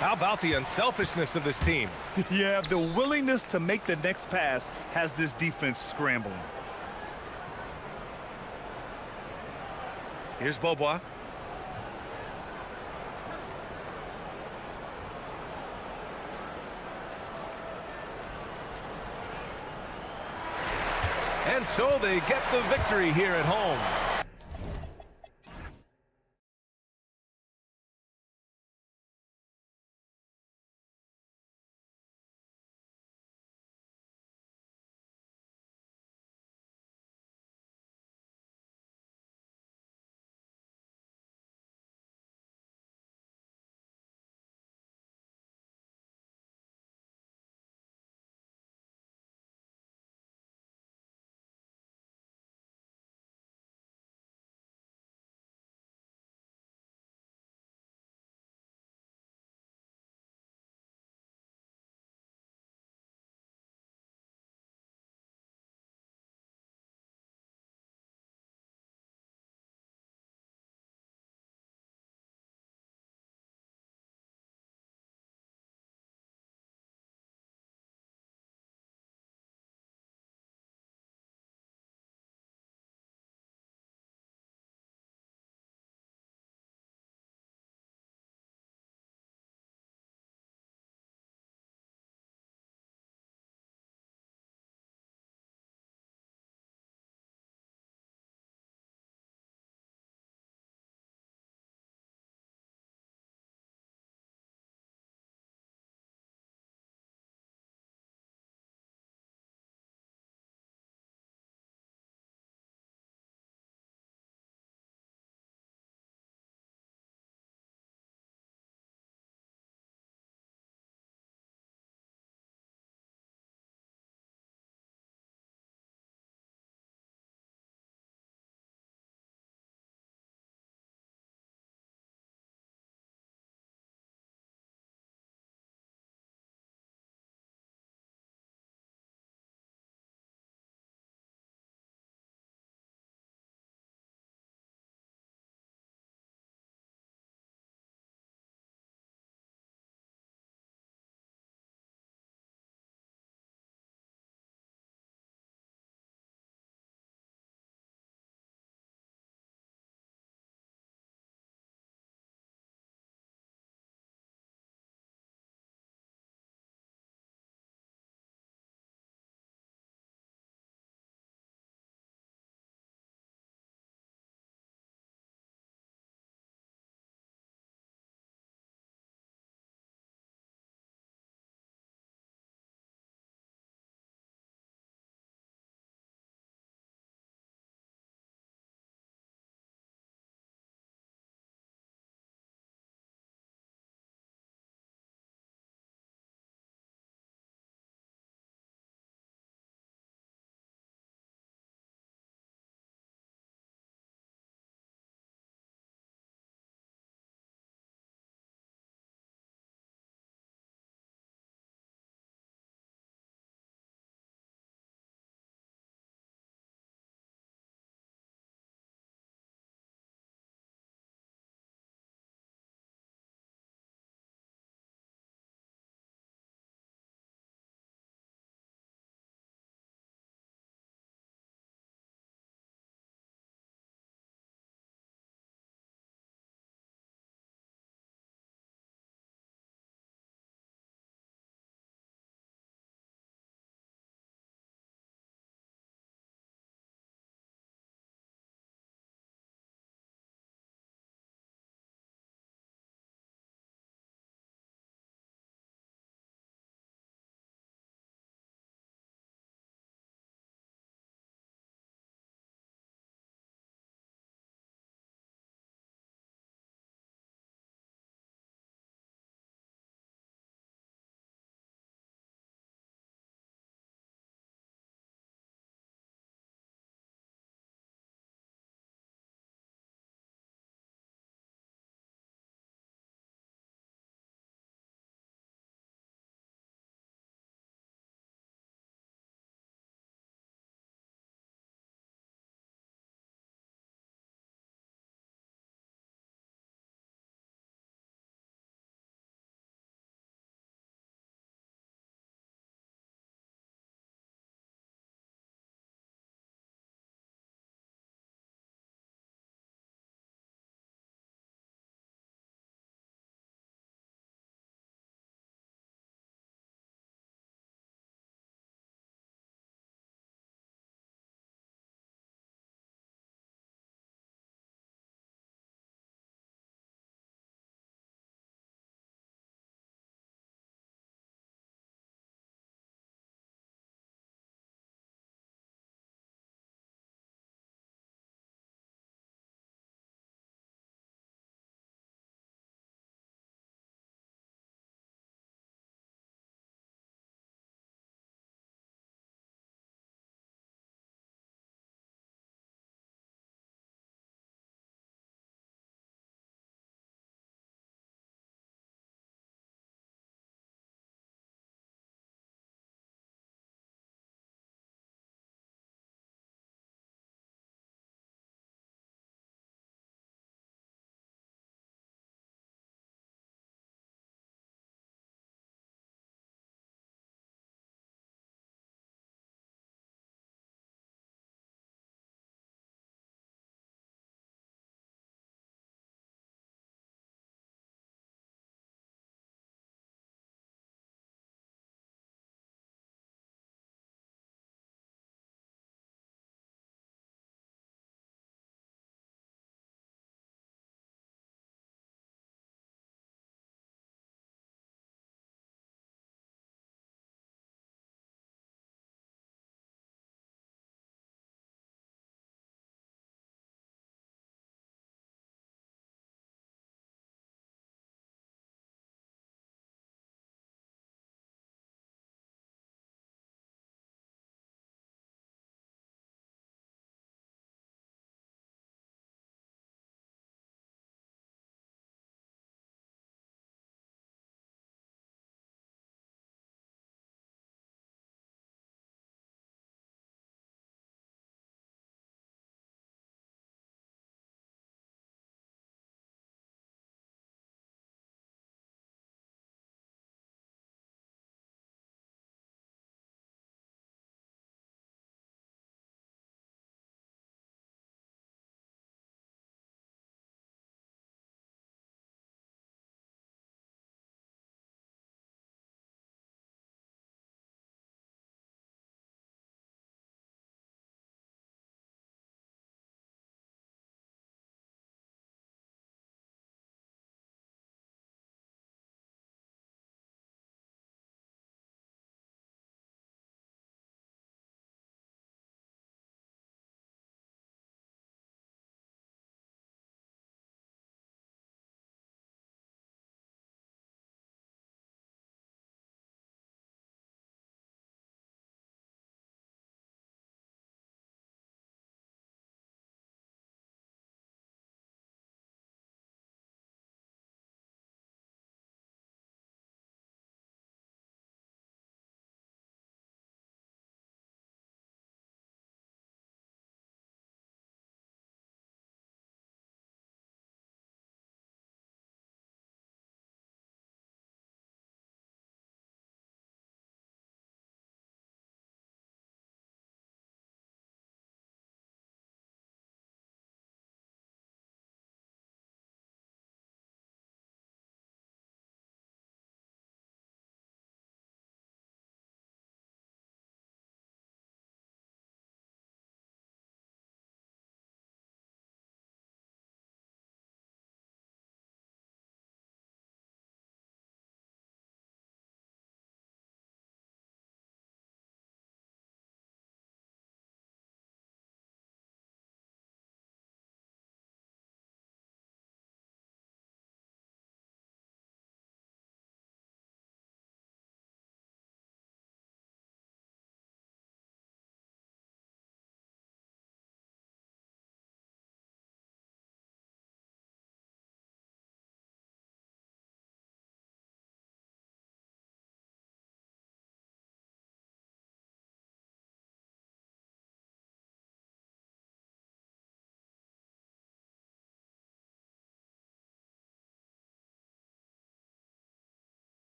How about the unselfishness of this team? Yeah, the willingness to make the next pass has this defense scrambling. Here's Beaubois. And so they get the victory here at home.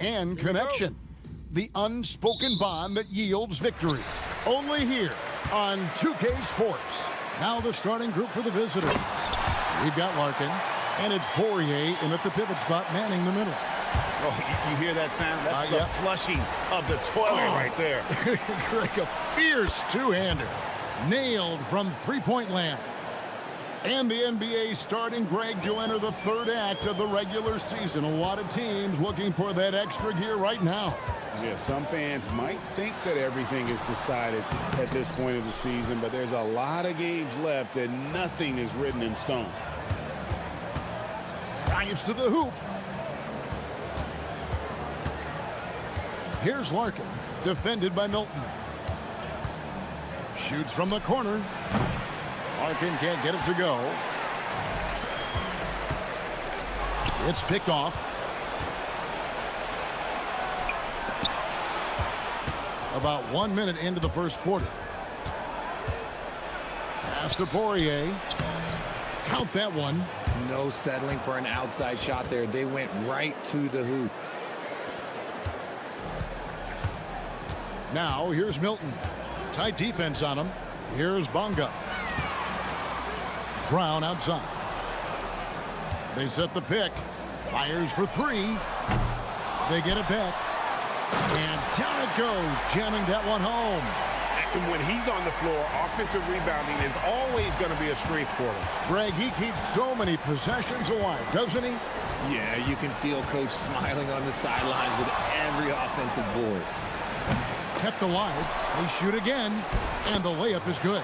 and connection. The unspoken bond that yields victory. Only here on 2K Sports. Now the starting group for the visitors. We've got Larkin, and it's Poirier in at the pivot spot, manning the middle. Oh, you hear that sound? That's the flushing of the toilet right there. Greg, a fierce two-hander. Nailed from three-point land. And the NBA starting, Greg, to enter the third act of the regular season. A lot of teams looking for that extra gear right now. Yeah, some fans might think that everything is decided at this point of the season, but there's a lot of games left and nothing is written in stone. Drives to the hoop. Here's Larkin, defended by Milton. Shoots from the corner. Larkin can't get it to go. It's picked off. About 1 minute into the first quarter. Pass to Poirier. Count that one. No settling for an outside shot there. They went right to the hoop. Now here's Milton. Tight defense on him. Here's Bonga. Brown outside. They set the pick. Fires for three. They get it back. And down it goes, jamming that one home. And when he's on the floor, offensive rebounding is always going to be a strength for him. Greg, he keeps so many possessions alive, doesn't he? Yeah, you can feel Coach smiling on the sidelines with every offensive board. Kept alive. They shoot again, and the layup is good.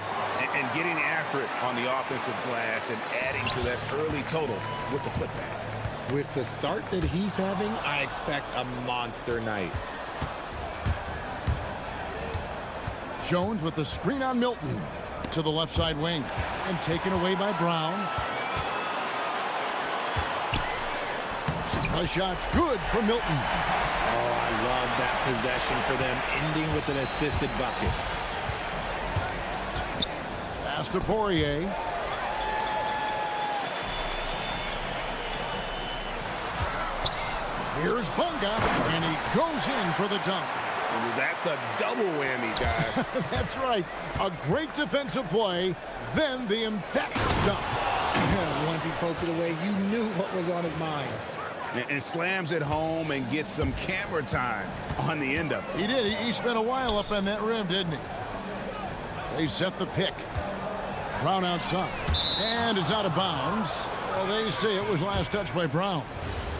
And getting after it on the offensive glass and adding to that early total with the putback. With the start that he's having, I expect a monster night. Jones with the screen on Milton to the left side wing and taken away by Brown. The shot's good for Milton. Oh, I love that possession for them, ending with an assisted bucket. Pass to Poirier. Here's Bonga, and he goes in for the dunk. That's a double whammy, guys. That's right. A great defensive play, then the emphatic dunk. Once he poked it away, you knew what was on his mind. And slams it home and gets some camera time on the end of it. He did. He spent a while up on that rim, didn't he? They set the pick. Brown outside. And it's out of bounds. Well, they say it was last touched by Brown.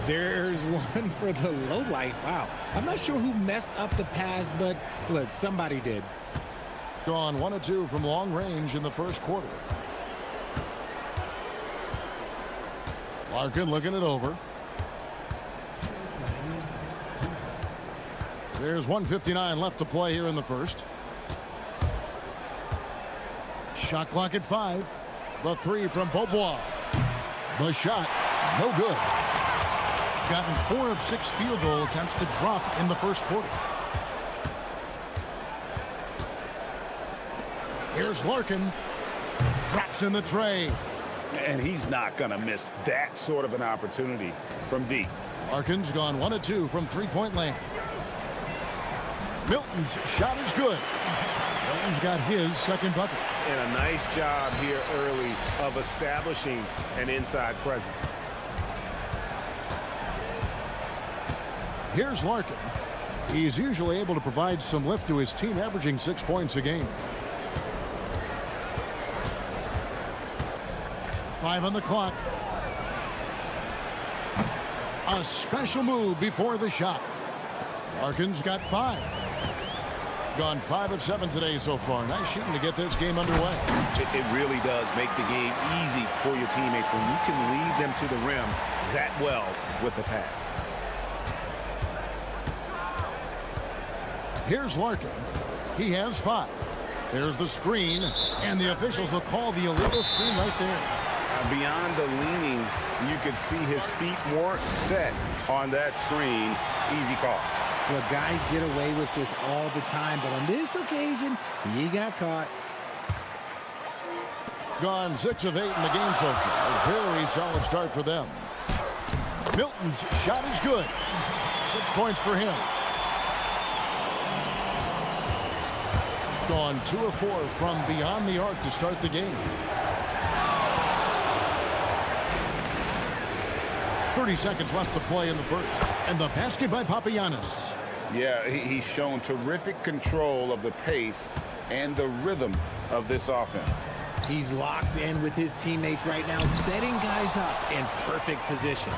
There's one for the low light. Wow. I'm not sure who messed up the pass, but look, somebody did. Gone 1 of 2 from long range in the first quarter. Larkin looking it over. There's 1:59 left to play here in the first. Shot clock at 5. The three from Beaubois. The shot, no good. Gotten 4 of 6 field goal attempts to drop in the first quarter. Here's Larkin. Drops in the tray. And he's not going to miss that sort of an opportunity from deep. Larkin's gone 1 of 2 from three-point land. Milton's shot is good. Milton's got his second bucket. And a nice job here early of establishing an inside presence. Here's Larkin. He's usually able to provide some lift to his team, averaging 6 points a game. 5 on the clock. A special move before the shot. Larkin's got 5. Gone 5 of 7 today so far. Nice shooting to get this game underway. It really does make the game easy for your teammates when you can lead them to the rim that well with a pass. Here's Larkin. He has 5. There's the screen, and the officials will call the illegal screen right there. Beyond the leaning, you could see his feet more set on that screen. Easy call. Well, guys get away with this all the time, but on this occasion, he got caught. Gone 6 of 8 in the game so far. A very solid start for them. Milton's shot is good. 6 points for him. Gone 2 of 4 from beyond the arc to start the game. 30 seconds left to play in the first. And the basket by Papagiannis. Yeah, he's shown terrific control of the pace and the rhythm of this offense. He's locked in with his teammates right now, setting guys up in perfect position.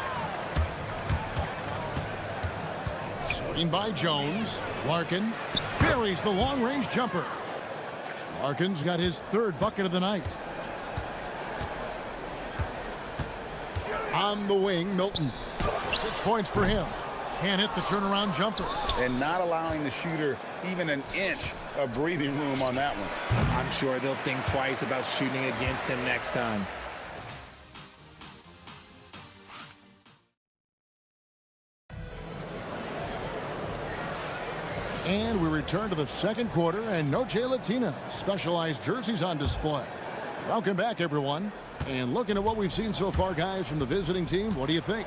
Screen by Jones. Larkin buries the long-range jumper. Larkin's got his 3rd bucket of the night. On the wing, Milton. 6 points for him. Can't hit the turnaround jumper. And not allowing the shooter even an inch of breathing room on that one. I'm sure they'll think twice about shooting against him next time. And we return to the second quarter, and Noche Latina specialized jerseys on display. Welcome back, everyone. And looking at what we've seen so far, guys, from the visiting team, what do you think?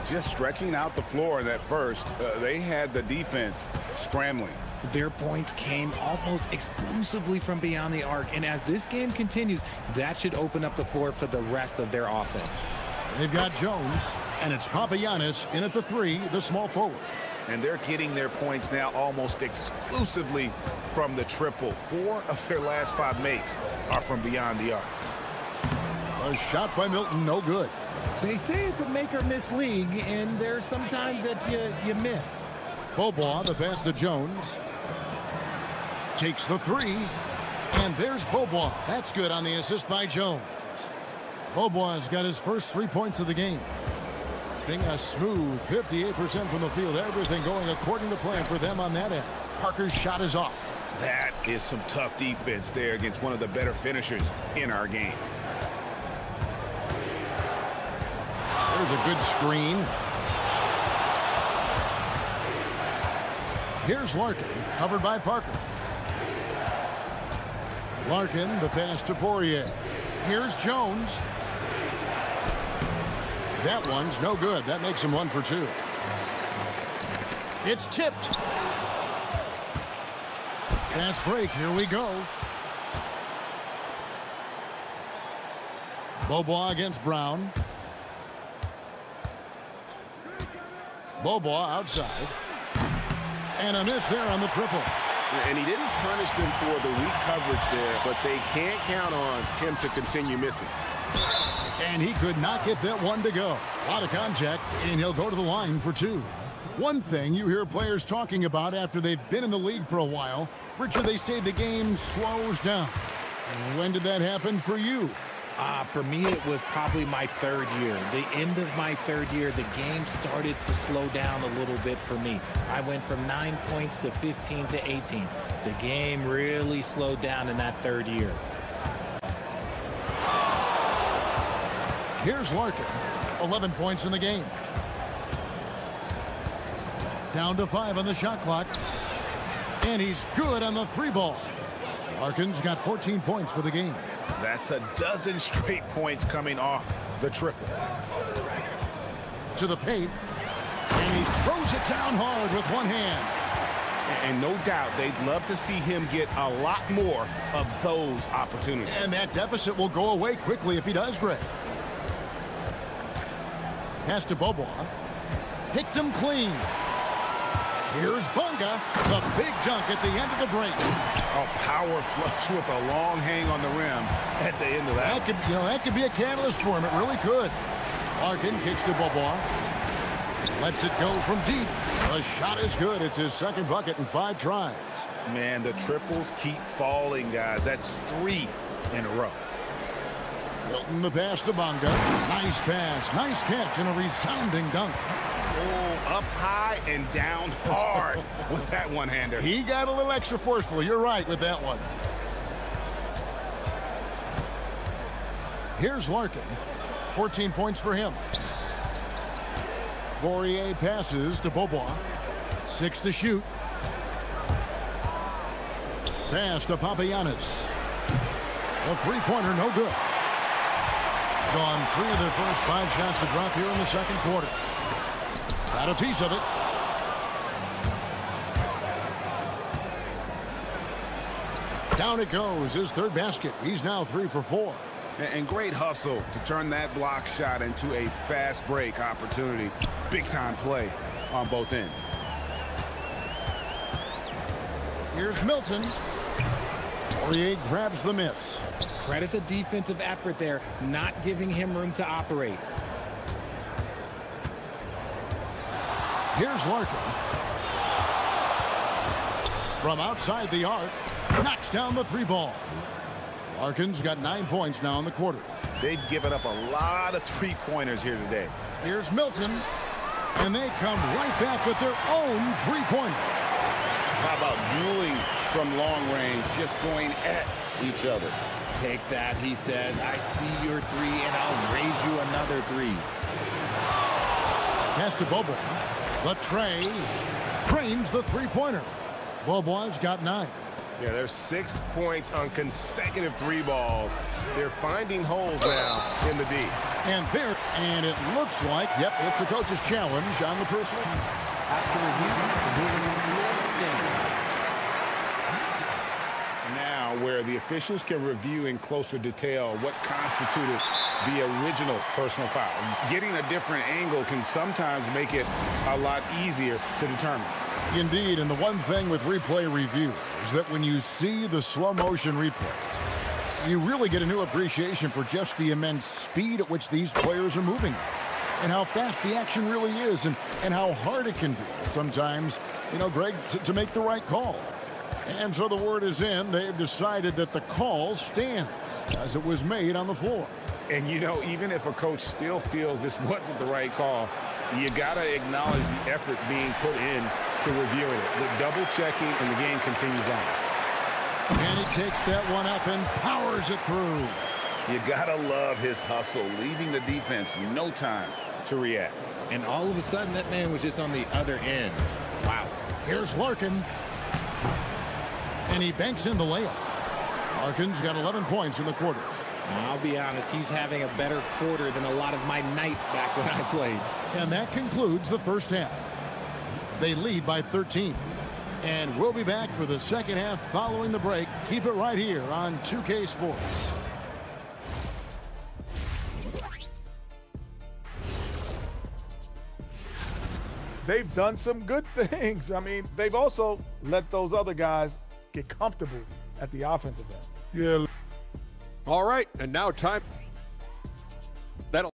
Just stretching out the floor that first. They had the defense scrambling. Their points came almost exclusively from beyond the arc, and as this game continues, that should open up the floor for the rest of their offense. They've got Jones, and it's Papagiannis in at the 3, the small forward. And they're getting their points now almost exclusively from the triple. 4 of their last 5 makes are from beyond the arc. A shot by Milton, no good. They say it's a make-or-miss league, and there's sometimes that you miss. Beaubois, the pass to Jones. Takes the 3, and there's Beaubois. That's good on the assist by Jones. Beaubois got his first 3 points of the game. Being a smooth 58% from the field. Everything going according to plan for them on that end. Parker's shot is off. That is some tough defense there against one of the better finishers in our game. There's a good screen. Here's Larkin, covered by Parker. Larkin, the pass to Poirier. Here's Jones. That one's no good. That makes him 1 for 2. It's tipped. Fast break. Here we go. Beaubois against Brown. Beaubois outside. And a miss there on the triple. And he didn't punish them for the weak coverage there, but they can't count on him to continue missing. And he could not get that one to go. A lot of contact, and he'll go to the line for 2. One thing you hear players talking about after they've been in the league for a while, Richard, they say the game slows down. When did that happen for you? For me, it was probably my 3rd year. The end of my 3rd year, the game started to slow down a little bit for me. I went from 9 points to 15 to 18. The game really slowed down in that 3rd year. Here's Larkin, 11 points in the game. Down to 5 on the shot clock. And he's good on the 3 ball. Larkin's got 14 points for the game. That's a dozen straight points coming off the triple. To the paint. And he throws it down hard with one hand. And no doubt they'd love to see him get a lot more of those opportunities. And that deficit will go away quickly if he does, Greg. Pass to Beaubois. Picked him clean. Here's Bunga, the big dunk at the end of the break. A power flush with a long hang on the rim at the end of that. That could be a catalyst for him. It really could. Larkin kicks to Beaubois. Lets it go from deep. The shot is good. It's his 2nd bucket in 5 tries. Man, the triples keep falling, guys. That's 3 in a row. Milton the pass to Bunga. Nice pass, nice catch, and a resounding dunk. Oh, up high and down hard with that one-hander. He got a little extra forceful. You're right with that one. Here's Larkin. 14 points for him. Poirier passes to Beaubois. 6 to shoot. Pass to Papagiannis. The 3-pointer, no good. Gone 3 of their first 5 shots to drop here in the 2nd quarter. Got a piece of it. Down it goes, his third basket. He's now 3 for 4. And great hustle to turn that block shot into a fast break opportunity. Big time play on both ends. Here's Milton. Poirier grabs the miss. Credit the defensive effort there, not giving him room to operate. Here's Larkin. From outside the arc, knocks down the 3 ball. Larkin's got 9 points now in the quarter. They've given up a lot of 3-pointers here today. Here's Milton, and they come right back with their own 3-pointer. How about dueling from long range, just going at each other? Take that, he says. I see your 3, and I'll raise you another 3. Pass to Bobo. The tray trains the 3-pointer. Bobo's got 9. Yeah, there's 6 points on consecutive 3 balls. They're finding holes now in the D. And it looks like, yep, it's a coach's challenge on the personal. After review, the moving on the floor stands. Now, where the officials can review in closer detail what constituted the original personal foul. Getting a different angle can sometimes make it a lot easier to determine. Indeed, and the one thing with replay review is that when you see the slow motion replays, you really get a new appreciation for just the immense speed at which these players are moving and how fast the action really is and how hard it can be sometimes, Greg, to make the right call. And so the word is in. They've decided that the call stands as it was made on the floor. And, even if a coach still feels this wasn't the right call, you got to acknowledge the effort being put in to reviewing it. The double checking, and the game continues on. And he takes that one up and powers it through. You got to love his hustle, leaving the defense no time to react. And all of a sudden, that man was just on the other end. Wow. Here's Larkin. And he banks in the layup. Larkin's got 11 points in the quarter. Now, I'll be honest, he's having a better quarter than a lot of my nights back when I played. And that concludes the first half. They lead by 13. And we'll be back for the second half following the break. Keep it right here on 2K Sports. They've done some good things. I mean, they've also let those other guys get comfortable at the offensive end. Yeah. All right, and now time. That'll.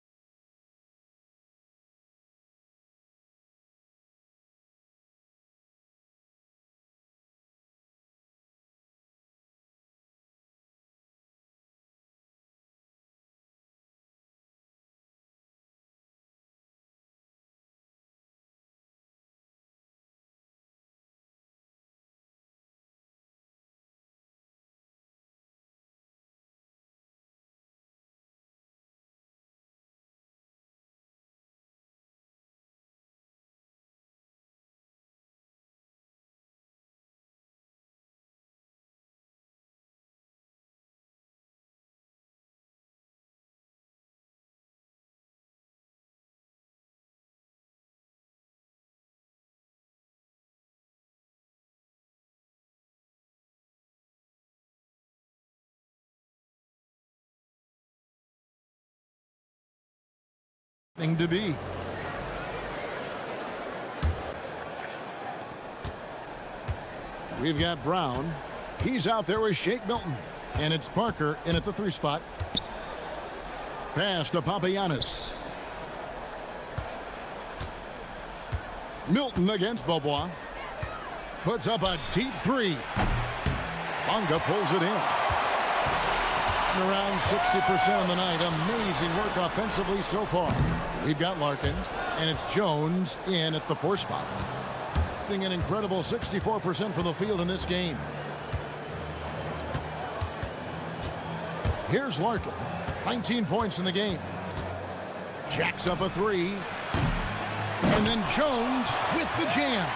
Thing to be. We've got Brown. He's out there with Shake Milton. And it's Parker in at the 3 spot. Pass to Papagiannis. Milton against Bobois. Puts up a deep 3. Bonga pulls it in. Around 60% on the night. Amazing work offensively so far. We've got Larkin, and it's Jones in at the 4 spot. An incredible 64% from the field in this game. Here's Larkin. 19 points in the game. Jacks up a 3. And then Jones with the jam.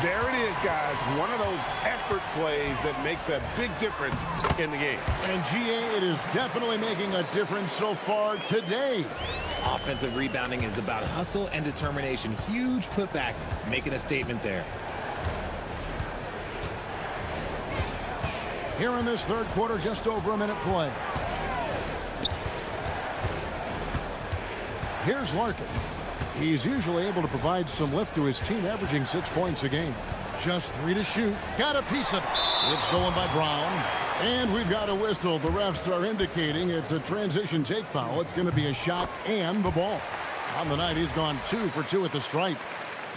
There it is, guys. One of those effort plays that makes a big difference in the game. And GA, it is definitely making a difference so far today. Offensive rebounding is about hustle and determination. Huge putback, making a statement there. Here in this third quarter, just over a minute play. Here's Larkin. He's usually able to provide some lift to his team, averaging 6 points a game. Just 3 to shoot. Got a piece of it. It's stolen by Brown. And we've got a whistle. The refs are indicating it's a transition take foul. It's going to be a shot and the ball. On the night, he's gone 2 for 2 at the stripe.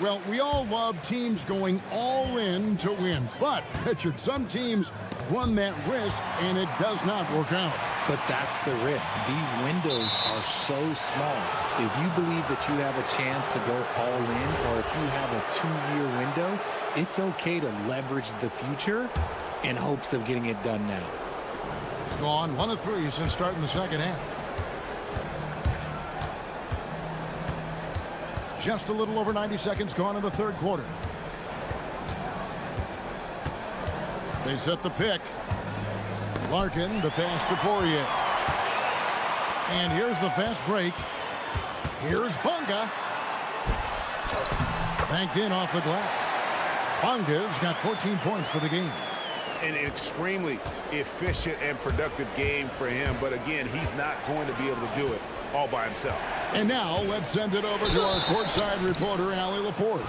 Well, we all love teams going all in to win. But, Richard, some teams run that risk, and it does not work out. But that's the risk. These windows are so small. If you believe that you have a chance to go all in, or if you have a 2-year window, it's okay to leverage the future in hopes of getting it done now. Gone 1 of 3 since starting the second half. Just a little over 90 seconds gone in the third quarter. They set the pick. Larkin, the pass to Poirier. And here's the fast break. Here's Bunga. Banked in off the glass. Bunga's got 14 points for the game. An extremely efficient and productive game for him. But again, he's not going to be able to do it all by himself. And now let's send it over to our courtside reporter, Allie LaForce.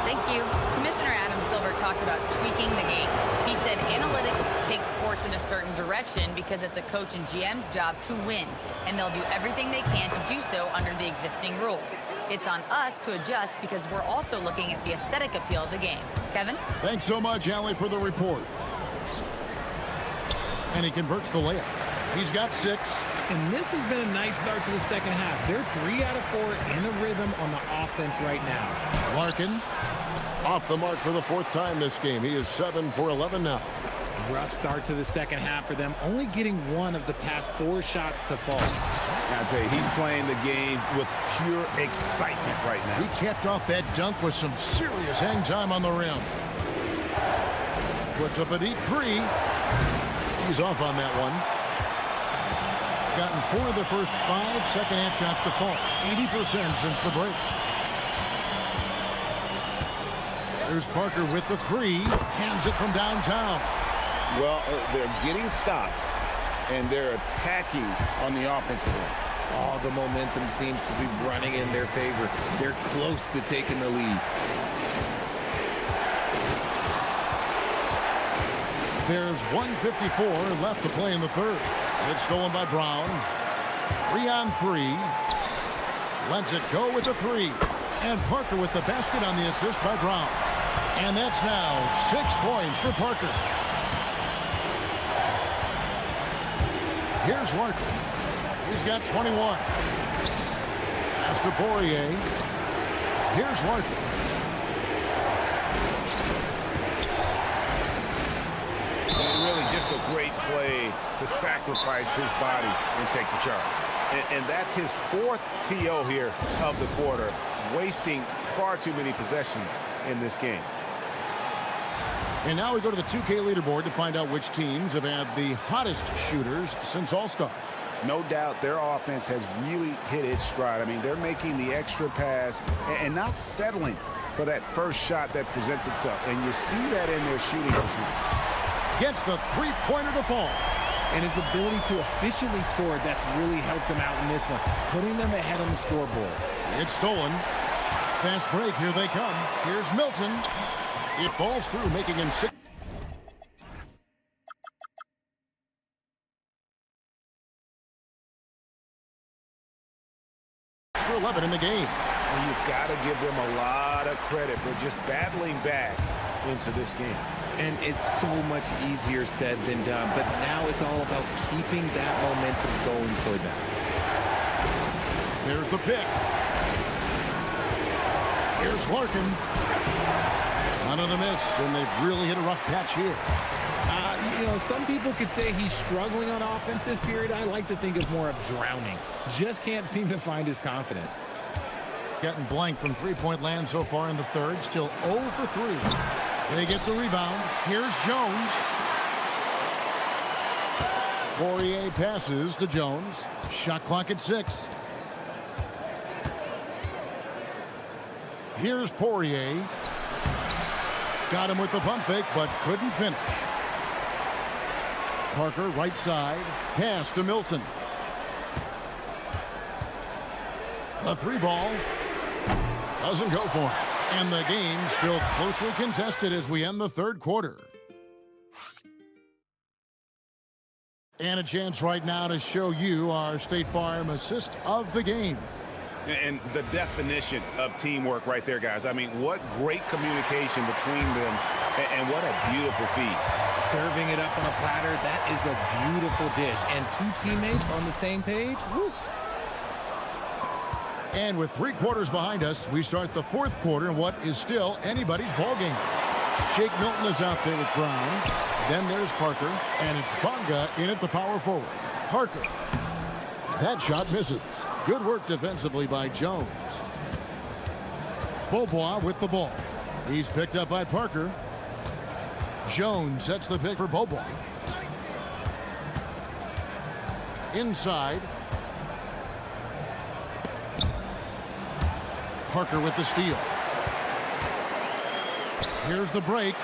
Thank you. Commissioner Adam Silver talked about tweaking the game. He said analytics takes sports in a certain direction because it's a coach and GM's job to win, and they'll do everything they can to do so under the existing rules. It's on us to adjust because we're also looking at the aesthetic appeal of the game. Kevin? Thanks so much, Allie, for the report. And he converts the layup. He's got 6. And this has been a nice start to the second half. They're 3 out of 4 in a rhythm on the offense right now. Larkin off the mark for the 4th time this game. He is 7 for 11 now. Rough start to the second half for them, only getting 1 of the past 4 shots to fall. I'll tell you, he's playing the game with pure excitement right now. He capped off that dunk with some serious hang time on the rim. Puts up a deep 3. He's off on that one. Gotten 4 of the first 5 second-half shots to fall. 80% since the break. There's Parker with the 3. Hands it from downtown. Well, they're getting stops, and they're attacking on the offensive end. All the momentum seems to be running in their favor. They're close to taking the lead. There's 1:54 left to play in the third. It's stolen by Brown. 3 on 3. Lets it go with the 3. And Parker with the basket on the assist by Brown. And that's now 6 points for Parker. Here's Larkin. He's got 21. Pass to Poirier. Here's Larkin. And really just a great play to sacrifice his body and take the charge. And that's his 4th TO here of the quarter, wasting far too many possessions in this game. And now we go to the 2K leaderboard to find out which teams have had the hottest shooters since All-Star. No doubt their offense has really hit its stride. I mean, they're making the extra pass and not settling for that first shot that presents itself. And you see that in their shooting percentage. Gets the 3-pointer to fall. And his ability to efficiently score, that's really helped him out in this one, putting them ahead on the scoreboard. It's stolen. Fast break, here they come. Here's Milton. It falls through, making him 6. For 11 in the game. Well, you've got to give them a lot of credit for just battling back into this game. And it's so much easier said than done, but now it's all about keeping that momentum going for them. There's the pick. Here's Larkin. Another miss, and they've really hit a rough patch here. You know, some people could say he's struggling on offense this period. I like to think of more of drowning. Just can't seem to find his confidence. Getting blank from 3-point land so far in the third. Still 0 for 3. They get the rebound. Here's Jones. Poirier passes to Jones. Shot clock at 6. Here's Poirier. Got him with the pump fake, but couldn't finish. Parker, right side. Pass to Milton. A three ball. Doesn't go for it. And the game still closely contested as we end the third quarter. And a chance right now to show you our State Farm assist of the game. And the definition of teamwork right there, guys. I mean, what great communication between them, and what a beautiful feed. Serving it up on a platter, that is a beautiful dish. And two teammates on the same page, woo. And with 3 quarters behind us, we start the fourth quarter in what is still anybody's ball game. Shake Milton is out there with Brown. Then there's Parker, and it's Bonga in at the power forward. Parker. That shot misses. Good work defensively by Jones. Beaubois with the ball. He's picked up by Parker. Jones sets the pick for Beaubois. Inside. Parker with the steal. Here's the break.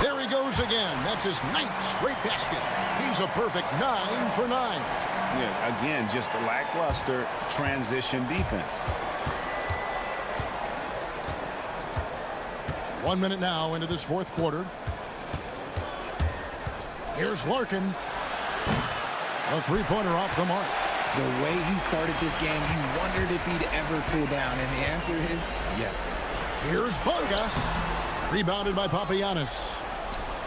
There he goes again. That's his 9th straight basket. He's a perfect 9 for 9. Yeah, again, just a lackluster transition defense. 1 minute now into this fourth quarter. Here's Larkin. A three-pointer off the mark. The way he started this game, you wondered if he'd ever cool down, and the answer is yes. Here's Bonga. Rebounded by Papagiannis.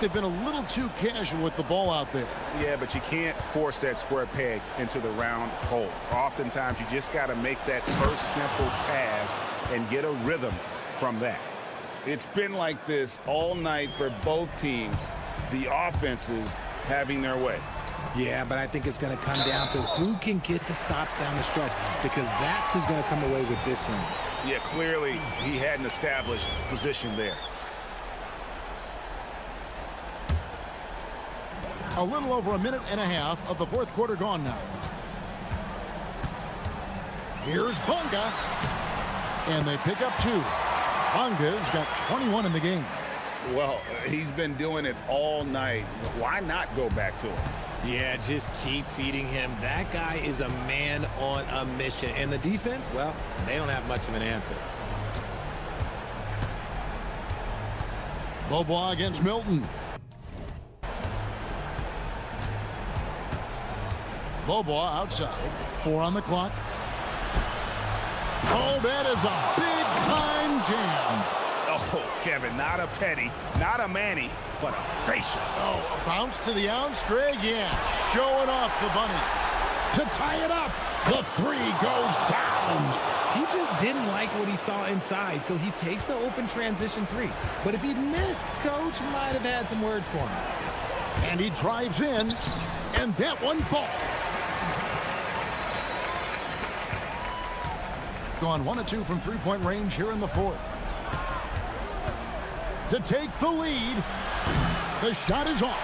They've been a little too casual with the ball out there. Yeah, but you can't force that square peg into the round hole. Oftentimes, you just got to make that first simple pass and get a rhythm from that. It's been like this all night for both teams. The offenses having their way. Yeah, but I think it's going to come down to who can get the stops down the stretch, because that's who's going to come away with this one. Yeah, clearly he had an established position there. A little over a minute and a half of the fourth quarter gone now. Here's Bonga. And they pick up 2. Bonga's got 21 in the game. Well, he's been doing it all night. Why not go back to him? Yeah, just keep feeding him. That guy is a man on a mission. And the defense, well, they don't have much of an answer. Beaubois against Milton. Beaubois outside. 4 on the clock. Oh, that is a big-time jam. Oh, Kevin, not a Petty, not a Manny, but a facial. Oh, a bounce to the ounce, Greg? Yeah, showing off the bunnies. To tie it up, the 3 goes down. He just didn't like what he saw inside, so he takes the open transition 3. But if he'd missed, Coach might have had some words for him. And he drives in, and that one falls. Gone 1 of 2 from three-point range here in the fourth. To take the lead, the shot is off.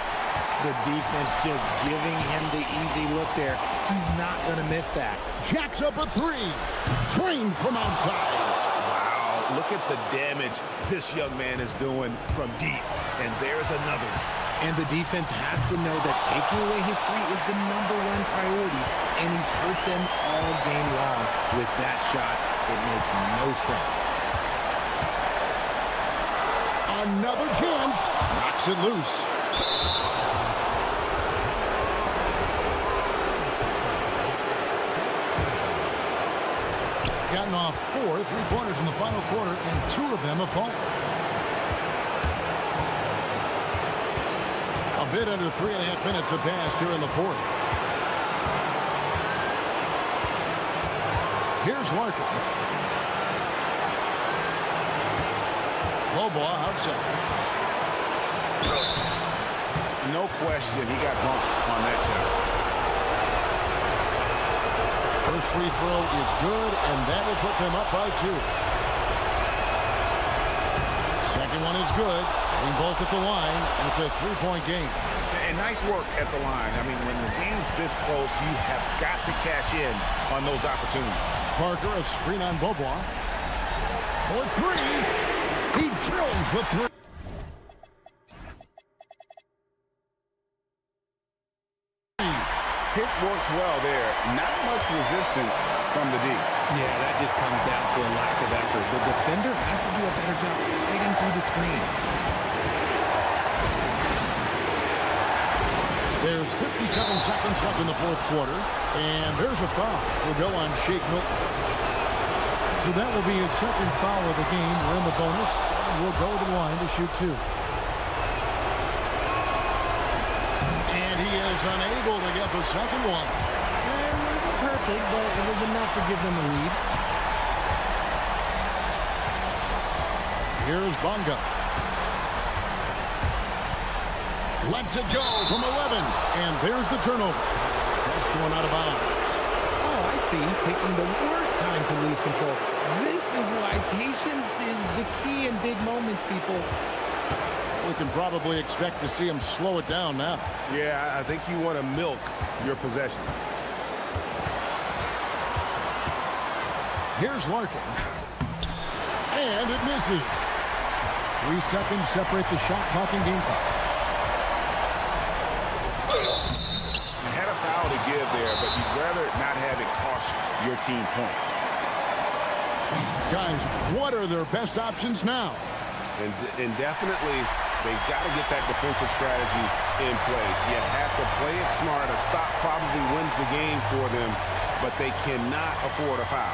The defense just giving him the easy look there. He's not going to miss that. Jacks up a 3. Trained from outside. Wow, look at the damage this young man is doing from deep. And there's another one. And the defense has to know that taking away his 3 is the #1 priority. And he's hurt them all game long with that shot. It makes no sense. Another chance. Knocks it loose. Gotten off 4 3-pointers in the final quarter, and 2 of them have fallen. A bit under 3.5 minutes have passed here in the fourth. Here's Larkin. Beaubois outside. No question, he got bumped on that shot. First free throw is good, and that will put them up by 2. Second one is good. Getting both at the line, and it's a 3-point game. And nice work at the line. I mean, when the game's this close, you have got to cash in on those opportunities. Parker, a screen on Beaubois. For 3. He drills the 3. pick works well there. Not much resistance from the D. Yeah, that just comes down to a lack of effort. The defender has to do a better job fighting through the screen. There's 57 seconds left in the fourth quarter, and there's a foul. We'll go on Shake Milton. So that will be his second foul of the game. We're in the bonus, and we'll go to the line to shoot two. And he is unable to get the second one. It wasn't perfect, but it was enough to give them a lead. Here's Bonga. Lets it go from 11, and there's the turnover. That's going out of bounds. Oh, I see. Picking the worst time to lose control. This is why patience is the key in big moments, people. We can probably expect to see him slow it down now. Yeah, I think you want to milk your possessions. Here's Larkin. And it misses. 3 seconds separate the shot clock and game clock. You had a foul to give there, but you'd rather not have it cost your team points. Guys, what are their best options now? And definitely, they've got to get that defensive strategy in place. You have to play it smart. A stop probably wins the game for them, but they cannot afford a foul.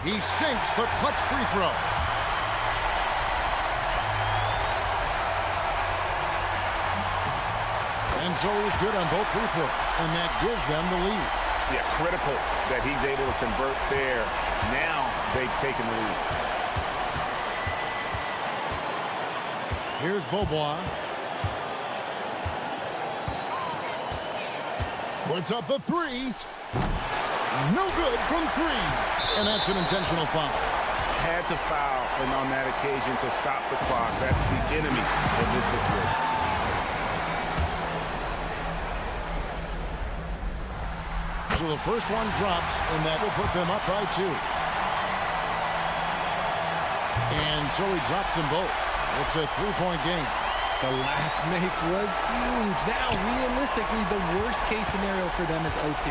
He sinks the clutch free throw. And so he's good on both free throws, and that gives them the lead. Yeah, critical that he's able to convert there. Now they've taken the lead. Here's Beaubois. Puts up the three. No good from three. And that's an intentional foul. Had to foul, and on that occasion to stop the clock. That's the enemy in this situation. So the first one drops, and that will put them up by 2. And so he drops them both. It's a 3-point game. The last make was huge. Now, realistically, the worst case scenario for them is OT.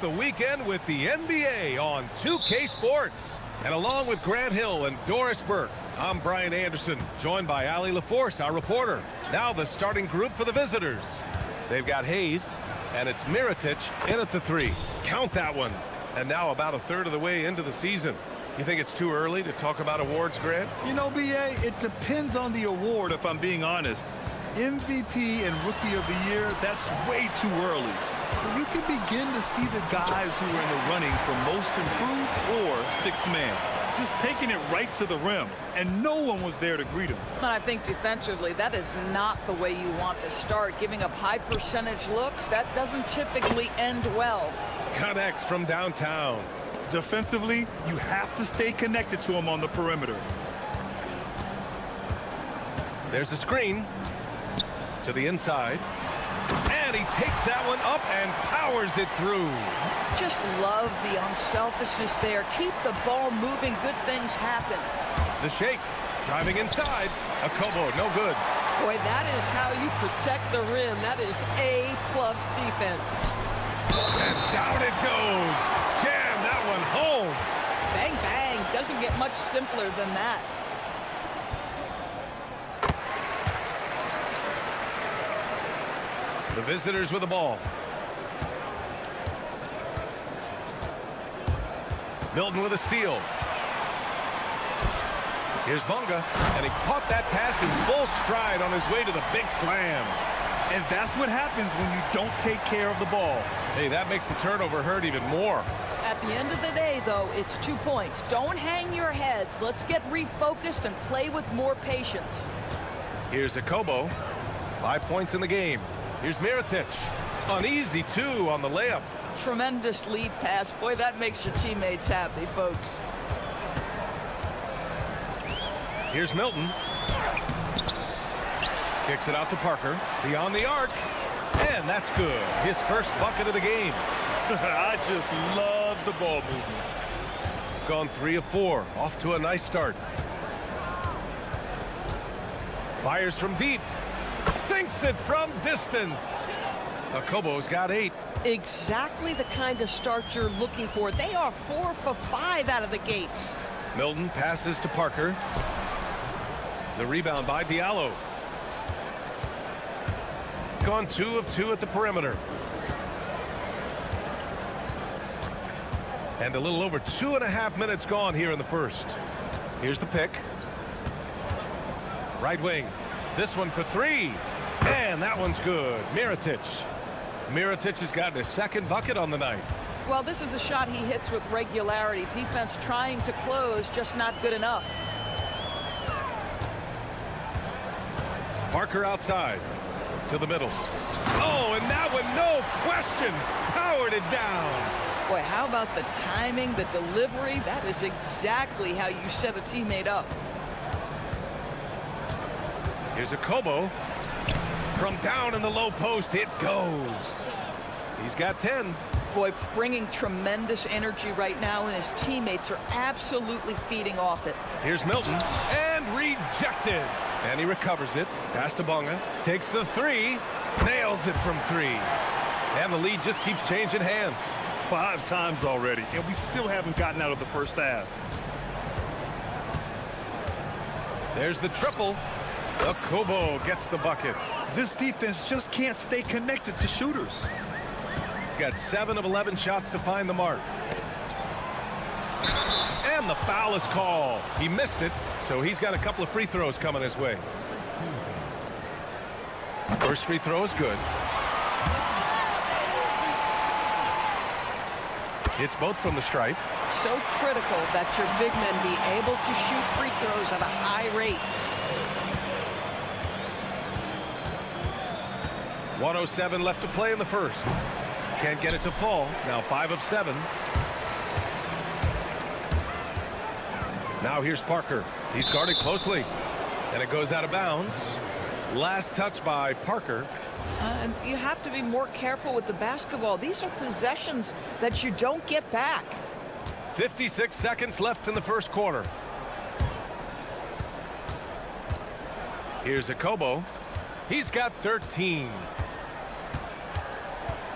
the weekend with the NBA on 2K Sports. And along with Grant Hill and Doris Burke, I'm Brian Anderson, joined by Ali LaForce, our reporter. Now the starting group for the visitors. They've got Hayes, and it's Mirotic in at the 3. Count that one. And now about a third of the way into the season. You think it's too early to talk about awards, Grant? You know, BA, it depends on the award, if I'm being honest. MVP and Rookie of the Year, that's way too early. But you can begin to see the guys who are in the running for Most Improved or Sixth Man. Just taking it right to the rim, and no one was there to greet him. I think defensively, that is not the way you want to start. Giving up high percentage looks, that doesn't typically end well. Connects from downtown. Defensively, you have to stay connected to him on the perimeter. There's a screen to the inside. And he takes that one up and powers it through. Just love the unselfishness there. Keep the ball moving. Good things happen. The shake. Driving inside. A Kobo, no good. Boy, that is how you protect the rim. That is A-plus defense. And down it goes. Jam that one home. Bang, bang. Doesn't get much simpler than that. The visitors with the ball. Milton with a steal. Here's Bunga, and he caught that pass in full stride on his way to the big slam. And that's what happens when you don't take care of the ball. Hey, that makes the turnover hurt even more. At the end of the day, though, it's 2 points. Don't hang your heads. Let's get refocused and play with more patience. Here's a Kobo. 5 points in the game. Here's Mirotic. Uneasy, too, on the layup. Tremendous lead pass. Boy, that makes your teammates happy, folks. Here's Milton. Kicks it out to Parker. Beyond the arc. And that's good. His first bucket of the game. I just love the ball movement. Gone 3 of 4. Off to a nice start. Fires from deep. Sinks it from distance. Akobo's got 8. Exactly the kind of start you're looking for. They are 4 for 5 out of the gates. Milton passes to Parker. The rebound by Diallo. Gone 2 of 2 at the perimeter. And a little over 2.5 minutes gone here in the first. Here's the pick. Right wing. This one for 3. And that one's good. Mirotic. Mirotic has gotten his second bucket on the night. Well, this is a shot he hits with regularity. Defense trying to close, just not good enough. Parker outside to the middle. Oh, and that one, no question, powered it down. Boy, how about the timing, the delivery? That is exactly how you set a teammate up. Here's a Kobo. From down in the low post, it goes. He's got 10. Boy, bringing tremendous energy right now, and his teammates are absolutely feeding off it. Here's Milton, and rejected. And he recovers it. Pass to Bunga. Takes the 3. Nails it from 3. And the lead just keeps changing hands. 5 times already, and we still haven't gotten out of the first half. There's the triple. The Kobo gets the bucket. This defense just can't stay connected to shooters. Got 7 of 11 shots to find the mark. And the foul is called. He missed it, so he's got a couple of free throws coming his way. First free throw is good. It's both from the stripe. So critical that your big men be able to shoot free throws at a high rate. 1:07 left to play in the first. Can't get it to fall. Now 5 of 7. Now here's Parker. He's guarded closely. And it goes out of bounds. Last touch by Parker. And you have to be more careful with the basketball. These are possessions that you don't get back. 56 seconds left in the first quarter. Here's a Kobo. He's got 13.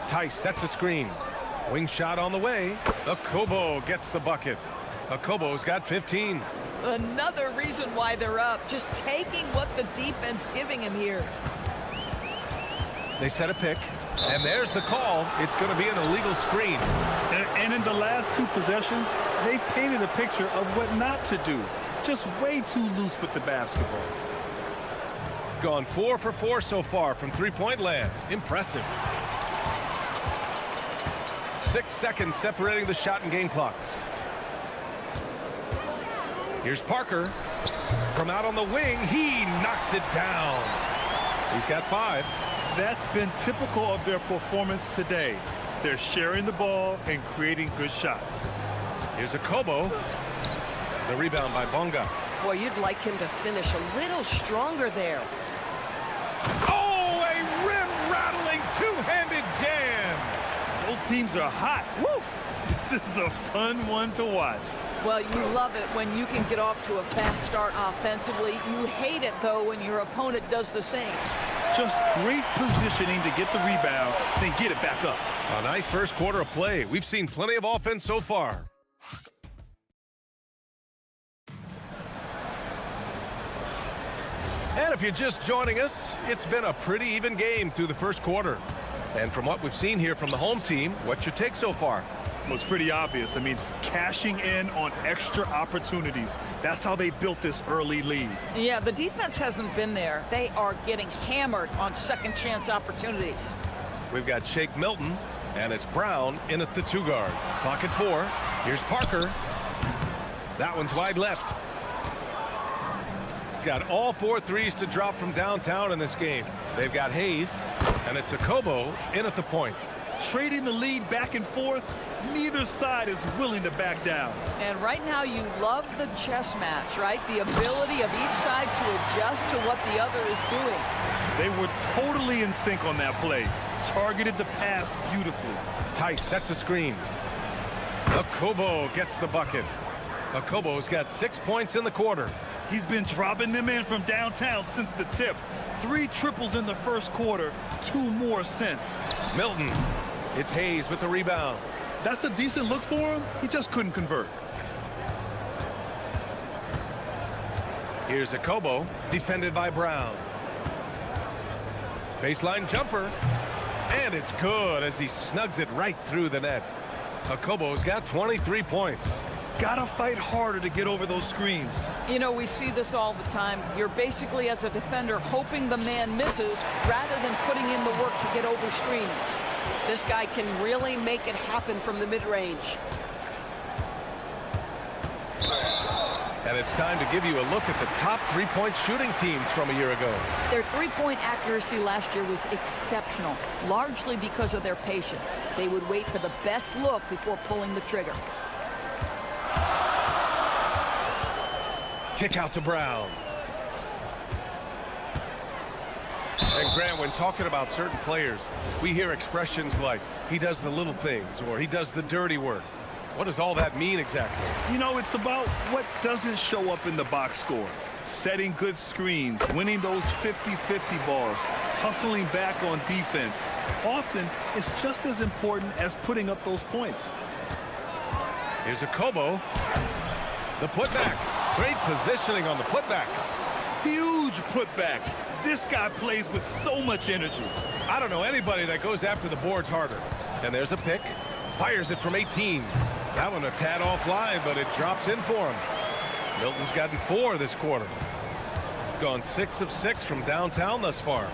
Tice sets a screen. Wing shot on the way. Okobo gets the bucket. Okobo's got 15. Another reason why they're up, just taking what the defense giving him here. They set a pick, and there's the call. It's going to be an illegal screen. And in the last two possessions, they've painted a picture of what not to do. Just way too loose with the basketball. Gone 4 for 4 so far from three-point land. Impressive. 6 seconds separating the shot and game clocks. Here's Parker. From out on the wing, he knocks it down. He's got 5. That's been typical of their performance today. They're sharing the ball and creating good shots. Here's Okobo. The rebound by Bonga. Boy, you'd like him to finish a little stronger there. Oh, a rim-rattling two-handed jam. Both teams are hot. Woo! This is a fun one to watch. Well, you love it when you can get off to a fast start offensively. You hate it, though, when your opponent does the same. Just great positioning to get the rebound, then get it back up. A nice first quarter of play. We've seen plenty of offense so far. And if you're just joining us, it's been a pretty even game through the first quarter. And from what we've seen here from the home team, what's your take so far? Well, it's pretty obvious. I mean, cashing in on extra opportunities. That's how they built this early lead. Yeah, the defense hasn't been there. They are getting hammered on second chance opportunities. We've got Shake Milton, and it's Brown in at the 2-guard. Clock at 4. Here's Parker. That one's wide left. Got all 4 threes to drop from downtown in this game. They've got Hayes, and it's Okobo in at the point. Trading the lead back and forth, neither side is willing to back down. And right now you love the chess match, right? The ability of each side to adjust to what the other is doing. They were totally in sync on that play. Targeted the pass beautifully. Tice sets a screen. Okobo gets the bucket. Okobo's got 6 points in the quarter. He's been dropping them in from downtown since the tip. 3 triples in the first quarter, 2 more since. Milton. It's Hayes with the rebound. That's a decent look for him. He just couldn't convert. Here's Okobo, defended by Brown. Baseline jumper. And it's good as he snugs it right through the net. Okobo's got 23 points. Gotta fight harder to get over those screens. You know, we see this all the time. You're basically, as a defender, hoping the man misses rather than putting in the work to get over screens. This guy can really make it happen from the mid-range. And it's time to give you a look at the top three-point shooting teams from a year ago. Their three-point accuracy last year was exceptional, largely because of their patience. They would wait for the best look before pulling the trigger. Kick out to Brown. And Grant, when talking about certain players, we hear expressions like, he does the little things, or he does the dirty work. What does all that mean exactly? You know, it's about what doesn't show up in the box score. Setting good screens, winning those 50-50 balls, hustling back on defense. Often, it's just as important as putting up those points. Here's Okobo. The putback. Great positioning on the putback. Huge putback. This guy plays with so much energy. I don't know anybody that goes after the boards harder. And there's a pick. Fires it from 18. That one a tad offline, but it drops in for him. Milton's gotten 4 this quarter. Gone 6 of 6 from downtown thus far.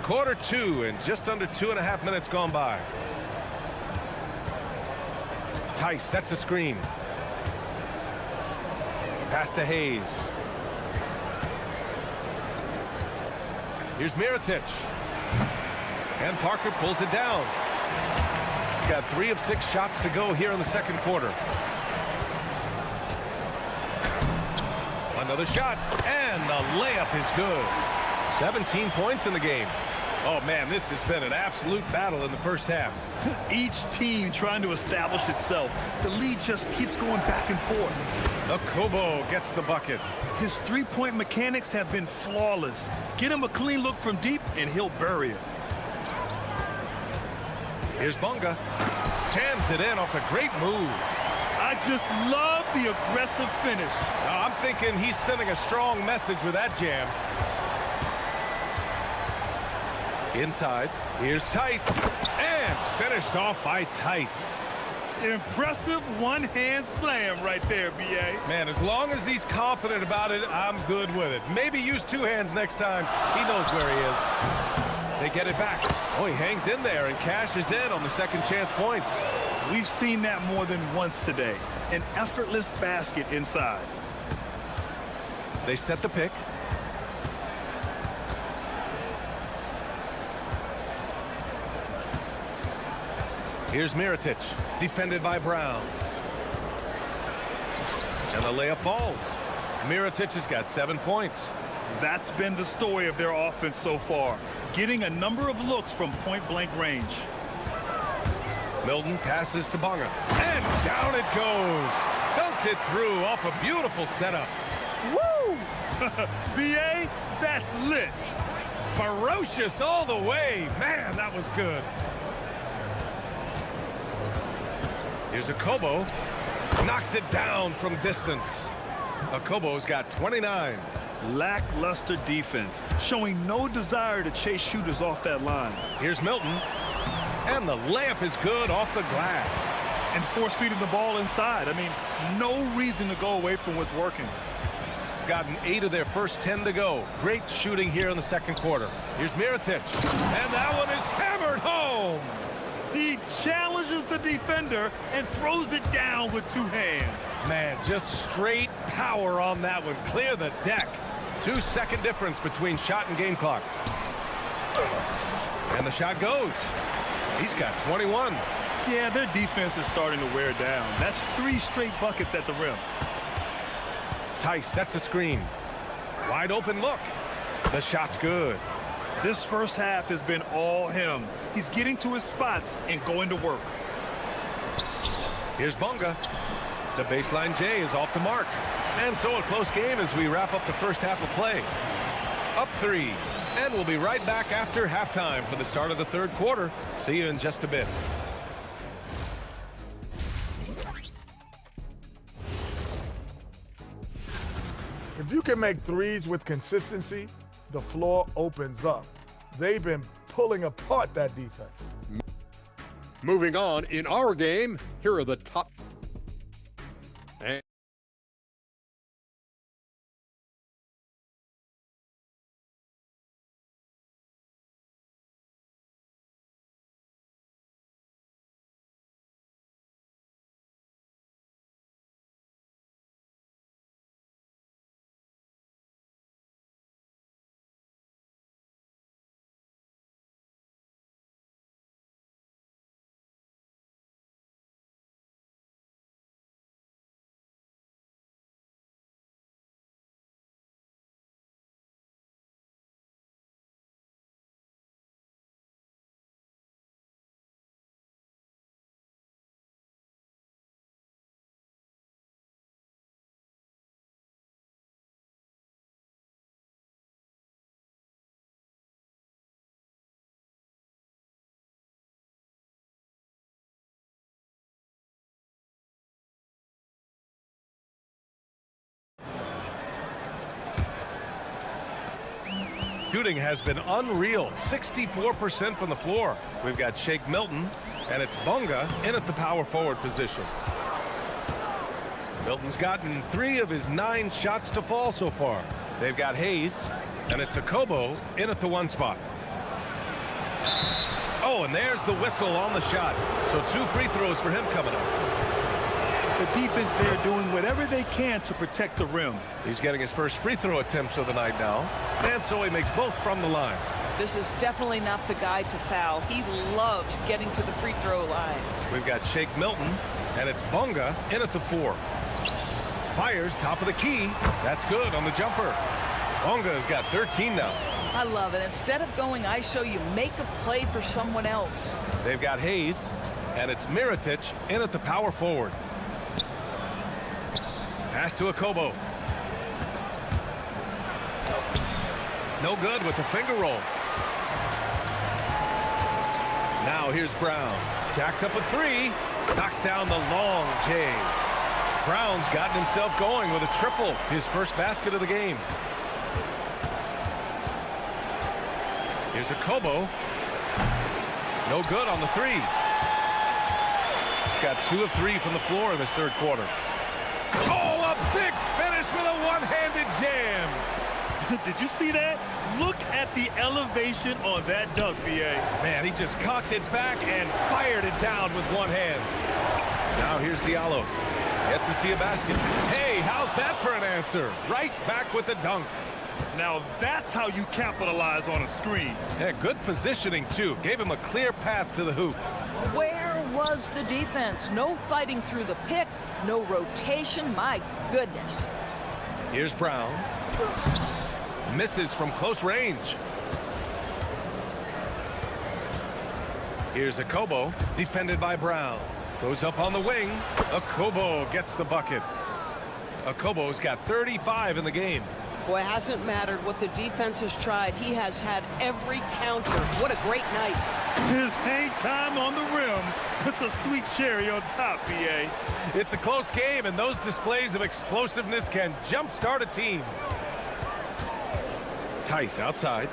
Quarter 2 and just under 2.5 minutes gone by. Tice sets a screen. Pass to Hayes. Here's Mirotic. And Parker pulls it down. Got 3 of 6 shots to go here in the second quarter. Another shot, and the layup is good. 17 points in the game. Oh, man, this has been an absolute battle in the first half. Each team trying to establish itself. The lead just keeps going back and forth. Okobo gets the bucket. His three-point mechanics have been flawless. Get him a clean look from deep, and he'll bury it. Here's Bunga. Jams it in off a great move. I just love the aggressive finish. I'm thinking he's sending a strong message with that jam. Inside, here's Tice. And finished off by Tice. Impressive one-hand slam right there, B.A. Man, as long as he's confident about it, I'm good with it. Maybe use two hands next time. He knows where he is. They get it back. Oh, he hangs in there and cashes in on the second chance points. We've seen that more than once today. An effortless basket inside. They set the pick. Here's Mirotic, defended by Brown. And the layup falls. Mirotic has got 7 points. That's been the story of their offense so far, getting a number of looks from point-blank range. Milton passes to Bunga, and down it goes. Dunked it through off a beautiful setup. Woo! B.A., that's lit. Ferocious all the way. Man, that was good. Here's Akobo. Knocks it down from distance. Akobo's got 29. Lackluster defense, showing no desire to chase shooters off that line. Here's Milton. And the layup is good off the glass. And force-feeding the ball inside. I mean, no reason to go away from what's working. Gotten 8 of their first 10 to go. Great shooting here in the second quarter. Here's Mirotic. And that one is hammered home. He challenges the defender and throws it down with 2 hands. Man, just straight power on that one. Clear the deck. 2-second difference between shot and game clock. And the shot goes. He's got 21. Yeah, their defense is starting to wear down. That's 3 straight buckets at the rim. Tice sets a screen. Wide open look. The shot's good. This first half has been all him. He's getting to his spots and going to work. Here's Bunga. The baseline J is off the mark. And so a close game as we wrap up the first half of play. Up 3. And we'll be right back after halftime for the start of the third quarter. See you in just a bit. If you can make threes with consistency, the floor opens up. They've been pulling apart that defense. Moving on, in our game, here are the top. Shooting has been unreal. 64% from the floor. We've got Shake Milton, and it's Bunga in at the power forward position. Milton's gotten 3 of his 9 shots to fall so far. They've got Hayes, and it's Akobo in at the 1 spot. Oh, and there's the whistle on the shot. So 2 free throws for him coming up. The defense there doing whatever they can to protect the rim. He's getting his first free throw attempts of the night now. And so he makes both from the line. This is definitely not the guy to foul. He loves getting to the free throw line. We've got Shake Milton, and it's Bunga in at the 4. Fires top of the key. That's good on the jumper. Bunga has got 13 now. I love it. Instead of going ISO, you make a play for someone else. They've got Hayes, and it's Mirotic in at the power forward. Pass to Akobo. No good with the finger roll. Now here's Brown. Jacks up a three. Knocks down the long J. Brown's gotten himself going with a triple. His first basket of the game. Here's a Kobo. No good on the three. Got 2 of 3 from the floor in this third quarter. Oh, a big finish with a one-handed jam. Did you see that? Look at the elevation on that dunk, B.A. Man, he just cocked it back and fired it down with one hand. Now here's Diallo. Yet to see a basket. Hey, how's that for an answer? Right back with the dunk. Now that's how you capitalize on a screen. Yeah, good positioning, too. Gave him a clear path to the hoop. Where was the defense? No fighting through the pick, no rotation. My goodness. Here's Brown. Misses from close range. Here's a Kobo, defended by Brown. Goes up on the wing. A Kobo gets the bucket. A Kobo's got 35 in the game. Boy, it hasn't mattered what the defense has tried. He has had every counter. What a great night. His hang time on the rim puts a sweet cherry on top, B.A. It's a close game, and those displays of explosiveness can jumpstart a team. Tice outside.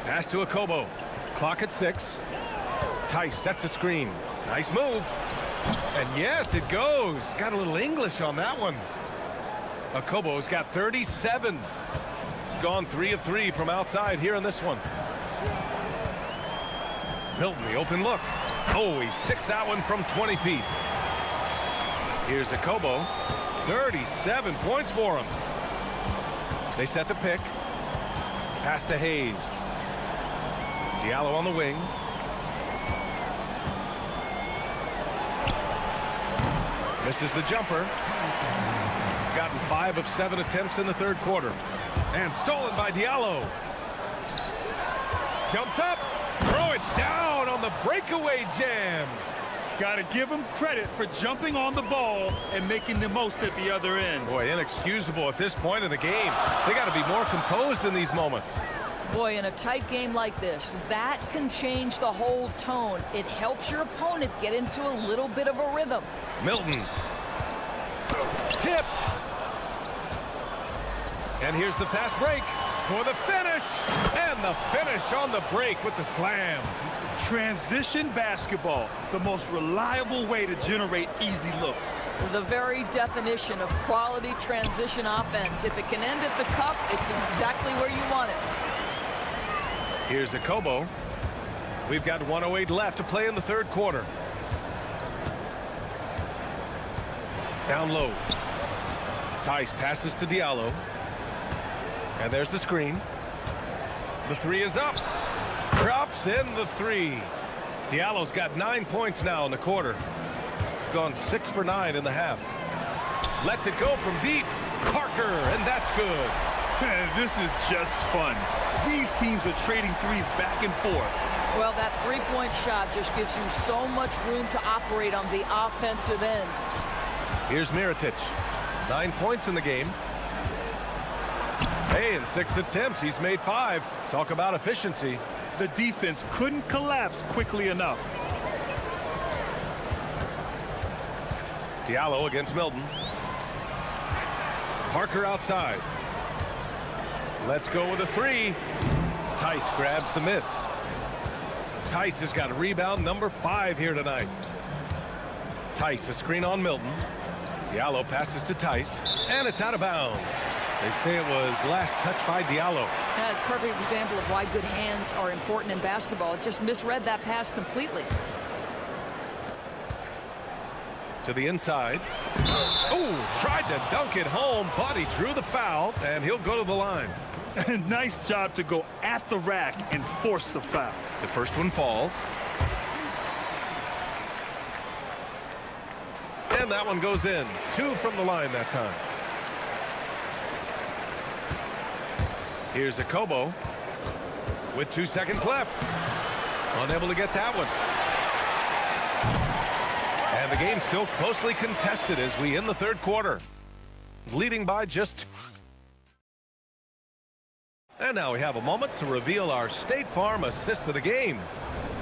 Pass to a Kobo. Clock at 6. Tice sets a screen. Nice move. And yes, it goes. Got a little English on that one. A Kobo's got 37. Gone 3 of 3 from outside here in this one. Milton, the open look. Oh, he sticks that one from 20 feet. Here's a Kobo. 37 points for him. They set the pick. Pass to Hayes. Diallo on the wing. Misses the jumper. Gotten 5 of 7 attempts in the third quarter. And stolen by Diallo. Jumps up. Throw it down on the breakaway jam. Got to give him credit for jumping on the ball and making the most at the other end. Boy, inexcusable at this point in the game. They got to be more composed in these moments. Boy, in a tight game like this, that can change the whole tone. It helps your opponent get into a little bit of a rhythm. Milton. Tipped. And here's the fast break for the finish. And the finish on the break with the slam. Transition basketball, the most reliable way to generate easy looks. The very definition of quality transition offense. If it can end at the cup, it's exactly where you want it. Here's a Kobo. We've got 1:08 left to play in the third quarter. Down low. Tice passes to Diallo. And there's the screen. The three is up. Drops in the three. Diallo's got 9 points now in the quarter. Gone 6 for 9 in the half. Lets it go from deep. Parker, and that's good. This is just fun. These teams are trading threes back and forth. Well, that three-point shot just gives you so much room to operate on the offensive end. Here's Mirotic. 9 points in the game. Hey, in 6 attempts, he's made 5. Talk about efficiency. The defense couldn't collapse quickly enough. Diallo against Milton. Parker outside. Let's go with a three. Tice grabs the miss. Tice has got rebound number 5 here tonight. Tice, a screen on Milton. Diallo passes to Tice, and it's out of bounds. They say it was last touched by Diallo. That's a perfect example of why good hands are important in basketball. It just misread that pass completely. To the inside. Oh, tried to dunk it home, but he drew the foul, and he'll go to the line. Nice job to go at the rack and force the foul. The first one falls. And that one goes in. 2 from the line that time. Here's a Kobo with 2 seconds left. Unable to get that one. And the game's still closely contested as we end the third quarter. Leading by just 2. And now we have a moment to reveal our State Farm assist of the game.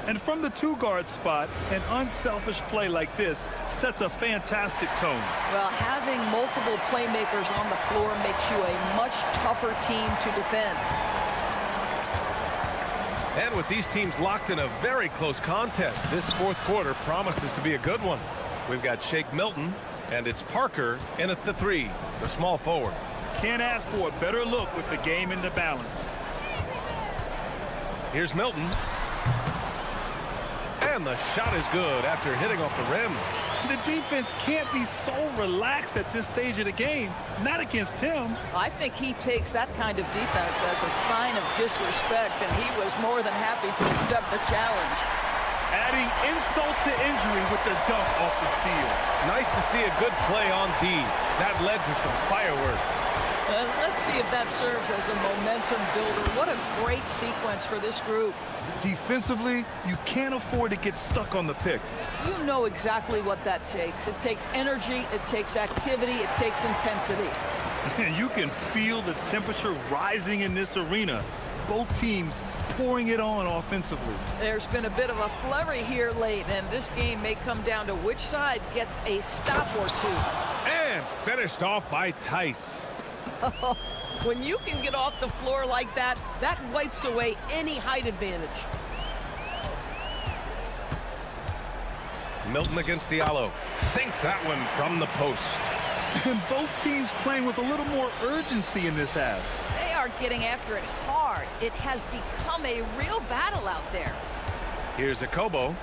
And from the two-guard spot, an unselfish play like this sets a fantastic tone. Well, having multiple playmakers on the floor makes you a much tougher team to defend. And with these teams locked in a very close contest, this fourth quarter promises to be a good one. We've got Shake Milton, and it's Parker in at the three, the small forward. Can't ask for a better look with the game in the balance. Here's Milton. And the shot is good after hitting off the rim. The defense can't be so relaxed at this stage of the game. Not against him. I think he takes that kind of defense as a sign of disrespect, and he was more than happy to accept the challenge. Adding insult to injury with the dunk off the steal. Nice to see a good play on D. That led to some fireworks. Let's see if that serves as a momentum builder. What a great sequence for this group. Defensively, you can't afford to get stuck on the pick. You know exactly what that takes. It takes energy, it takes activity, it takes intensity. And you can feel the temperature rising in this arena. Both teams pouring it on offensively. There's been a bit of a flurry here late, and this game may come down to which side gets a stop or two. And finished off by Tice. When you can get off the floor like that, that wipes away any height advantage. Milton against Diallo. Sinks that one from the post. And both teams playing with a little more urgency in this half. They are getting after it hard. It has become a real battle out there. Here's Akobo.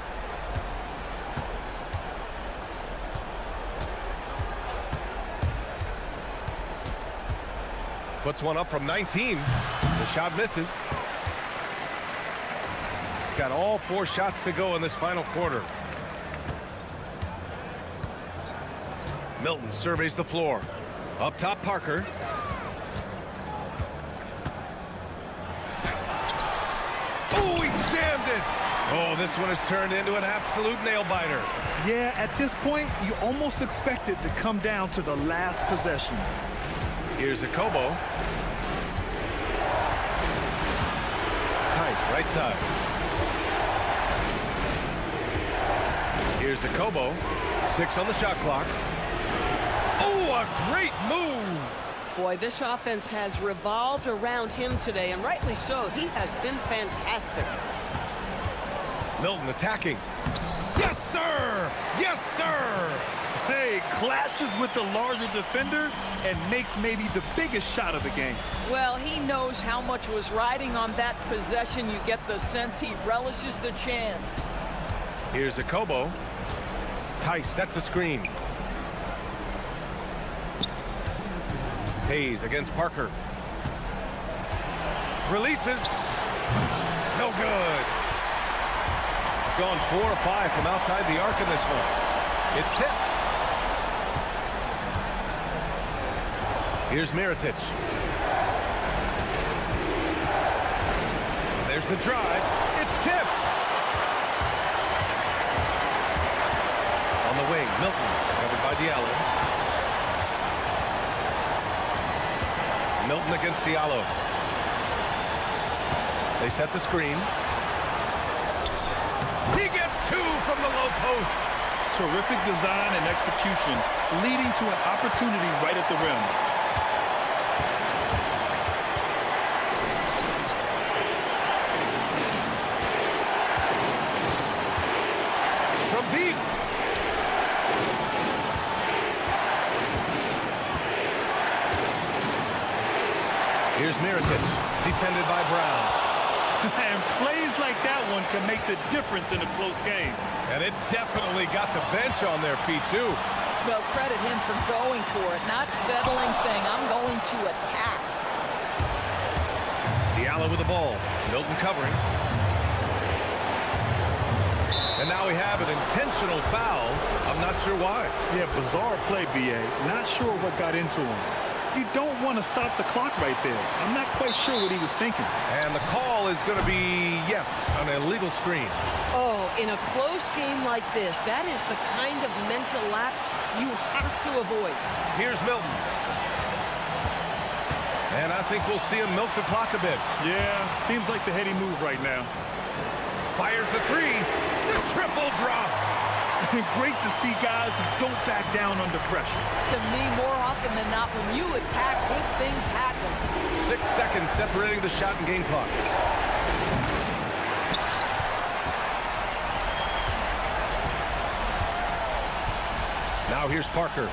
Puts one up from 19. The shot misses. Got all four shots to go in this final quarter. Milton surveys the floor. Up top, Parker. Oh, he jammed it. Oh, this one has turned into an absolute nail-biter. Yeah, at this point, you almost expect it to come down to the last possession. Here's Akobo. Tice, right side. Here's Akobo. 6 on the shot clock. Oh, a great move! Boy, this offense has revolved around him today, and rightly so. He has been fantastic. Milton attacking. Yes, sir! Yes, sir! Hey, clashes with the larger defender and makes maybe the biggest shot of the game. Well, he knows how much was riding on that possession. You get the sense he relishes the chance. Here's Akobo. Tice sets a screen. Hayes against Parker. Releases. No good. Gone 4 of 5 from outside the arc in this one. It's tipped. Here's Mirotic. There's the drive. It's tipped. On the wing, Milton, covered by Diallo. Milton against Diallo. They set the screen. He gets 2 from the low post. Terrific design and execution, leading to an opportunity right at the rim. From deep. Here's Mirotic, defended by Brown. And plays like that one can make the difference in a close game. And it definitely got the bench on their feet, too. Well, credit him for going for it, not settling, saying, I'm going to attack. Diallo with the ball. Milton covering. And now we have an intentional foul. I'm not sure why. Yeah, bizarre play, B.A. Not sure what got into him. You don't want to stop the clock right there. I'm not quite sure what he was thinking. And the call is going to be, yes, an illegal screen. Oh, in a close game like this, that is the kind of mental lapse you have to avoid. Here's Milton. And I think we'll see him milk the clock a bit. Yeah, seems like the heady move right now. Fires the three. The triple drops. Great to see guys who don't back down under pressure. To me, more often than not, when you attack, good things happen. 6 seconds separating the shot and game clock. Now here's Parker.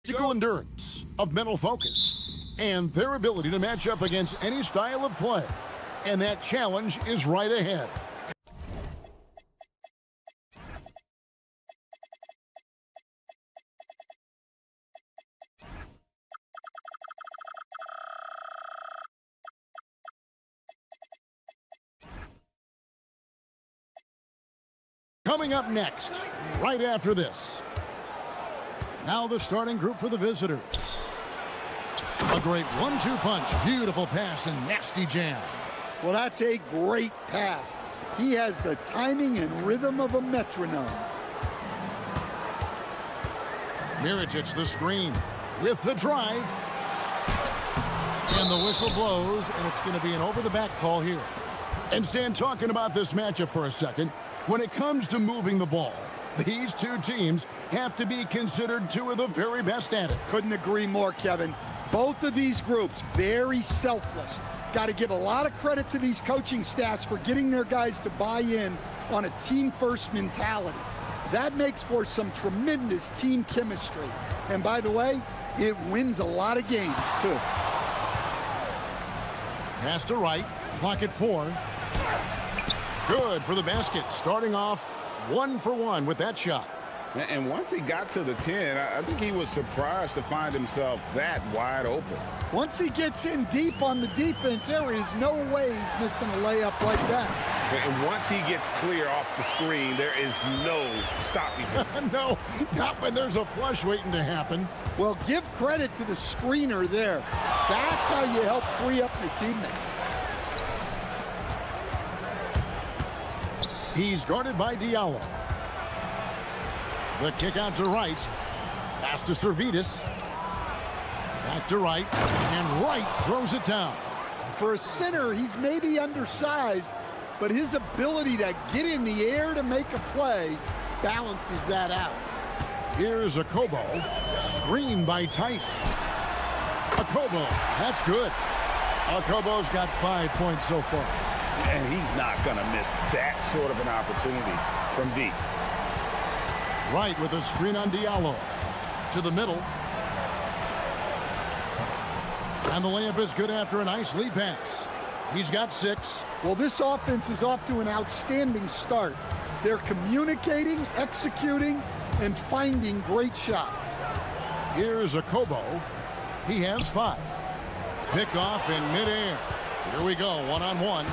physical endurance, of mental focus, and their ability to match up against any style of play. And that challenge is right ahead. Coming up next, right after this. Now the starting group for the visitors. A great 1-2 punch, beautiful pass, and nasty jam. Well, that's a great pass. He has the timing and rhythm of a metronome. Mirotic the screen with the drive. And the whistle blows, and it's going to be an over-the-back call here. And Stan, talking about this matchup for a second, when it comes to moving the ball, these two teams have to be considered two of the very best at it. Couldn't agree more, Kevin. Both of these groups, very selfless. Got to give a lot of credit to these coaching staffs for getting their guys to buy in on a team-first mentality. That makes for some tremendous team chemistry. And by the way, it wins a lot of games, too. Pass to right, clock at 4. Good for the basket, starting off 1 for 1 with that shot. And once he got to the 10, I think he was surprised to find himself that wide open. Once he gets in deep on the defense, there is no way he's missing a layup like that. And once he gets clear off the screen, there is no stopping him. No, not when there's a flush waiting to happen. Well, give credit to the screener there. That's how you help free up your teammates. He's guarded by Diallo. The kick out to right. Pass to Servetus. Back to right. And Wright throws it down. For a center, he's maybe undersized, but his ability to get in the air to make a play balances that out. Here's Okobo. Screen by Tice. Okobo. That's good. Okobo's got 5 points so far. And he's not going to miss that sort of an opportunity from deep. Right with a screen on Diallo. To the middle. And the layup is good after a nice lead pass. He's got 6. Well, this offense is off to an outstanding start. They're communicating, executing, and finding great shots. Here's Okobo. He has 5. Pick off in midair. Here we go, one-on-one.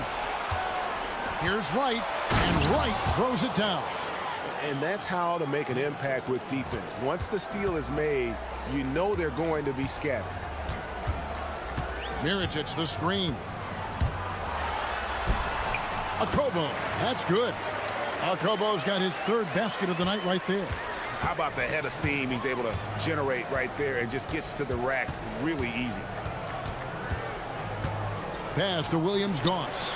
Here's Wright, and Wright throws it down. And that's how to make an impact with defense. Once the steal is made, you know they're going to be scattered. Mirotic the screen. Okobo, that's good. Okobo's got his 3rd basket of the night right there. How about the head of steam he's able to generate right there and just gets to the rack really easy. Pass to Williams-Goss.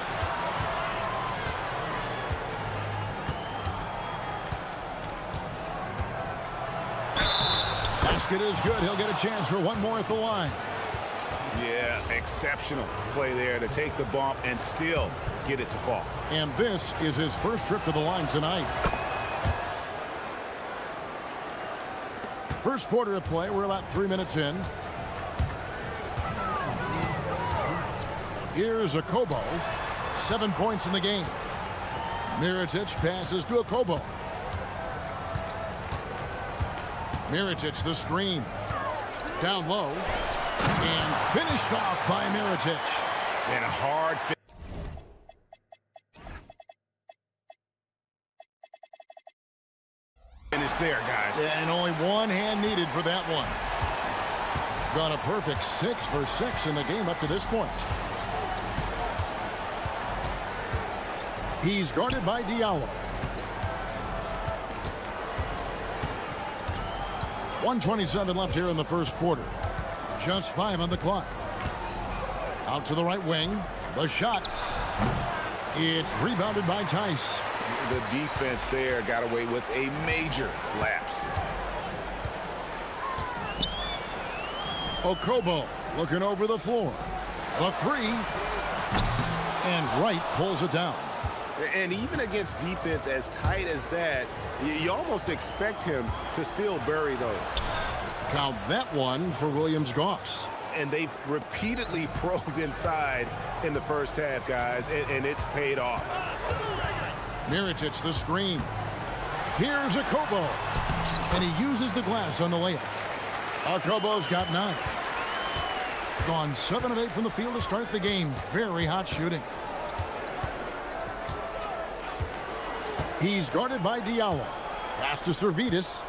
Basket is good. He'll get a chance for one more at the line. Yeah, exceptional play there to take the bump and still get it to fall. And this is his first trip to the line tonight. First quarter of play. We're about 3 minutes in. Here's Okobo. 7 points in the game. Mirotic passes to Okobo. Mirotic the screen. Down low. And finished off by Mirotic. And a hard fit. Finish there, guys. And only one hand needed for that one. Got a perfect 6 for 6 in the game up to this point. He's guarded by Diallo. 1:27 left here in the first quarter. Just 5 on the clock. Out to the right wing. The shot. It's rebounded by Tice. The defense there got away with a major lapse. Okobo looking over the floor. The 3. And Wright pulls it down. And even against defense as tight as that, you almost expect him to still bury those. Count that one for Williams-Goss. And they've repeatedly probed inside in the first half, guys, and it's paid off. Mirotic, the screen. Here's Akobo. And he uses the glass on the layup. Akobo's got 9. Gone 7 of 8 from the field to start the game. Very hot shooting. He's guarded by Diallo. Pass to Servidis.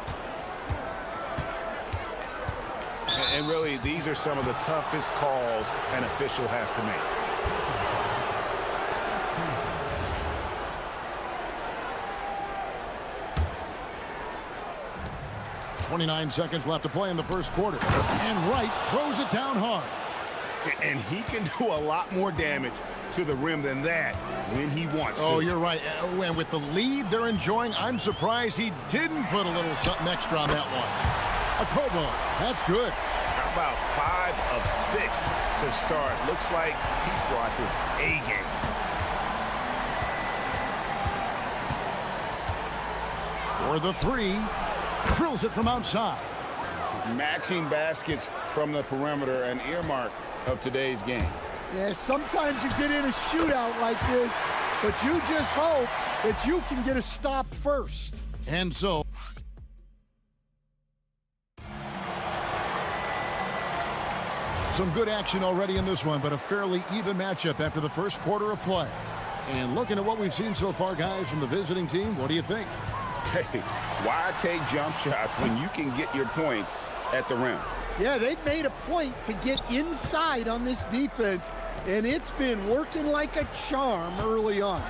And really, these are some of the toughest calls an official has to make. .29 seconds left to play in the first quarter. And Wright throws it down hard. And he can do a lot more damage to the rim than that when he wants to. Oh, you're right. And with the lead they're enjoying, I'm surprised he didn't put a little something extra on that one. Akobo, that's good. How about 5 of 6 to start? Looks like he brought his A game. For the 3, drills it from outside. Matching baskets from the perimeter, an earmark of today's game. Yeah, sometimes you get in a shootout like this, but you just hope that you can get a stop first. And so some good action already in this one, but a fairly even matchup after the first quarter of play. And looking at what we've seen so far, guys, from the visiting team, what do you think? Hey, why take jump shots when you can get your points at the rim? Yeah, they've made a point to get inside on this defense, and it's been working like a charm early on.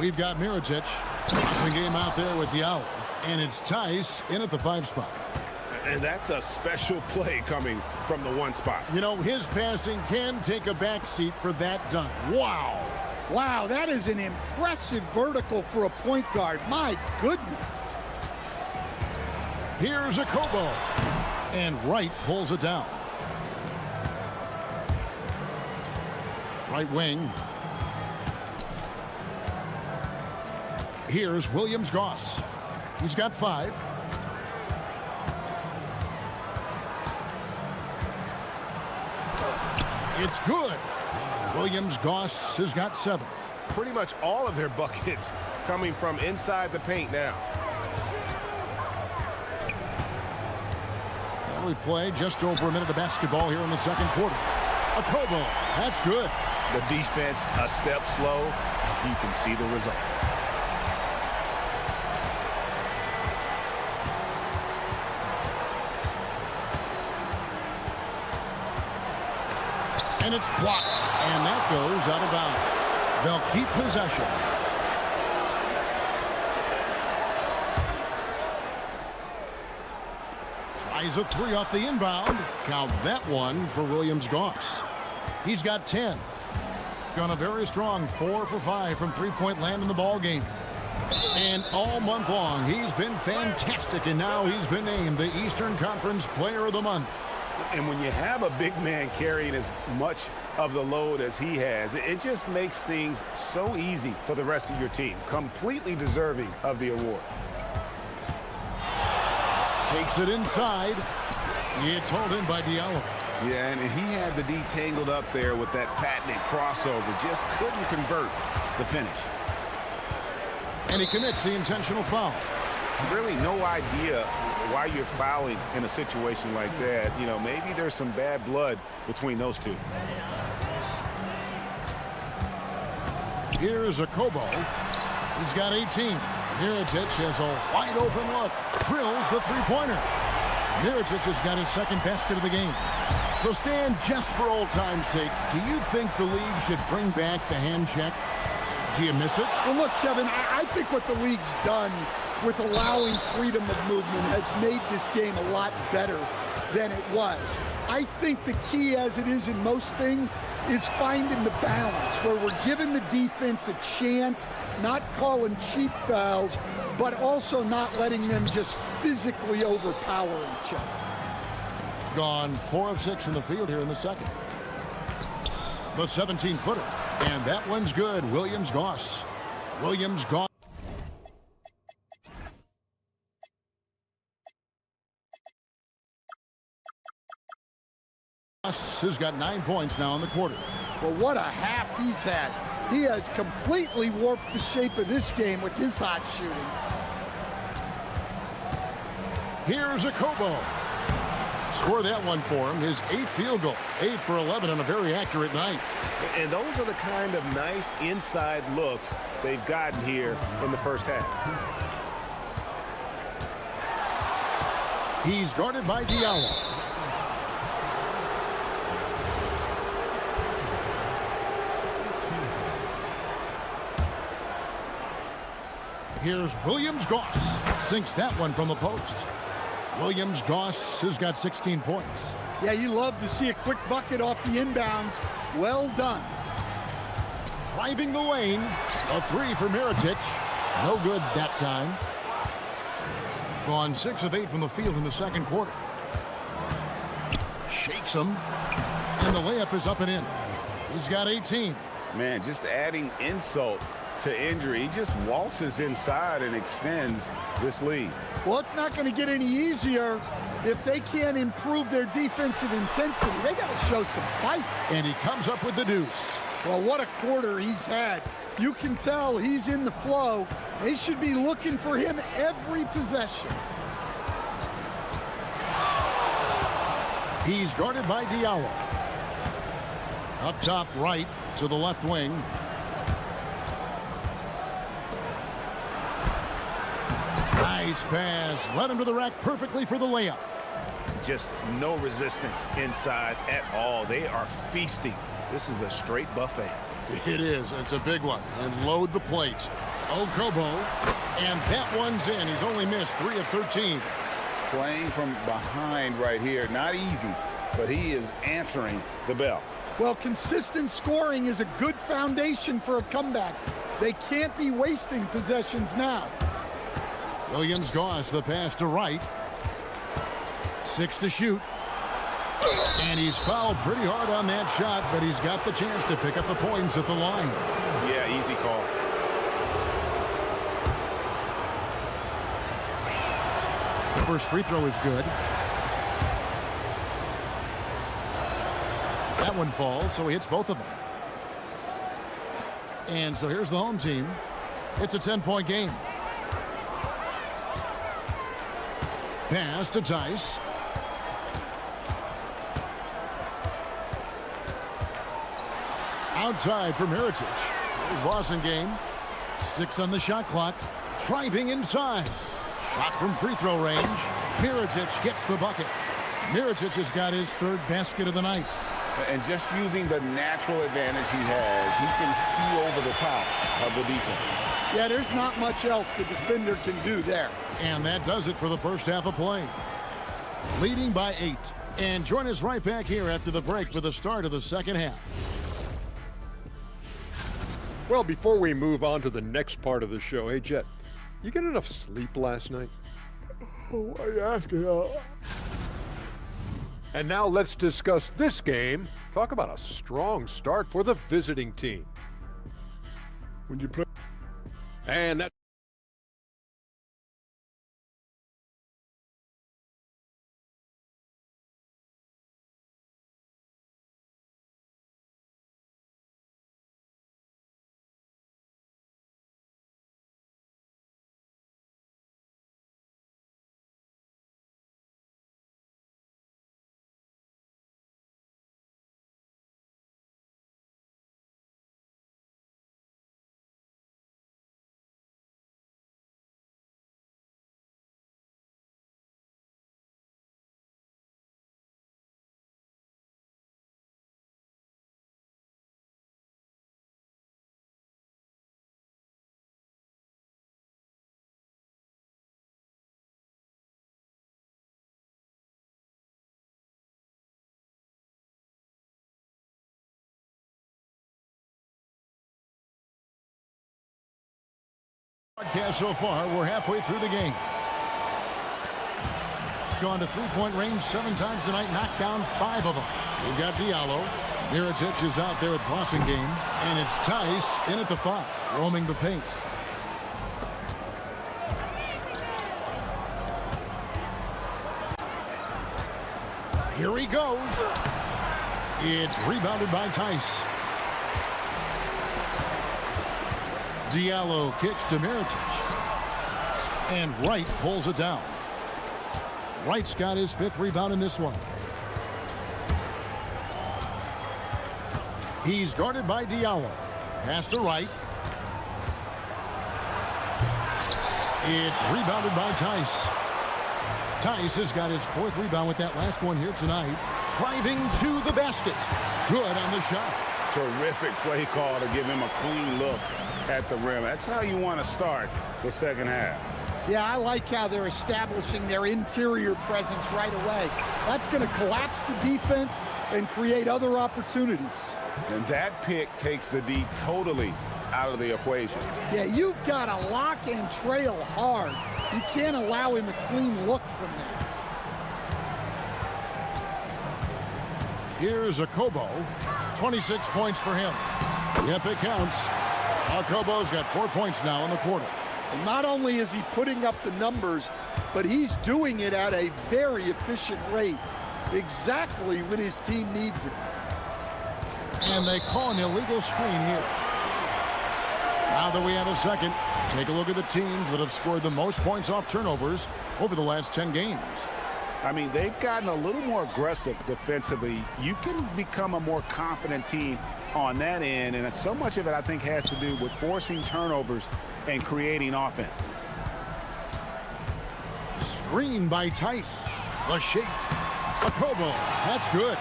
We've got Mirotic. Passing game out there with Diallo. And it's Tice in at the 5 spot. And that's a special play coming from the 1 spot. You know, his passing can take a backseat for that dunk. Wow. Wow, that is an impressive vertical for a point guard. My goodness. Here's Akobo. And Wright pulls it down. Right wing. Here's Williams-Goss. He's got 5. It's good. Williams-Goss has got 7. Pretty much all of their buckets coming from inside the paint now. And we play just over a minute of basketball here in the second quarter. Akobo, that's good. The defense a step slow, and you can see the results. And it's blocked. And that goes out of bounds. They'll keep possession. Tries a 3 off the inbound. Count that one for Williams-Goss. He's got 10. Gone a very strong 4 for 5 from three-point land in the ball game. And all month long, he's been fantastic. And now he's been named the Eastern Conference Player of the Month. And when you have a big man carrying as much of the load as he has, it just makes things so easy for the rest of your team. Completely deserving of the award. Takes it inside. It's hauled in by Diallo. Yeah, and he had the D tangled up there with that patented crossover. Just couldn't convert the finish. And he commits the intentional foul. Really no idea why you're fouling in a situation like that. You know, maybe there's some bad blood between those two. Here's Akobo. He's got 18. Mirotic has a wide open look. Drills the three-pointer. Mirotic has got his second basket of the game. So Stan, just for old time's sake, do you think the league should bring back the hand check? Do you miss it? Well, look, Kevin, I think what the league's done with allowing freedom of movement has made this game a lot better than it was. I think the key, as it is in most things, is finding the balance where we're giving the defense a chance, not calling cheap fouls, but also not letting them just physically overpower each other. Gone 4 of 6 from the field here in the second. The 17-footer. And that one's good. Williams-Goss. Williams-Goss. has got 9 points now in the quarter. Well, what a half he's had. He has completely warped the shape of this game with his hot shooting. Here's a Kobo. Score that one for him. His 8th field goal. 8 for 11 on a very accurate night. And those are the kind of nice inside looks they've gotten here in the first half. He's guarded by Diallo. Here's Williams-Goss. Sinks that one from the post. Williams-Goss has got 16 points. Yeah, you love to see a quick bucket off the inbounds. Well done. Driving the lane. A 3 for Mirotic. No good that time. Gone 6 of 8 from the field in the second quarter. Shakes him. And the layup is up and in. He's got 18. Man, just adding insult to injury. He just waltzes inside and extends this lead. Well, it's not going to get any easier if they can't improve their defensive intensity. They got to show some fight. And he comes up with the deuce. Well, what a quarter he's had. You can tell he's in the flow. They should be looking for him every possession. He's guarded by Diallo. Up top right to the left wing. Nice pass. Led him to the rack perfectly for the layup. Just no resistance inside at all. They are feasting. This is a straight buffet. It is. It's a big one. And load the plate. Okobo. And that one's in. He's only missed 3 of 13. Playing from behind right here. Not easy, but he is answering the bell. Well, consistent scoring is a good foundation for a comeback. They can't be wasting possessions now. Williams-Goss, the pass to right. 6 to shoot. And he's fouled pretty hard on that shot, but he's got the chance to pick up the points at the line. Yeah, easy call. The first free throw is good. That one falls, so he hits both of them. And so here's the home team. It's a 10-point game. Pass to Tice. Outside for Mirotic. There's Wasengame. 6 on the shot clock. Driving inside. Shot from free throw range. Mirotic gets the bucket. Mirotic has got his 3rd basket of the night. And just using the natural advantage he has, he can see over the top of the defense. Yeah, there's not much else the defender can do there. And that does it for the first half of play. Leading by 8. And join us right back here after the break for the start of the second half. Well, before we move on to the next part of the show, hey, Jet, you get enough sleep last night? Oh, why are you asking? And now let's discuss this game. Talk about a strong start for the visiting team. When you play. And that. Broadcast so far, we're halfway through the game. Gone to 3-point range 7 times tonight, knocked down 5 of them. We've got Diallo. Mirotic is out there at Wasengame, and it's Tice in at the 5, roaming the paint. Here he goes. It's rebounded by Tice. Diallo kicks to Mirotic. And Wright pulls it down. Wright's got his 5th rebound in this one. He's guarded by Diallo. Pass to Wright. It's rebounded by Tice. Tice has got his 4th rebound with that last one here tonight. Driving to the basket. Good on the shot. Terrific play call to give him a clean look at the rim. That's how you want to start the second half. Yeah, I like how they're establishing their interior presence right away. That's going to collapse the defense and create other opportunities. And that pick takes the D totally out of the equation. Yeah, you've got to lock and trail hard. You can't allow him a clean look from there. Here's Akobo. 26 points for him. Yep, it counts. Akobo's got 4 points now in the quarter. And not only is he putting up the numbers, but he's doing it at a very efficient rate, exactly when his team needs it. And they call an illegal screen here. Now that we have a second, take a look at the teams that have scored the most points off turnovers over the last 10 games. I mean, they've gotten a little more aggressive defensively. You can become a more confident team on that end, and so much of it, I think, has to do with forcing turnovers and creating offense. Screen by Tice. The shake. Akobo. That's good.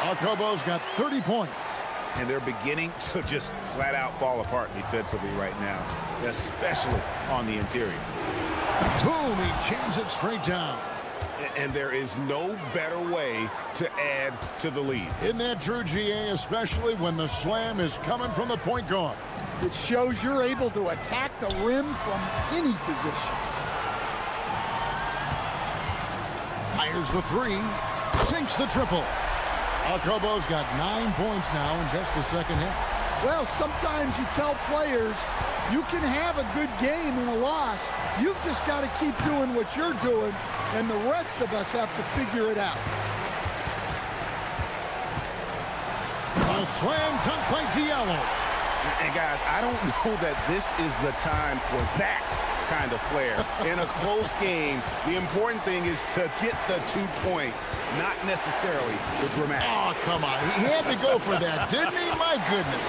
Akobo's got 30 points. And they're beginning to just flat out fall apart defensively right now, especially on the interior. Boom, he jams it straight down. And there is no better way to add to the lead. Isn't that true, GA, especially when the slam is coming from the point guard? It shows you're able to attack the rim from any position. Fires the 3, sinks the triple. Akobo's got 9 points now in just the second half. Well, sometimes you tell players you can have a good game in a loss. You've just got to keep doing what you're doing, and the rest of us have to figure it out. A slam dunk by Diallo. And guys, I don't know that this is the time for that kind of flair. In a close game, the important thing is to get the 2 points, not necessarily the dramatics. Oh, come on. He had to go for that, didn't he? My goodness.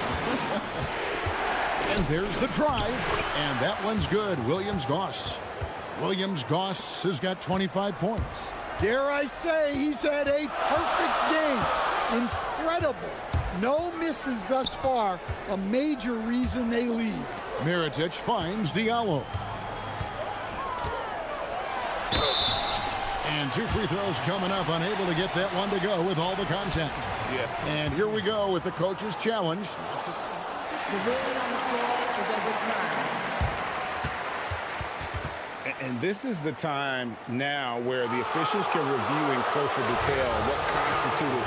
And there's the drive, and that one's good. Williams-Goss. Williams-Goss has got 25 points. Dare I say he's had a perfect game. Incredible. No misses thus far. A major reason they lead. Mirotic finds Diallo. And 2 free throws coming up, unable to get that one to go with all the contact. Yeah. And here we go with the coach's challenge. And this is the time now where the officials can review in closer detail what constituted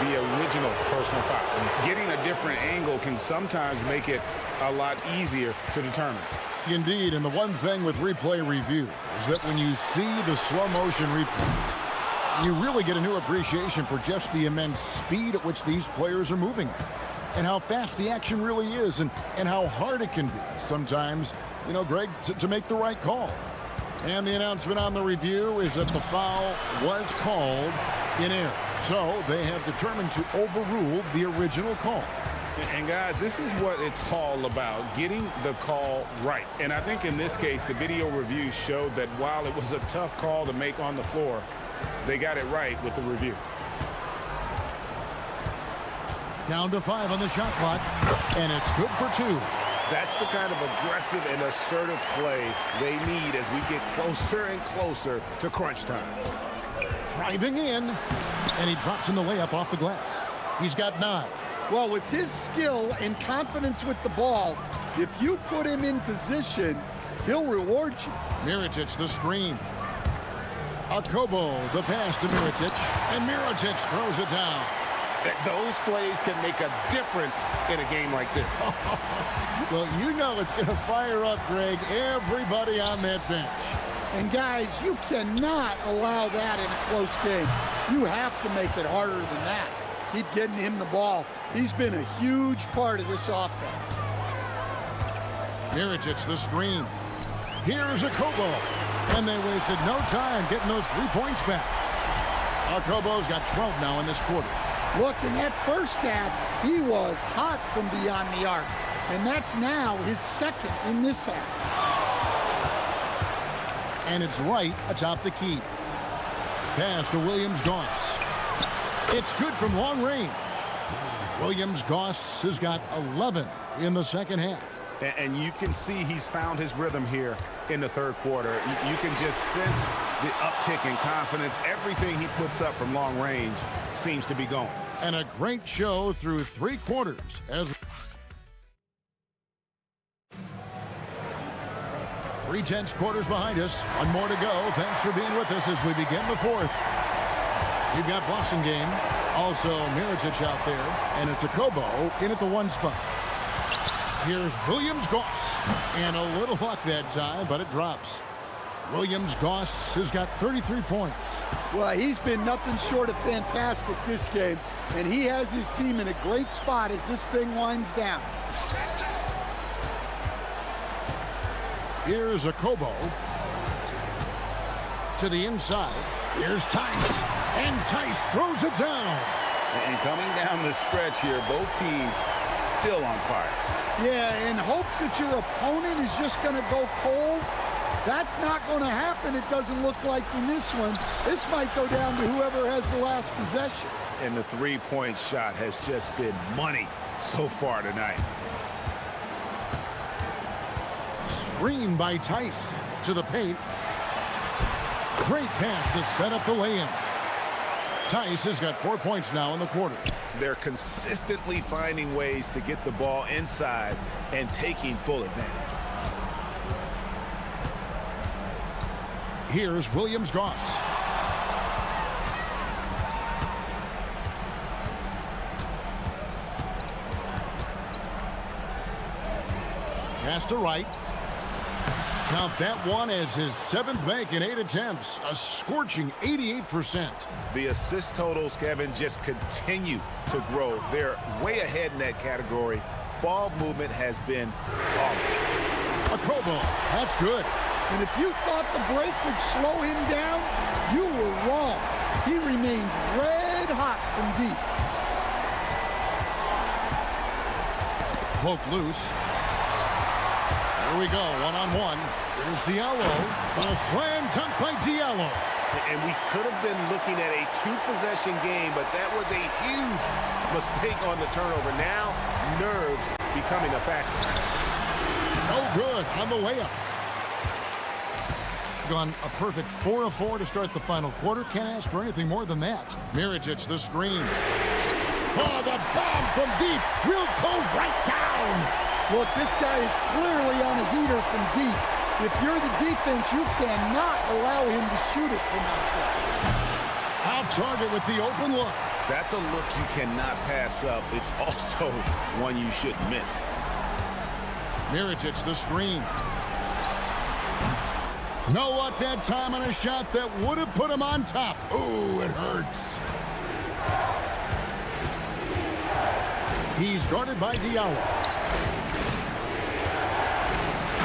the original personal foul. And getting a different angle can sometimes make it a lot easier to determine. Indeed, and the one thing with replay review is that when you see the slow motion replay, you really get a new appreciation for just the immense speed at which these players are moving at, and how fast the action really is, and how hard it can be sometimes, you know, Greg, to make the right call. And the announcement on the review is that the foul was called in error. So they have determined to overrule the original call. And guys, this is what it's all about, getting the call right. And I think in this case, the video review showed that while it was a tough call to make on the floor, they got it right with the review. Down to 5 on the shot clock, and it's good for 2. That's the kind of aggressive and assertive play they need as we get closer and closer to crunch time. Driving in, and he drops in the layup off the glass. He's got 9. Well, with his skill and confidence with the ball, if you put him in position, he'll reward you. Mirotic, the screen. Akobo, the pass to Mirotic, and Mirotic throws it down. Those plays can make a difference in a game like this. Well, you know it's going to fire up, Greg, everybody on that bench. And guys, you cannot allow that in a close game. You have to make it harder than that. keep getting him the ball. He's been a huge part of this offense. Mirotic, the screen. Here's Akobo. And they wasted no time getting those 3 points back. Akobo's got 12 now in this quarter. Look, in that first half, he was hot from beyond the arc. And that's now his second in this half. And it's right atop the key. Pass to Williams-Goss. It's good from long range. Williams-Goss has got 11 in the second half. And you can see he's found his rhythm here in the third quarter. You can just sense the uptick in confidence. Everything he puts up from long range seems to be going. And a great show through 3 quarters as 3/10 quarters behind us. One more to go. Thanks for being with us as we begin the fourth. We've got Boston game. Also Mirotic out there. And it's Akobo in at the 1 spot. Here's Williams-Goss. And a little luck that time, but it drops. Williams-Goss has got 33 points. Well, he's been nothing short of fantastic this game. And he has his team in a great spot as this thing winds down. Here's Akobo. To the inside. Here's Tice. And Tice throws it down. And coming down the stretch here, both teams still on fire. Yeah, in hopes that your opponent is just going to go cold. That's not going to happen, it doesn't look like in this one. This might go down to whoever has the last possession. And the 3-point shot has just been money so far tonight. Screen by Tice to the paint. Great pass to set up the lay-in. Tice has got 4 points now in the quarter. They're consistently finding ways to get the ball inside and taking full advantage. Here's Williams-Goss. Pass to Wright. Count that one as his 7th make in 8 attempts, a scorching 88%. The assist totals, Kevin, just continue to grow. They're way ahead in that category. Ball movement has been flawless. Akobo, that's good. And if you thought the break would slow him down, you were wrong. He remained red hot from deep. Poke loose. Here we go, one-on-one. Here's Diallo. A slam dunk by Diallo. And we could have been looking at a 2-possession game, but that was a huge mistake on the turnover. Now, nerves becoming a factor. No good on the layup. Gone a perfect 4 of 4 to start the final quarter. Can't ask for anything more than that. Mirotic, the screen. Oh, the bomb from deep will go right down. Look, this guy is clearly on a heater from deep. If you're the defense, you cannot allow him to shoot it from out there. Off target with the open look. That's a look you cannot pass up. It's also one you shouldn't miss. Mirotic, the screen. No luck that time on a shot that would have put him on top. Ooh, it hurts. He's guarded by Diallo.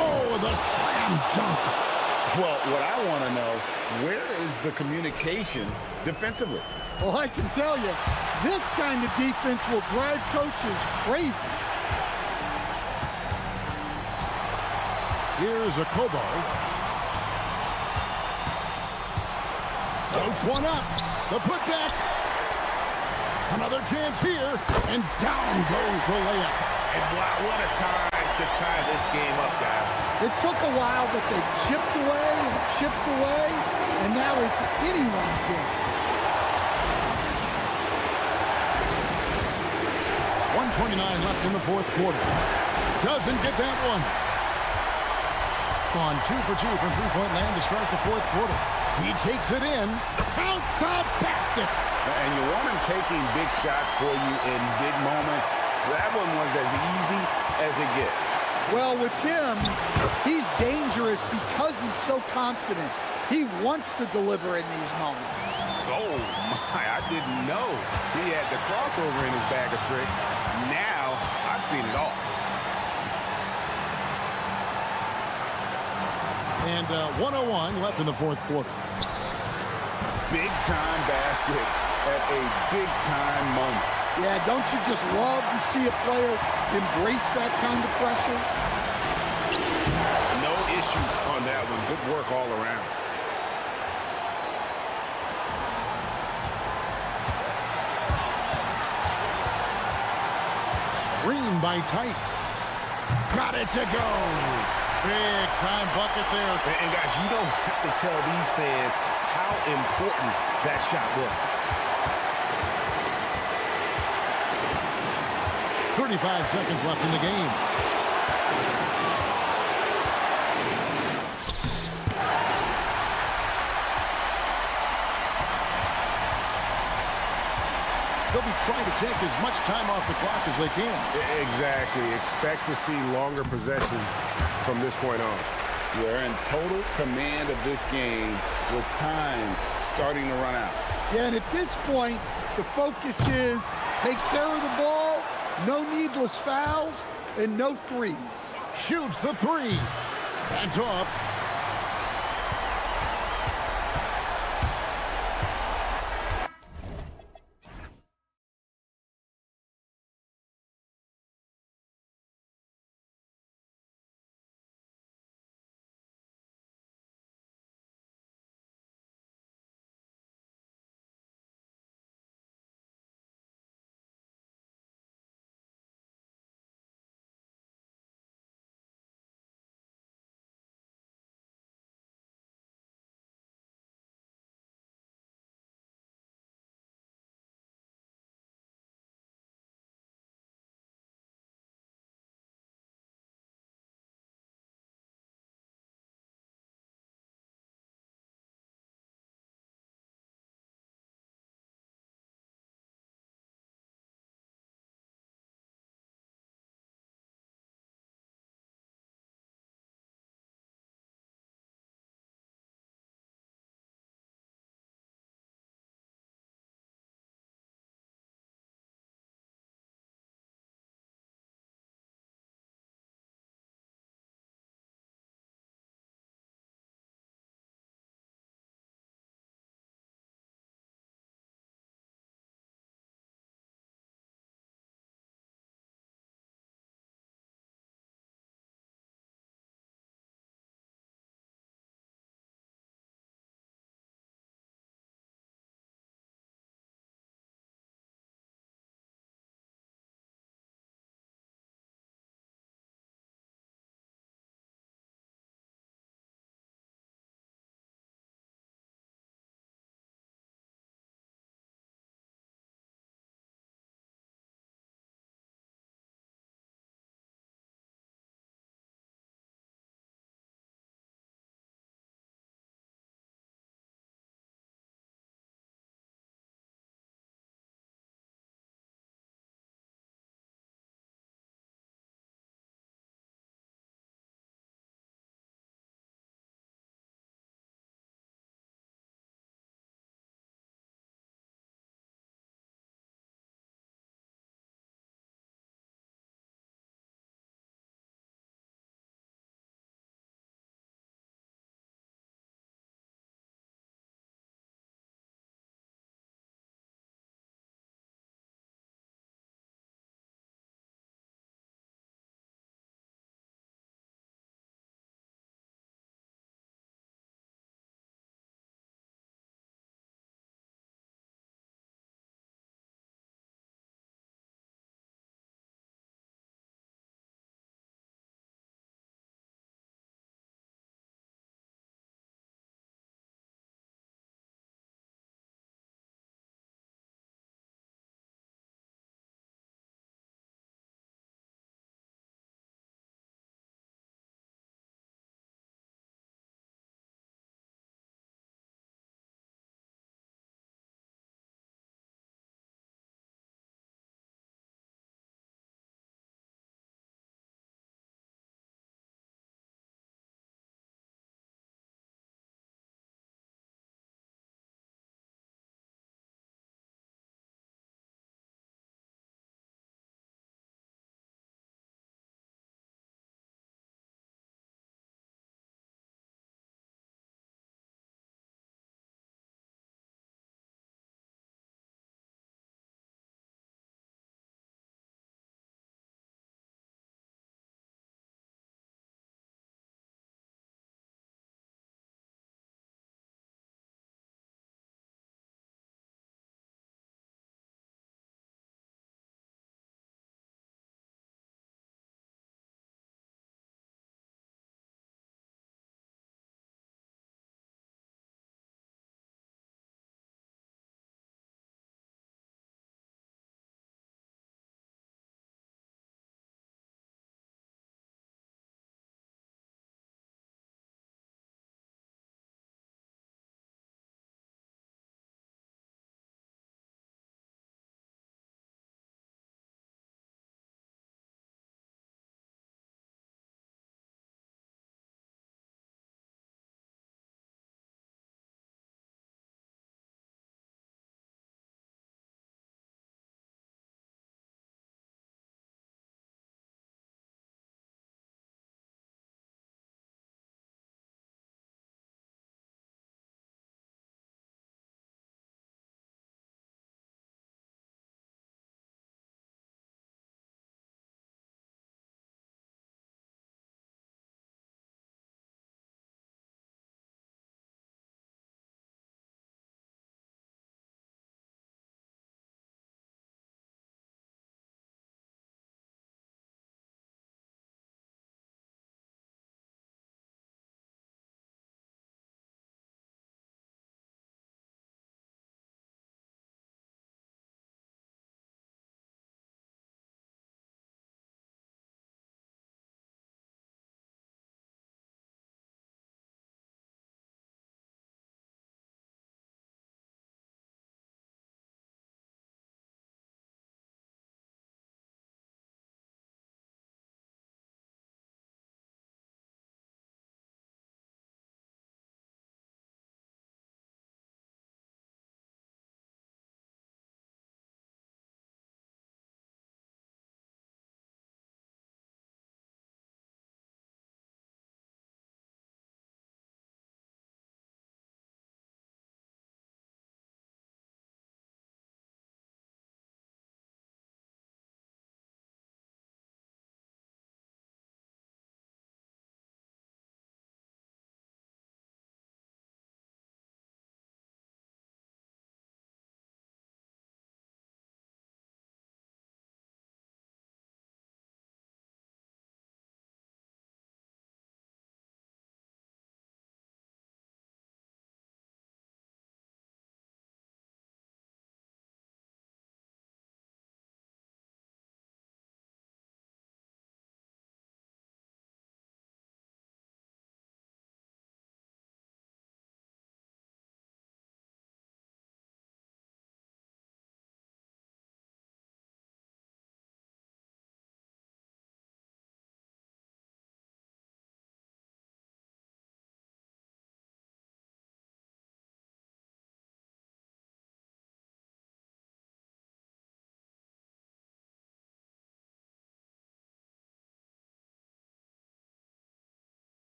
Oh, the slam dunk. Well, what I want to know, where is the communication defensively? Well, I can tell you, this kind of defense will drive coaches crazy. Here's Akobo. Floats one up. The putback. Another chance here. And down goes the layup. And wow, what a time to tie this game up, guys. It took a while, but they chipped away, and now it's anyone's game. 1:29 left in the fourth quarter. Doesn't get that one. On 2 for 2 from three-point land to start the fourth quarter. He takes it in. Count the basket. And you want him taking big shots for you in big moments. That one was as easy as it gets. Well, with him, he's dangerous because he's so confident. He wants to deliver in these moments. Oh, my, I didn't know he had the crossover in his bag of tricks. Now I've seen it all. And 1:01 left in the fourth quarter. Big-time basket at a big-time moment. Yeah, don't you just love to see a player embrace that kind of pressure? No issues on that one. Good work all around. Screen by Tice. Got it to go. Big time bucket there. And guys, you don't have to tell these fans how important that shot was. 35 seconds left in the game. They'll be trying to take as much time off the clock as they can. Exactly. Expect to see longer possessions from this point on. They're in total command of this game with time starting to run out. Yeah, and at this point, the focus is take care of the ball, no needless fouls, and no threes. Shoots the three. That's off.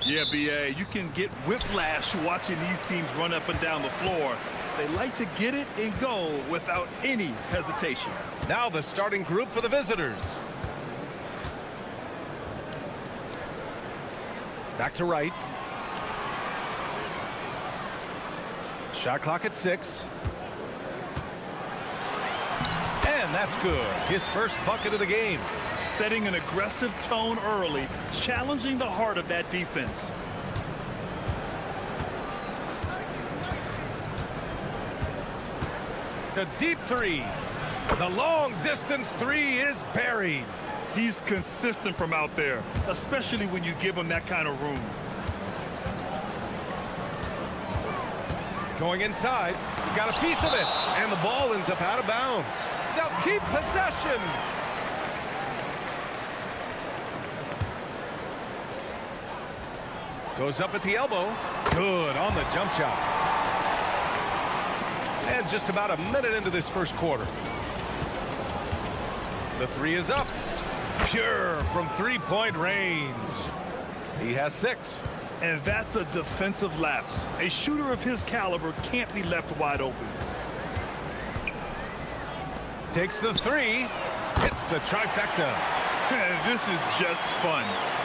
Yeah, B.A., you can get whiplash watching these teams run up and down the floor. They like to get it and go without any hesitation. Now the starting group for the visitors. Back to right. Shot clock at 6. And that's good. His first bucket of the game. Setting an aggressive tone early, challenging the heart of that defense. The deep three. The long distance three is buried. He's consistent from out there, especially when you give him that kind of room. Going inside, got a piece of it, and the ball ends up out of bounds. They'll keep possession. Goes up at the elbow. Good on the jump shot. And just about a minute into this first quarter. The three is up. Pure from three-point range. He has 6. And that's a defensive lapse. A shooter of his caliber can't be left wide open. Takes the three. Hits the trifecta. This is just fun.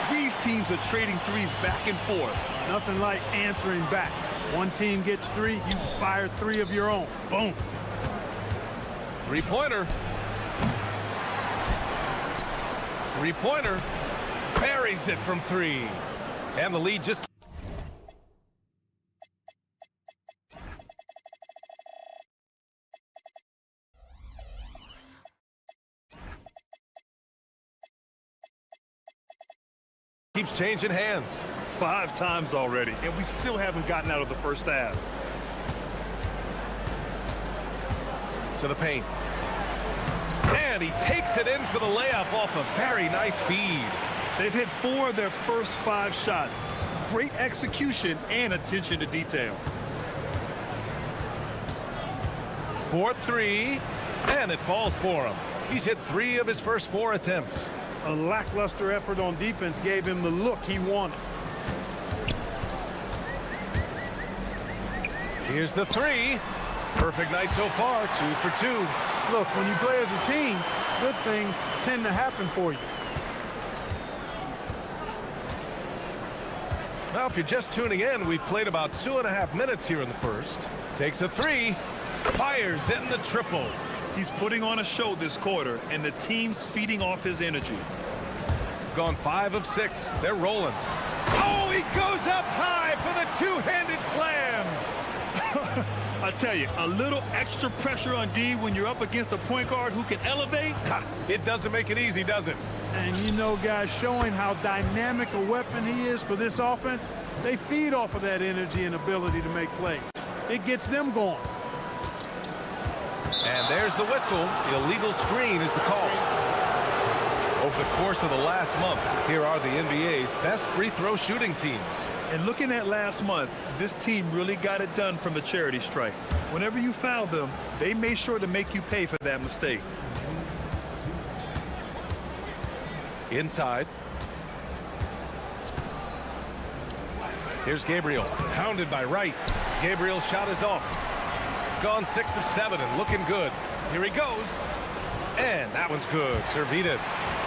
These teams are trading threes back and forth. Nothing like answering back. One team gets 3, you fire 3 of your own. Boom. Three-pointer. Three-pointer. Buries it from 3. And the lead just... keeps changing hands. 5 times already, and we still haven't gotten out of the first half. To the paint. And he takes it in for the layup off a very nice feed. They've hit 4 of their first 5 shots. Great execution and attention to detail. 4-3, and it falls for him. He's hit 3 of his first 4 attempts. A lackluster effort on defense gave him the look he wanted. Here's the 3. Perfect night so far, 2 for 2. Look, when you play as a team, good things tend to happen for you. Well, if you're just tuning in, we've played about 2.5 minutes here in the first. Takes a 3. Fires in the triple. He's putting on a show this quarter, and the team's feeding off his energy. Gone 5 of 6. They're rolling. Oh, he goes up high for the two-handed slam. I tell you, a little extra pressure on D when you're up against a point guard who can elevate. It doesn't make it easy, does it? And you know, guys, showing how dynamic a weapon he is for this offense, they feed off of that energy and ability to make plays. It gets them going. And there's the whistle. The illegal screen is the call. Over the course of the last month, here are the NBA's best free throw shooting teams. And looking at last month, this team really got it done from the charity stripe. Whenever you fouled them, they made sure to make you pay for that mistake. Inside. Here's Gabriel, hounded by Wright. Gabriel's shot is off. Gone 6 of 7 and looking good. Here he goes. And that one's good. Servetus.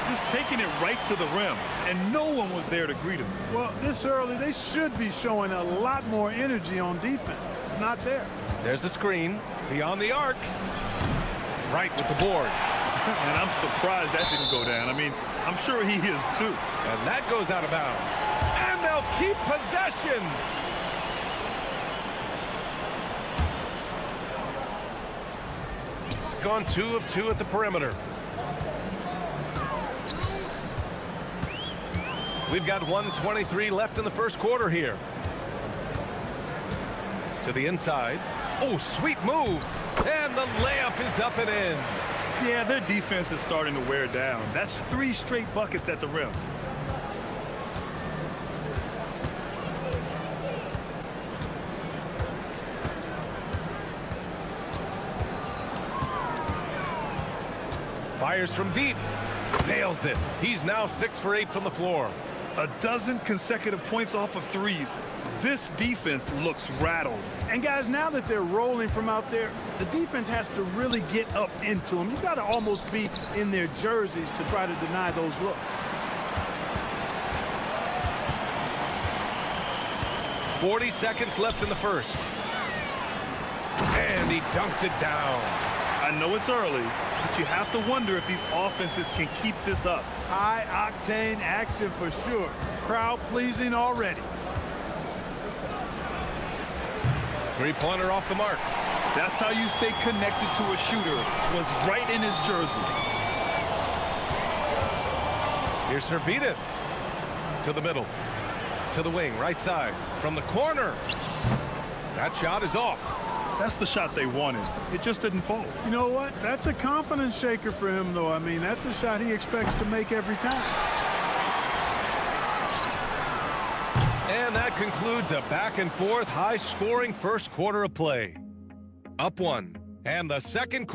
Just taking it right to the rim, and no one was there to greet him. Well, this early, they should be showing a lot more energy on defense. It's not there. There's the screen. Beyond the arc. Right with the board. And I'm surprised that didn't go down. I mean, I'm sure he is too. And that goes out of bounds. And they'll keep possession. Gone 2 of 2 at the perimeter. We've got 1:23 left in the first quarter here. To the inside. Oh, sweet move. And the layup is up and in. Yeah, their defense is starting to wear down. That's 3 straight buckets at the rim. Fires from deep. Nails it. He's now 6 for 8 from the floor. A dozen consecutive points off of threes. This defense looks rattled. And guys, now that they're rolling from out there, the defense has to really get up into them. You've got to almost be in their jerseys to try to deny those looks. .40 seconds left in the first. And he dunks it down. I know it's early, but you have to wonder if these offenses can keep this up. High-octane action for sure. Crowd-pleasing already. Three-pointer off the mark. That's how you stay connected to a shooter. Was right in his jersey. Here's Servetus. To the middle. To the wing, right side. From the corner. That shot is off. That's the shot they wanted. It just didn't fall. You know what? That's a confidence shaker for him, though. I mean, that's a shot he expects to make every time. And that concludes a back-and-forth, high-scoring first quarter of play. Up one. And the second...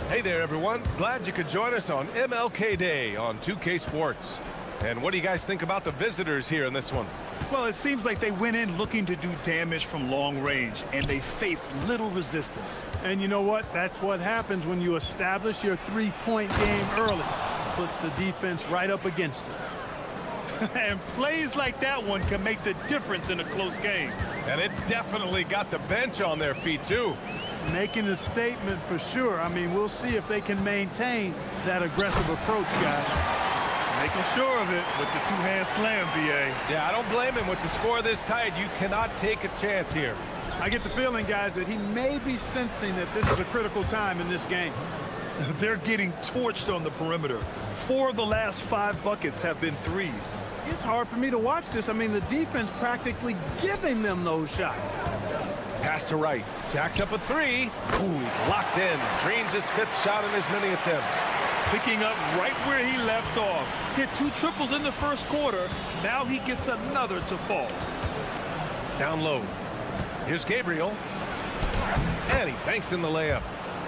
Hey there, everyone. Glad you could join us on MLK Day on 2K Sports. And what do you guys think about the visitors here in this one? Well, it seems like they went in looking to do damage from long range, and they faced little resistance. And you know what? That's what happens when you establish your three-point game early. Puts the defense right up against it. And plays like that one can make the difference in a close game. And it definitely got the bench on their feet, too. Making a statement for sure. I mean, we'll see if they can maintain that aggressive approach, guys. Making sure of it with the two-hand slam, BA. Yeah, I don't blame him. With the score this tight, you cannot take a chance here. I get the feeling, guys, that he may be sensing that this is a critical time in this game. They're getting torched on the perimeter. 4 of the last 5 buckets have been threes. It's hard for me to watch this. I mean, the defense practically giving them those shots. Pass to right. Jacks up a three. Ooh, he's locked in. Drains his 5th shot in as many attempts. Picking up right where he left off. Hit 2 triples in the first quarter. Now he gets another to fall. Down low. Here's Gabriel. And he banks in the layup.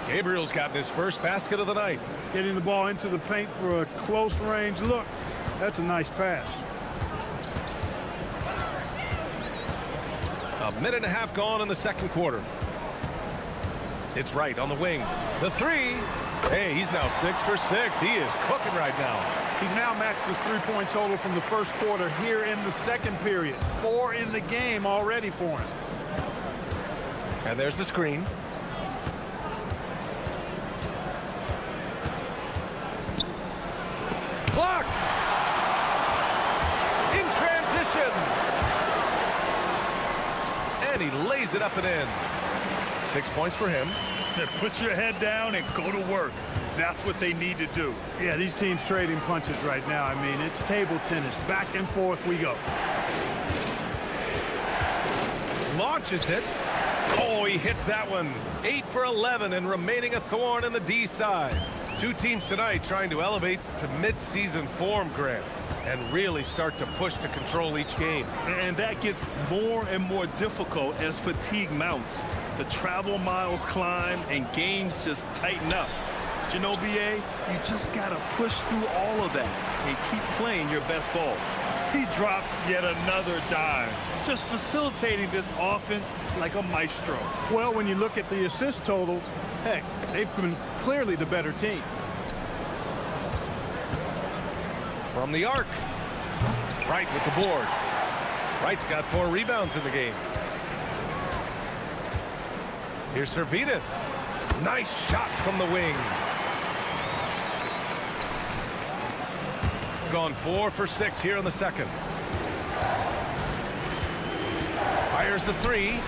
Gabriel's gotten his first basket of the night. Getting the ball into the paint for a close range look. That's a nice pass. A minute and a half gone in the second quarter. It's right on the wing. The three. Hey, he's now 6 for 6. He is cooking right now. He's now matched his three-point total from the first quarter here in the second period. 4 in the game already for him. And there's the screen. Blocked! In transition! And he lays it up and in. 6 points for him. Put your head down and go to work. That's what they need to do. Yeah, these teams trading punches right now. I mean, it's table tennis. Back and forth we go. Launches it. Oh, he hits that one. 8 for 11 and remaining a thorn in the D side. 2 teams tonight trying to elevate to mid-season form, Grant, and really start to push to control each game. And that gets more and more difficult as fatigue mounts. The travel miles climb and games just tighten up. But you know, BA, you just got to push through all of that and keep playing your best ball. He drops yet another dime, just facilitating this offense like a maestro. Well, when you look at the assist totals, heck, they've been clearly the better team. From the arc. Wright with the board. Wright's got 4 rebounds in the game. Here's Servetus. Nice shot from the wing. Gone 4 for 6 here in the second. Fires the 3.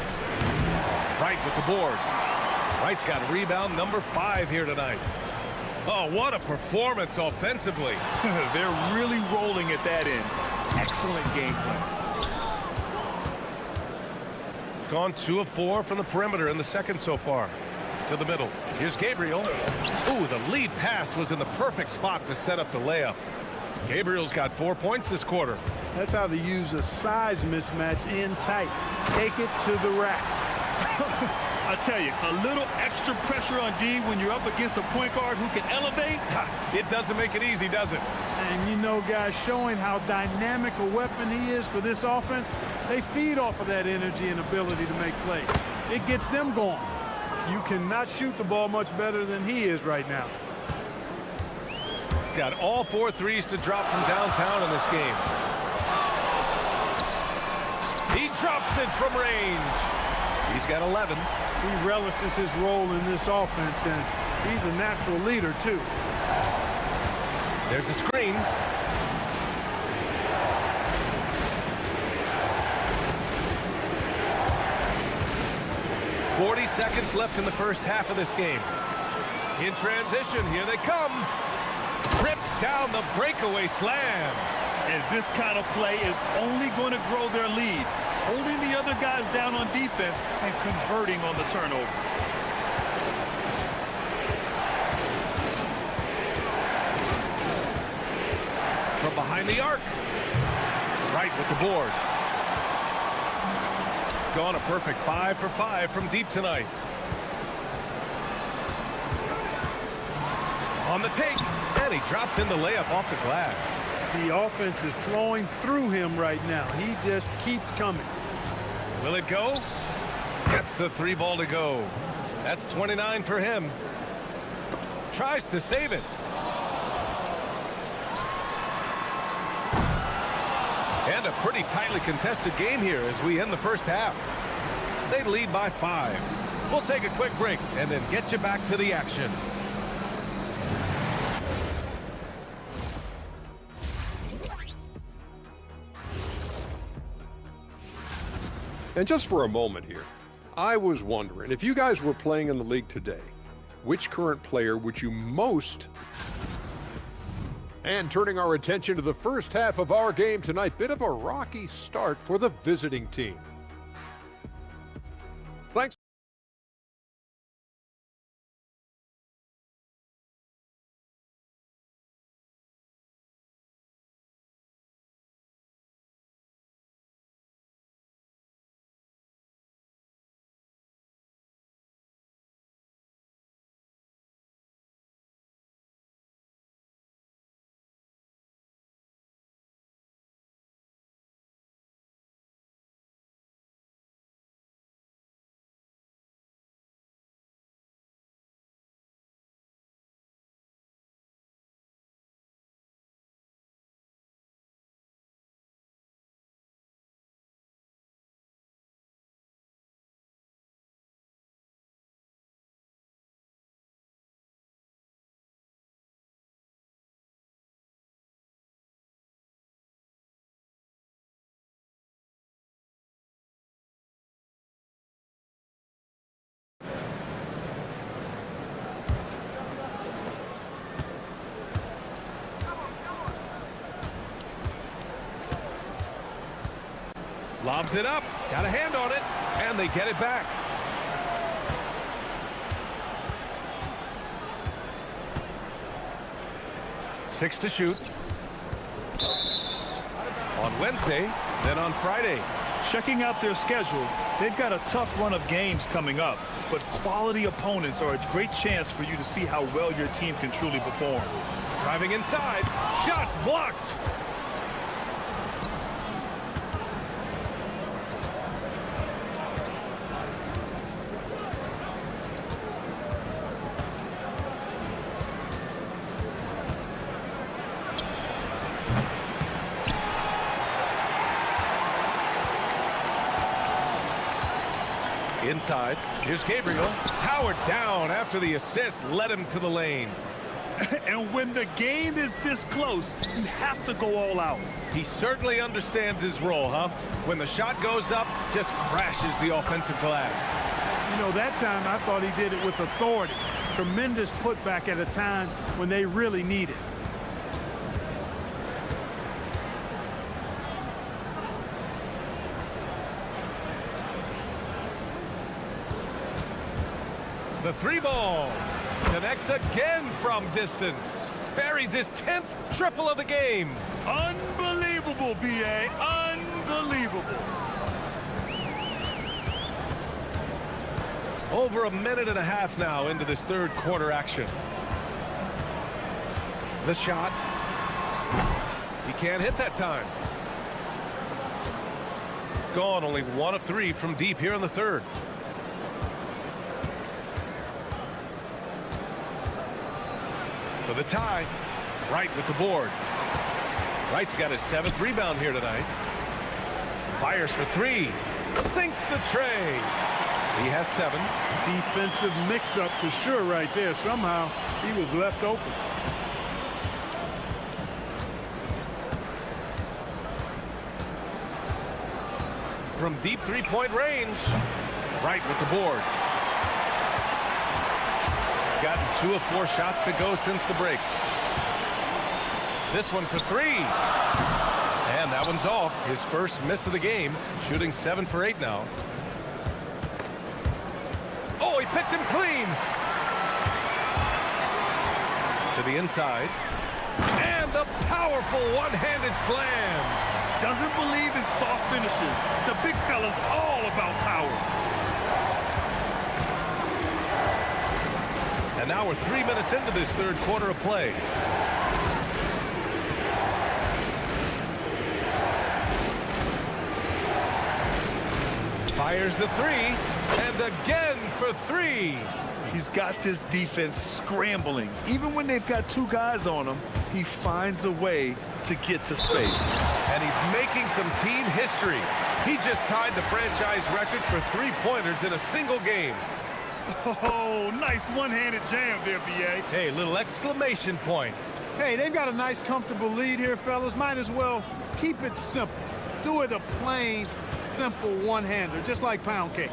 Wright with the board. Wright's got rebound number 5 here tonight. Oh, what a performance offensively. They're really rolling at that end. Excellent game plan. Gone 2 of 4 from the perimeter in the second so far. To the middle. Here's Gabriel. Ooh, the lead pass was in the perfect spot to set up the layup. Gabriel's got 4 points this quarter. That's how to use a size mismatch in tight. Take it to the rack. I tell you, a little extra pressure on D when you're up against a point guard who can elevate. It doesn't make it easy, does it? And you know, guys, showing how dynamic a weapon he is for this offense, they feed off of that energy and ability to make plays. It gets them going. You cannot shoot the ball much better than he is right now. Got all 4 threes to drop from downtown in this game. He drops it from range. He's got 11. He relishes his role in this offense, and he's a natural leader, too. There's a screen. "40 seconds left in the first half of this game. In transition, here they come. Rips down the breakaway slam. And this kind of play is only going to grow their lead, holding the other guys down on defense and converting on the turnover. From behind the arc. Right with the board. Gone a perfect 5 for 5 from deep tonight. On the take, and he drops in the layup off the glass. The offense is flowing through him right now. He just keeps coming. Will it go? Gets the 3 ball to go. That's 29 for him. Tries to save it. And a pretty tightly contested game here as we end the first half. They lead by 5. We'll take a quick break and then get you back to the action. And just for a moment here, I was wondering, if you guys were playing in the league today, which current player would you most... And turning our attention to the first half of our game tonight, bit of a rocky start for the visiting team. Thanks. Lobs it up, got a hand on it, and they get it back. Six to shoot. On Wednesday, then on Friday. Checking out their schedule, they've got a tough run of games coming up, but quality opponents are a great chance for you to see how well your team can truly perform. Driving inside, shots blocked. Inside, here's Gabriel. Howard down after the assist led him to the lane. And when the game is this close, you have to go all out. He certainly understands his role, huh? When the shot goes up, just crashes the offensive glass. You know, that time I thought he did it with authority. Tremendous putback at a time when they really need it. The 3 ball connects again from distance. Buries his 10th triple of the game. Unbelievable, B.A. Unbelievable. Over a minute and a half now into this third quarter action. The shot. He can't hit that time. Gone, only 1 of 3 from deep here in the third. For the tie, Wright with the board. Wright's got his 7th rebound here tonight. Fires for 3. Sinks the tray. He has 7. Defensive mix-up for sure right there. Somehow he was left open. From deep three-point range, Wright with the board. Gotten 2 of 4 shots to go since the break. This one for 3. And that one's off. His first miss of the game, shooting 7 for 8 now. Oh, he picked him clean. To the inside. And the powerful one-handed slam. Doesn't believe in soft finishes. The big fella's all about power. And now we're 3 minutes into this third quarter of play. Fires the 3, and again for 3. He's got this defense scrambling. Even when they've got 2 guys on him, he finds a way to get to space. And he's making some team history. He just tied the franchise record for 3-pointers in a single game. Oh, nice one-handed jam there, B.A. Hey, little exclamation point. Hey, they've got a nice, comfortable lead here, fellas. Might as well keep it simple. Do it a plain, simple one-hander, just like pound cake.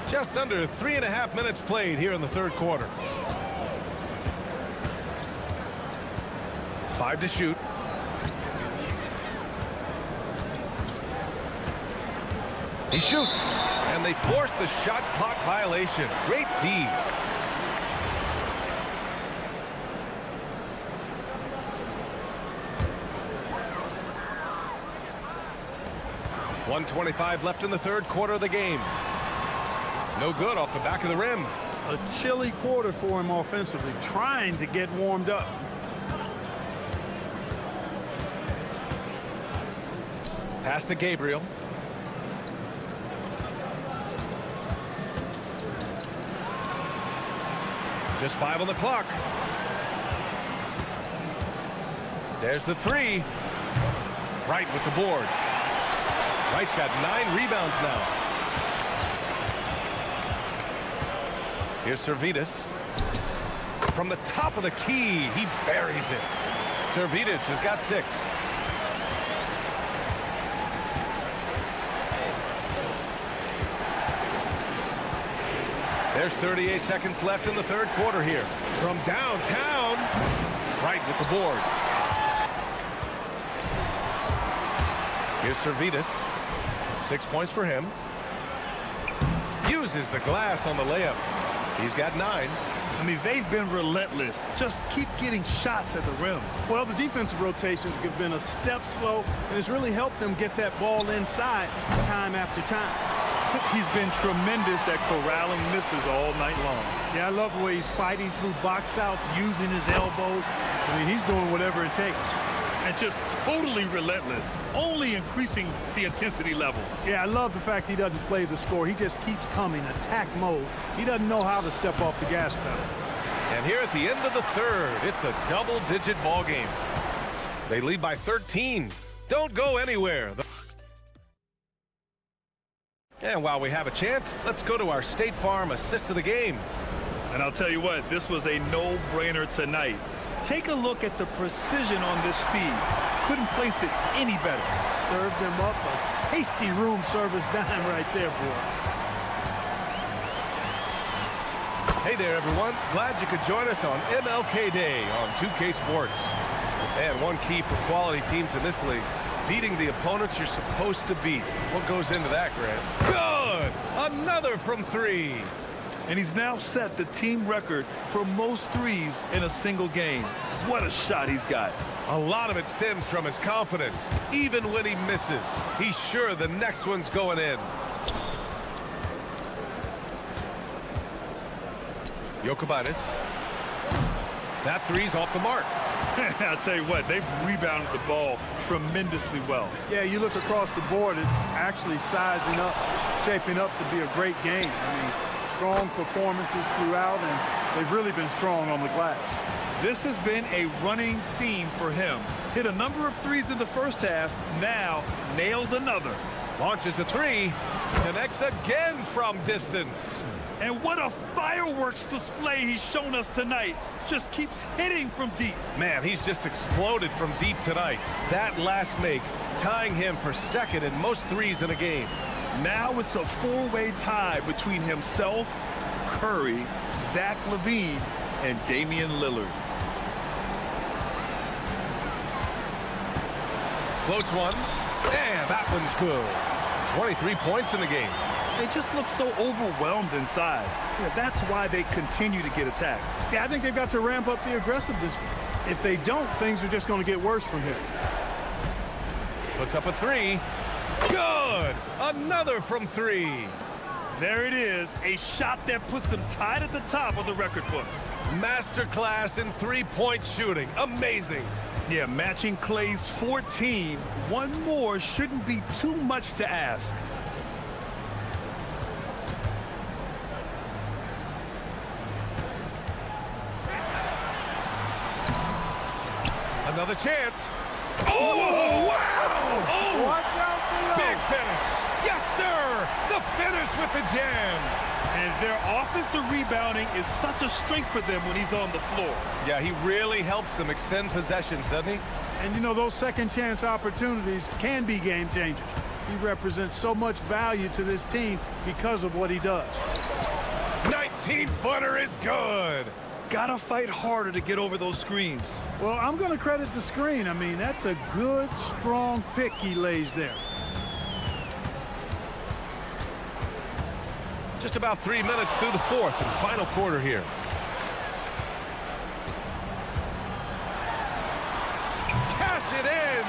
Just under 3.5 minutes played here in the third quarter. 5 to shoot. He shoots, and they force the shot clock violation. Great D. .125 left in the third quarter of the game. No good off the back of the rim. A chilly quarter for him offensively, trying to get warmed up. Pass to Gabriel. Just 5 on the clock. There's the 3. Wright with the board. Wright's got 9 rebounds now. Here's Servetus. From the top of the key, he buries it. Servetus has got 6. There's 38 seconds left in the third quarter here. From downtown, Wright with the board. Here's Servetus. 6 points for him. Uses the glass on the layup. He's got 9. I mean, they've been relentless. Just keep getting shots at the rim. Well, the defensive rotations have been a step slow, and it's really helped them get that ball inside time after time. He's been tremendous at corralling misses all night long. Yeah, I love the way he's fighting through box outs, using his elbows. I mean, he's doing whatever it takes. And just totally relentless, only increasing the intensity level. Yeah, I love the fact he doesn't play the score. He just keeps coming, attack mode. He doesn't know how to step off the gas pedal. And here at the end of the third, it's a double-digit ball game. They lead by 13. Don't go anywhere. And while we have a chance, let's go to our State Farm assist of the game. And I'll tell you what, this was a no-brainer tonight. Take a look at the precision on this feed. Couldn't place it any better. Served him up a tasty room service dime right there, boy. Hey there, everyone. Glad you could join us on MLK Day on 2K Sports. And one key for quality teams in this league, beating the opponents you're supposed to beat. What goes into that, Grant? Good! Another from 3. And he's now set the team record for most threes in a single game. What a shot he's got. A lot of it stems from his confidence. Even when he misses, he's sure the next one's going in. Jokibatis. That three's off the mark. I'll tell you what, they've rebounded the ball tremendously well. Yeah, you look across the board, it's actually sizing up, shaping up to be a great game. I mean, strong performances throughout, and they've really been strong on the glass. This has been a running theme for him. Hit a number of threes in the first half, now nails another. Launches a three, connects again from distance. And what a fireworks display he's shown us tonight. Just keeps hitting from deep. Man, he's just exploded from deep tonight. That last make, tying him for second in most threes in a game. Now it's a four-way tie between himself, Curry, Zach LaVine, and Damian Lillard. Floats one, and that one's good. 23 points in the game. They just look so overwhelmed inside. Yeah, that's why they continue to get attacked. Yeah, I think they've got to ramp up the aggressiveness. If they don't, things are just going to get worse from here. Puts up a three. Good! Another from three. There it is, a shot that puts them tied at the top of the record books. Masterclass in three-point shooting. Amazing. Yeah, matching Clay's 14. One more shouldn't be too much to ask. Another chance. Oh, wow! Oh, watch out below. Big finish. Yes, sir. The finish with the jam. And their offensive rebounding is such a strength for them when he's on the floor. Yeah, he really helps them extend possessions, doesn't he? And, you know, those second chance opportunities can be game changers. He represents so much value to this team because of what he does. 19-footer is good. Gotta fight harder to get over those screens. Well, I'm going to credit the screen. I mean, that's a good, strong pick he lays there. Just about 3 minutes through the fourth and final quarter here. Cash it in.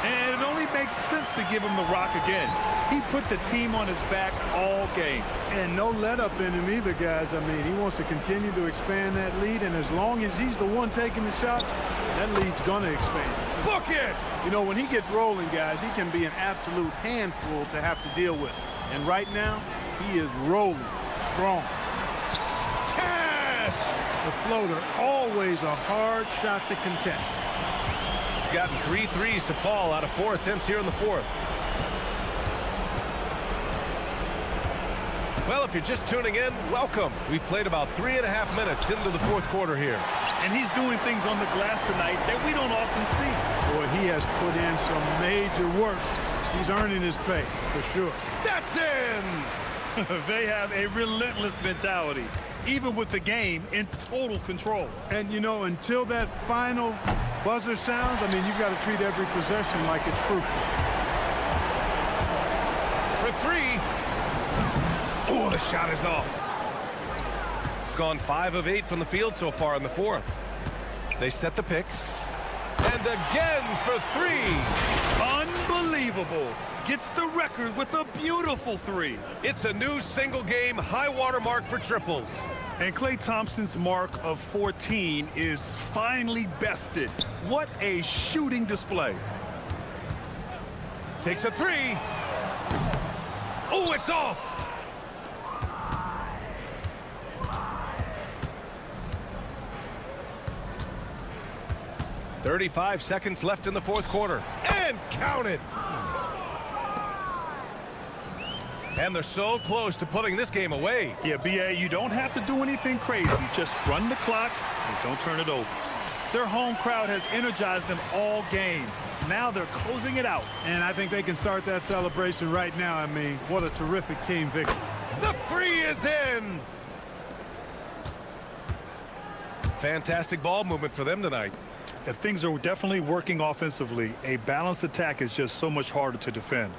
And it only makes sense to give him the rock again. He put the team on his back all game. And no let up in him either, guys. I mean, he wants to continue to expand that lead, and as long as he's the one taking the shots, that lead's going to expand. Book it! You know, when he gets rolling, guys, he can be an absolute handful to have to deal with. And right now, he is rolling strong. Cash! The floater, always a hard shot to contest. Gotten 3 threes to fall out of 4 attempts here in the fourth. Well, if you're just tuning in, welcome. We've played about 3.5 minutes into the fourth quarter here. And he's doing things on the glass tonight that we don't often see. Boy, he has put in some major work. He's earning his pay, for sure. That's in! They have a relentless mentality, even with the game in total control. And, you know, until that final buzzer sounds, I mean, you've got to treat every possession like it's crucial. For three. Oh, the shot is off. Gone 5 of 8 from the field so far in the fourth. They set the pick. And again for three. Unbelievable. Gets the record with a beautiful three. It's a new single-game high-water mark for triples. And Klay Thompson's mark of 14 is finally bested. What a shooting display. Takes a three. Oh, it's off. .35 seconds left in the fourth quarter. And count it. And they're so close to putting this game away. Yeah, B.A., you don't have to do anything crazy. Just run the clock and don't turn it over. Their home crowd has energized them all game. Now they're closing it out. And I think they can start that celebration right now. I mean, what a terrific team victory. The three is in. Fantastic ball movement for them tonight. If things are definitely working offensively, a balanced attack is just so much harder to defend.